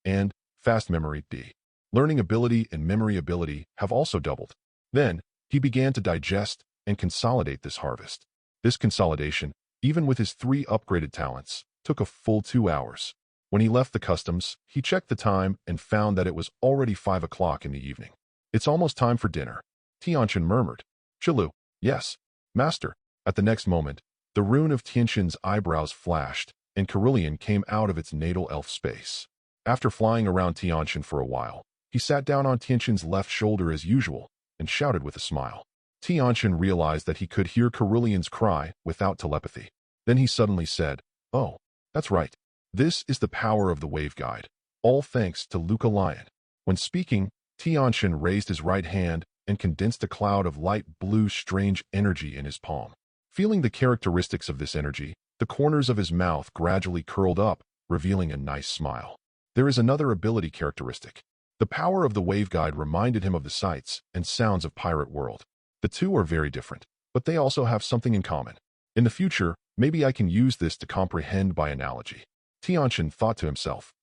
and Fast Memory D. Learning ability and memory ability have also doubled. Then, he began to digest and consolidate this harvest. This consolidation, even with his 3 upgraded talents, took a full 2 hours. When he left the customs, he checked the time and found that it was already 5 o'clock in the evening. It's almost time for dinner. Tianchen murmured. Chilu, yes, master. At the next moment, the rune of Tianchen's eyebrows flashed, and Carillion came out of its natal elf space. After flying around Tianchen for a while, he sat down on Tianchen's left shoulder as usual, and shouted with a smile. Tianchen realized that he could hear Carillion's cry without telepathy. Then he suddenly said, "Oh, that's right. This is the power of the waveguide, all thanks to Luca Lion." When speaking, Tianchen raised his right hand and condensed a cloud of light blue strange energy in his palm. Feeling the characteristics of this energy, the corners of his mouth gradually curled up, revealing a nice smile. There is another ability characteristic. The power of the waveguide reminded him of the sights and sounds of Pirate World. The two are very different, but they also have something in common. In the future, maybe I can use this to comprehend by analogy. Tianchen thought to himself.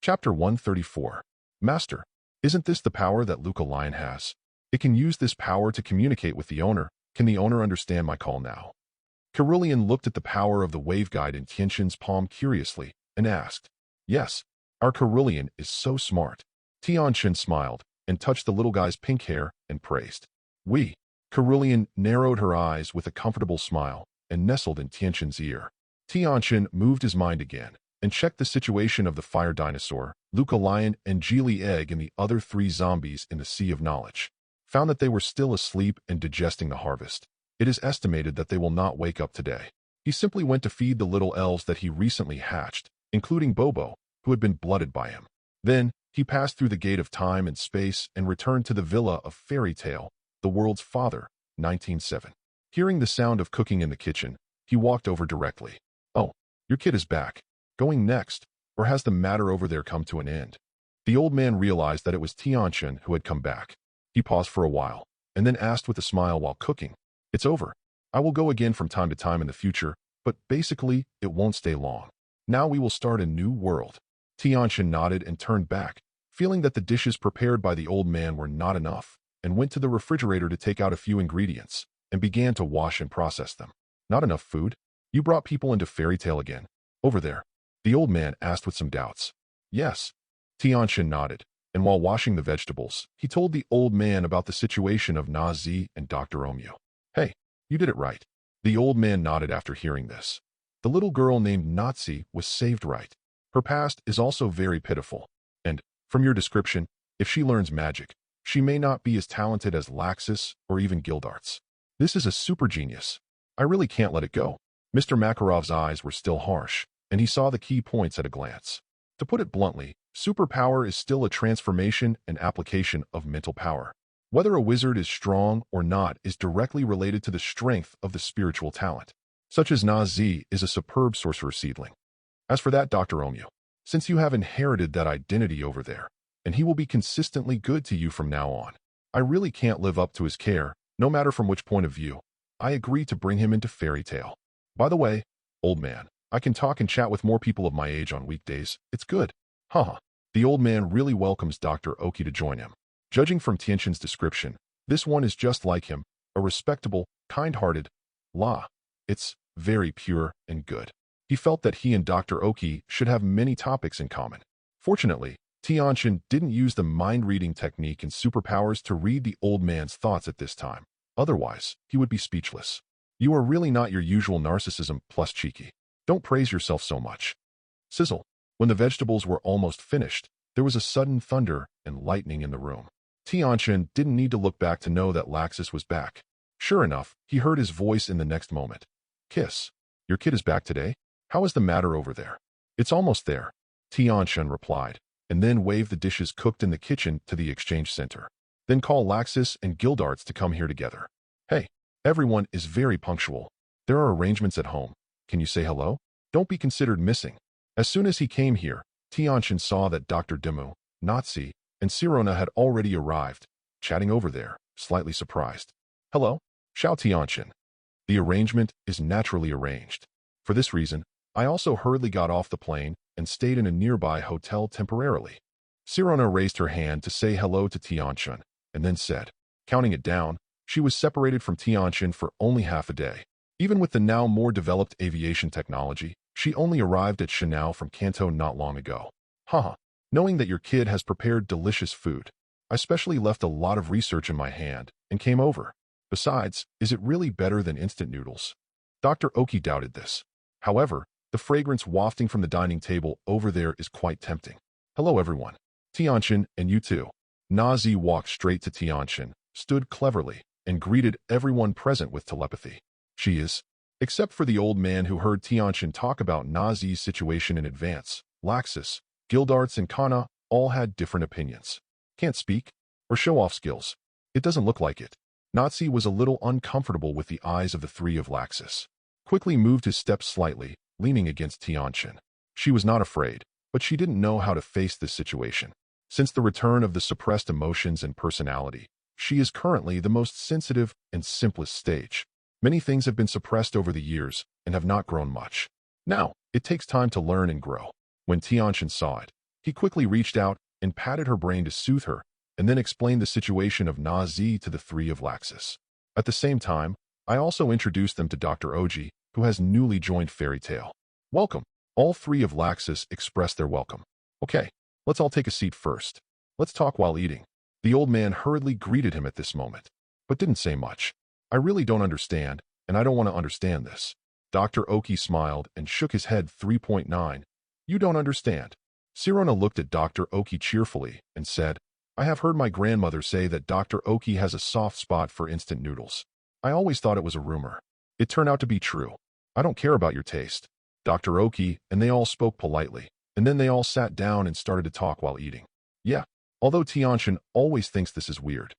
Chapter 134. Master, isn't this the power that Luca Lion has? It can use this power to communicate with the owner. Can the owner understand my call now? Cerulean looked at the power of the wave guide in Tianchen's palm curiously and asked, Yes, our Cerulean is so smart. Tianchen smiled and touched the little guy's pink hair and praised. Cerulean narrowed her eyes with a comfortable smile and nestled in Tianchen's ear. Tianchen moved his mind again and checked the situation of the fire dinosaur, Luca Lion, and Geely Egg and the other 3 zombies in the Sea of Knowledge. Found that they were still asleep and digesting the harvest. It is estimated that they will not wake up today. He simply went to feed the little elves that he recently hatched, including Bobo, who had been blooded by him. Then, he passed through the gate of time and space and returned to the villa of Fairy Tale, the world's father, 1907. Hearing the sound of cooking in the kitchen, he walked over directly. Oh, your kid is back. Going next, or has the matter over there come to an end? The old man realized that it was Tianchen who had come back. He paused for a while, and then asked with a smile while cooking, It's over. I will go again from time to time in the future, but basically, it won't stay long. Now we will start a new world. Tianchen nodded and turned back, feeling that the dishes prepared by the old man were not enough, and went to the refrigerator to take out a few ingredients, and began to wash and process them. Not enough food? You brought people into Fairy Tale again. Over there? The old man asked with some doubts. Yes. Tianchen nodded, and while washing the vegetables, he told the old man about the situation of Nazi and Dr. Omu. Hey, you did it right. The old man nodded after hearing this. The little girl named Nazi was saved right. Her past is also very pitiful, and, from your description, if she learns magic, she may not be as talented as Laxus or even Gildarts. This is a super genius. I really can't let it go. Mr. Makarov's eyes were still harsh, and he saw the key points at a glance. To put it bluntly, superpower is still a transformation and application of mental power. Whether a wizard is strong or not is directly related to the strength of the spiritual talent. Such as Nazi is a superb sorcerer seedling. As for that Dr. Omu, since you have inherited that identity over there, and he will be consistently good to you from now on, I really can't live up to his care, no matter from which point of view. I agree to bring him into Fairy Tale. By the way, old man, I can talk and chat with more people of my age on weekdays. It's good. Haha. The old man really welcomes Dr. Oki to join him. Judging from Tianchen's description, this one is just like him, a respectable, kind-hearted, it's very pure and good. He felt that he and Dr. Oki should have many topics in common. Fortunately, Tianchen didn't use the mind-reading technique and superpowers to read the old man's thoughts at this time. Otherwise, he would be speechless. You are really not your usual narcissism plus cheeky. Don't praise yourself so much. Sizzle. When the vegetables were almost finished, there was a sudden thunder and lightning in the room. Tianchen didn't need to look back to know that Laxus was back. Sure enough, he heard his voice in the next moment. Kiss. Your kid is back today? How is the matter over there? It's almost there, Tianchen replied, and then waved the dishes cooked in the kitchen to the exchange center. Then call Laxus and Gildarts to come here together. Hey, everyone is very punctual. There are arrangements at home. Can you say hello? Don't be considered missing. As soon as he came here, Tianchen saw that Dr. Demu, Nazi, and Sirona had already arrived, chatting over there, slightly surprised. Hello? Xiao Tianchen. The arrangement is naturally arranged. For this reason, I also hurriedly got off the plane and stayed in a nearby hotel temporarily. Sirona raised her hand to say hello to Tianchen, and then said, counting it down, she was separated from Tianchen for only half a day. Even with the now more developed aviation technology, she only arrived at Shanao from Kanto not long ago. Haha, knowing that your kid has prepared delicious food, I specially left a lot of research in my hand and came over. Besides, is it really better than instant noodles? Dr. Oki doubted this. However, the fragrance wafting from the dining table over there is quite tempting. Hello everyone. Tianchen, and you too. Nazi walked straight to Tianchen, stood cleverly, and greeted everyone present with telepathy. She is. Except for the old man who heard Tianchen talk about Nazi's situation in advance, Laxus, Gildarts, and Kana all had different opinions. Can't speak, or show off skills. It doesn't look like it. Nazi was a little uncomfortable with the eyes of the 3 of Laxus. Quickly moved his steps slightly, leaning against Tianchen. She was not afraid, but she didn't know how to face this situation. Since the return of the suppressed emotions and personality, she is currently the most sensitive and simplest stage. Many things have been suppressed over the years and have not grown much. Now, it takes time to learn and grow. When Tianchen saw it, He quickly reached out and patted her brain to soothe her, and then explained the situation of Nazi to the three of Laxus. At the same time, I also introduced them to Dr. Oji, who has newly joined Fairy Tail. Welcome. All three of Laxus expressed their welcome. Okay, let's all take a seat first. Let's talk while eating. The old man hurriedly greeted him at this moment, but didn't say much. I really don't understand, and I don't want to understand this. Dr. Oki smiled and shook his head. 3.9. You don't understand. Sirona looked at Dr. Oki cheerfully and said, I have heard my grandmother say that Dr. Oki has a soft spot for instant noodles. I always thought it was a rumor. It turned out to be true. I don't care about your taste. Dr. Oki and they all spoke politely, and then they all sat down and started to talk while eating. Yeah, although Tianchen always thinks this is weird.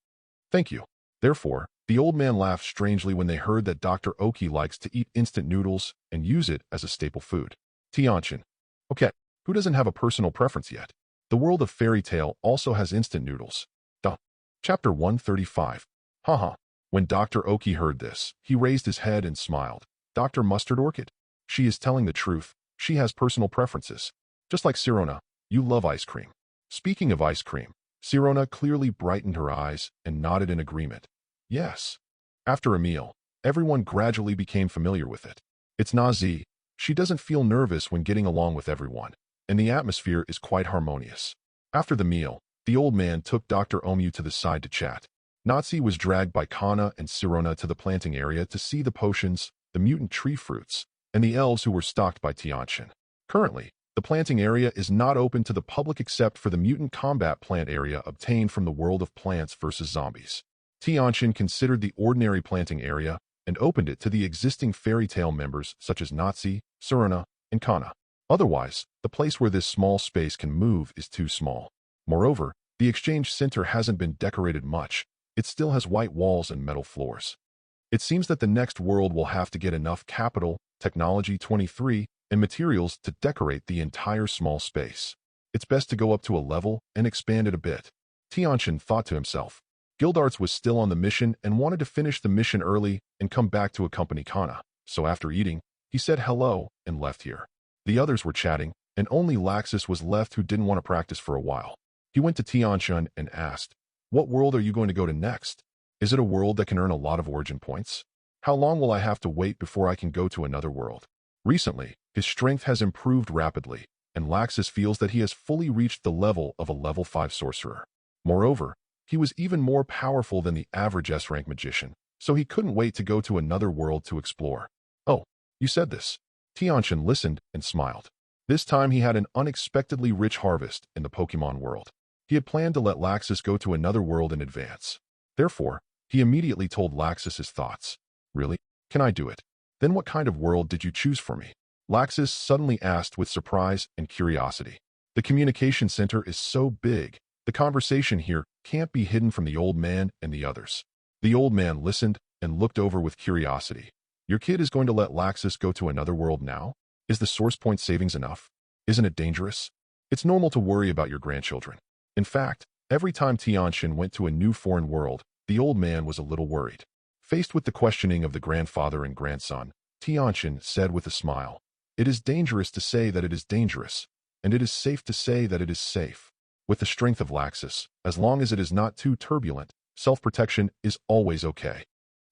Thank you. Therefore, the old man laughed strangely when they heard that Dr. Oki likes to eat instant noodles and use it as a staple food. Tianchen. Okay, who doesn't have a personal preference yet? The world of Fairy Tail also has instant noodles. Duh. Chapter 135. Haha. When Dr. Oki heard this, he raised his head and smiled. Dr. Mustard Orchid. She is telling the truth. She has personal preferences. Just like Sirona, you love ice cream. Speaking of ice cream, Sirona clearly brightened her eyes and nodded in agreement. Yes. After a meal, everyone gradually became familiar with it. It's Nazi. She doesn't feel nervous when getting along with everyone, and the atmosphere is quite harmonious. After the meal, the old man took Dr. Omu to the side to chat. Nazi was dragged by Kana and Sirona to the planting area to see the potions, the mutant tree fruits, and the elves who were stocked by Tianchen. Currently, the planting area is not open to the public except for the mutant combat plant area obtained from the world of Plants vs. Zombies. Tianchen considered the ordinary planting area and opened it to the existing Fairy Tail members such as Nazi, Sirona, and Kana. Otherwise, the place where this small space can move is too small. Moreover, the exchange center hasn't been decorated much. It still has white walls and metal floors. It seems that the next world will have to get enough capital, technology 23, and materials to decorate the entire small space. It's best to go up to a level and expand it a bit. Tianchen thought to himself. Gildarts was still on the mission and wanted to finish the mission early and come back to accompany Kana. So after eating, he said hello and left here. The others were chatting, and only Laxus was left who didn't want to practice for a while. He went to Tianchen and asked, What world are you going to go to next? Is it a world that can earn a lot of origin points? How long will I have to wait before I can go to another world? Recently, his strength has improved rapidly, and Laxus feels that he has fully reached the level of a level 5 sorcerer. Moreover, he was even more powerful than the average S-rank magician, so he couldn't wait to go to another world to explore. Oh, you said this. Tianchen listened and smiled. This time he had an unexpectedly rich harvest in the Pokemon world. He had planned to let Laxus go to another world in advance. Therefore, he immediately told Laxus his thoughts. Really? Can I do it? Then what kind of world did you choose for me? Laxus suddenly asked with surprise and curiosity. The communication center is so big, the conversation here can't be hidden from the old man and the others. The old man listened and looked over with curiosity. Your kid is going to let Laxus go to another world now? Is the source point savings enough? Isn't it dangerous? It's normal to worry about your grandchildren. In fact, every time Tianchen went to a new foreign world, the old man was a little worried. Faced with the questioning of the grandfather and grandson, Tianchen said with a smile, It is dangerous to say that it is dangerous, and it is safe to say that it is safe. With the strength of Laxus, as long as it is not too turbulent, self-protection is always okay.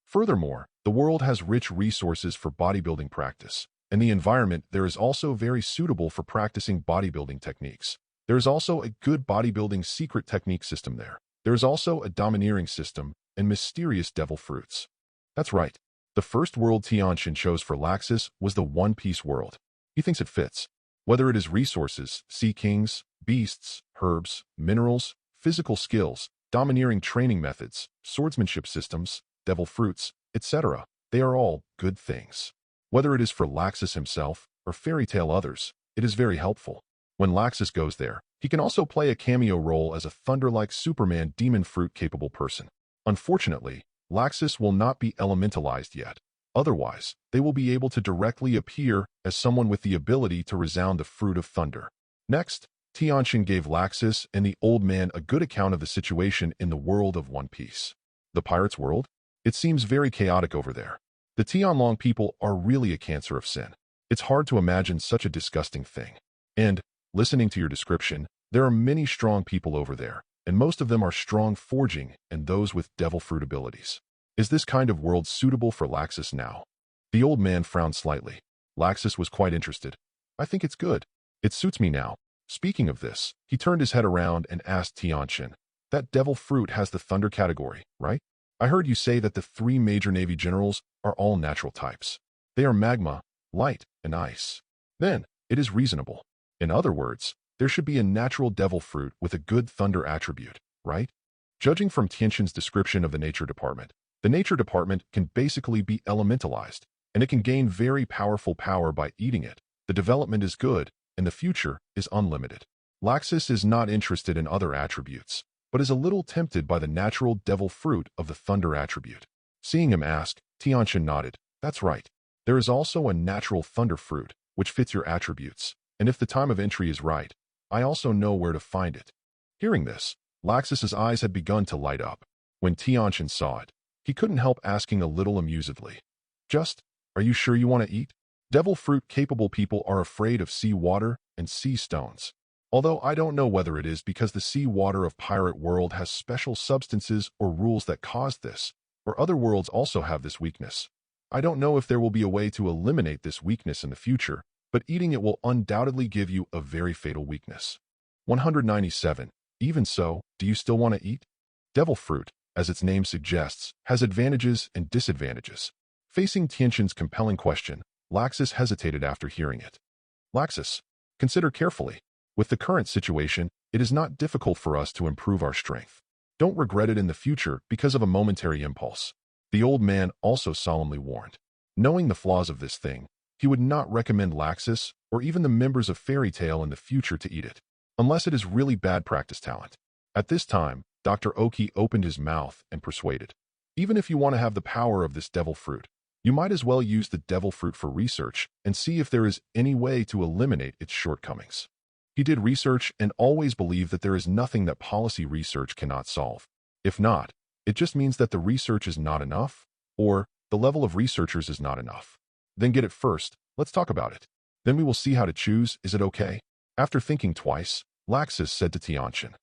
Furthermore, the world has rich resources for bodybuilding practice, and the environment there is also very suitable for practicing bodybuilding techniques. There is also a good bodybuilding secret technique system there. There is also a domineering system and mysterious devil fruits. That's right. The first world Tianchen chose for Laxus was the One Piece world. He thinks it fits. Whether it is resources, sea kings, beasts, herbs, minerals, physical skills, domineering training methods, swordsmanship systems, devil fruits, etc., they are all good things. Whether it is for Laxus himself or Fairy Tail others, it is very helpful. When Laxus goes there, he can also play a cameo role as a thunder-like Superman demon fruit-capable person. Unfortunately, Laxus will not be elementalized yet. Otherwise, they will be able to directly appear as someone with the ability to resound the fruit of thunder. Next, Tianchen gave Laxus and the old man a good account of the situation in the world of One Piece. The pirates' world? It seems very chaotic over there. The Tianlong people are really a cancer of sin. It's hard to imagine such a disgusting thing. And, listening to your description, There are many strong people over there, and most of them are strong forging and those with devil fruit abilities. Is this kind of world suitable for Laxus now? The old man frowned slightly. Laxus was quite interested. I think it's good. It suits me now. Speaking of this, he turned his head around and asked Tianchen, that devil fruit has the thunder category, right? I heard you say that the three major Navy generals are all natural types. They are magma, light, and ice. Then, it is reasonable. In other words, there should be a natural devil fruit with a good thunder attribute, right? Judging from Tianchen's description of the nature department, the nature department can basically be elementalized, and it can gain very powerful power by eating it. The development is good, and the future is unlimited. Laxus is not interested in other attributes, but is a little tempted by the natural devil fruit of the thunder attribute. Seeing him ask, Tianchen nodded. That's right. There is also a natural thunder fruit, which fits your attributes, and if the time of entry is right, I also know where to find it. Hearing this, Laxus's eyes had begun to light up. When Tianchen saw it, he couldn't help asking a little amusedly. Are you sure you want to eat? Devil fruit-capable people are afraid of sea water and sea stones. Although I don't know whether it is because the sea water of Pirate World has special substances or rules that cause this, or other worlds also have this weakness. I don't know if there will be a way to eliminate this weakness in the future, but eating it will undoubtedly give you a very fatal weakness. 197. Even so, do you still want to eat? Devil fruit, as its name suggests, has advantages and disadvantages. Facing Tianchen's compelling question, Laxus hesitated after hearing it. Laxus, consider carefully. With the current situation, it is not difficult for us to improve our strength. Don't regret it in the future because of a momentary impulse. The old man also solemnly warned. Knowing the flaws of this thing, he would not recommend Laxus or even the members of Fairy Tail in the future to eat it, unless it is really bad practice talent. At this time, Dr. Oki opened his mouth and persuaded. Even if you want to have the power of this devil fruit, you might as well use the devil fruit for research and see if there is any way to eliminate its shortcomings. He did research and always believed that there is nothing that policy research cannot solve. If not, it just means that the research is not enough, or the level of researchers is not enough. Then get it first, let's talk about it. Then we will see how to choose, is it okay? After thinking twice, Laxus said to Tianchen.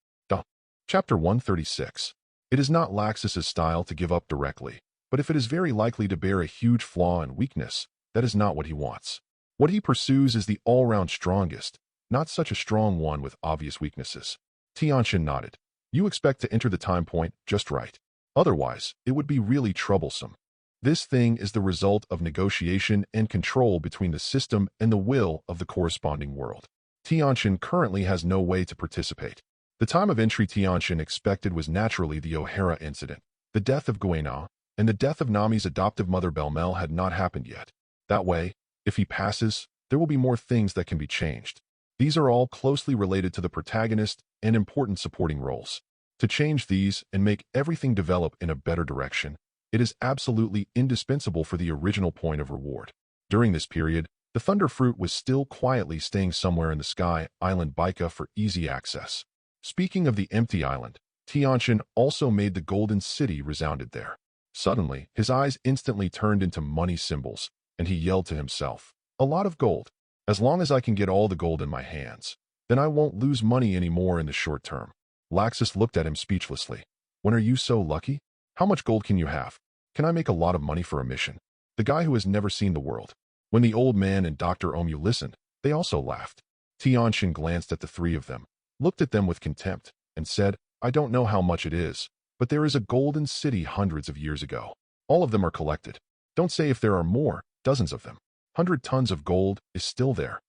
Chapter 136. It is not Laxus's style to give up directly, but if it is very likely to bear a huge flaw and weakness, that is not what he wants. What he pursues is the all-round strongest, not such a strong one with obvious weaknesses. Tianchen nodded. You expect to enter the time point just right. Otherwise, it would be really troublesome. This thing is the result of negotiation and control between the system and the will of the corresponding world. Tianchen currently has no way to participate. The time of entry Tianchen expected was naturally the O'Hara incident. The death of Guena and the death of Nami's adoptive mother Belmel had not happened yet. That way, if he passes, there will be more things that can be changed. These are all closely related to the protagonist and important supporting roles. To change these and make everything develop in a better direction, it is absolutely indispensable for the original point of reward. During this period, the Thunder Fruit was still quietly staying somewhere in the sky island Baika for easy access. Speaking of the empty island, Tianchen also made the Golden City resounded there. Suddenly, his eyes instantly turned into money symbols, and he yelled to himself, "A lot of gold. As long as I can get all the gold in my hands, then I won't lose money anymore in the short term." Laxus looked at him speechlessly. "When are you so lucky? How much gold can you have? Can I make a lot of money for a mission?" The guy who has never seen the world. When the old man and Dr. Omu listened, they also laughed. Tianchen glanced at the three of them, looked at them with contempt, and said, "I don't know how much it is, but there is a golden city hundreds of years ago. All of them are collected. Don't say if there are more, dozens of them. 100 tons of gold is still there."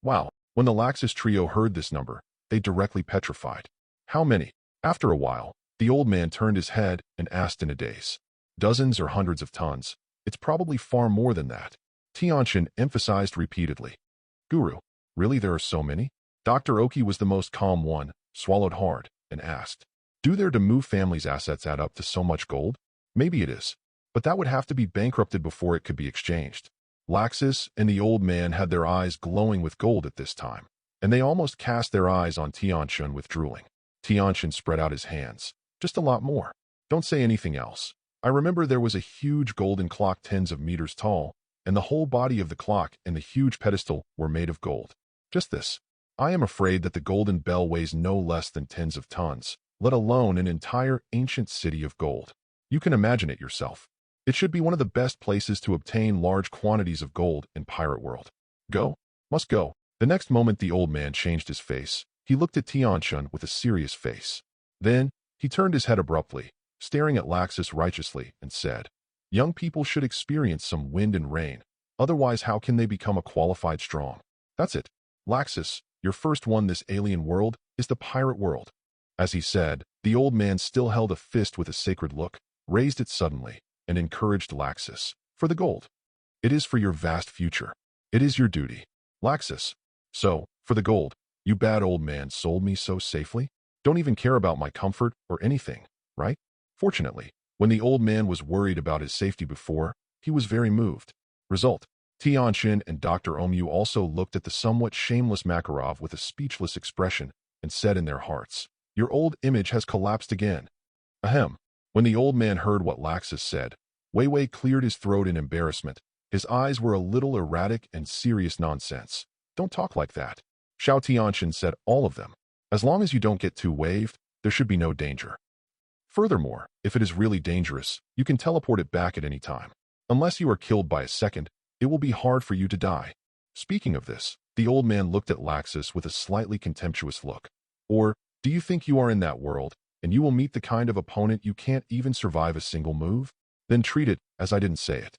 Wow. When the Laxus trio heard this number, they directly petrified. How many? After a while, the old man turned his head and asked in a daze. Dozens or hundreds of tons. It's probably far more than that. Tianchen emphasized repeatedly. Guru, really there are so many? Dr. Oki was the most calm one, swallowed hard, and asked, "Do their Demu family's assets add up to so much gold?" "Maybe it is, but that would have to be bankrupted before it could be exchanged." Laxus and the old man had their eyes glowing with gold at this time, and they almost cast their eyes on Tianchen with drooling. Tianchen spread out his hands. "Just a lot more. Don't say anything else. I remember there was a huge golden clock tens of meters tall, and the whole body of the clock and the huge pedestal were made of gold. Just this." I am afraid that the golden bell weighs no less than tens of tons, let alone an entire ancient city of gold. You can imagine it yourself. It should be one of the best places to obtain large quantities of gold in Pirate World. Go. Must go. The next moment the old man changed his face. He looked at Tianchen with a serious face. Then, he turned his head abruptly, staring at Laxus righteously, and said, "Young people should experience some wind and rain. Otherwise, how can they become a qualified strong? That's it. Laxus, your first one this alien world is the pirate world." As he said, the old man still held a fist with a sacred look, raised it suddenly, and encouraged Laxus. "For the gold. It is for your vast future. It is your duty. Laxus. So, for the gold, you bad old man sold me so safely? Don't even care about my comfort or anything, right?" Fortunately, when the old man was worried about his safety before, he was very moved. Result, Tianchen and Dr. Omu also looked at the somewhat shameless Makarov with a speechless expression and said in their hearts, "Your old image has collapsed again." Ahem. When the old man heard what Laxus said, Wei Wei cleared his throat in embarrassment. His eyes were a little erratic and serious nonsense. "Don't talk like that." Xiao Tianchen said, "All of them. As long as you don't get too waved, there should be no danger. Furthermore, if it is really dangerous, you can teleport it back at any time. Unless you are killed by a second, it will be hard for you to die." Speaking of this, the old man looked at Laxus with a slightly contemptuous look. "Or, do you think you are in that world, and you will meet the kind of opponent you can't even survive a single move? Then treat it as I didn't say it."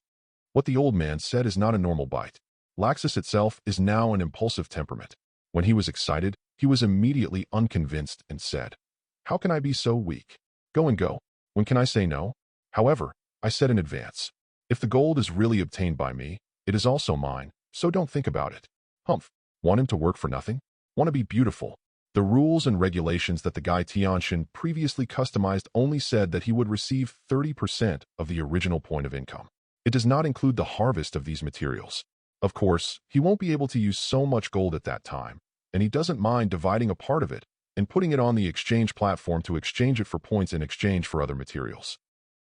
What the old man said is not a normal bite. Laxus itself is now an impulsive temperament. When he was excited, he was immediately unconvinced and said, "How can I be so weak? Go and go. When can I say no? However, I said in advance, if the gold is really obtained by me, it is also mine, so don't think about it." Humph. Want him to work for nothing? Want to be beautiful? The rules and regulations that the guy Tianchen previously customized only said that he would receive 30% of the original point of income. It does not include the harvest of these materials. Of course, he won't be able to use so much gold at that time, and he doesn't mind dividing a part of it and putting it on the exchange platform to exchange it for points in exchange for other materials.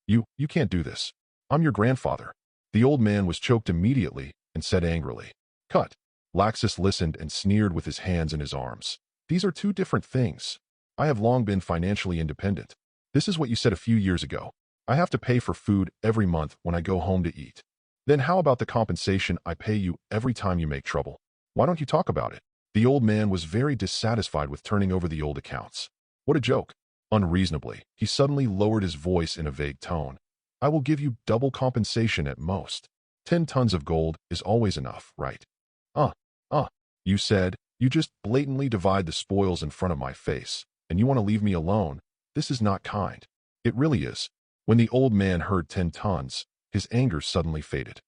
You can't do this. I'm your grandfather." The old man was choked immediately and said angrily, "Cut." Laxus listened and sneered with his hands in his arms. "These are two different things. I have long been financially independent. This is what you said a few years ago. I have to pay for food every month when I go home to eat. Then how about the compensation I pay you every time you make trouble? Why don't you talk about it?" The old man was very dissatisfied with turning over the old accounts. What a joke. Unreasonably, he suddenly lowered his voice in a vague tone. "I will give you double compensation at most. 10 tons of gold is always enough, right?" You said, you just blatantly divide the spoils in front of my face, and you want to leave me alone. This is not kind." It really is. When the old man heard 10 tons, his anger suddenly faded.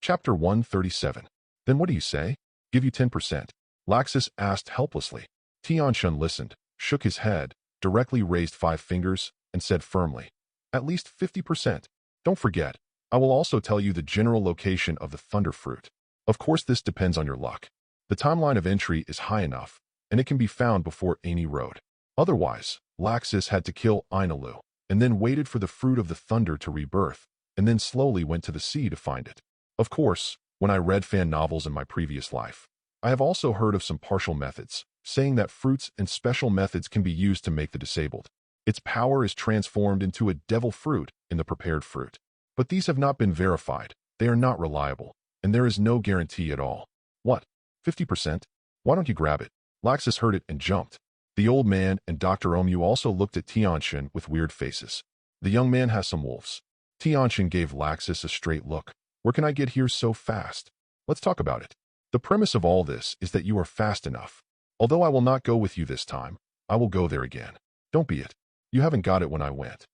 Chapter 137. "Then what do you say? Give you 10%? Laxus asked helplessly. Tianchen listened, shook his head, directly raised 5 fingers, and said firmly, "At least 50%. Don't forget, I will also tell you the general location of the thunder fruit. Of course, this depends on your luck. The timeline of entry is high enough, and it can be found before any road. Otherwise, Laxus had to kill Ainalu, and then waited for the fruit of the thunder to rebirth, and then slowly went to the sea to find it. Of course, when I read fan novels in my previous life, I have also heard of some partial methods, saying that fruits and special methods can be used to make the disabled. Its power is transformed into a devil fruit in the prepared fruit. But these have not been verified, they are not reliable, and there is no guarantee at all. What? 50%? Why don't you grab it?" Laxus heard it and jumped. The old man and Dr. Omu also looked at Tianchen with weird faces. "The young man has some wolves." Tianchen gave Laxus a straight look. "Where can I get here so fast? Let's talk about it. The premise of all this is that you are fast enough. Although I will not go with you this time, I will go there again. Don't be it. You haven't got it when I went.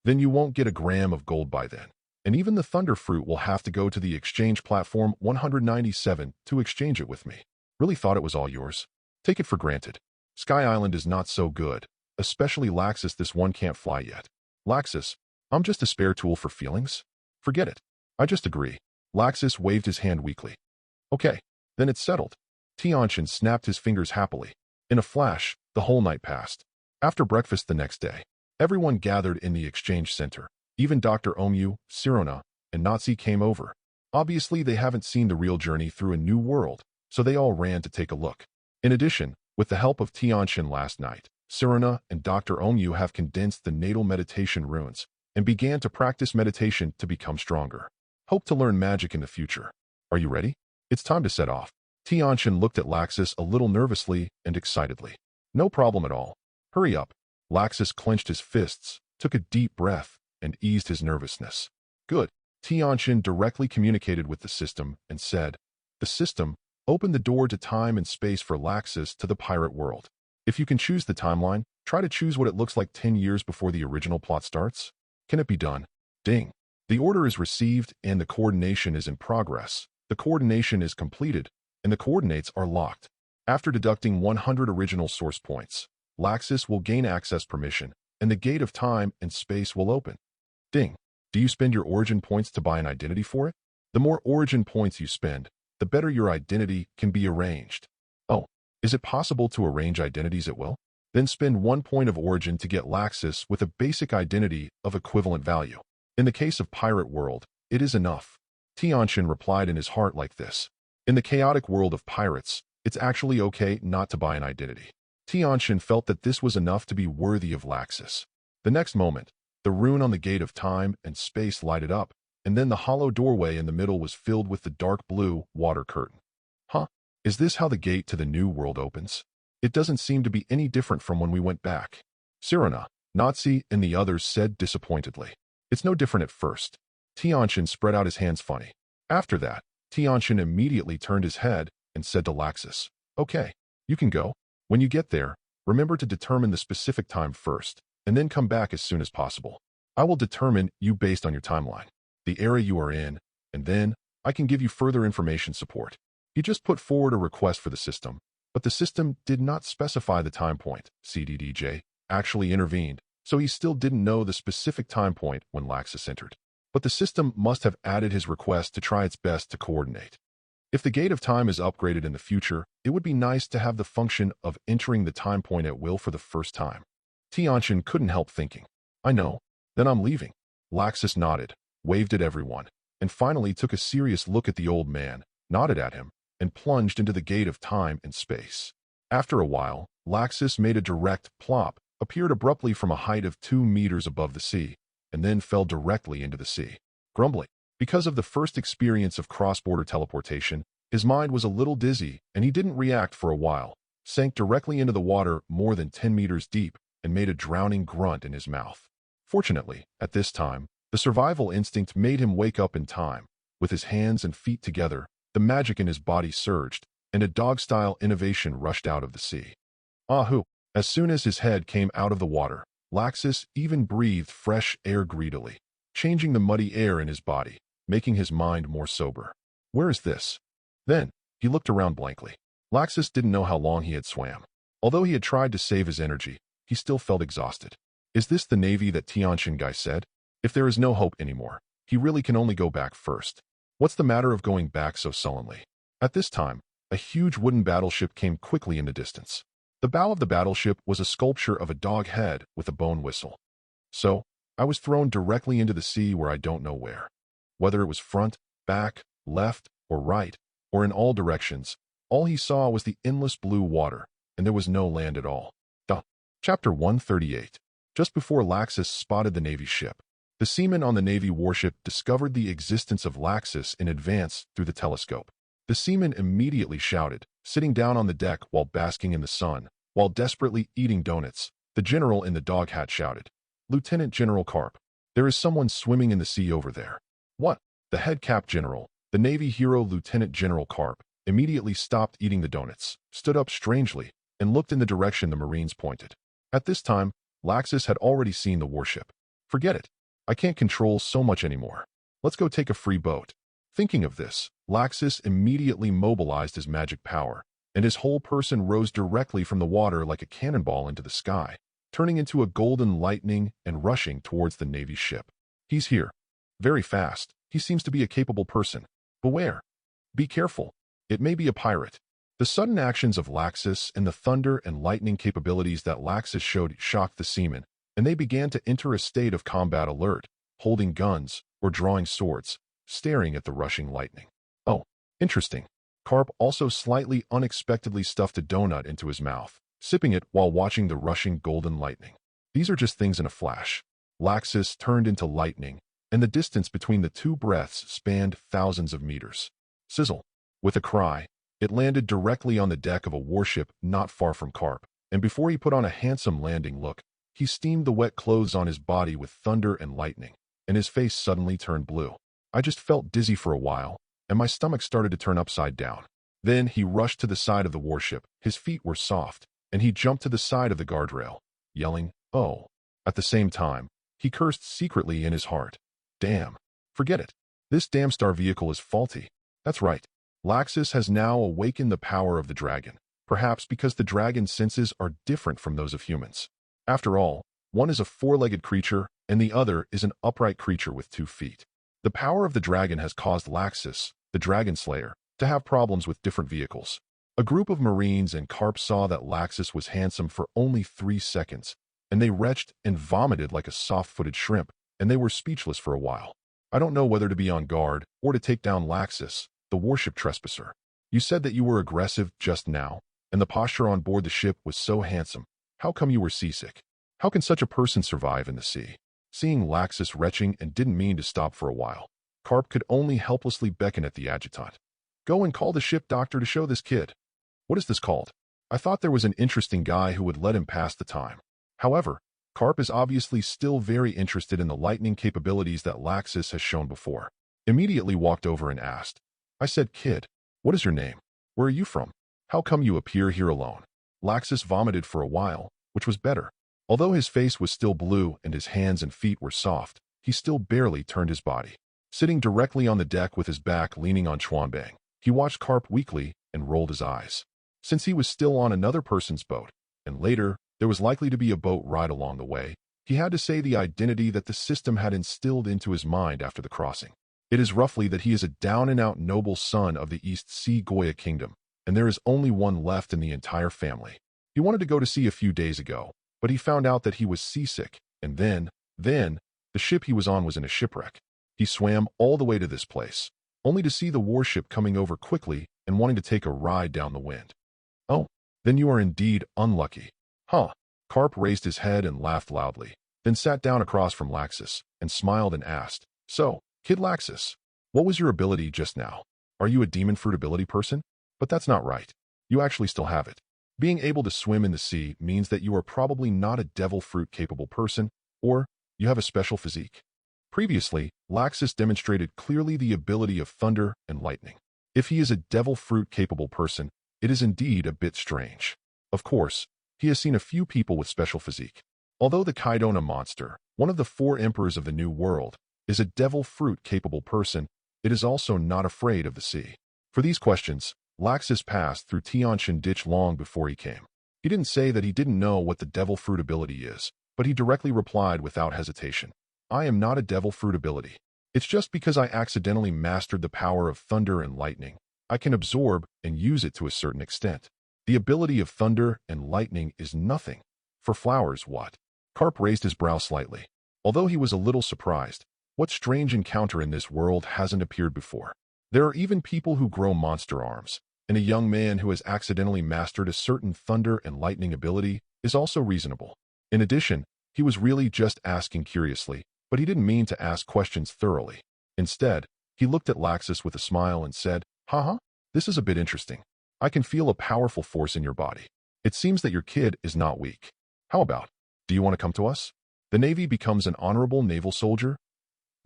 Then you won't get a gram of gold by then. And even the thunder fruit will have to go to the exchange platform 197 to exchange it with me. Really thought it was all yours? Take it for granted. Sky Island is not so good, especially Laxus. This one can't fly yet. Laxus, I'm just a spare tool for feelings? Forget it. I just agree." Laxus waved his hand weakly. "Okay, then it's settled." Tianchen snapped his fingers happily. In a flash, the whole night passed. After breakfast the next day, everyone gathered in the exchange center. Even Dr. Omu, Sirona, and Nazi came over. Obviously, they haven't seen the real journey through a new world, so they all ran to take a look. In addition, with the help of Tianchen last night, Sirena and Dr. Ongyu have condensed the natal meditation runes and began to practice meditation to become stronger. Hope to learn magic in the future. Are you ready? It's time to set off. Tianchen looked at Laxus a little nervously and excitedly. No problem at all. Hurry up. Laxus clenched his fists, took a deep breath, and eased his nervousness. Good. Tianchen directly communicated with the system and said, "The system, open the door to time and space for Laxus to the pirate world. If you can choose the timeline, try to choose what it looks like 10 years before the original plot starts. Can it be done?" Ding. The order is received and the coordination is in progress. The coordination is completed, and the coordinates are locked. After deducting 100 original source points, Laxus will gain access permission, and the gate of time and space will open. Ding. Do you spend your origin points to buy an identity for it? The more origin points you spend, the better your identity can be arranged. Oh, is it possible to arrange identities at will? Then spend 1 point of origin to get Laxus with a basic identity of equivalent value. In the case of Pirate World, it is enough. Tianchen replied in his heart like this. In the chaotic world of pirates, it's actually okay not to buy an identity. Tianchen felt that this was enough to be worthy of Laxus. The next moment, the rune on the gate of time and space lighted up, and then the hollow doorway in the middle was filled with the dark blue water curtain. Huh? Is this how the gate to the new world opens? It doesn't seem to be any different from when we went back. Sirena, Nazi, and the others said disappointedly. It's no different at first. Tianchen spread out his hands funny. After that, Tianchen immediately turned his head and said to Laxus, "Okay, you can go. When you get there, remember to determine the specific time first, and then come back as soon as possible. I will determine you based on your timeline, the era you are in, and then I can give you further information support." He just put forward a request for the system, but the system did not specify the time point. CDDJ actually intervened, so he still didn't know the specific time point when Laxus entered. But the system must have added his request to try its best to coordinate. If the gate of time is upgraded in the future, it would be nice to have the function of entering the time point at will for the first time. Tianchen couldn't help thinking, "I know, then I'm leaving." Laxus nodded, waved at everyone, and finally took a serious look at the old man, nodded at him, and plunged into the gate of time and space. After a while, Laxus made a direct plop, appeared abruptly from a height of 2 meters above the sea, and then fell directly into the sea. Grumbling. Because of the first experience of cross-border teleportation, his mind was a little dizzy, and he didn't react for a while, sank directly into the water more than 10 meters deep, and made a drowning grunt in his mouth. Fortunately, at this time, the survival instinct made him wake up in time. With his hands and feet together, the magic in his body surged, and a dog-style innovation rushed out of the sea. Ahoo! As soon as his head came out of the water, Laxus even breathed fresh air greedily, changing the muddy air in his body, making his mind more sober. Where is this? Then, he looked around blankly. Laxus didn't know how long he had swam. Although he had tried to save his energy, he still felt exhausted. Is this the navy that Tianchen guy said? If there is no hope anymore, he really can only go back first. What's the matter of going back so sullenly? At this time, a huge wooden battleship came quickly in the distance. The bow of the battleship was a sculpture of a dog head with a bone whistle. So, I was thrown directly into the sea where I don't know where. Whether it was front, back, left, or right, or in all directions, all he saw was the endless blue water, and there was no land at all. Chapter 138. Just before Laxus spotted the Navy ship, the seamen on the Navy warship discovered the existence of Laxus in advance through the telescope. The seamen immediately shouted, sitting down on the deck while basking in the sun, while desperately eating donuts. The general in the dog hat shouted, "Lieutenant General Garp, there is someone swimming in the sea over there." What? The head cap general, the Navy hero Lieutenant General Garp, immediately stopped eating the donuts, stood up strangely, and looked in the direction the Marines pointed. At this time, Laxus had already seen the warship. Forget it. I can't control so much anymore. Let's go take a free boat. Thinking of this, Laxus immediately mobilized his magic power, and his whole person rose directly from the water like a cannonball into the sky, turning into a golden lightning and rushing towards the Navy ship. He's here. Very fast. He seems to be a capable person. Beware. Be careful. It may be a pirate. The sudden actions of Laxus and the thunder and lightning capabilities that Laxus showed shocked the seamen, and they began to enter a state of combat alert, holding guns or drawing swords, staring at the rushing lightning. Oh, interesting. Carp also slightly unexpectedly stuffed a donut into his mouth, sipping it while watching the rushing golden lightning. These are just things in a flash. Laxus turned into lightning, and the distance between the two breaths spanned thousands of meters. Sizzle. With a cry, it landed directly on the deck of a warship not far from Carp, and before he put on a handsome landing look, he steamed the wet clothes on his body with thunder and lightning, and his face suddenly turned blue. I just felt dizzy for a while, and my stomach started to turn upside down. Then he rushed to the side of the warship. His feet were soft, and he jumped to the side of the guardrail, yelling, "Oh!" At the same time, he cursed secretly in his heart. Damn. Forget it. This damn star vehicle is faulty. That's right. Laxus has now awakened the power of the dragon, perhaps because the dragon's senses are different from those of humans. After all, one is a four-legged creature, and the other is an upright creature with 2 feet. The power of the dragon has caused Laxus, the dragon slayer, to have problems with different vehicles. A group of Marines and Carp saw that Laxus was handsome for only 3 seconds, and they retched and vomited like a soft-footed shrimp, and they were speechless for a while. I don't know whether to be on guard or to take down Laxus, the warship trespasser. You said that you were aggressive just now, and the posture on board the ship was so handsome. How come you were seasick? How can such a person survive in the sea? Seeing Laxus retching and didn't mean to stop for a while, Carp could only helplessly beckon at the adjutant. Go and call the ship doctor to show this kid. What is this called? I thought there was an interesting guy who would let him pass the time. However, Carp is obviously still very interested in the lightning capabilities that Laxus has shown before. Immediately walked over and asked. I said, "Kid, what is your name? Where are you from? How come you appear here alone?" Laxus vomited for a while, which was better. Although his face was still blue and his hands and feet were soft, he still barely turned his body. Sitting directly on the deck with his back leaning on Chuanbang, he watched Carp weakly and rolled his eyes. Since he was still on another person's boat, and later there was likely to be a boat ride along the way, he had to say the identity that the system had instilled into his mind after the crossing. It is roughly that he is a down-and-out noble son of the East Sea Goya Kingdom, and there is only one left in the entire family. He wanted to go to sea a few days ago, but he found out that he was seasick, and then, the ship he was on was in a shipwreck. He swam all the way to this place, only to see the warship coming over quickly and wanting to take a ride down the wind. Oh, then you are indeed unlucky. Huh. Carp raised his head and laughed loudly, then sat down across from Laxus and smiled and asked, "So, Kid Laxus, what was your ability just now? Are you a demon fruit ability person? But that's not right. You actually still have it. Being able to swim in the sea means that you are probably not a devil fruit capable person, or you have a special physique." Previously, Laxus demonstrated clearly the ability of thunder and lightning. If he is a devil fruit capable person, it is indeed a bit strange. Of course, he has seen a few people with special physique. Although the Kaido monster, one of the 4 emperors of the New World, is a devil fruit capable person, it is also not afraid of the sea. For these questions, Laxus passed through Tianchen ditch long before he came. He didn't say that he didn't know what the devil fruit ability is, but he directly replied without hesitation. I am not a devil fruit ability. It's just because I accidentally mastered the power of thunder and lightning. I can absorb and use it to a certain extent. The ability of thunder and lightning is nothing. For flowers, what? Carp raised his brow slightly. Although he was a little surprised, what strange encounter in this world hasn't appeared before? There are even people who grow monster arms, and a young man who has accidentally mastered a certain thunder and lightning ability is also reasonable. In addition, he was really just asking curiously, but he didn't mean to ask questions thoroughly. Instead, he looked at Laxus with a smile and said, Haha, this is a bit interesting. I can feel a powerful force in your body. It seems that your kid is not weak. How about, do you want to come to us? The Navy becomes an honorable naval soldier?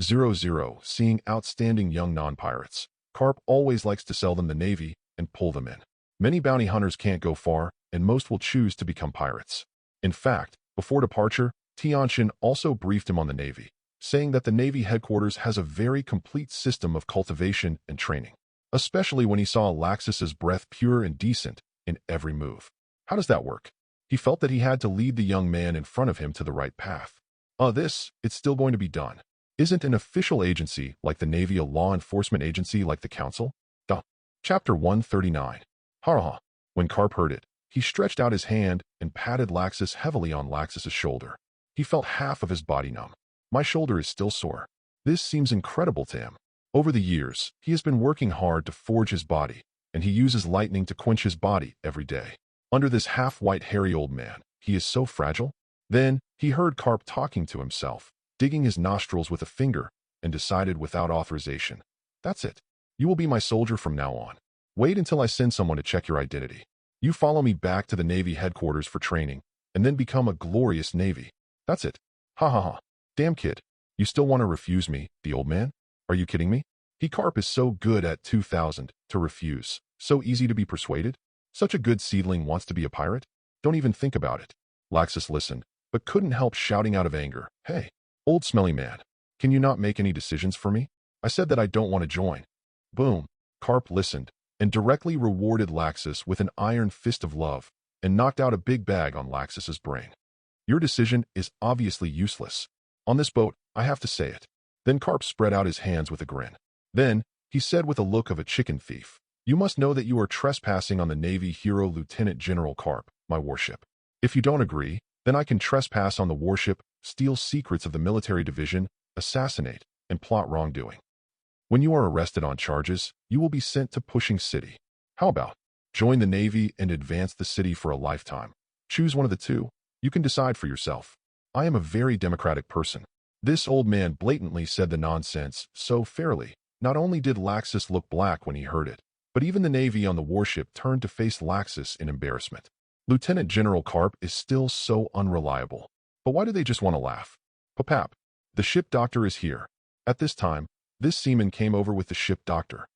00 Seeing outstanding young non-pirates, Carp always likes to sell them the Navy and pull them in. Many bounty hunters can't go far, and most will choose to become pirates. In fact, before departure, Tianchen also briefed him on the Navy, saying that the Navy headquarters has a very complete system of cultivation and training, especially when he saw Laxus's breath pure and decent in every move. How does that work? He felt that he had to lead the young man in front of him to the right path. It's still going to be done. Isn't an official agency like the Navy a law enforcement agency like the Council? Chapter 139. Haraha. When Carp heard it, he stretched out his hand and patted Laxus heavily on Laxus's shoulder. He felt half of his body numb. My shoulder is still sore. This seems incredible to him. Over the years, he has been working hard to forge his body, and he uses lightning to quench his body every day. Under this half-white hairy old man, he is so fragile. Then he heard Garp talking to himself, digging his nostrils with a finger, and decided without authorization. That's it. You will be my soldier from now on. Wait until I send someone to check your identity. You follow me back to the Navy headquarters for training, and then become a glorious Navy. That's it. Ha ha ha. Damn kid. You still want to refuse me, the old man? Are you kidding me? Garp is so good at 2000 to refuse. So easy to be persuaded. Such a good seedling wants to be a pirate? Don't even think about it. Laxus listened, but couldn't help shouting out of anger. Hey, old smelly man. Can you not make any decisions for me? I said that I don't want to join. Boom. Garp listened, and directly rewarded Laxus with an iron fist of love, and knocked out a big bag on Laxus's brain. Your decision is obviously useless. On this boat, I have to say it. Then Garp spread out his hands with a grin. Then, he said with a look of a chicken thief, you must know that you are trespassing on the Navy hero Lieutenant General Garp, my warship. If you don't agree, then I can trespass on the warship, steal secrets of the military division, assassinate, and plot wrongdoing. When you are arrested on charges, you will be sent to Pushing City. How about join the Navy and advance the city for a lifetime? Choose one of the two. You can decide for yourself. I am a very democratic person. This old man blatantly said the nonsense so fairly. Not only did Laxus look black when he heard it, but even the Navy on the warship turned to face Laxus in embarrassment. Lieutenant General Garp is still so unreliable. But why do they just want to laugh? Papap, the ship doctor is here. At this time, this seaman came over with the ship doctor.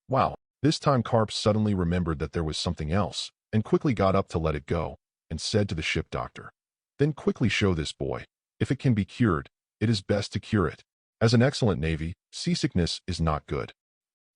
Wow, this time Garp suddenly remembered that there was something else, and quickly got up to let it go, and said to the ship doctor, then quickly show this boy. If it can be cured, it is best to cure it. As an excellent Navy, seasickness is not good.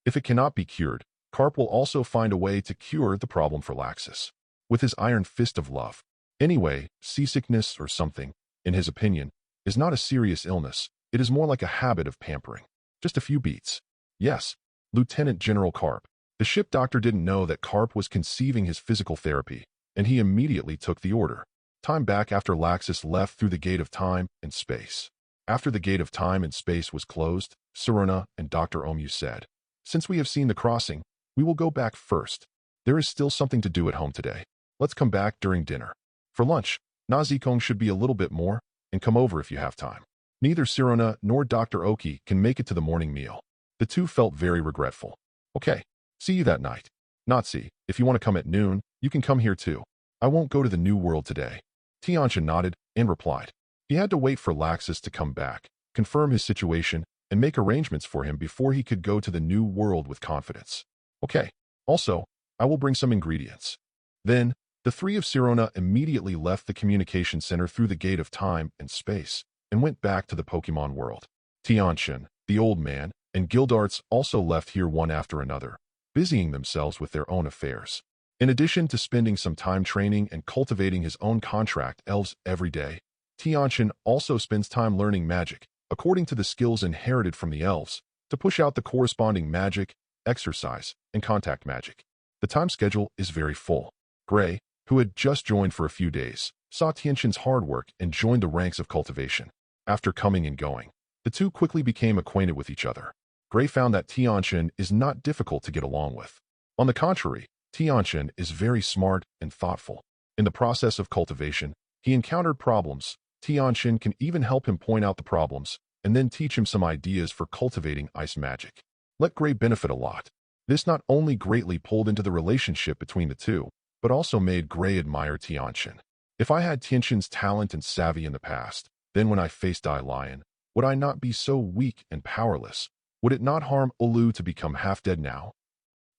If it cannot be cured, Garp will also find a way to cure the problem for Laxus. With his iron fist of love. Anyway, seasickness or something, in his opinion, is not a serious illness. It is more like a habit of pampering. Just a few beats. Yes, Lieutenant General Garp. The ship doctor didn't know that Garp was conceiving his physical therapy, and he immediately took the order. Time back after Laxus left through the gate of time and space. After the gate of time and space was closed, Serena and Dr. Omu said, since we have seen the crossing, we will go back first. There is still something to do at home today. Let's come back during dinner. For lunch, Nazikong should be a little bit more, and come over if you have time. Neither Serena nor Dr. Oki can make it to the morning meal. The two felt very regretful. Okay, see you that night. Nazi, if you want to come at noon, you can come here too. I won't go to the New World today. Tianchen nodded and replied. He had to wait for Laxus to come back, confirm his situation, and make arrangements for him before he could go to the New World with confidence. Okay, also, I will bring some ingredients. Then, the three of Sirona immediately left the communication center through the gate of time and space, and went back to the Pokemon world. Tianchen, the old man, and Gildarts also left here one after another, busying themselves with their own affairs. In addition to spending some time training and cultivating his own contract elves every day, Tianchen also spends time learning magic, according to the skills inherited from the elves, to push out the corresponding magic, exercise, and contact magic. The time schedule is very full. Gray, who had just joined for a few days, saw Tianchen's hard work and joined the ranks of cultivation. After coming and going, the two quickly became acquainted with each other. Gray found that Tianchen is not difficult to get along with. On the contrary, Tianchen is very smart and thoughtful. In the process of cultivation, he encountered problems. Tianchen can even help him point out the problems, and then teach him some ideas for cultivating ice magic. Let Gray benefit a lot. This not only greatly pulled into the relationship between the two, but also made Gray admire Tianchen. If I had Tianchen's talent and savvy in the past, then when I faced Dai Lion, would I not be so weak and powerless? Would it not harm Olu to become half-dead now?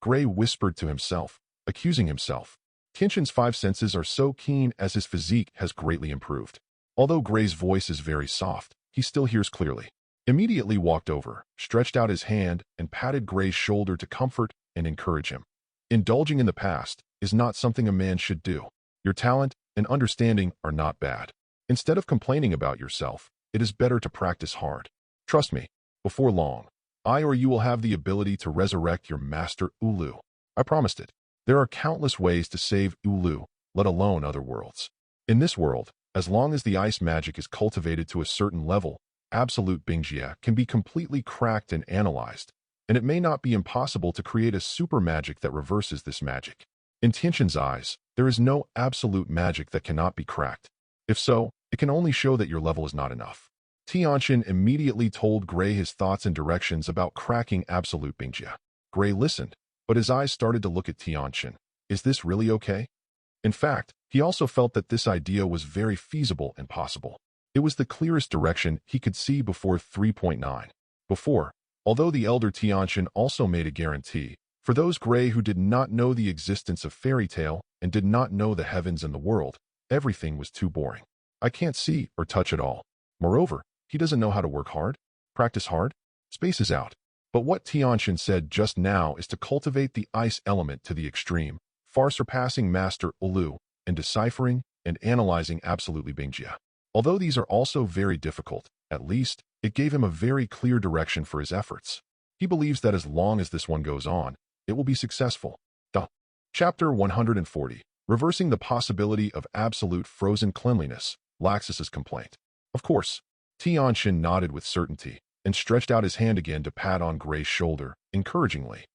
Gray whispered to himself, accusing himself. Tianchen's five senses are so keen as his physique has greatly improved. Although Gray's voice is very soft, he still hears clearly. Immediately walked over, stretched out his hand, and patted Gray's shoulder to comfort and encourage him. Indulging in the past is not something a man should do. Your talent and understanding are not bad. Instead of complaining about yourself, it is better to practice hard. Trust me, before long, I or you will have the ability to resurrect your master Ulu. I promised it. There are countless ways to save Ulu, let alone other worlds. In this world, as long as the ice magic is cultivated to a certain level, absolute Bingjia can be completely cracked and analyzed, and it may not be impossible to create a super magic that reverses this magic. In Tianchen's eyes, there is no absolute magic that cannot be cracked. If so, it can only show that your level is not enough. Tianchen immediately told Gray his thoughts and directions about cracking absolute bingjia. Gray listened, but his eyes started to look at Tianchen. Is this really okay? In fact, he also felt that this idea was very feasible and possible. It was the clearest direction he could see before 3.9. Although the elder Tianchen also made a guarantee, for those Gray who did not know the existence of fairy tale and did not know the heavens and the world, everything was too boring. I can't see or touch at all. Moreover, he doesn't know how to work hard, practice hard, space is out. But what Tianchen said just now is to cultivate the ice element to the extreme, far surpassing Master Ulu in deciphering and analyzing absolutely bingjia. Although these are also very difficult, at least, it gave him a very clear direction for his efforts. He believes that as long as this one goes on, it will be successful. Chapter 140. Reversing the possibility of absolute frozen cleanliness, Laxus's complaint. Of course, Tianchen nodded with certainty and stretched out his hand again to pat on Gray's shoulder, encouragingly.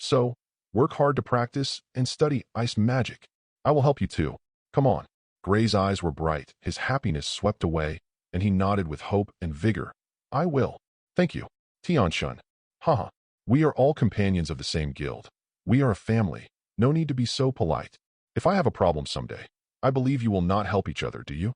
So, work hard to practice and study ice magic. I will help you too. Come on. Gray's eyes were bright, his happiness swept away, and he nodded with hope and vigor. I will. Thank you. Tianchen. Haha. We are all companions of the same guild. We are a family. No need to be so polite. If I have a problem someday, I believe you will not help each other, do you?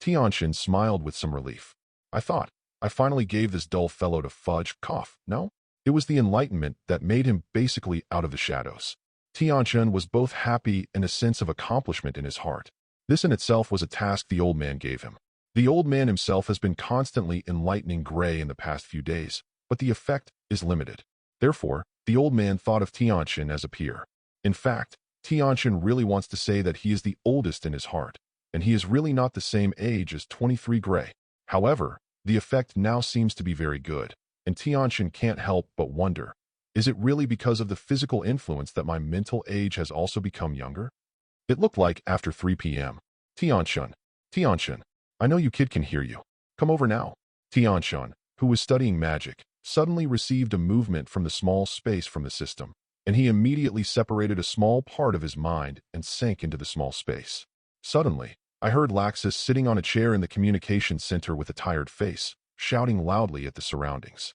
Tianchen smiled with some relief. I thought, I finally gave this dull fellow to fudge, cough, no? It was the enlightenment that made him basically out of the shadows. Tianchen was both happy and a sense of accomplishment in his heart. This in itself was a task the old man gave him. The old man himself has been constantly enlightening Gray in the past few days, but the effect is limited. Therefore, the old man thought of Tianchen as a peer. In fact, Tianchen really wants to say that he is the oldest in his heart, and he is really not the same age as 23 Gray. However, the effect now seems to be very good, and Tianchen can't help but wonder, is it really because of the physical influence that my mental age has also become younger? It looked like after 3 p.m. Tianchen, I know you kid can hear you. Come over now. Tianchen, who was studying magic, suddenly received a movement from the small space from the system, and he immediately separated a small part of his mind and sank into the small space. Suddenly, I heard Laxus sitting on a chair in the communication center with a tired face, shouting loudly at the surroundings.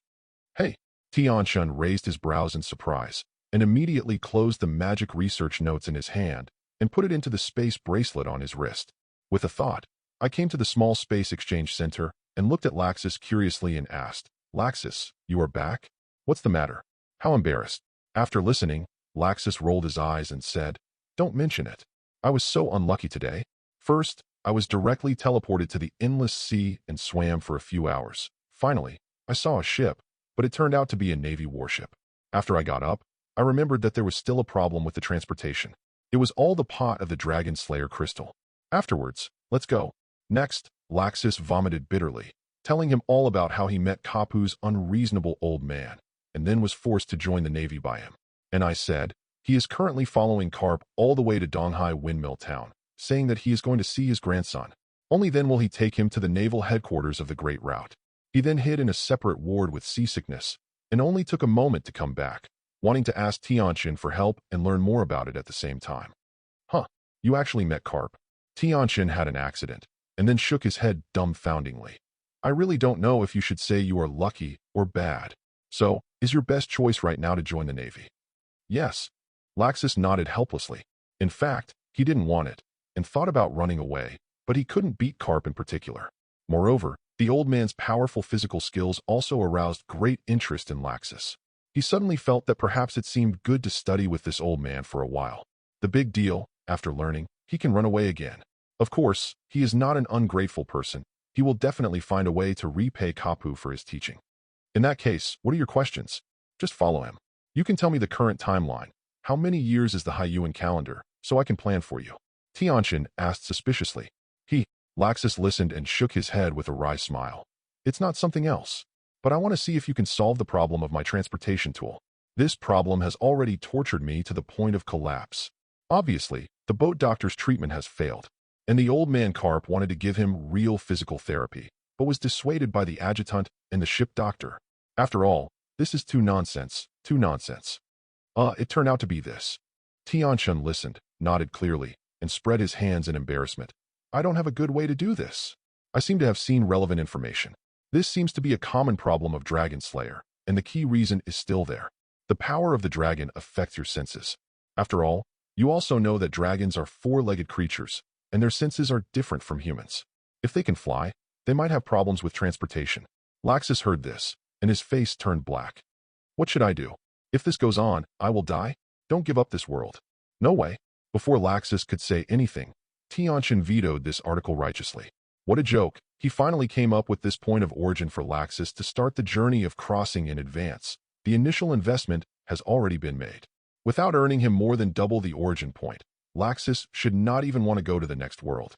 Hey! Tianchen raised his brows in surprise, and immediately closed the magic research notes in his hand and put it into the space bracelet on his wrist. With a thought, I came to the small space exchange center and looked at Laxus curiously and asked, Laxus, you are back? What's the matter? How embarrassed? After listening, Laxus rolled his eyes and said, Don't mention it. I was so unlucky today. First, I was directly teleported to the endless sea and swam for a few hours. Finally, I saw a ship, but it turned out to be a Navy warship. After I got up, I remembered that there was still a problem with the transportation. It was all the pot of the Dragon Slayer crystal. Afterwards, let's go. Next, Laxus vomited bitterly, telling him all about how he met Kapu's unreasonable old man, and then was forced to join the Navy by him. And I said, he is currently following Garp all the way to Donghai Windmill Town, saying that he is going to see his grandson. Only then will he take him to the naval headquarters of the Great Route. He then hid in a separate ward with seasickness, and only took a moment to come back, wanting to ask Tianchen for help and learn more about it at the same time. Huh, you actually met Garp. Tianchen had an accident, and then shook his head dumbfoundingly. I really don't know if you should say you are lucky or bad. So, is your best choice right now to join the Navy? Yes. Laxus nodded helplessly. In fact, he didn't want it, and thought about running away, but he couldn't beat Garp in particular. Moreover, the old man's powerful physical skills also aroused great interest in Laxus. He suddenly felt that perhaps it seemed good to study with this old man for a while. The big deal, after learning, he can run away again. Of course, he is not an ungrateful person. He will definitely find a way to repay Kapu for his teaching. In that case, what are your questions? Just follow him. You can tell me the current timeline. How many years is the Haiyuan calendar, so I can plan for you? Tianchen asked suspiciously. Laxus listened and shook his head with a wry smile. It's not something else. But I want to see if you can solve the problem of my transportation tool. This problem has already tortured me to the point of collapse. Obviously, the boat doctor's treatment has failed, and the old man Garp wanted to give him real physical therapy, but was dissuaded by the adjutant and the ship doctor. After all, This is too nonsense, too nonsense. It turned out to be this. Tianchen listened, nodded clearly, and spread his hands in embarrassment. I don't have a good way to do this. I seem to have seen relevant information. This seems to be a common problem of Dragon Slayer, and the key reason is still there. The power of the dragon affects your senses. After all, you also know that dragons are four-legged creatures, and their senses are different from humans. If they can fly, they might have problems with transportation. Laxus heard this, and his face turned black. What should I do? If this goes on, I will die? Don't give up this world. No way. Before Laxus could say anything, Tianchen vetoed this article righteously. What a joke. He finally came up with this point of origin for Laxus to start the journey of crossing in advance. The initial investment has already been made. Without earning him more than double the origin point, Laxus should not even want to go to the next world.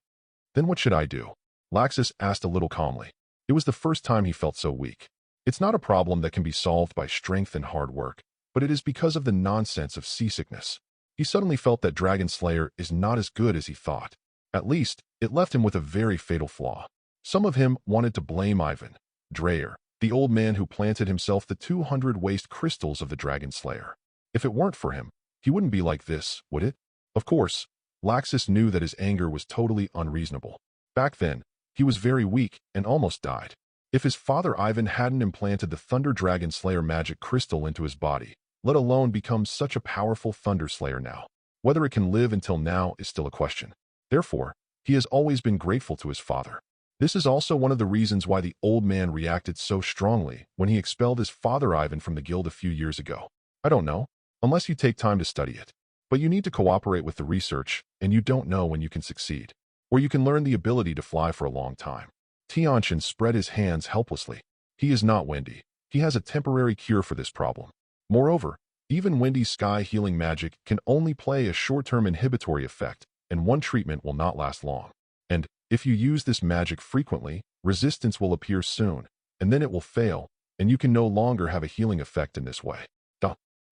Then what should I do? Laxus asked a little calmly. It was the first time he felt so weak. It's not a problem that can be solved by strength and hard work, but it is because of the nonsense of seasickness. He suddenly felt that Dragon Slayer is not as good as he thought. At least, it left him with a very fatal flaw. Some of him wanted to blame Ivan Dreyer, the old man who planted himself the 200 waste crystals of the Dragon Slayer. If it weren't for him, he wouldn't be like this, would it? Of course, Laxus knew that his anger was totally unreasonable. Back then, he was very weak and almost died. If his father Ivan hadn't implanted the Thunder Dragon Slayer magic crystal into his body, let alone become such a powerful Thunder Slayer now. Whether it can live until now is still a question. Therefore, he has always been grateful to his father. This is also one of the reasons why the old man reacted so strongly when he expelled his father Ivan from the guild a few years ago. I don't know, unless you take time to study it. But you need to cooperate with the research, and you don't know when you can succeed. Or you can learn the ability to fly for a long time. Tianchen spread his hands helplessly. He is not Wendy. He has a temporary cure for this problem. Moreover, even Wendy's sky healing magic can only play a short-term inhibitory effect, and one treatment will not last long. And, if you use this magic frequently, resistance will appear soon, and then it will fail, and you can no longer have a healing effect in this way.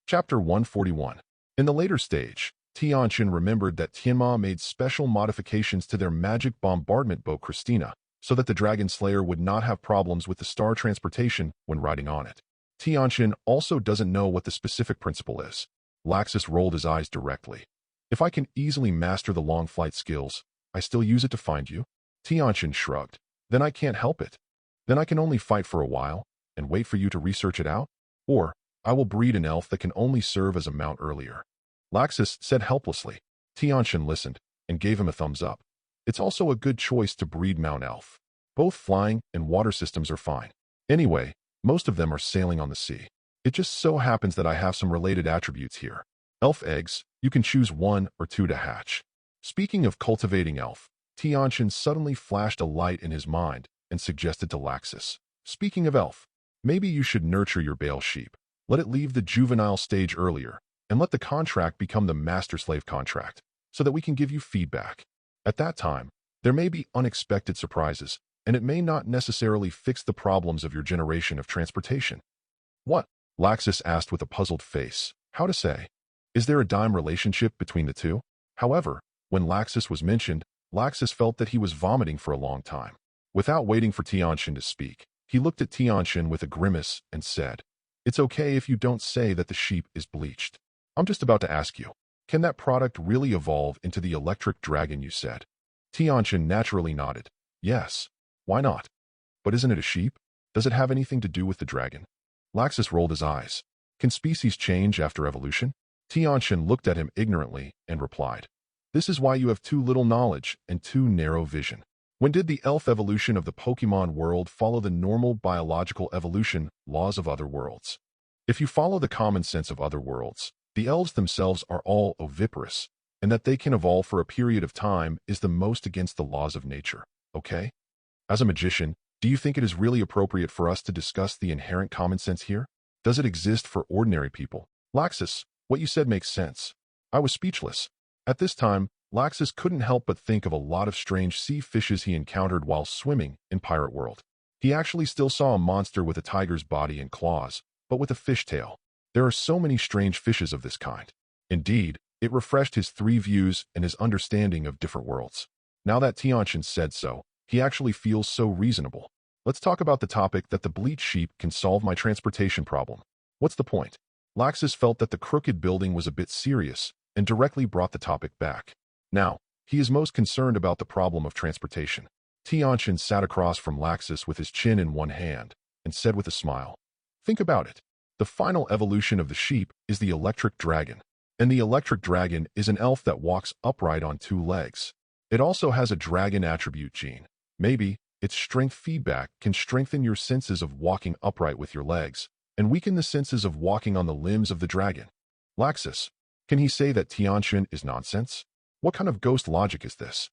Chapter 141. In the later stage, Tianchen remembered that Tianma made special modifications to their magic bombardment boat Christina, so that the Dragon Slayer would not have problems with the star transportation when riding on it. Tianchen also doesn't know what the specific principle is. Laxus rolled his eyes directly. If I can easily master the long flight skills, I still use it to find you? Tianchen shrugged. Then I can't help it. Then I can only fight for a while, and wait for you to research it out? Or, I will breed an elf that can only serve as a mount earlier. Laxus said helplessly. Tianchen listened, and gave him a thumbs up. It's also a good choice to breed Mount Elf. Both flying and water systems are fine. Anyway, most of them are sailing on the sea. It just so happens that I have some related attributes here. Elf eggs, you can choose 1 or 2 to hatch. Speaking of cultivating elf, Tianchen suddenly flashed a light in his mind and suggested to Laxus. Speaking of elf, maybe you should nurture your Bale sheep. Let it leave the juvenile stage earlier, and let the contract become the master-slave contract, so that we can give you feedback. At that time, there may be unexpected surprises, and it may not necessarily fix the problems of your generation of transportation. What? Laxus asked with a puzzled face. How to say? Is there a dime relationship between the two? However, when Laxus was mentioned, Laxus felt that he was vomiting for a long time. Without waiting for Tianchen to speak, he looked at Tianchen with a grimace and said, It's okay if you don't say that the sheep is bleached. I'm just about to ask you, can that product really evolve into the electric dragon you said? Tianchen naturally nodded. Yes. Why not? But isn't it a sheep? Does it have anything to do with the dragon? Laxus rolled his eyes. Can species change after evolution? Tianchen looked at him ignorantly and replied, This is why you have too little knowledge and too narrow vision. When did the elf evolution of the Pokemon world follow the normal biological evolution laws of other worlds? If you follow the common sense of other worlds, the elves themselves are all oviparous, and that they can evolve for a period of time is the most against the laws of nature, okay? As a magician, do you think it is really appropriate for us to discuss the inherent common sense here? Does it exist for ordinary people? Laxus, what you said makes sense. I was speechless. At this time, Laxus couldn't help but think of a lot of strange sea fishes he encountered while swimming in Pirate World. He actually still saw a monster with a tiger's body and claws, but with a fish tail. There are so many strange fishes of this kind. Indeed, it refreshed his 3 views and his understanding of different worlds. Now that Tianchen said so, he actually feels so reasonable. Let's talk about the topic that the bleach sheep can solve my transportation problem. What's the point? Laxus felt that the crooked building was a bit serious and directly brought the topic back. Now, he is most concerned about the problem of transportation. Tianchen sat across from Laxus with his chin in one hand and said with a smile, "Think about it. The final evolution of the sheep is the electric dragon. And the electric dragon is an elf that walks upright on two legs. It also has a dragon attribute gene. Maybe its strength feedback can strengthen your senses of walking upright with your legs and weaken the senses of walking on the limbs of the dragon." Laxus, can he say that Tianchen is nonsense? What kind of ghost logic is this?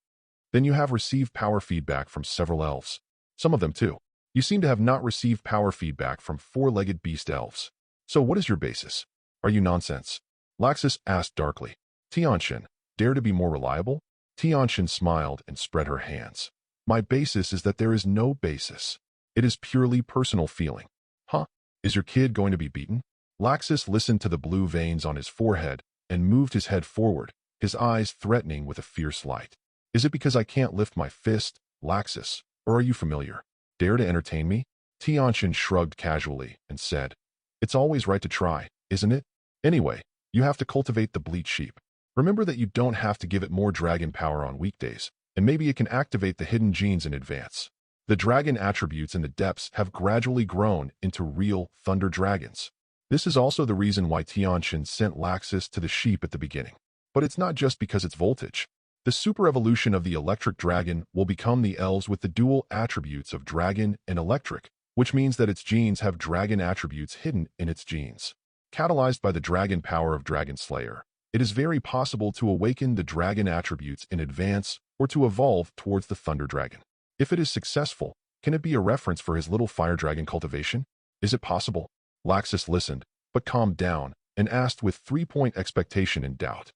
Then you have received power feedback from several elves. Some of them too. You seem to have not received power feedback from four-legged beast elves. So what is your basis? Are you nonsense? Laxus asked darkly. Tianchen, dare to be more reliable? Tianchen smiled and spread her hands. My basis is that there is no basis. It is purely personal feeling. Huh? Is your kid going to be beaten? Laxus listened to the blue veins on his forehead and moved his head forward, his eyes threatening with a fierce light. Is it because I can't lift my fist, Laxus, or are you familiar? Dare to entertain me? Tianchen shrugged casually and said, It's always right to try, isn't it? Anyway, you have to cultivate the bleat sheep. Remember that you don't have to give it more dragon power on weekdays, and maybe it can activate the hidden genes in advance. The dragon attributes in the depths have gradually grown into real thunder dragons. This is also the reason why Tianchen sent Laxus to the sheep at the beginning. But it's not just because it's voltage. The super evolution of the electric dragon will become the elves with the dual attributes of dragon and electric, which means that its genes have dragon attributes hidden in its genes. Catalyzed by the dragon power of Dragon Slayer, it is very possible to awaken the dragon attributes in advance or to evolve towards the thunder dragon. If it is successful, can it be a reference for his little fire dragon cultivation? Is it possible? Laxus listened, but calmed down and asked with 3-point expectation and doubt.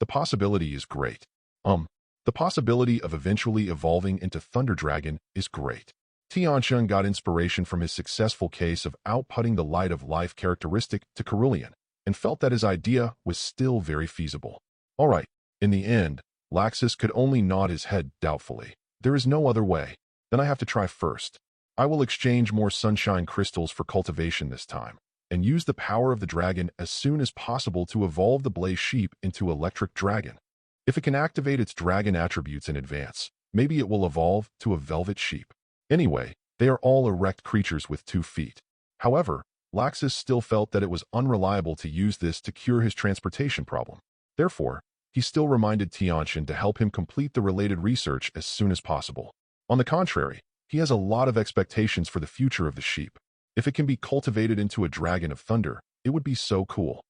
The possibility is great. The possibility of eventually evolving into Thunder Dragon is great. Tianchen got inspiration from his successful case of outputting the light of life characteristic to Cerulean and felt that his idea was still very feasible. All right, in the end, Laxus could only nod his head doubtfully. There is no other way. Then I have to try first. I will exchange more sunshine crystals for cultivation this time and use the power of the dragon as soon as possible to evolve the blaze sheep into electric dragon. If it can activate its dragon attributes in advance, maybe it will evolve to a velvet sheep. Anyway, they are all erect creatures with 2 feet. However, Laxus still felt that it was unreliable to use this to cure his transportation problem. Therefore, he still reminded Tianchen to help him complete the related research as soon as possible. On the contrary, he has a lot of expectations for the future of the sheep. If it can be cultivated into a dragon of thunder, it would be so cool.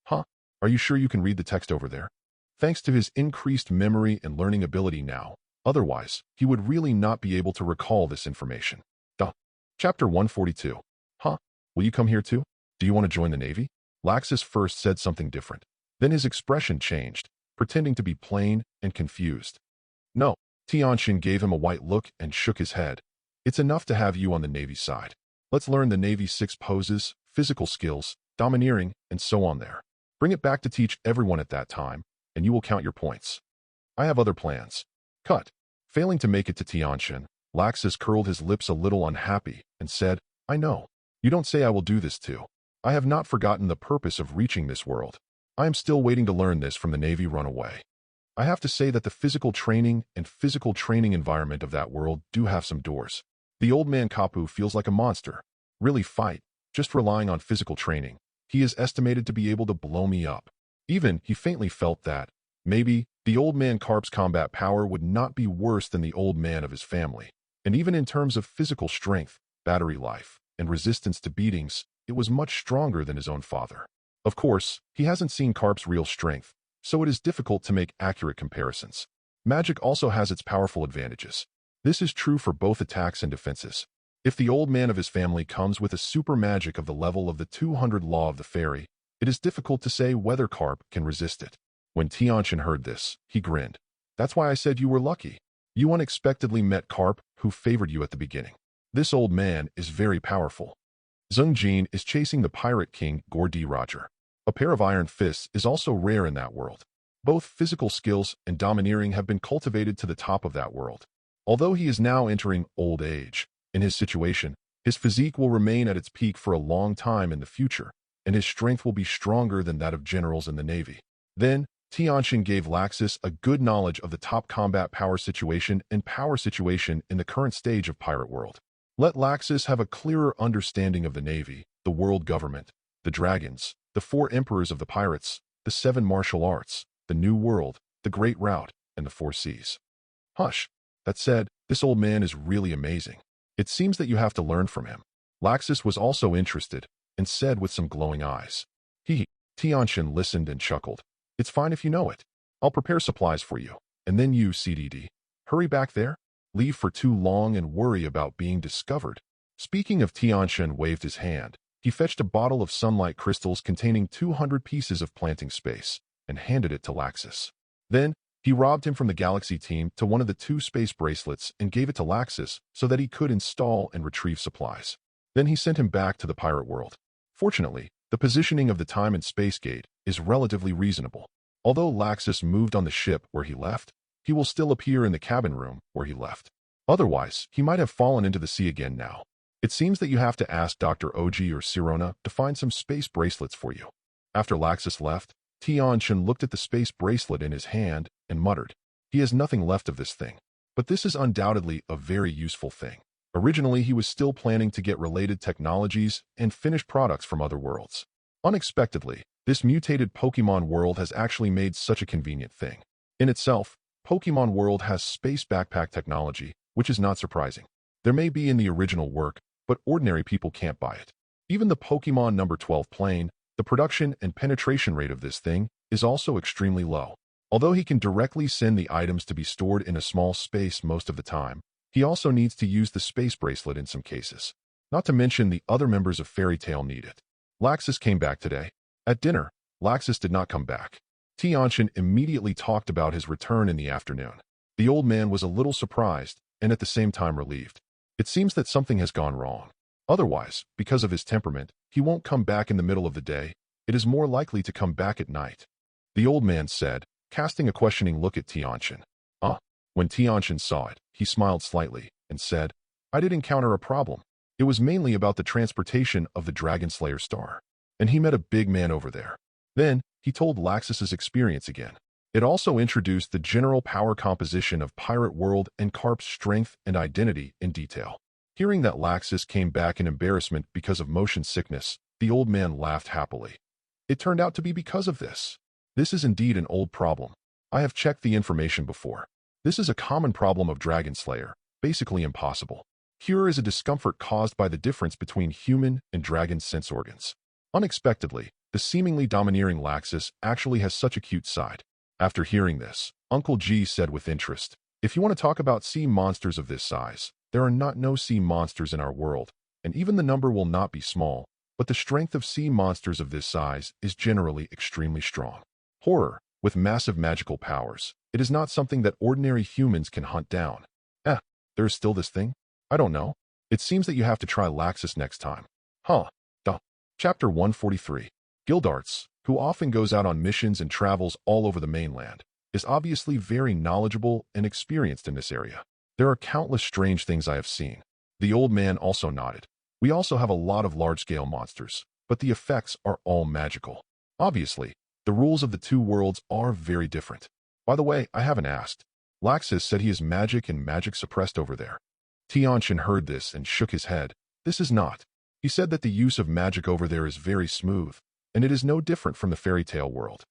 Huh? Are you sure you can read the text over there? Thanks to his increased memory and learning ability now, otherwise, he would really not be able to recall this information. Chapter 142. Huh? Will you come here too? Do you want to join the Navy? Laxus first said something different. Then his expression changed, pretending to be plain and confused. No. Tianchen gave him a white look and shook his head. It's enough to have you on the Navy side. Let's learn the Navy's 6 poses, physical skills, domineering, and so on there. Bring it back to teach everyone at that time, and you will count your points. I have other plans. Cut. Failing to make it to Tianchen, Laxus curled his lips a little unhappy and said, I know. You don't say I will do this too. I have not forgotten the purpose of reaching this world. I am still waiting to learn this from the Navy runaway. I have to say that the physical training and physical training environment of that world do have some doors. The old man Kapu feels like a monster. Really fight, just relying on physical training. He is estimated to be able to blow me up. Even, he faintly felt that, maybe, the old man Carp's combat power would not be worse than the old man of his family. And even in terms of physical strength, battery life, and resistance to beatings, it was much stronger than his own father. Of course, he hasn't seen Carp's real strength, so it is difficult to make accurate comparisons. Magic also has its powerful advantages. This is true for both attacks and defenses. If the old man of his family comes with a super magic of the level of the 200 Law of the Fairy, it is difficult to say whether Carp can resist it. When Tianchen heard this, he grinned. That's why I said you were lucky. You unexpectedly met Carp, who favored you at the beginning. This old man is very powerful. Zheng Jin is chasing the pirate king Gordy Roger. A pair of iron fists is also rare in that world. Both physical skills and domineering have been cultivated to the top of that world. Although he is now entering old age, in his situation, his physique will remain at its peak for a long time in the future, and his strength will be stronger than that of generals in the Navy. Then, Tianchen gave Laxus a good knowledge of the top combat power situation and power situation in the current stage of Pirate World. Let Laxus have a clearer understanding of the Navy, the world government, the dragons, the 4 emperors of the pirates, the 7 martial arts, the New World, the Great Route, and the 4 seas. Hush. That said, this old man is really amazing. It seems that you have to learn from him. Laxus was also interested, and said with some glowing eyes. Tianchen listened and chuckled. It's fine if you know it. I'll prepare supplies for you. And then you, CDD. Hurry back there. Leave for too long and worry about being discovered. Speaking of, Tianchen waved his hand. He fetched a bottle of sunlight crystals containing 200 pieces of planting space, and handed it to Laxus. Then, he robbed him from the Galaxy team to one of the 2 space bracelets and gave it to Laxus so that he could install and retrieve supplies. Then he sent him back to the pirate world. Fortunately, the positioning of the time and space gate is relatively reasonable. Although Laxus moved on the ship where he left, he will still appear in the cabin room where he left. Otherwise, he might have fallen into the sea again now. It seems that you have to ask Dr. OG or Sirona to find some space bracelets for you. After Laxus left, Tianchen looked at the space bracelet in his hand and muttered, he has nothing left of this thing. But this is undoubtedly a very useful thing. Originally, he was still planning to get related technologies and finished products from other worlds. Unexpectedly, this mutated Pokemon world has actually made such a convenient thing. In itself, Pokemon World has space backpack technology, which is not surprising. There may be in the original work, but ordinary people can't buy it. Even the Pokemon number 12 plane, the production and penetration rate of this thing is also extremely low. Although he can directly send the items to be stored in a small space most of the time, he also needs to use the space bracelet in some cases. Not to mention the other members of Fairy Tail need it. Laxus came back today. At dinner, Laxus did not come back. Tianchen immediately talked about his return in the afternoon. The old man was a little surprised and at the same time relieved. It seems that something has gone wrong. Otherwise, because of his temperament, he won't come back in the middle of the day. It is more likely to come back at night. The old man said, casting a questioning look at Tianchen. When Tianchen saw it, he smiled slightly and said, I did encounter a problem. It was mainly about the transportation of the Dragon Slayer star. And he met a big man over there. Then, he told Laxus's experience again. It also introduced the general power composition of Pirate World and Garp's strength and identity in detail. Hearing that Laxus came back in embarrassment because of motion sickness, the old man laughed happily. It turned out to be because of this. This is indeed an old problem. I have checked the information before. This is a common problem of Dragon Slayer, basically impossible. Cure is a discomfort caused by the difference between human and dragon sense organs. Unexpectedly, the seemingly domineering Laxus actually has such a cute side. After hearing this, Uncle G said with interest, if you want to talk about sea monsters of this size, there are no sea monsters in our world, and even the number will not be small, but the strength of sea monsters of this size is generally extremely strong. Horror, with massive magical powers, it is not something that ordinary humans can hunt down. There is still this thing? I don't know. It seems that you have to try Laxus next time. Chapter 143. Gildarts, who often goes out on missions and travels all over the mainland, is obviously very knowledgeable and experienced in this area. There are countless strange things I have seen. The old man also nodded. We also have a lot of large-scale monsters, but the effects are all magical. Obviously, the rules of the 2 worlds are very different. By the way, I haven't asked. Laxus said he is magic and magic suppressed over there. Tianchen heard this and shook his head. This is not. He said that the use of magic over there is very smooth, and it is no different from the fairy tale world.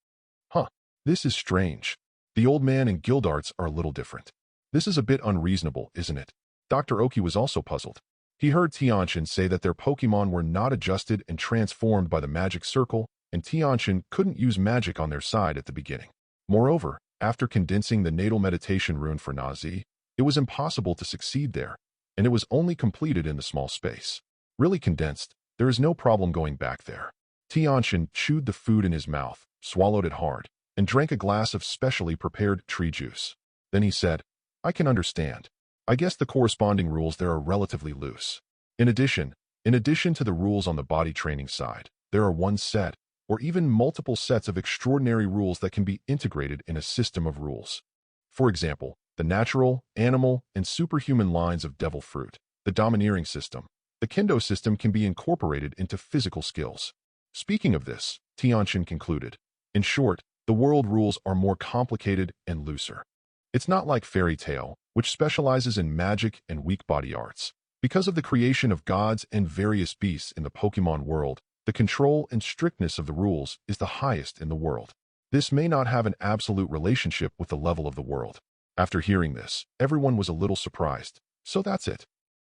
This is strange. The old man and Gildarts are a little different. This is a bit unreasonable, isn't it? Dr. Oki was also puzzled. He heard Tianchen say that their Pokemon were not adjusted and transformed by the magic circle, and Tianchen couldn't use magic on their side at the beginning. Moreover, after condensing the natal meditation rune for Nazi, it was impossible to succeed there, and it was only completed in the small space. Really condensed, there is no problem going back there. Tianchen chewed the food in his mouth, swallowed it hard, and drank a glass of specially prepared tree juice. Then he said, I can understand. I guess the corresponding rules there are relatively loose. In addition to the rules on the body training side, there are one set, or even multiple sets of extraordinary rules that can be integrated in a system of rules. For example, the natural, animal, and superhuman lines of devil fruit, the domineering system. The Kendo system can be incorporated into physical skills. Speaking of this, Tianchen concluded, in short, the world rules are more complicated and looser. It's not like fairy tale, which specializes in magic and weak body arts. Because of the creation of gods and various beasts in the Pokemon world, the control and strictness of the rules is the highest in the world. This may not have an absolute relationship with the level of the world. After hearing this, everyone was a little surprised. So that's it.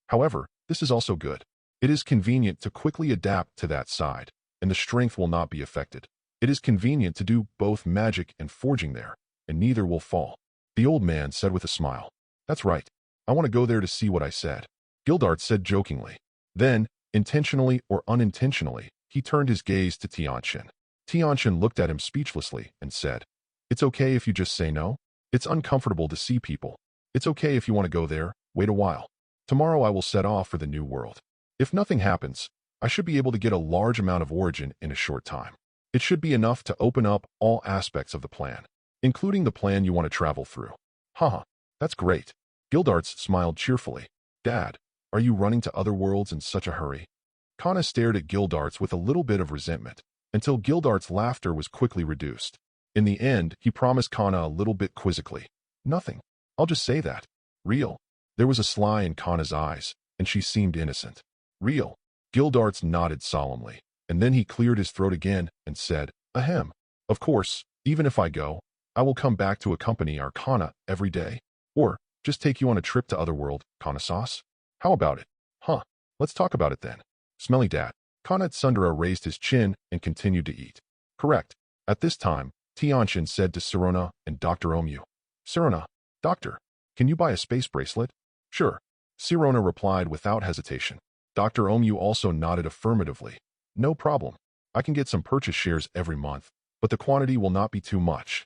However, this is also good. It is convenient to quickly adapt to that side, and the strength will not be affected. It is convenient to do both magic and forging there, and neither will fall. The old man said with a smile. That's right. I want to go there to see what I said. Gildart said jokingly. Then, intentionally or unintentionally, he turned his gaze to Tianchen. Tianchen looked at him speechlessly and said, It's okay if you just say no. It's uncomfortable to see people. It's okay if you want to go there, wait a while. Tomorrow I will set off for the new world. If nothing happens, I should be able to get a large amount of origin in a short time. It should be enough to open up all aspects of the plan, including the plan you want to travel through. Haha, that's great. Gildarts smiled cheerfully. Dad, are you running to other worlds in such a hurry? Kana stared at Gildarts with a little bit of resentment, until Gildart's laughter was quickly reduced. In the end, he promised Kana a little bit quizzically. Nothing. I'll just say that. Real. There was a sly in Kana's eyes, and she seemed innocent. Real. Gildarts nodded solemnly, and then he cleared his throat again and said, Ahem. Of course, even if I go, I will come back to accompany our Kana every day. Or, just take you on a trip to Otherworld, Kana-sauce? How about it? Huh. Let's talk about it then. Smelly Dad. Kana Tsundere raised his chin and continued to eat. Correct. At this time, Tianchen said to Sirona and Dr. Omu. Sirona, Doctor, can you buy a space bracelet? Sure. Sirona replied without hesitation. Dr. Omu also nodded affirmatively. No problem. I can get some purchase shares every month, but the quantity will not be too much.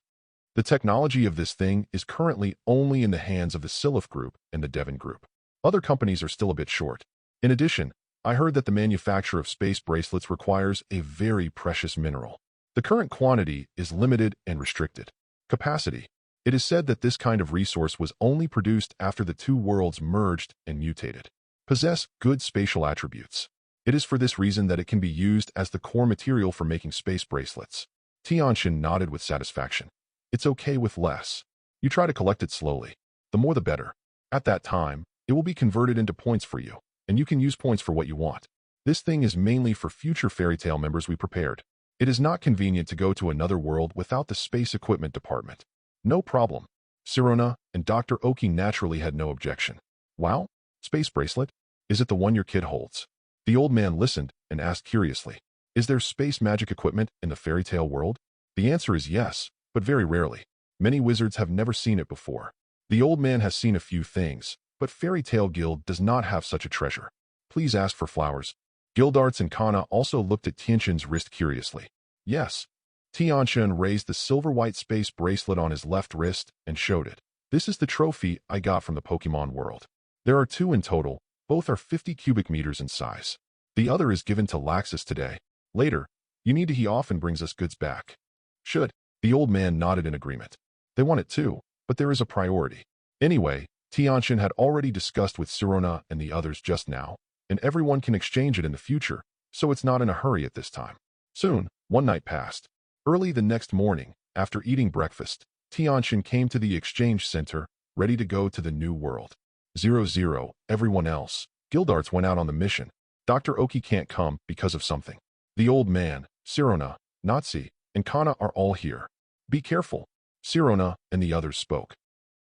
The technology of this thing is currently only in the hands of the Siliph Group and the Devon Group. Other companies are still a bit short. In addition, I heard that the manufacture of space bracelets requires a very precious mineral. The current quantity is limited and restricted. Capacity. It is said that this kind of resource was only produced after the two worlds merged and mutated. Possess good spatial attributes. It is for this reason that it can be used as the core material for making space bracelets. Tianchen nodded with satisfaction. It's okay with less. You try to collect it slowly. The more the better. At that time, it will be converted into points for you, and you can use points for what you want. This thing is mainly for future Fairy Tail members we prepared. It is not convenient to go to another world without the space equipment department. No problem. Sirona and Dr. Oki naturally had no objection. Wow? Space bracelet? Is it the one your kid holds? The old man listened and asked curiously. Is there space magic equipment in the Fairy Tail world? The answer is yes, but very rarely. Many wizards have never seen it before. The old man has seen a few things, but Fairy Tail Guild does not have such a treasure. Please ask for flowers. Gildarts and Kana also looked at Tianchen's wrist curiously. Yes. Tianchen raised the silver-white space bracelet on his left wrist and showed it. This is the trophy I got from the Pokemon world. There are two in total, both are 50 cubic meters in size. The other is given to Laxus today. Later, he often brings us goods back. Should. The old man nodded in agreement. They want it too, but there is a priority. Anyway, Tianchen had already discussed with Sirona and the others just now, and everyone can exchange it in the future, so it's not in a hurry at this time. Soon, one night passed. Early the next morning, after eating breakfast, Tianchen came to the exchange center, ready to go to the new world. 00, everyone else. Gildarts went out on the mission. Dr. Oki can't come because of something. The old man, Sirona, Natsi, and Kana are all here. Be careful. Sirona and the others spoke.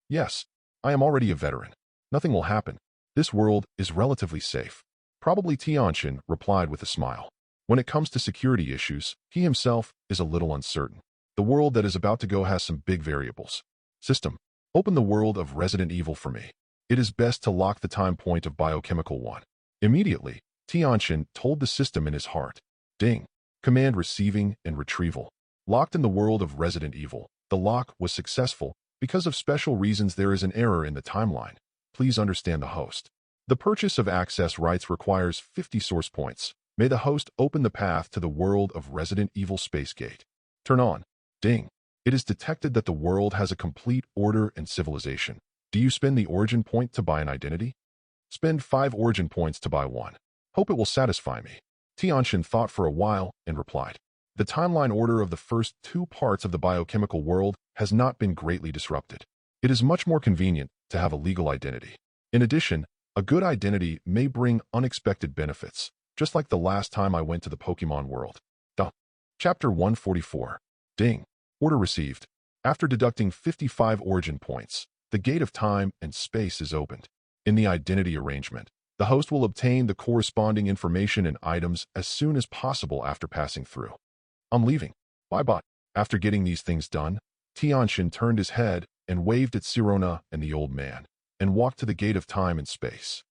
Yes, I am already a veteran. Nothing will happen. This world is relatively safe. Probably Tianchen replied with a smile. When it comes to security issues, he himself is a little uncertain. The world that is about to go has some big variables. System, open the world of Resident Evil for me. It is best to lock the time point of Biochemical 1. Immediately, Tianchen told the system in his heart. Ding. Command receiving and retrieval. Locked in the world of Resident Evil, the lock was successful. Because of special reasons there is an error in the timeline. Please understand the host. The purchase of access rights requires 50 source points. May the host open the path to the world of Resident Evil Space Gate. Turn on. Ding. It is detected that the world has a complete order and civilization. Do you spend the origin point to buy an identity? Spend 5 origin points to buy one. Hope it will satisfy me. Tianchen thought for a while and replied, "The timeline order of the first two parts of the biochemical world has not been greatly disrupted. It is much more convenient to have a legal identity. In addition, a good identity may bring unexpected benefits, just like the last time I went to the Pokemon world." Duh. Chapter 144. Ding. Order received. After deducting 55 origin points, the gate of time and space is opened. In the identity arrangement, the host will obtain the corresponding information and items as soon as possible after passing through. "I'm leaving. Bye-bye." After getting these things done, Tianchen turned his head and waved at Sirona and the old man, and walked to the gate of time and space.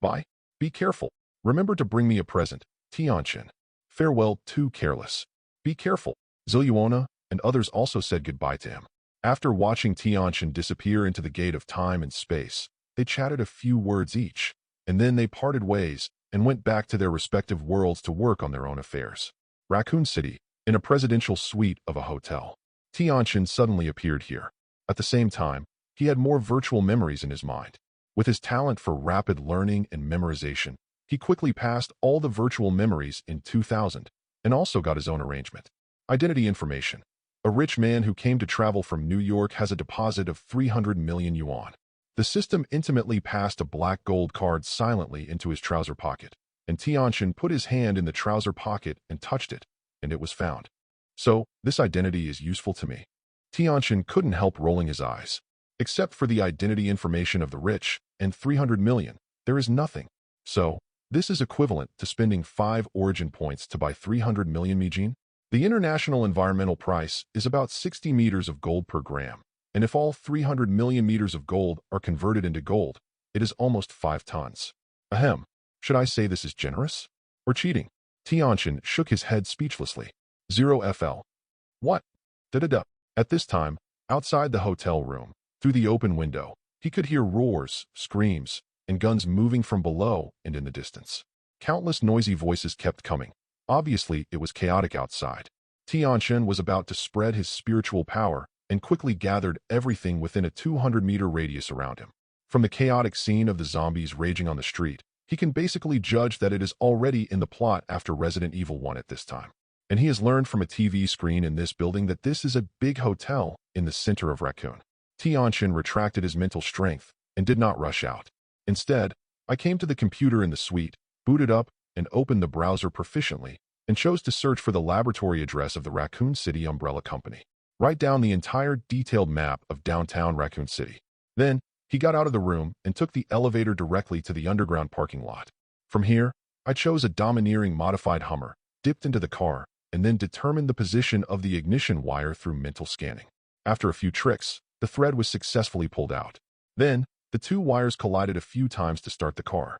"Bye. Be careful. Remember to bring me a present, Tianchen. Farewell, too careless. Be careful." Ziluona and others also said goodbye to him. After watching Tianchen disappear into the gate of time and space, they chatted a few words each, and then they parted ways and went back to their respective worlds to work on their own affairs. Raccoon City, in a presidential suite of a hotel. Tianchen suddenly appeared here. At the same time, he had more virtual memories in his mind. With his talent for rapid learning and memorization, he quickly passed all the virtual memories in 2000 and also got his own arrangement. Identity information. A rich man who came to travel from New York has a deposit of 300 million yuan. The system intimately passed a black gold card silently into his trouser pocket, and Tianchen put his hand in the trouser pocket and touched it, and it was found. So, this identity is useful to me. Tianchen couldn't help rolling his eyes. Except for the identity information of the rich and 300 million, there is nothing. So, this is equivalent to spending 5 origin points to buy 300 million Mijin. The international environmental price is about 60 meters of gold per gram, and if all 300 million meters of gold are converted into gold, it is almost 5 tons. Ahem. Should I say this is generous? Or cheating? Tianchen shook his head speechlessly. 0 FL. What? Da-da-da. At this time, outside the hotel room, through the open window, he could hear roars, screams, and guns moving from below and in the distance. Countless noisy voices kept coming. Obviously, it was chaotic outside. Tianchen was about to spread his spiritual power and quickly gathered everything within a 200-meter radius around him. From the chaotic scene of the zombies raging on the street, he can basically judge that it is already in the plot after Resident Evil 1 at this time. And he has learned from a TV screen in this building that this is a big hotel in the center of Raccoon. Tianchen retracted his mental strength and did not rush out. Instead, I came to the computer in the suite, booted up, and opened the browser proficiently, and chose to search for the laboratory address of the Raccoon City Umbrella Company. Write down the entire detailed map of downtown Raccoon City. Then, he got out of the room and took the elevator directly to the underground parking lot. From here, I chose a domineering modified Hummer, dipped into the car, and then determined the position of the ignition wire through mental scanning. After a few tricks, the thread was successfully pulled out. Then, the two wires collided a few times to start the car.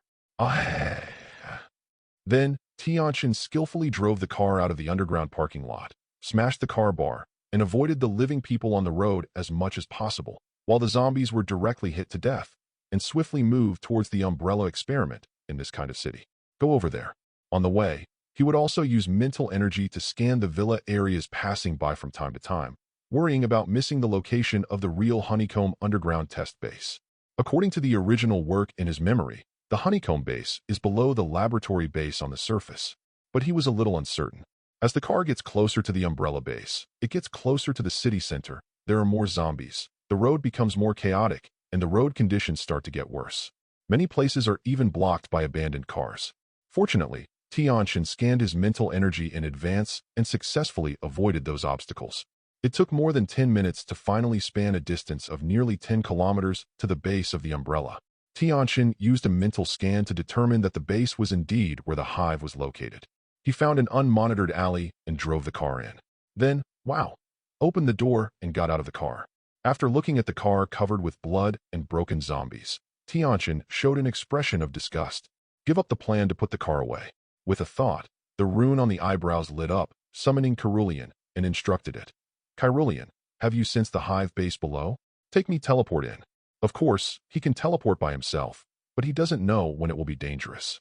Then, Tianchen skillfully drove the car out of the underground parking lot, smashed the car bar, and avoided the living people on the road as much as possible, while the zombies were directly hit to death, and swiftly moved towards the umbrella experiment in this kind of city. Go over there. On the way, he would also use mental energy to scan the villa areas passing by from time to time, worrying about missing the location of the real honeycomb underground test base. According to the original work in his memory, the honeycomb base is below the laboratory base on the surface, but he was a little uncertain. As the car gets closer to the umbrella base, it gets closer to the city center, there are more zombies, the road becomes more chaotic, and the road conditions start to get worse. Many places are even blocked by abandoned cars. Fortunately, Tianchen scanned his mental energy in advance and successfully avoided those obstacles. It took more than 10 minutes to finally span a distance of nearly 10 kilometers to the base of the umbrella. Tianchen used a mental scan to determine that the base was indeed where the hive was located. He found an unmonitored alley and drove the car in. Then, wow, opened the door and got out of the car. After looking at the car covered with blood and broken zombies, Tianchen showed an expression of disgust. Give up the plan to put the car away. With a thought, the rune on the eyebrows lit up, summoning Cerulean, and instructed it. Cerulean, have you sensed the hive base below? Take me teleport in. Of course, he can teleport by himself, but he doesn't know when it will be dangerous.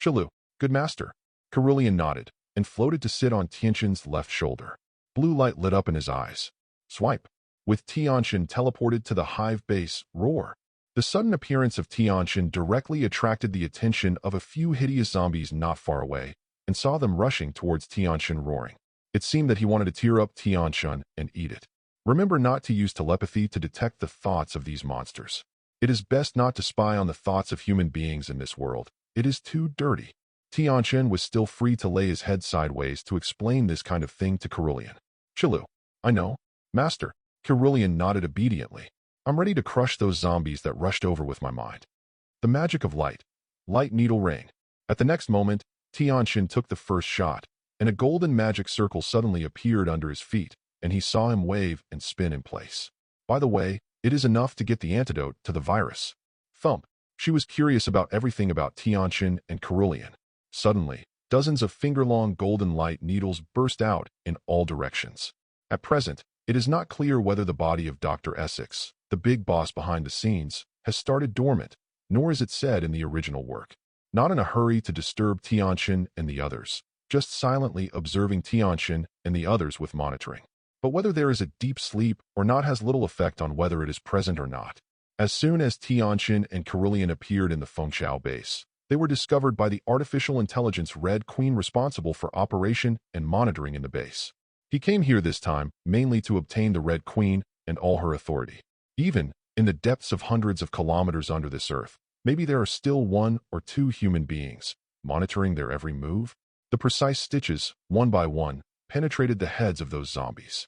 Chalu, good master. Cerulean nodded, and floated to sit on Tianchen's left shoulder. Blue light lit up in his eyes. Swipe. With Tianchen teleported to the hive base, roar. The sudden appearance of Tianchen directly attracted the attention of a few hideous zombies not far away, and saw them rushing towards Tianchen roaring. It seemed that he wanted to tear up Tianchen and eat it. Remember not to use telepathy to detect the thoughts of these monsters. It is best not to spy on the thoughts of human beings in this world. It is too dirty. Tianchen was still free to lay his head sideways to explain this kind of thing to Cerulean. Chilu. I know, Master. Cerulean nodded obediently. I'm ready to crush those zombies that rushed over with my mind. The magic of light. Light needle ring. At the next moment, Tianchen took the first shot, and a golden magic circle suddenly appeared under his feet, and he saw him wave and spin in place. By the way, it is enough to get the antidote to the virus. Thump. She was curious about everything about Tianchen and Cerulean. Suddenly, dozens of finger-long golden light needles burst out in all directions. At present, it is not clear whether the body of Dr. Essex, the big boss behind the scenes, has started dormant, nor is it said in the original work. Not in a hurry to disturb Tianchen and the others, just silently observing Tianchen and the others with monitoring. But whether there is a deep sleep or not has little effect on whether it is present or not. As soon as Tianchen and Cerulean appeared in the Fengchao base, they were discovered by the artificial intelligence Red Queen responsible for operation and monitoring in the base. He came here this time mainly to obtain the Red Queen and all her authority. Even in the depths of hundreds of kilometers under this earth, maybe there are still 1 or 2 human beings monitoring their every move. The precise stitches, one by one, penetrated the heads of those zombies.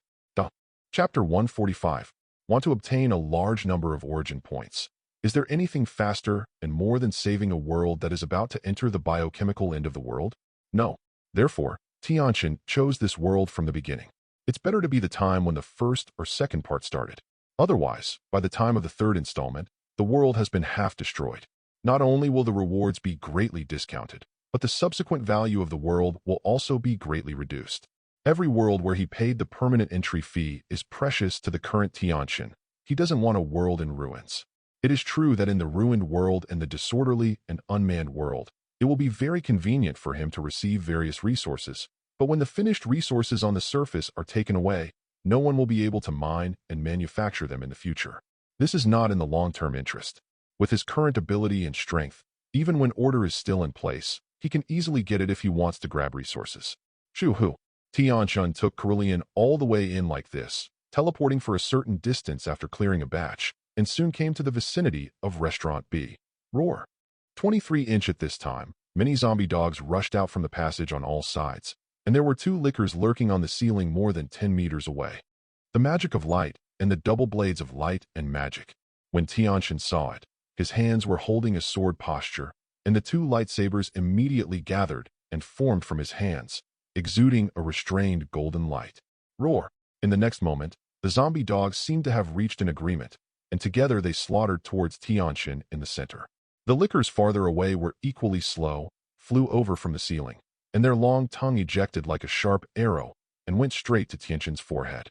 Chapter 145. Want to obtain a large number of origin points. Is there anything faster and more than saving a world that is about to enter the biochemical end of the world? No. Therefore, Tianchen chose this world from the beginning. It's better to be the time when the first or second part started. Otherwise, by the time of the third installment, the world has been half destroyed. Not only will the rewards be greatly discounted, but the subsequent value of the world will also be greatly reduced. Every world where he paid the permanent entry fee is precious to the current Tianchen. He doesn't want a world in ruins. It is true that in the ruined world and the disorderly and unmanned world, it will be very convenient for him to receive various resources, but when the finished resources on the surface are taken away, no one will be able to mine and manufacture them in the future. This is not in the long-term interest. With his current ability and strength, even when order is still in place, he can easily get it if he wants to grab resources. Shoo-hoo. Tianchen took Cerulean all the way in like this, teleporting for a certain distance after clearing a batch, and soon came to the vicinity of Restaurant B. Roar. 23-inch at this time, many zombie dogs rushed out from the passage on all sides, and there were 2 lickers lurking on the ceiling more than 10 meters away. The magic of light and the double blades of light and magic. When Tianchen saw it, his hands were holding a sword posture, and the 2 lightsabers immediately gathered and formed from his hands, exuding a restrained golden light. Roar! In the next moment, the zombie dogs seemed to have reached an agreement, and together they slaughtered towards Tianchen in the center. The lickers farther away were equally slow, flew over from the ceiling, and their long tongue ejected like a sharp arrow and went straight to Tianchen's forehead.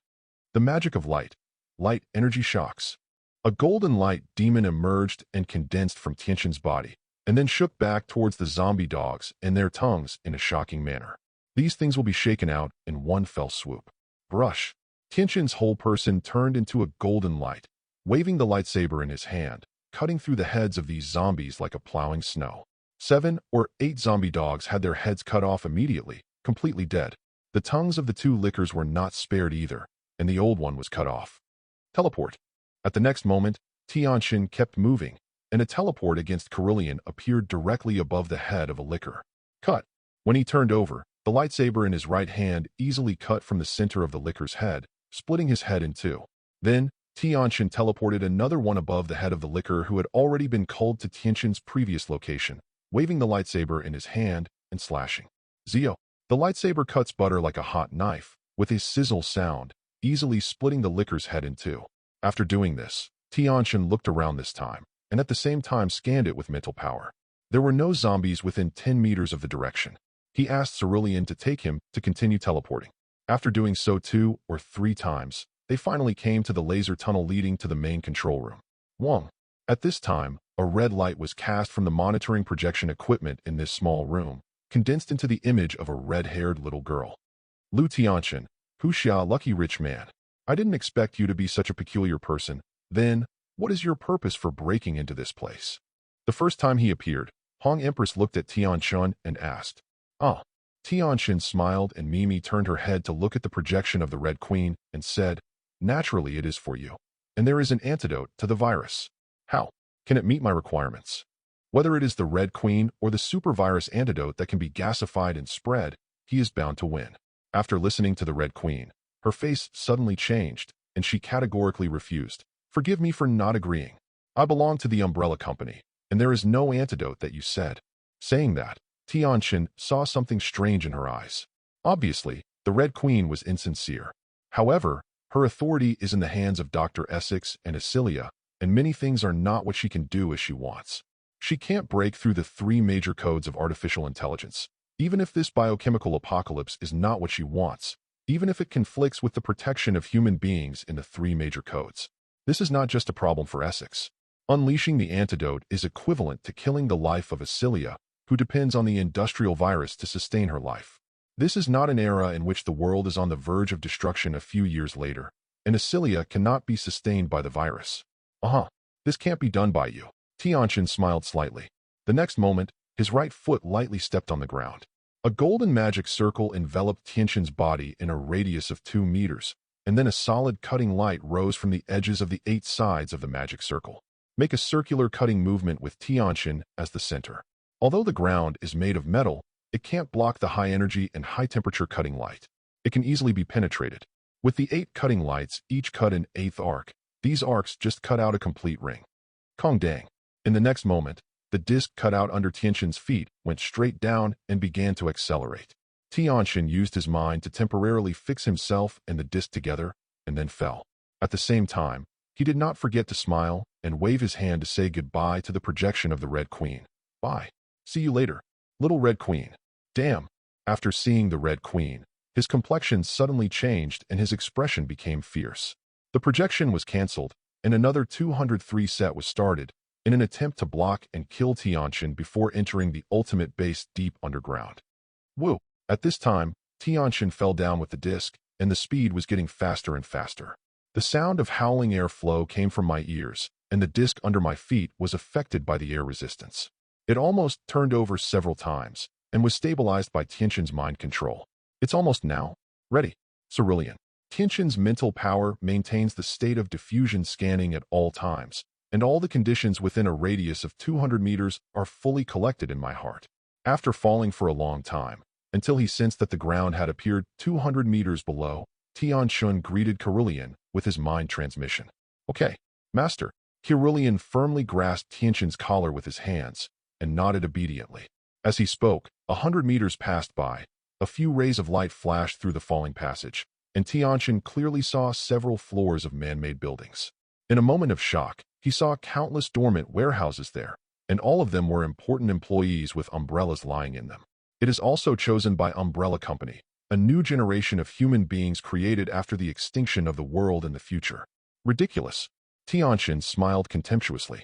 The magic of light. Light energy shocks. A golden light demon emerged and condensed from Tianchen's body, and then shook back towards the zombie dogs and their tongues in a shocking manner. These things will be shaken out in one fell swoop. Brush. Tianchen's whole person turned into a golden light, waving the lightsaber in his hand, cutting through the heads of these zombies like a plowing snow. 7 or 8 zombie dogs had their heads cut off immediately, completely dead. The tongues of the 2 lickers were not spared either, and the old one was cut off. Teleport. At the next moment, Tianchen kept moving, and a teleport against Cerulean appeared directly above the head of a licker. Cut. When he turned over, the lightsaber in his right hand easily cut from the center of the licker's head, splitting his head in 2. Then, Tianchen teleported another one above the head of the licker who had already been culled to Tianchen's previous location, waving the lightsaber in his hand and slashing. Zio. The lightsaber cuts butter like a hot knife, with a sizzle sound, easily splitting the licker's head in 2. After doing this, Tianchen looked around this time, and at the same time scanned it with mental power. There were no zombies within 10 meters of the direction. He asked Cerulean to take him to continue teleporting. After doing so 2 or 3 times, they finally came to the laser tunnel leading to the main control room. Wong. At this time, a red light was cast from the monitoring projection equipment in this small room, condensed into the image of a red-haired little girl. Lu Tianchen, Huxia, lucky rich man. I didn't expect you to be such a peculiar person. Then, what is your purpose for breaking into this place? The first time he appeared, Hong Empress looked at Tianchen and asked. Ah. Tianchen smiled and Mimi turned her head to look at the projection of the Red Queen and said, "Naturally it is for you. And there is an antidote to the virus. How can it meet my requirements? Whether it is the Red Queen or the super virus antidote that can be gasified and spread, he is bound to win." After listening to the Red Queen, her face suddenly changed, and she categorically refused. "Forgive me for not agreeing. I belong to the Umbrella Company, and there is no antidote that you said." Saying that, Tianchen saw something strange in her eyes. Obviously, the Red Queen was insincere. However, her authority is in the hands of Dr. Essex and Asilia, and many things are not what she can do as she wants. She can't break through the 3 major codes of artificial intelligence. Even if this biochemical apocalypse is not what she wants, even if it conflicts with the protection of human beings in the 3 major codes. This is not just a problem for Essex. Unleashing the antidote is equivalent to killing the life of Asilia, who depends on the industrial virus to sustain her life. This is not an era in which the world is on the verge of destruction a few years later, and Asilia cannot be sustained by the virus. This can't be done by you. Tianchen smiled slightly. The next moment, his right foot lightly stepped on the ground. A golden magic circle enveloped Tianchen's body in a radius of 2 meters, and then a solid cutting light rose from the edges of the 8 sides of the magic circle. Make a circular cutting movement with Tianchen as the center. Although the ground is made of metal, it can't block the high-energy and high-temperature cutting light. It can easily be penetrated. With the 8 cutting lights, each cut an 8th arc, these arcs just cut out a complete ring. Kong dang. In the next moment, the disc cut out under Tianchen's feet went straight down and began to accelerate. Tianchen used his mind to temporarily fix himself and the disc together, and then fell. At the same time, he did not forget to smile and wave his hand to say goodbye to the projection of the Red Queen. "Bye. See you later, little Red Queen." Damn. After seeing the Red Queen, his complexion suddenly changed and his expression became fierce. The projection was cancelled, and another 203 set was started, in an attempt to block and kill Tianchen before entering the ultimate base deep underground. Woo! At this time, Tianchen fell down with the disc, and the speed was getting faster and faster. The sound of howling air flow came from my ears, and the disc under my feet was affected by the air resistance. It almost turned over several times, and was stabilized by Tianchen's mind control. It's almost now. Ready. Cerulean. Tianchen's mental power maintains the state of diffusion scanning at all times, and all the conditions within a radius of 200 meters are fully collected in my heart. After falling for a long time, until he sensed that the ground had appeared 200 meters below, Tianchen greeted Cerulean with his mind transmission. "Okay, Master." Cerulean firmly grasped Tianchen's collar with his hands, and nodded obediently. As he spoke, 100 meters passed by. A few rays of light flashed through the falling passage, and Tianchen clearly saw several floors of man-made buildings. In a moment of shock, he saw countless dormant warehouses there, and all of them were important employees with umbrellas lying in them. It is also chosen by Umbrella Company, a new generation of human beings created after the extinction of the world in the future. Ridiculous. Tianchen smiled contemptuously.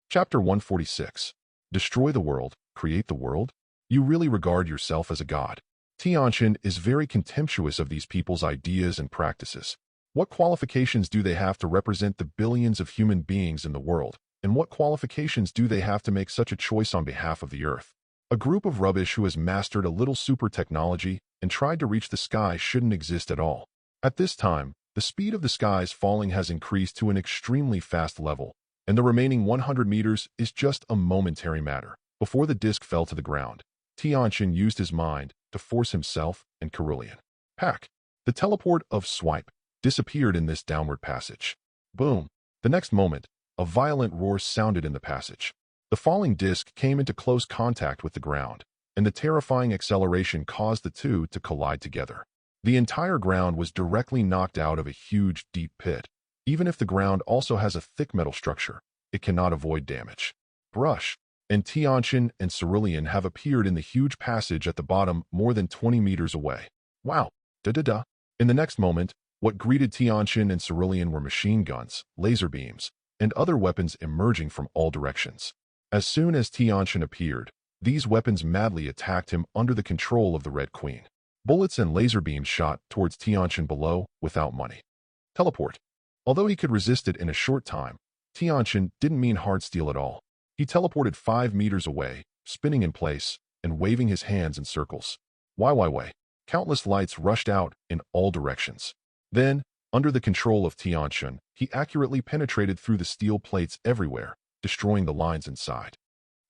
Chapter 146. Destroy the world, create the world? You really regard yourself as a god. Tianchen is very contemptuous of these people's ideas and practices. What qualifications do they have to represent the billions of human beings in the world, and what qualifications do they have to make such a choice on behalf of the earth? A group of rubbish who has mastered a little super technology and tried to reach the sky shouldn't exist at all. At this time, the speed of the sky's falling has increased to an extremely fast level, and the remaining 100 meters is just a momentary matter. Before the disc fell to the ground, Tianchen used his mind to force himself and Cerulean. Pack. The teleport of Swipe disappeared in this downward passage. Boom. The next moment, a violent roar sounded in the passage. The falling disc came into close contact with the ground, and the terrifying acceleration caused the two to collide together. The entire ground was directly knocked out of a huge, deep pit. Even if the ground also has a thick metal structure, it cannot avoid damage. Brush. And Tianchen and Cerulean have appeared in the huge passage at the bottom more than 20 meters away. Wow. Da-da-da. In the next moment, what greeted Tianchen and Cerulean were machine guns, laser beams, and other weapons emerging from all directions. As soon as Tianchen appeared, these weapons madly attacked him under the control of the Red Queen. Bullets and laser beams shot towards Tianchen below without money. Teleport. Although he could resist it in a short time, Tianchen didn't mean hard steel at all. He teleported 5 meters away, spinning in place, and waving his hands in circles. Why. Countless lights rushed out in all directions. Then, under the control of Tianchen, he accurately penetrated through the steel plates everywhere, destroying the lines inside.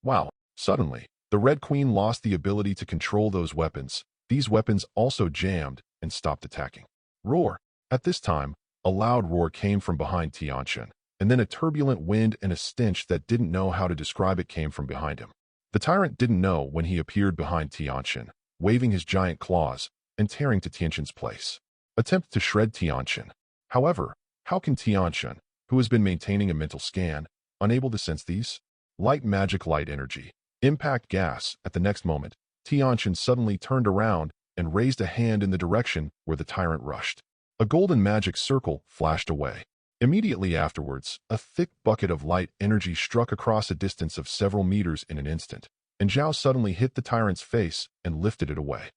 Wow! Suddenly, the Red Queen lost the ability to control those weapons. These weapons also jammed and stopped attacking. Roar! At this time, a loud roar came from behind Tianchen, and then a turbulent wind and a stench that didn't know how to describe it came from behind him. The tyrant didn't know when he appeared behind Tianchen, waving his giant claws and tearing to Tianchen's place. Attempt to shred Tianchen. However, how can Tianchen, who has been maintaining a mental scan, unable to sense these? Light magic light energy. Impact gas. At the next moment, Tianchen suddenly turned around and raised a hand in the direction where the tyrant rushed. A golden magic circle flashed away. Immediately afterwards, a thick bucket of light energy struck across a distance of several meters in an instant, and Zhao suddenly hit the tyrant's face and lifted it away.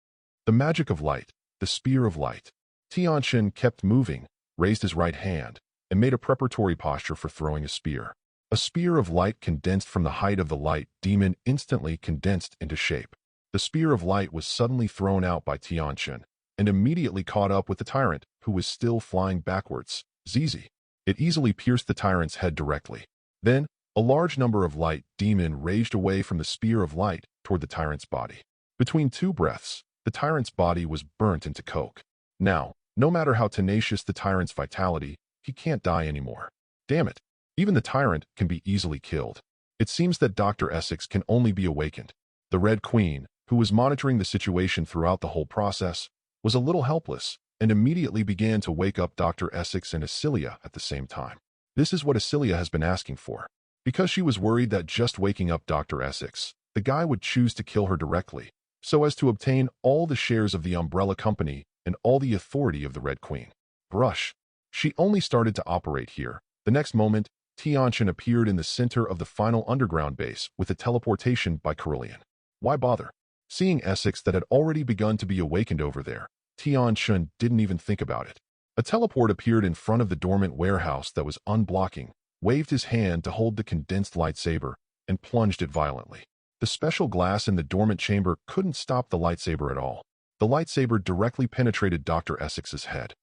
The magic of light, the spear of light. Tianchen kept moving, raised his right hand, and made a preparatory posture for throwing a spear. A spear of light condensed from the height of the light demon instantly condensed into shape. The spear of light was suddenly thrown out by Tianchen, and immediately caught up with the tyrant, who was still flying backwards. Zizi. It easily pierced the tyrant's head directly. Then, a large number of light demon raged away from the spear of light toward the tyrant's body. Between two breaths, the tyrant's body was burnt into coke. Now, no matter how tenacious the tyrant's vitality, he can't die anymore. Damn it. Even the tyrant can be easily killed. It seems that Dr. Essex can only be awakened. The Red Queen, who was monitoring the situation throughout the whole process, was a little helpless and immediately began to wake up Dr. Essex and Acelia at the same time. This is what Acelia has been asking for. Because she was worried that just waking up Dr. Essex, the guy would choose to kill her directly, so as to obtain all the shares of the umbrella company and all the authority of the Red Queen. Brush. She only started to operate here. The next moment, Tianchen appeared in the center of the final underground base with a teleportation by Carillion. Why bother? Seeing Essex that had already begun to be awakened over there, Tianchen didn't even think about it. A teleport appeared in front of the dormant warehouse that was unblocking, waved his hand to hold the condensed lightsaber, and plunged it violently. The special glass in the dormant chamber couldn't stop the lightsaber at all. The lightsaber directly penetrated Dr. Essex's head.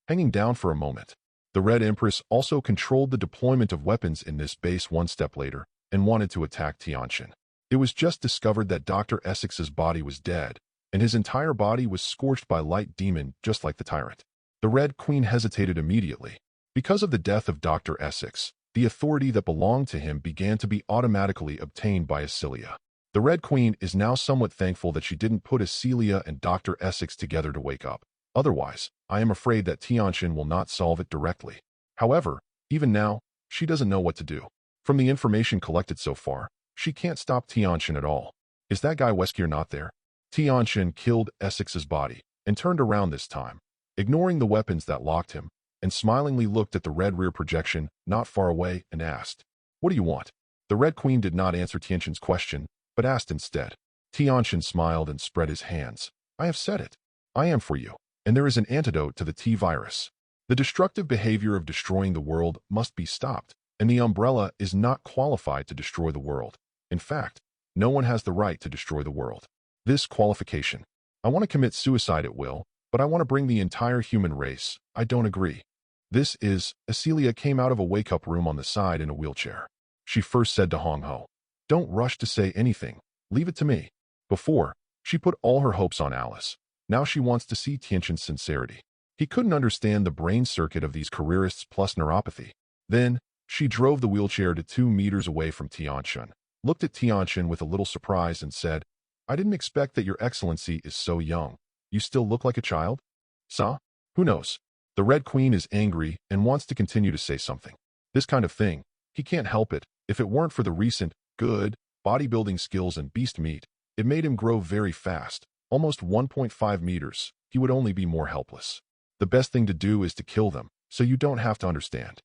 Hanging down for a moment, the Red Empress also controlled the deployment of weapons in this base one step later and wanted to attack Tianchen. It was just discovered that Dr. Essex's body was dead, and his entire body was scorched by light demon just like the tyrant. The Red Queen hesitated immediately. Because of the death of Dr. Essex, the authority that belonged to him began to be automatically obtained by Acelia. The Red Queen is now somewhat thankful that she didn't put Acelia and Dr. Essex together to wake up. Otherwise, I am afraid that Tianchen will not solve it directly. However, even now, she doesn't know what to do. From the information collected so far, she can't stop Tianchen at all. Is that guy Weskier not there? Tianchen killed Essex's body and turned around this time, ignoring the weapons that locked him, and smilingly looked at the red rear projection not far away and asked, "What do you want?" The Red Queen did not answer Tianchen's question, but asked instead. Tianchen smiled and spread his hands. "I have said it. I am for you, and there is an antidote to the T-virus. The destructive behavior of destroying the world must be stopped, and the umbrella is not qualified to destroy the world. In fact, no one has the right to destroy the world. This qualification. I want to commit suicide at will, but I want to bring the entire human race. I don't agree." This is, Acelia came out of a wake-up room on the side in a wheelchair. She first said to Hong Ho, "Don't rush to say anything. Leave it to me." Before, she put all her hopes on Alice. Now she wants to see Tianchen's sincerity. He couldn't understand the brain circuit of these careerists plus neuropathy. Then, she drove the wheelchair to 2 meters away from Tianchen, looked at Tianchen with a little surprise and said, "I didn't expect that your excellency is so young. You still look like a child?" "Sa? Who knows?" The Red Queen is angry and wants to continue to say something. This kind of thing, he can't help it. If it weren't for the recent, good, bodybuilding skills and beast meat, it made him grow very fast, almost 1.5 meters. He would only be more helpless. The best thing to do is to kill them, so you don't have to understand.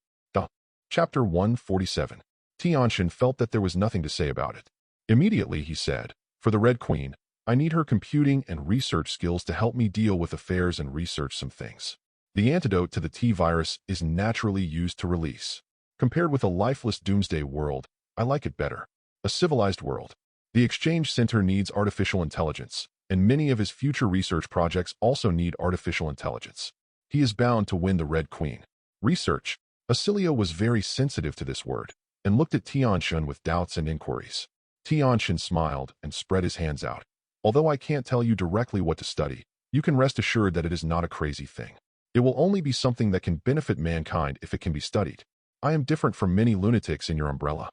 Chapter 147. Tianchen felt that there was nothing to say about it. Immediately he said, "For the Red Queen, I need her computing and research skills to help me deal with affairs and research some things. The antidote to the T-virus is naturally used to release. Compared with a lifeless doomsday world, I like it better. A civilized world. The exchange center needs artificial intelligence. and many of his future research projects also need artificial intelligence. He is bound to win the Red Queen. Research. Acilio was very sensitive to this word, and looked at Tianchen with doubts and inquiries. Tianchen smiled and spread his hands out. Although I can't tell you directly what to study, you can rest assured that it is not a crazy thing. It will only be something that can benefit mankind if it can be studied. I am different from many lunatics in your umbrella.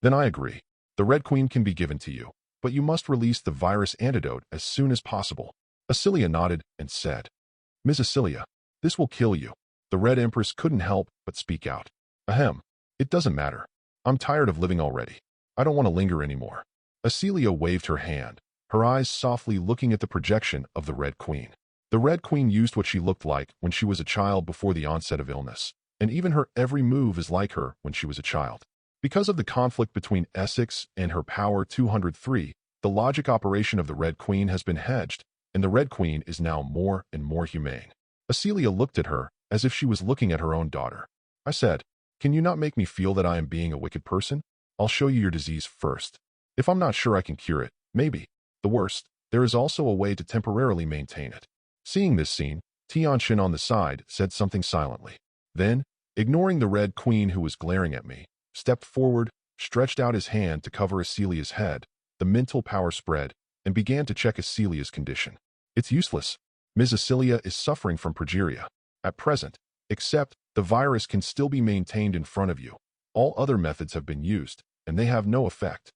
Then I agree. The Red Queen can be given to you, but you must release the virus antidote as soon as possible. Acilia nodded and said, Ms. Acilia, this will kill you. The Red Empress couldn't help but speak out. Ahem. It doesn't matter. I'm tired of living already. I don't want to linger anymore. Acilia waved her hand, her eyes softly looking at the projection of the Red Queen. The Red Queen used what she looked like when she was a child before the onset of illness, and even her every move is like her when she was a child. Because of the conflict between Essex and her power 203, the logic operation of the Red Queen has been hedged, and the Red Queen is now more and more humane. Acilia looked at her as if she was looking at her own daughter. I said, can you not make me feel that I am being a wicked person? I'll show you your disease first. If I'm not sure I can cure it, maybe. The worst, there is also a way to temporarily maintain it. Seeing this scene, Tianchen on the side said something silently. Then, ignoring the Red Queen who was glaring at me, stepped forward, stretched out his hand to cover Acilia's head, the mental power spread, and began to check Acilia's condition. It's useless. Ms. Acilia is suffering from progeria. At present, except the virus can still be maintained in front of you. All other methods have been used, and they have no effect.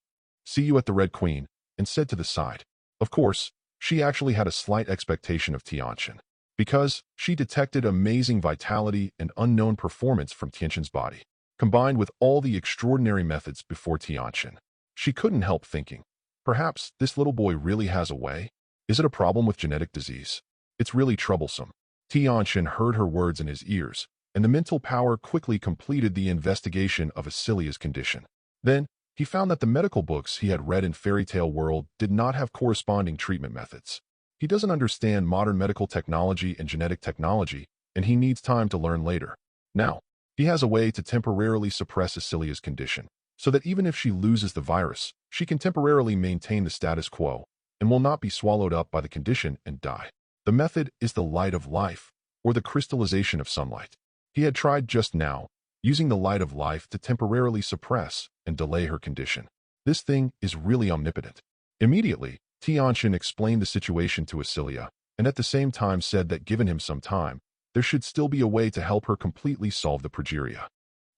See you at the Red Queen, and said to the side. Of course, she actually had a slight expectation of Tianchen, because she detected amazing vitality and unknown performance from Tianchen's body, combined with all the extraordinary methods before Tianchen. She couldn't help thinking, perhaps this little boy really has a way? Is it a problem with genetic disease? It's really troublesome. Tianchen heard her words in his ears, and the mental power quickly completed the investigation of Acilia's condition. Then, he found that the medical books he had read in Fairy Tale World did not have corresponding treatment methods. He doesn't understand modern medical technology and genetic technology, and he needs time to learn later. Now, he has a way to temporarily suppress Acilia's condition, so that even if she loses the virus, she can temporarily maintain the status quo, and will not be swallowed up by the condition and die. The method is the light of life, or the crystallization of sunlight. He had tried just now, using the light of life to temporarily suppress and delay her condition. This thing is really omnipotent. Immediately, Tianchen explained the situation to Acilia, and at the same time said that given him some time, there should still be a way to help her completely solve the progeria.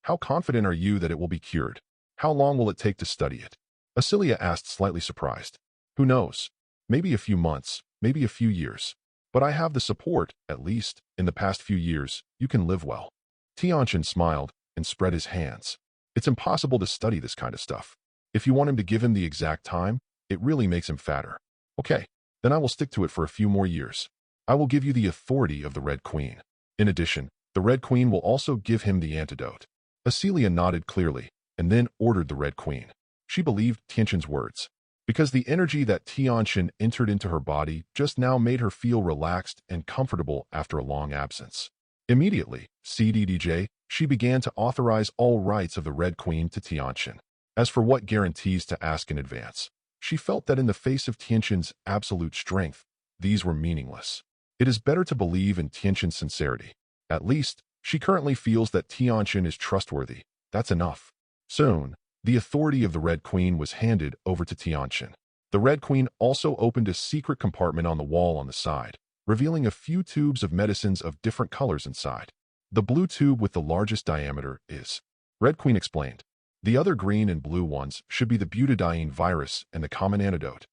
How confident are you that it will be cured? How long will it take to study it? Acilia asked, slightly surprised. Who knows? Maybe a few months, maybe a few years. But I have the support, at least, in the past few years, you can live well. Tianchen smiled and spread his hands. It's impossible to study this kind of stuff. If you want him to give him the exact time, it really makes him fatter. Okay, then I will stick to it for a few more years. I will give you the authority of the Red Queen. In addition, the Red Queen will also give him the antidote. Acilia nodded clearly, and then ordered the Red Queen. She believed Tianchen's words, because the energy that Tianchen entered into her body just now made her feel relaxed and comfortable after a long absence. Immediately, CDDJ, she began to authorize all rights of the Red Queen to Tianchen. As for what guarantees to ask in advance, she felt that in the face of Tianchen's absolute strength, these were meaningless. It is better to believe in Tianchen's sincerity. At least, she currently feels that Tianchen is trustworthy. That's enough. Soon, the authority of the Red Queen was handed over to Tianchen. The Red Queen also opened a secret compartment on the wall on the side, revealing a few tubes of medicines of different colors inside. The blue tube with the largest diameter is, Red Queen explained. The other green and blue ones should be the butadiene virus and the common antidote.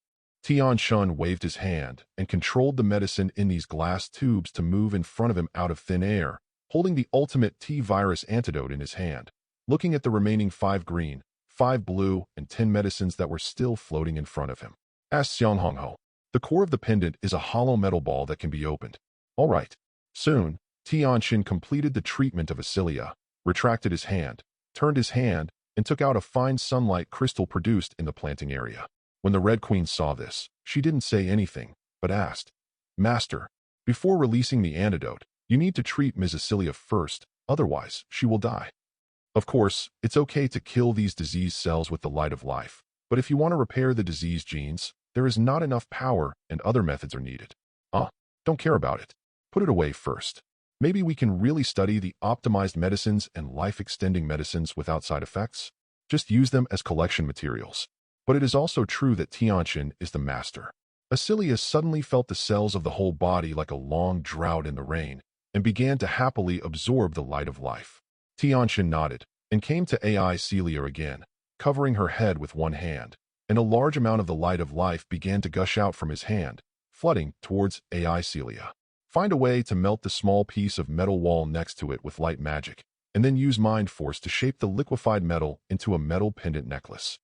Tianchen waved his hand and controlled the medicine in these glass tubes to move in front of him out of thin air, holding the ultimate T-virus antidote in his hand, looking at the remaining 5 green, 5 blue, and 10 medicines that were still floating in front of him. Asked Xianghongho. The core of the pendant is a hollow metal ball that can be opened. All right. Soon, Tianchen completed the treatment of Acilia, retracted his hand, turned his hand, and took out a fine sunlight crystal produced in the planting area. When the Red Queen saw this, she didn't say anything, but asked, Master, before releasing the antidote, you need to treat Ms. Acilia first, otherwise she will die. Of course, it's okay to kill these disease cells with the light of life, but if you want to repair the disease genes, there is not enough power and other methods are needed. Don't care about it. Put it away first. Maybe we can really study the optimized medicines and life-extending medicines without side effects. Just use them as collection materials. But it is also true that Tianchen is the master. Acilia suddenly felt the cells of the whole body like a long drought in the rain and began to happily absorb the light of life. Tianchen nodded and came to AI Celia again, covering her head with one hand, and a large amount of the light of life began to gush out from his hand, flooding towards AI Celia. Find a way to melt the small piece of metal wall next to it with light magic, and then use mind force to shape the liquefied metal into a metal pendant necklace.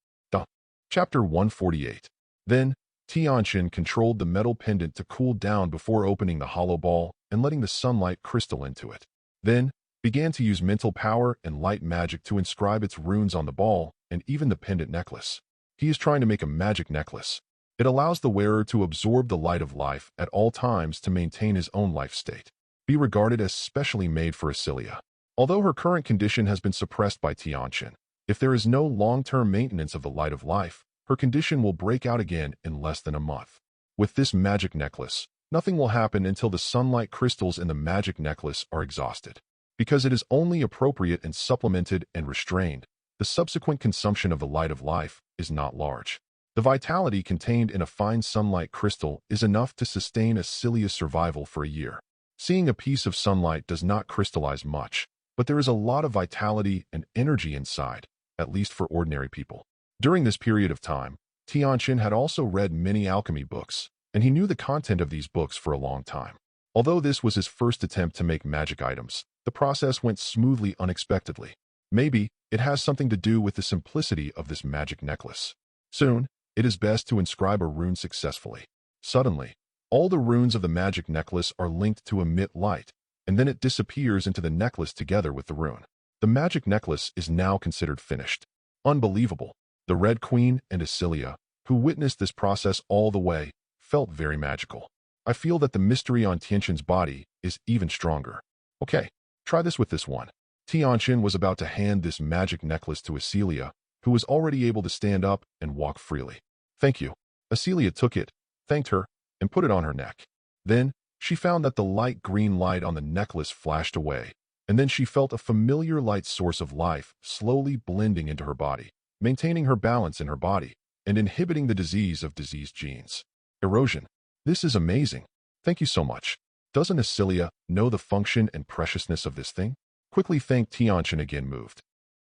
Chapter 148. Then, Tianchen controlled the metal pendant to cool down before opening the hollow ball and letting the sunlight crystal into it. Then, began to use mental power and light magic to inscribe its runes on the ball and even the pendant necklace. He is trying to make a magic necklace. It allows the wearer to absorb the light of life at all times to maintain his own life state. Be regarded as specially made for Acilia. Although her current condition has been suppressed by Tianchen, if there is no long-term maintenance of the light of life, her condition will break out again in less than a month. With this magic necklace, nothing will happen until the sunlight crystals in the magic necklace are exhausted. Because it is only appropriate and supplemented and restrained, the subsequent consumption of the light of life is not large. The vitality contained in a fine sunlight crystal is enough to sustain Acilia's survival for a year. Seeing a piece of sunlight does not crystallize much, but there is a lot of vitality and energy inside, at least for ordinary people. During this period of time, Tianchen had also read many alchemy books, and he knew the content of these books for a long time. Although this was his first attempt to make magic items, the process went smoothly unexpectedly. Maybe it has something to do with the simplicity of this magic necklace. Soon, it is best to inscribe a rune successfully. Suddenly, all the runes of the magic necklace are linked to emit light, and then it disappears into the necklace together with the rune. The magic necklace is now considered finished. Unbelievable. The Red Queen and Acilia, who witnessed this process all the way, felt very magical. I feel that the mystery on Tianchen's body is even stronger. Okay, try this with this one. Tianchen was about to hand this magic necklace to Acilia, who was already able to stand up and walk freely. Thank you. Acilia took it, thanked her, and put it on her neck. Then, she found that the light green light on the necklace flashed away, and then she felt a familiar light source of life slowly blending into her body, maintaining her balance in her body, and inhibiting the disease of diseased genes. Erosion. This is amazing. Thank you so much. Doesn't Acilia know the function and preciousness of this thing? Quickly thanked Tianchen again moved.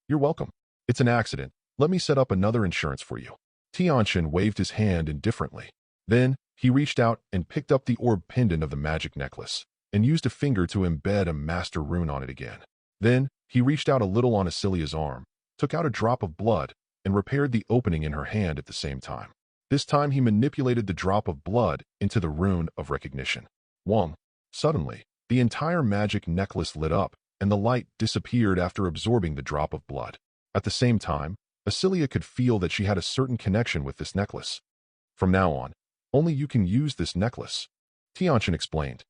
You're welcome. It's an accident. Let me set up another insurance for you. Tianchen waved his hand indifferently. Then, he reached out and picked up the orb pendant of the magic necklace, and used a finger to embed a master rune on it again. Then, he reached out a little on Acilia's arm, took out a drop of blood, and repaired the opening in her hand at the same time. This time he manipulated the drop of blood into the rune of recognition. Wong. Suddenly, the entire magic necklace lit up, and the light disappeared after absorbing the drop of blood. At the same time, Acilia could feel that she had a certain connection with this necklace. From now on, only you can use this necklace. Tianchen explained.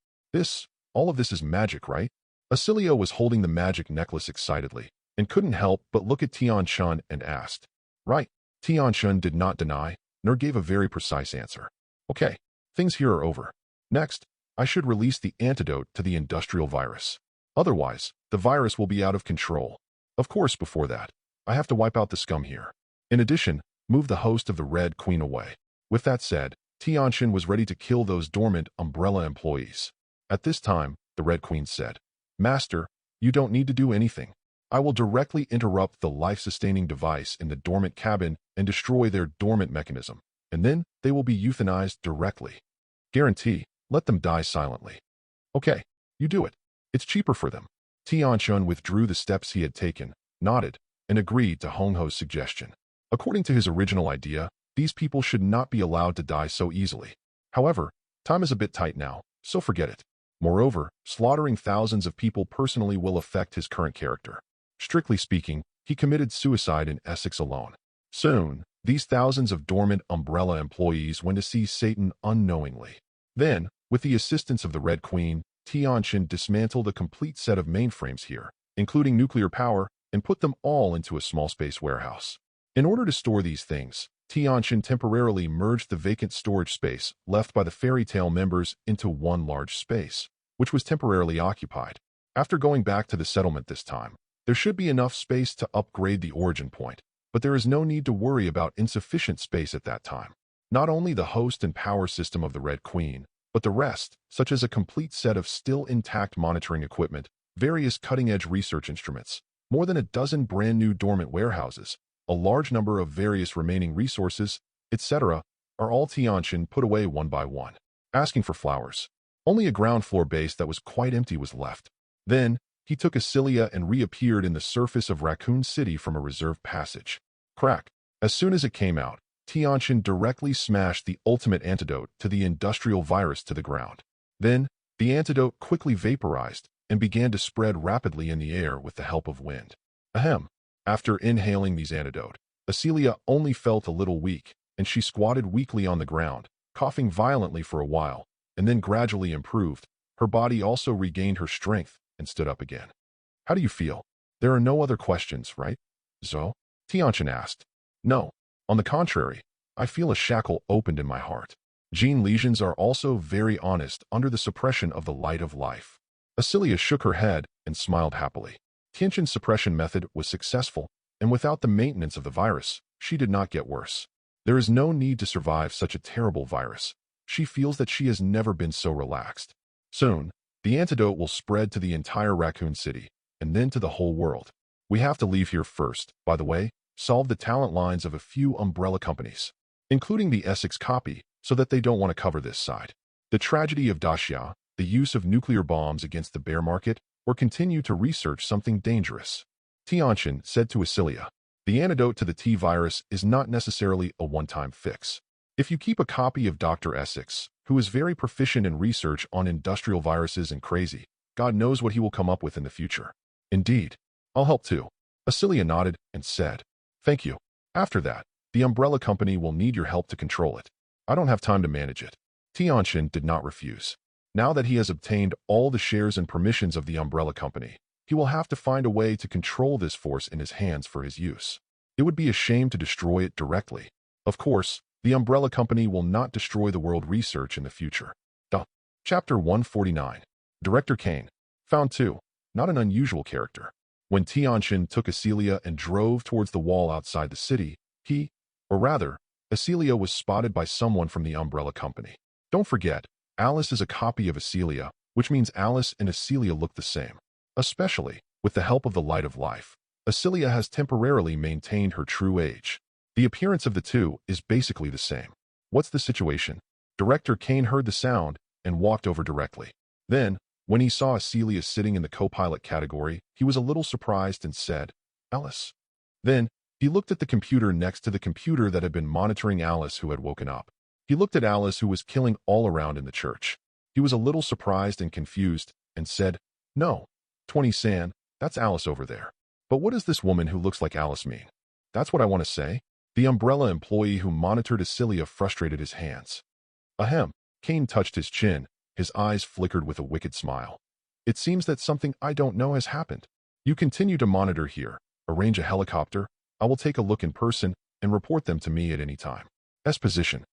All of this is magic, right? Acilia was holding the magic necklace excitedly, and couldn't help but look at Tianchen and asked. Right. Tianchen did not deny, nor gave a very precise answer. Okay, things here are over. Next, I should release the antidote to the industrial virus. Otherwise, the virus will be out of control. Of course, before that, I have to wipe out the scum here. In addition, move the host of the Red Queen away. With that said, Tianchen was ready to kill those dormant umbrella employees. At this time, the Red Queen said, Master, you don't need to do anything. I will directly interrupt the life-sustaining device in the dormant cabin and destroy their dormant mechanism, and then they will be euthanized directly. Guarantee, let them die silently. Okay, you do it. It's cheaper for them. Tianchen withdrew the steps he had taken, nodded, and agreed to Hong Ho's suggestion. According to his original idea, these people should not be allowed to die so easily. However, time is a bit tight now, so forget it. Moreover, slaughtering thousands of people personally will affect his current character. Strictly speaking, he committed suicide in Essex alone. Soon, these thousands of dormant umbrella employees went to see Satan unknowingly. Then, with the assistance of the Red Queen, Tianchen dismantled a complete set of mainframes here, including nuclear power, and put them all into a small space warehouse. In order to store these things, Tianchen temporarily merged the vacant storage space left by the fairy tale members into one large space, which was temporarily occupied. After going back to the settlement this time, there should be enough space to upgrade the origin point, but there is no need to worry about insufficient space at that time. Not only the host and power system of the Red Queen, but the rest, such as a complete set of still intact monitoring equipment, various cutting-edge research instruments, more than a dozen brand-new dormant warehouses, a large number of various remaining resources, etc., are all Tianchen put away one by one. Asking for flowers. Only a ground floor base that was quite empty was left. Then, he took a cilia and reappeared in the surface of Raccoon City from a reserved passage. Crack. As soon as it came out, Tianchen directly smashed the ultimate antidote to the industrial virus to the ground. Then, the antidote quickly vaporized and began to spread rapidly in the air with the help of wind. Ahem. After inhaling these antidote, Acelia only felt a little weak, and she squatted weakly on the ground, coughing violently for a while, and then gradually improved. Her body also regained her strength and stood up again. How do you feel? There are no other questions, right? Zo? Tianchen asked. No. On the contrary, I feel a shackle opened in my heart. Gene lesions are also very honest under the suppression of the light of life. Acelia shook her head and smiled happily. Tianchen's suppression method was successful, and without the maintenance of the virus, she did not get worse. There is no need to survive such a terrible virus. She feels that she has never been so relaxed. Soon, the antidote will spread to the entire Raccoon City, and then to the whole world. We have to leave here first, by the way, solve the talent lines of a few umbrella companies, including the Essex copy, so that they don't want to cover this side. The tragedy of Daxia, the use of nuclear bombs against the bear market, or continue to research something dangerous. Tianchen said to Acelia, the antidote to the T-virus is not necessarily a one-time fix. If you keep a copy of Dr. Essex, who is very proficient in research on industrial viruses and crazy, God knows what he will come up with in the future. Indeed. I'll help too. Acelia nodded and said, thank you. After that, the umbrella company will need your help to control it. I don't have time to manage it. Tianchen did not refuse. Now that he has obtained all the shares and permissions of the umbrella company, he will have to find a way to control this force in his hands for his use. It would be a shame to destroy it directly. Of course, the umbrella company will not destroy the world research in the future. Chapter 149. Director Kane. Found 2. Not an unusual character. When Tianchen took Acelia and drove towards the wall outside the city, Acelia was spotted by someone from the umbrella company. Don't forget, Alice is a copy of Acelia, which means Alice and Acelia look the same. Especially, with the help of the light of life, Acelia has temporarily maintained her true age. The appearance of the two is basically the same. What's the situation? Director Kane heard the sound and walked over directly. Then, when he saw Acelia sitting in the co-pilot category, he was a little surprised and said, Alice. Then, he looked at the computer next to the computer that had been monitoring Alice, who had woken up. He looked at Alice, who was killing all around in the church. He was a little surprised and confused and said, No, 20-san, that's Alice over there. But what does this woman who looks like Alice mean? That's what I want to say. The umbrella employee who monitored Acelia frustrated his hands. Ahem. Kane touched his chin. His eyes flickered with a wicked smile. It seems that something I don't know has happened. You continue to monitor here. Arrange a helicopter. I will take a look in person and report them to me at any time. Position.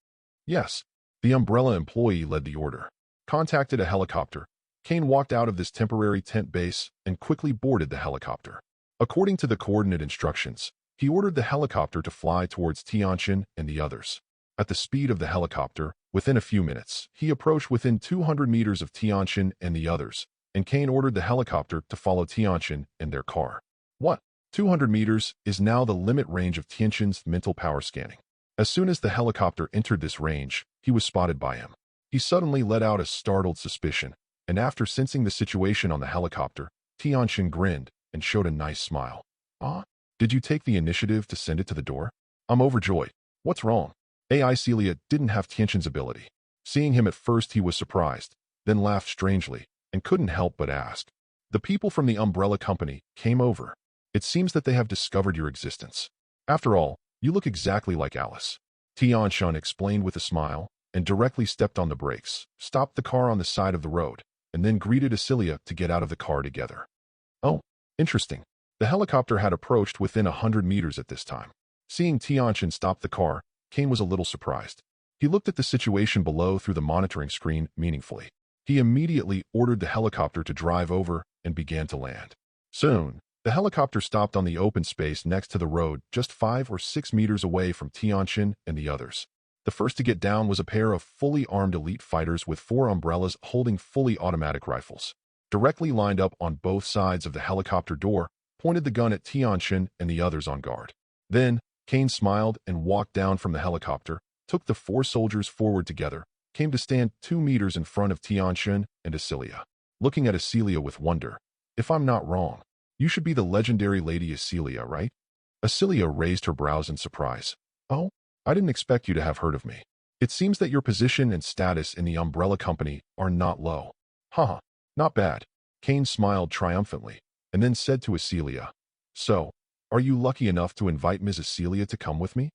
Yes. The umbrella employee led the order. Contacted a helicopter. Kane walked out of this temporary tent base and quickly boarded the helicopter. According to the coordinate instructions, he ordered the helicopter to fly towards Tianchen and the others. At the speed of the helicopter, within a few minutes, he approached within 200 meters of Tianchen and the others, and Kane ordered the helicopter to follow Tianchen and their car. What? 200 meters is now the limit range of Tianchen's mental power scanning. As soon as the helicopter entered this range, he was spotted by him. He suddenly let out a startled suspicion, and after sensing the situation on the helicopter, Tianchen grinned and showed a nice smile. Did you take the initiative to send it to the door? I'm overjoyed. What's wrong? AI Celia didn't have Tianchen's ability. Seeing him at first, he was surprised, then laughed strangely, and couldn't help but ask. The people from the umbrella company came over. It seems that they have discovered your existence. After all, you look exactly like Alice. Tianchen explained with a smile, and directly stepped on the brakes, stopped the car on the side of the road, and then greeted Acelia to get out of the car together. Oh, interesting. The helicopter had approached within 100 meters at this time. Seeing Tianchen stop the car, Kane was a little surprised. He looked at the situation below through the monitoring screen meaningfully. He immediately ordered the helicopter to drive over and began to land. Soon, the helicopter stopped on the open space next to the road, just 5 or 6 meters away from Tianchen and the others. The first to get down was a pair of fully armed elite fighters with 4 umbrellas holding fully automatic rifles. Directly lined up on both sides of the helicopter door, pointed the gun at Tianchen and the others on guard. Then, Kane smiled and walked down from the helicopter, took the 4 soldiers forward together, came to stand 2 meters in front of Tianchen and Asilia. Looking at Asilia with wonder, "If I'm not wrong, you should be the legendary Lady Asilia, right?" Asilia raised her brows in surprise. "Oh, I didn't expect you to have heard of me. It seems that your position and status in the umbrella company are not low." "Haha, not bad." Kane smiled triumphantly, and then said to Asilia, "So, are you lucky enough to invite Ms. Asilia to come with me?"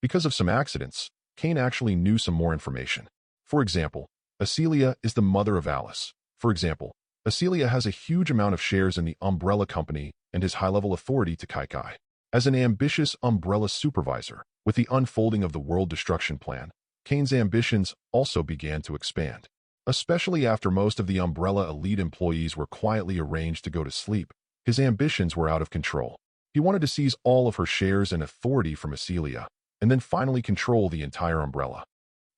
Because of some accidents, Kane actually knew some more information. For example, Asilia is the mother of Alice. For example, Asilia has a huge amount of shares in the umbrella company and his high-level authority to Kaikai. As an ambitious umbrella supervisor, with the unfolding of the world destruction plan, Kane's ambitions also began to expand. Especially after most of the umbrella elite employees were quietly arranged to go to sleep, his ambitions were out of control. He wanted to seize all of her shares and authority from Asilia, and then finally control the entire umbrella.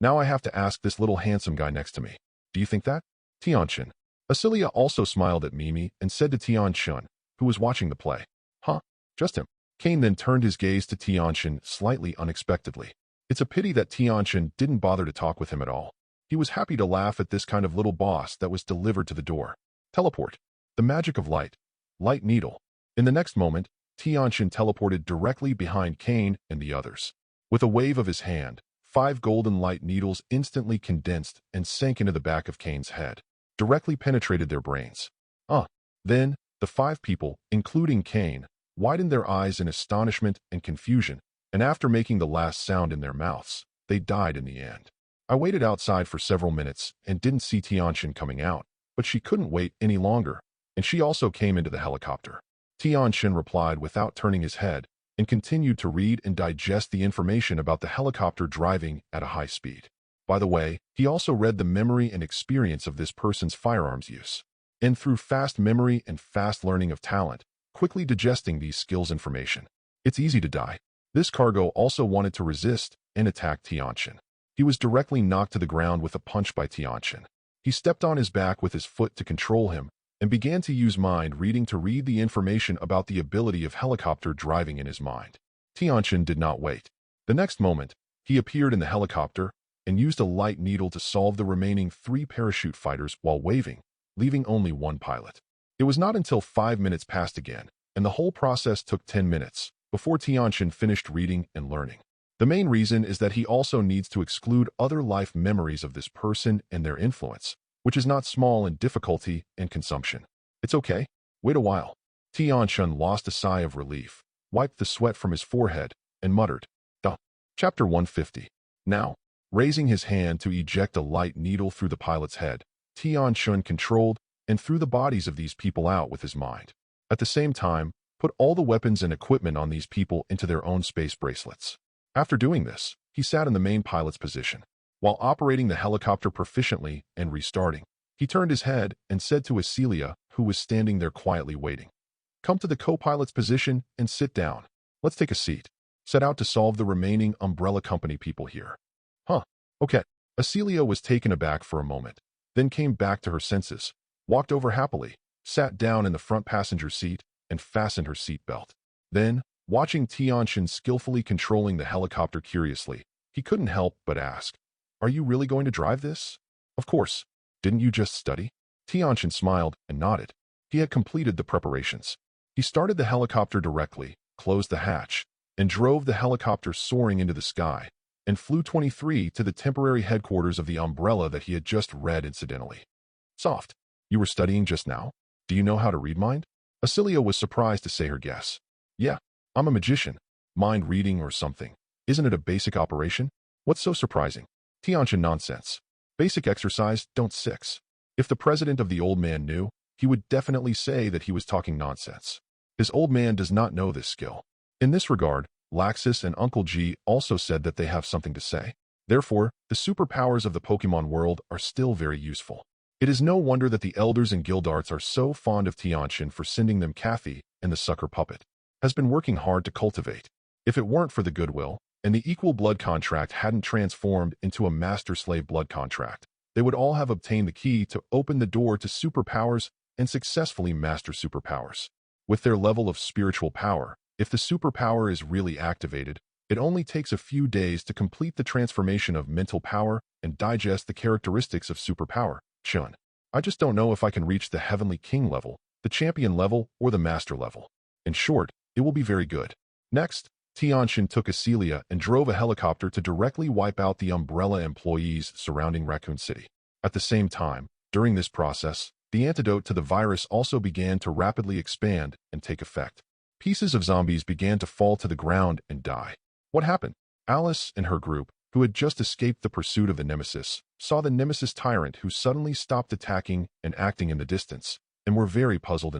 "Now I have to ask this little handsome guy next to me. Do you think that?" Tianchen. Asilia also smiled at Mimi and said to Tianchen, who was watching the play, "Huh, just him." Kane then turned his gaze to Tianchen slightly unexpectedly. It's a pity that Tianchen didn't bother to talk with him at all. He was happy to laugh at this kind of little boss that was delivered to the door. Teleport. The magic of light. Light needle. In the next moment, Tianchen teleported directly behind Kane and the others. With a wave of his hand, 5 golden light needles instantly condensed and sank into the back of Kane's head, directly penetrated their brains. Then, the 5 people, including Kane, widened their eyes in astonishment and confusion, and after making the last sound in their mouths, they died in the end. I waited outside for several minutes and didn't see Tianchen coming out, but she couldn't wait any longer, and she also came into the helicopter. Tianchen replied without turning his head, and continued to read and digest the information about the helicopter driving at a high speed. By the way, he also read the memory and experience of this person's firearms use. And through fast memory and fast learning of talent, quickly digesting these skills information. It's easy to die. This cargo also wanted to resist and attack Tianchen. He was directly knocked to the ground with a punch by Tianchen. He stepped on his back with his foot to control him, and began to use mind reading to read the information about the ability of helicopter driving in his mind. Tianchen did not wait. The next moment, he appeared in the helicopter and used a light needle to solve the remaining 3 parachute fighters while waving, leaving only 1 pilot. It was not until 5 minutes passed again, and the whole process took 10 minutes, before Tianchen finished reading and learning. The main reason is that he also needs to exclude other life memories of this person and their influence, which is not small in difficulty and consumption. It's okay. Wait a while. Tianchen lost a sigh of relief, wiped the sweat from his forehead, and muttered, "Duh." Chapter 150. Now, raising his hand to eject a light needle through the pilot's head, Tianchen controlled and threw the bodies of these people out with his mind. At the same time, put all the weapons and equipment on these people into their own space bracelets. After doing this, he sat in the main pilot's position. While operating the helicopter proficiently and restarting, he turned his head and said to Asilia, who was standing there quietly waiting, "Come to the co-pilot's position and sit down. Let's take a seat. Set out to solve the remaining umbrella company people here." "Huh, okay." Asilia was taken aback for a moment, then came back to her senses, walked over happily, sat down in the front passenger seat, and fastened her seat belt. Then, watching Tianchen skillfully controlling the helicopter curiously, he couldn't help but ask, "Are you really going to drive this?" "Of course. Didn't you just study?" Tianchen smiled and nodded. He had completed the preparations. He started the helicopter directly, closed the hatch, and drove the helicopter soaring into the sky, and flew 23 to the temporary headquarters of the umbrella that he had just read incidentally. "Soft. You were studying just now? Do you know how to read mind?" Asilia was surprised to say her guess. "Yeah, I'm a magician. Mind reading or something. Isn't it a basic operation? What's so surprising?" Tianchen nonsense. Basic exercise, don't 6. If the president of the old man knew, he would definitely say that he was talking nonsense. His old man does not know this skill. In this regard, Laxus, and Uncle G also said that they have something to say. Therefore, the superpowers of the Pokemon world are still very useful. It is no wonder that the elders and guildarts are so fond of Tianchen for sending them Kathy, and the sucker puppet has been working hard to cultivate. If it weren't for the goodwill, and the equal blood contract hadn't transformed into a master-slave blood contract, they would all have obtained the key to open the door to superpowers and successfully master superpowers. With their level of spiritual power, if the superpower is really activated, it only takes a few days to complete the transformation of mental power and digest the characteristics of superpower. Chun. I just don't know if I can reach the Heavenly King level, the Champion level, or the Master level. In short, it will be very good. Next, Tianchen took Acelia and drove a helicopter to directly wipe out the Umbrella employees surrounding Raccoon City. At the same time, during this process, the antidote to the virus also began to rapidly expand and take effect. Pieces of zombies began to fall to the ground and die. What happened? Alice and her group, who had just escaped the pursuit of the Nemesis, saw the Nemesis tyrant who suddenly stopped attacking and acting in the distance, and were very puzzled.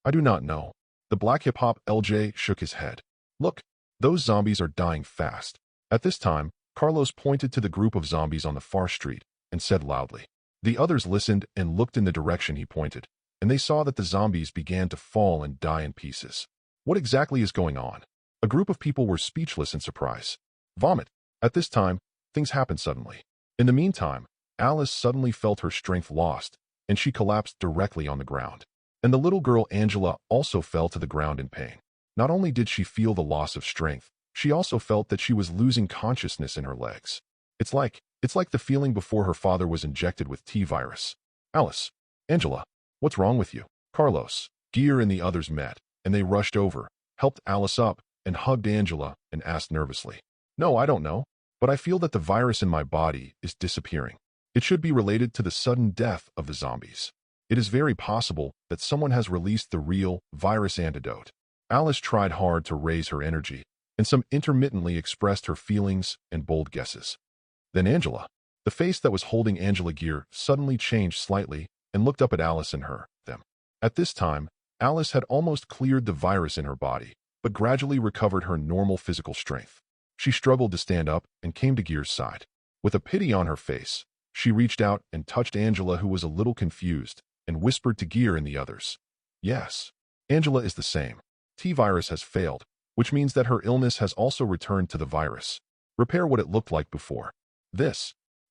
I do not know. The Black Hip-Hop LJ shook his head. Look, those zombies are dying fast. At this time, Carlos pointed to the group of zombies on the far street and said loudly. The others listened and looked in the direction he pointed, and they saw that the zombies began to fall and die in pieces. What exactly is going on? A group of people were speechless in surprise. Vomit. At this time, things happened suddenly. In the meantime, Alice suddenly felt her strength lost, and she collapsed directly on the ground. And the little girl Angela also fell to the ground in pain. Not only did she feel the loss of strength, she also felt that she was losing consciousness in her legs. It's like the feeling before her father was injected with T-virus. Alice, Angela, what's wrong with you? Carlos, Gear and the others met, and they rushed over, helped Alice up, and hugged Angela and asked nervously. No, I don't know, but I feel that the virus in my body is disappearing. It should be related to the sudden death of the zombies. It is very possible that someone has released the real virus antidote. Alice tried hard to raise her energy, and some intermittently expressed her feelings and bold guesses. Then Angela, the face that was holding Angela Gear, suddenly changed slightly and looked up at Alice and them. At this time, Alice had almost cleared the virus in her body, but gradually recovered her normal physical strength. She struggled to stand up and came to Gear's side. With a pity on her face, she reached out and touched Angela, who was a little confused, and whispered to Gear and the others. Yes, Angela is the same. T-virus has failed, which means that her illness has also returned to the virus. Repair what it looked like before.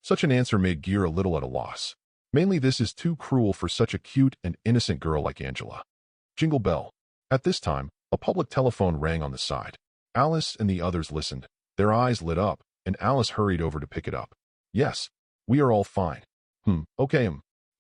Such an answer made Gear a little at a loss. Mainly this is too cruel for such a cute and innocent girl like Angela. Jingle bell. At this time, a public telephone rang on the side. Alice and the others listened. Their eyes lit up, and Alice hurried over to pick it up. Yes, we are all fine. Okay,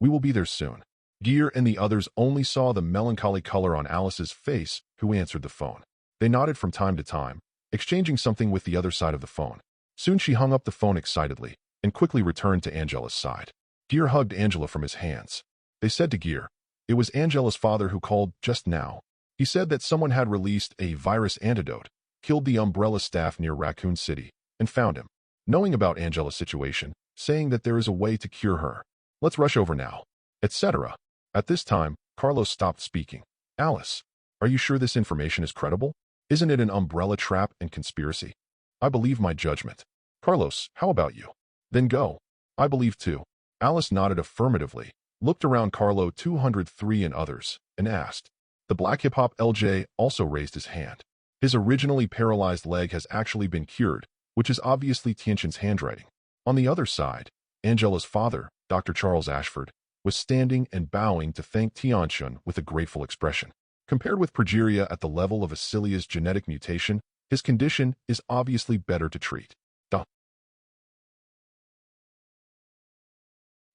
we will be there soon. Gear and the others only saw the melancholy color on Alice's face, who answered the phone. They nodded from time to time, exchanging something with the other side of the phone. Soon she hung up the phone excitedly, and quickly returned to Angela's side. Gear hugged Angela from his hands. They said to Gear, it was Angela's father who called just now. He said that someone had released a virus antidote, killed the Umbrella staff near Raccoon City, and found him. Knowing about Angela's situation, saying that there is a way to cure her. Let's rush over now, etc. At this time, Carlos stopped speaking. Alice, are you sure this information is credible? Isn't it an umbrella trap and conspiracy? I believe my judgment. Carlos, how about you? Then go. I believe too. Alice nodded affirmatively, looked around Carlo 203 and others, and asked. The Black Hip-Hop LJ also raised his hand. His originally paralyzed leg has actually been cured, which is obviously Tianchen's handwriting. On the other side, Angela's father, Dr. Charles Ashford, was standing and bowing to thank Tianchen with a grateful expression. Compared with progeria at the level of Acelia's genetic mutation, his condition is obviously better to treat.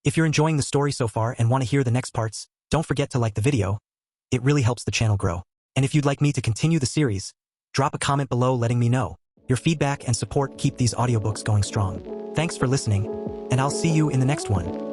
If you're enjoying the story so far and want to hear the next parts, don't forget to like the video. It really helps the channel grow. And if you'd like me to continue the series, drop a comment below letting me know. Your feedback and support keep these audiobooks going strong. Thanks for listening, and I'll see you in the next one.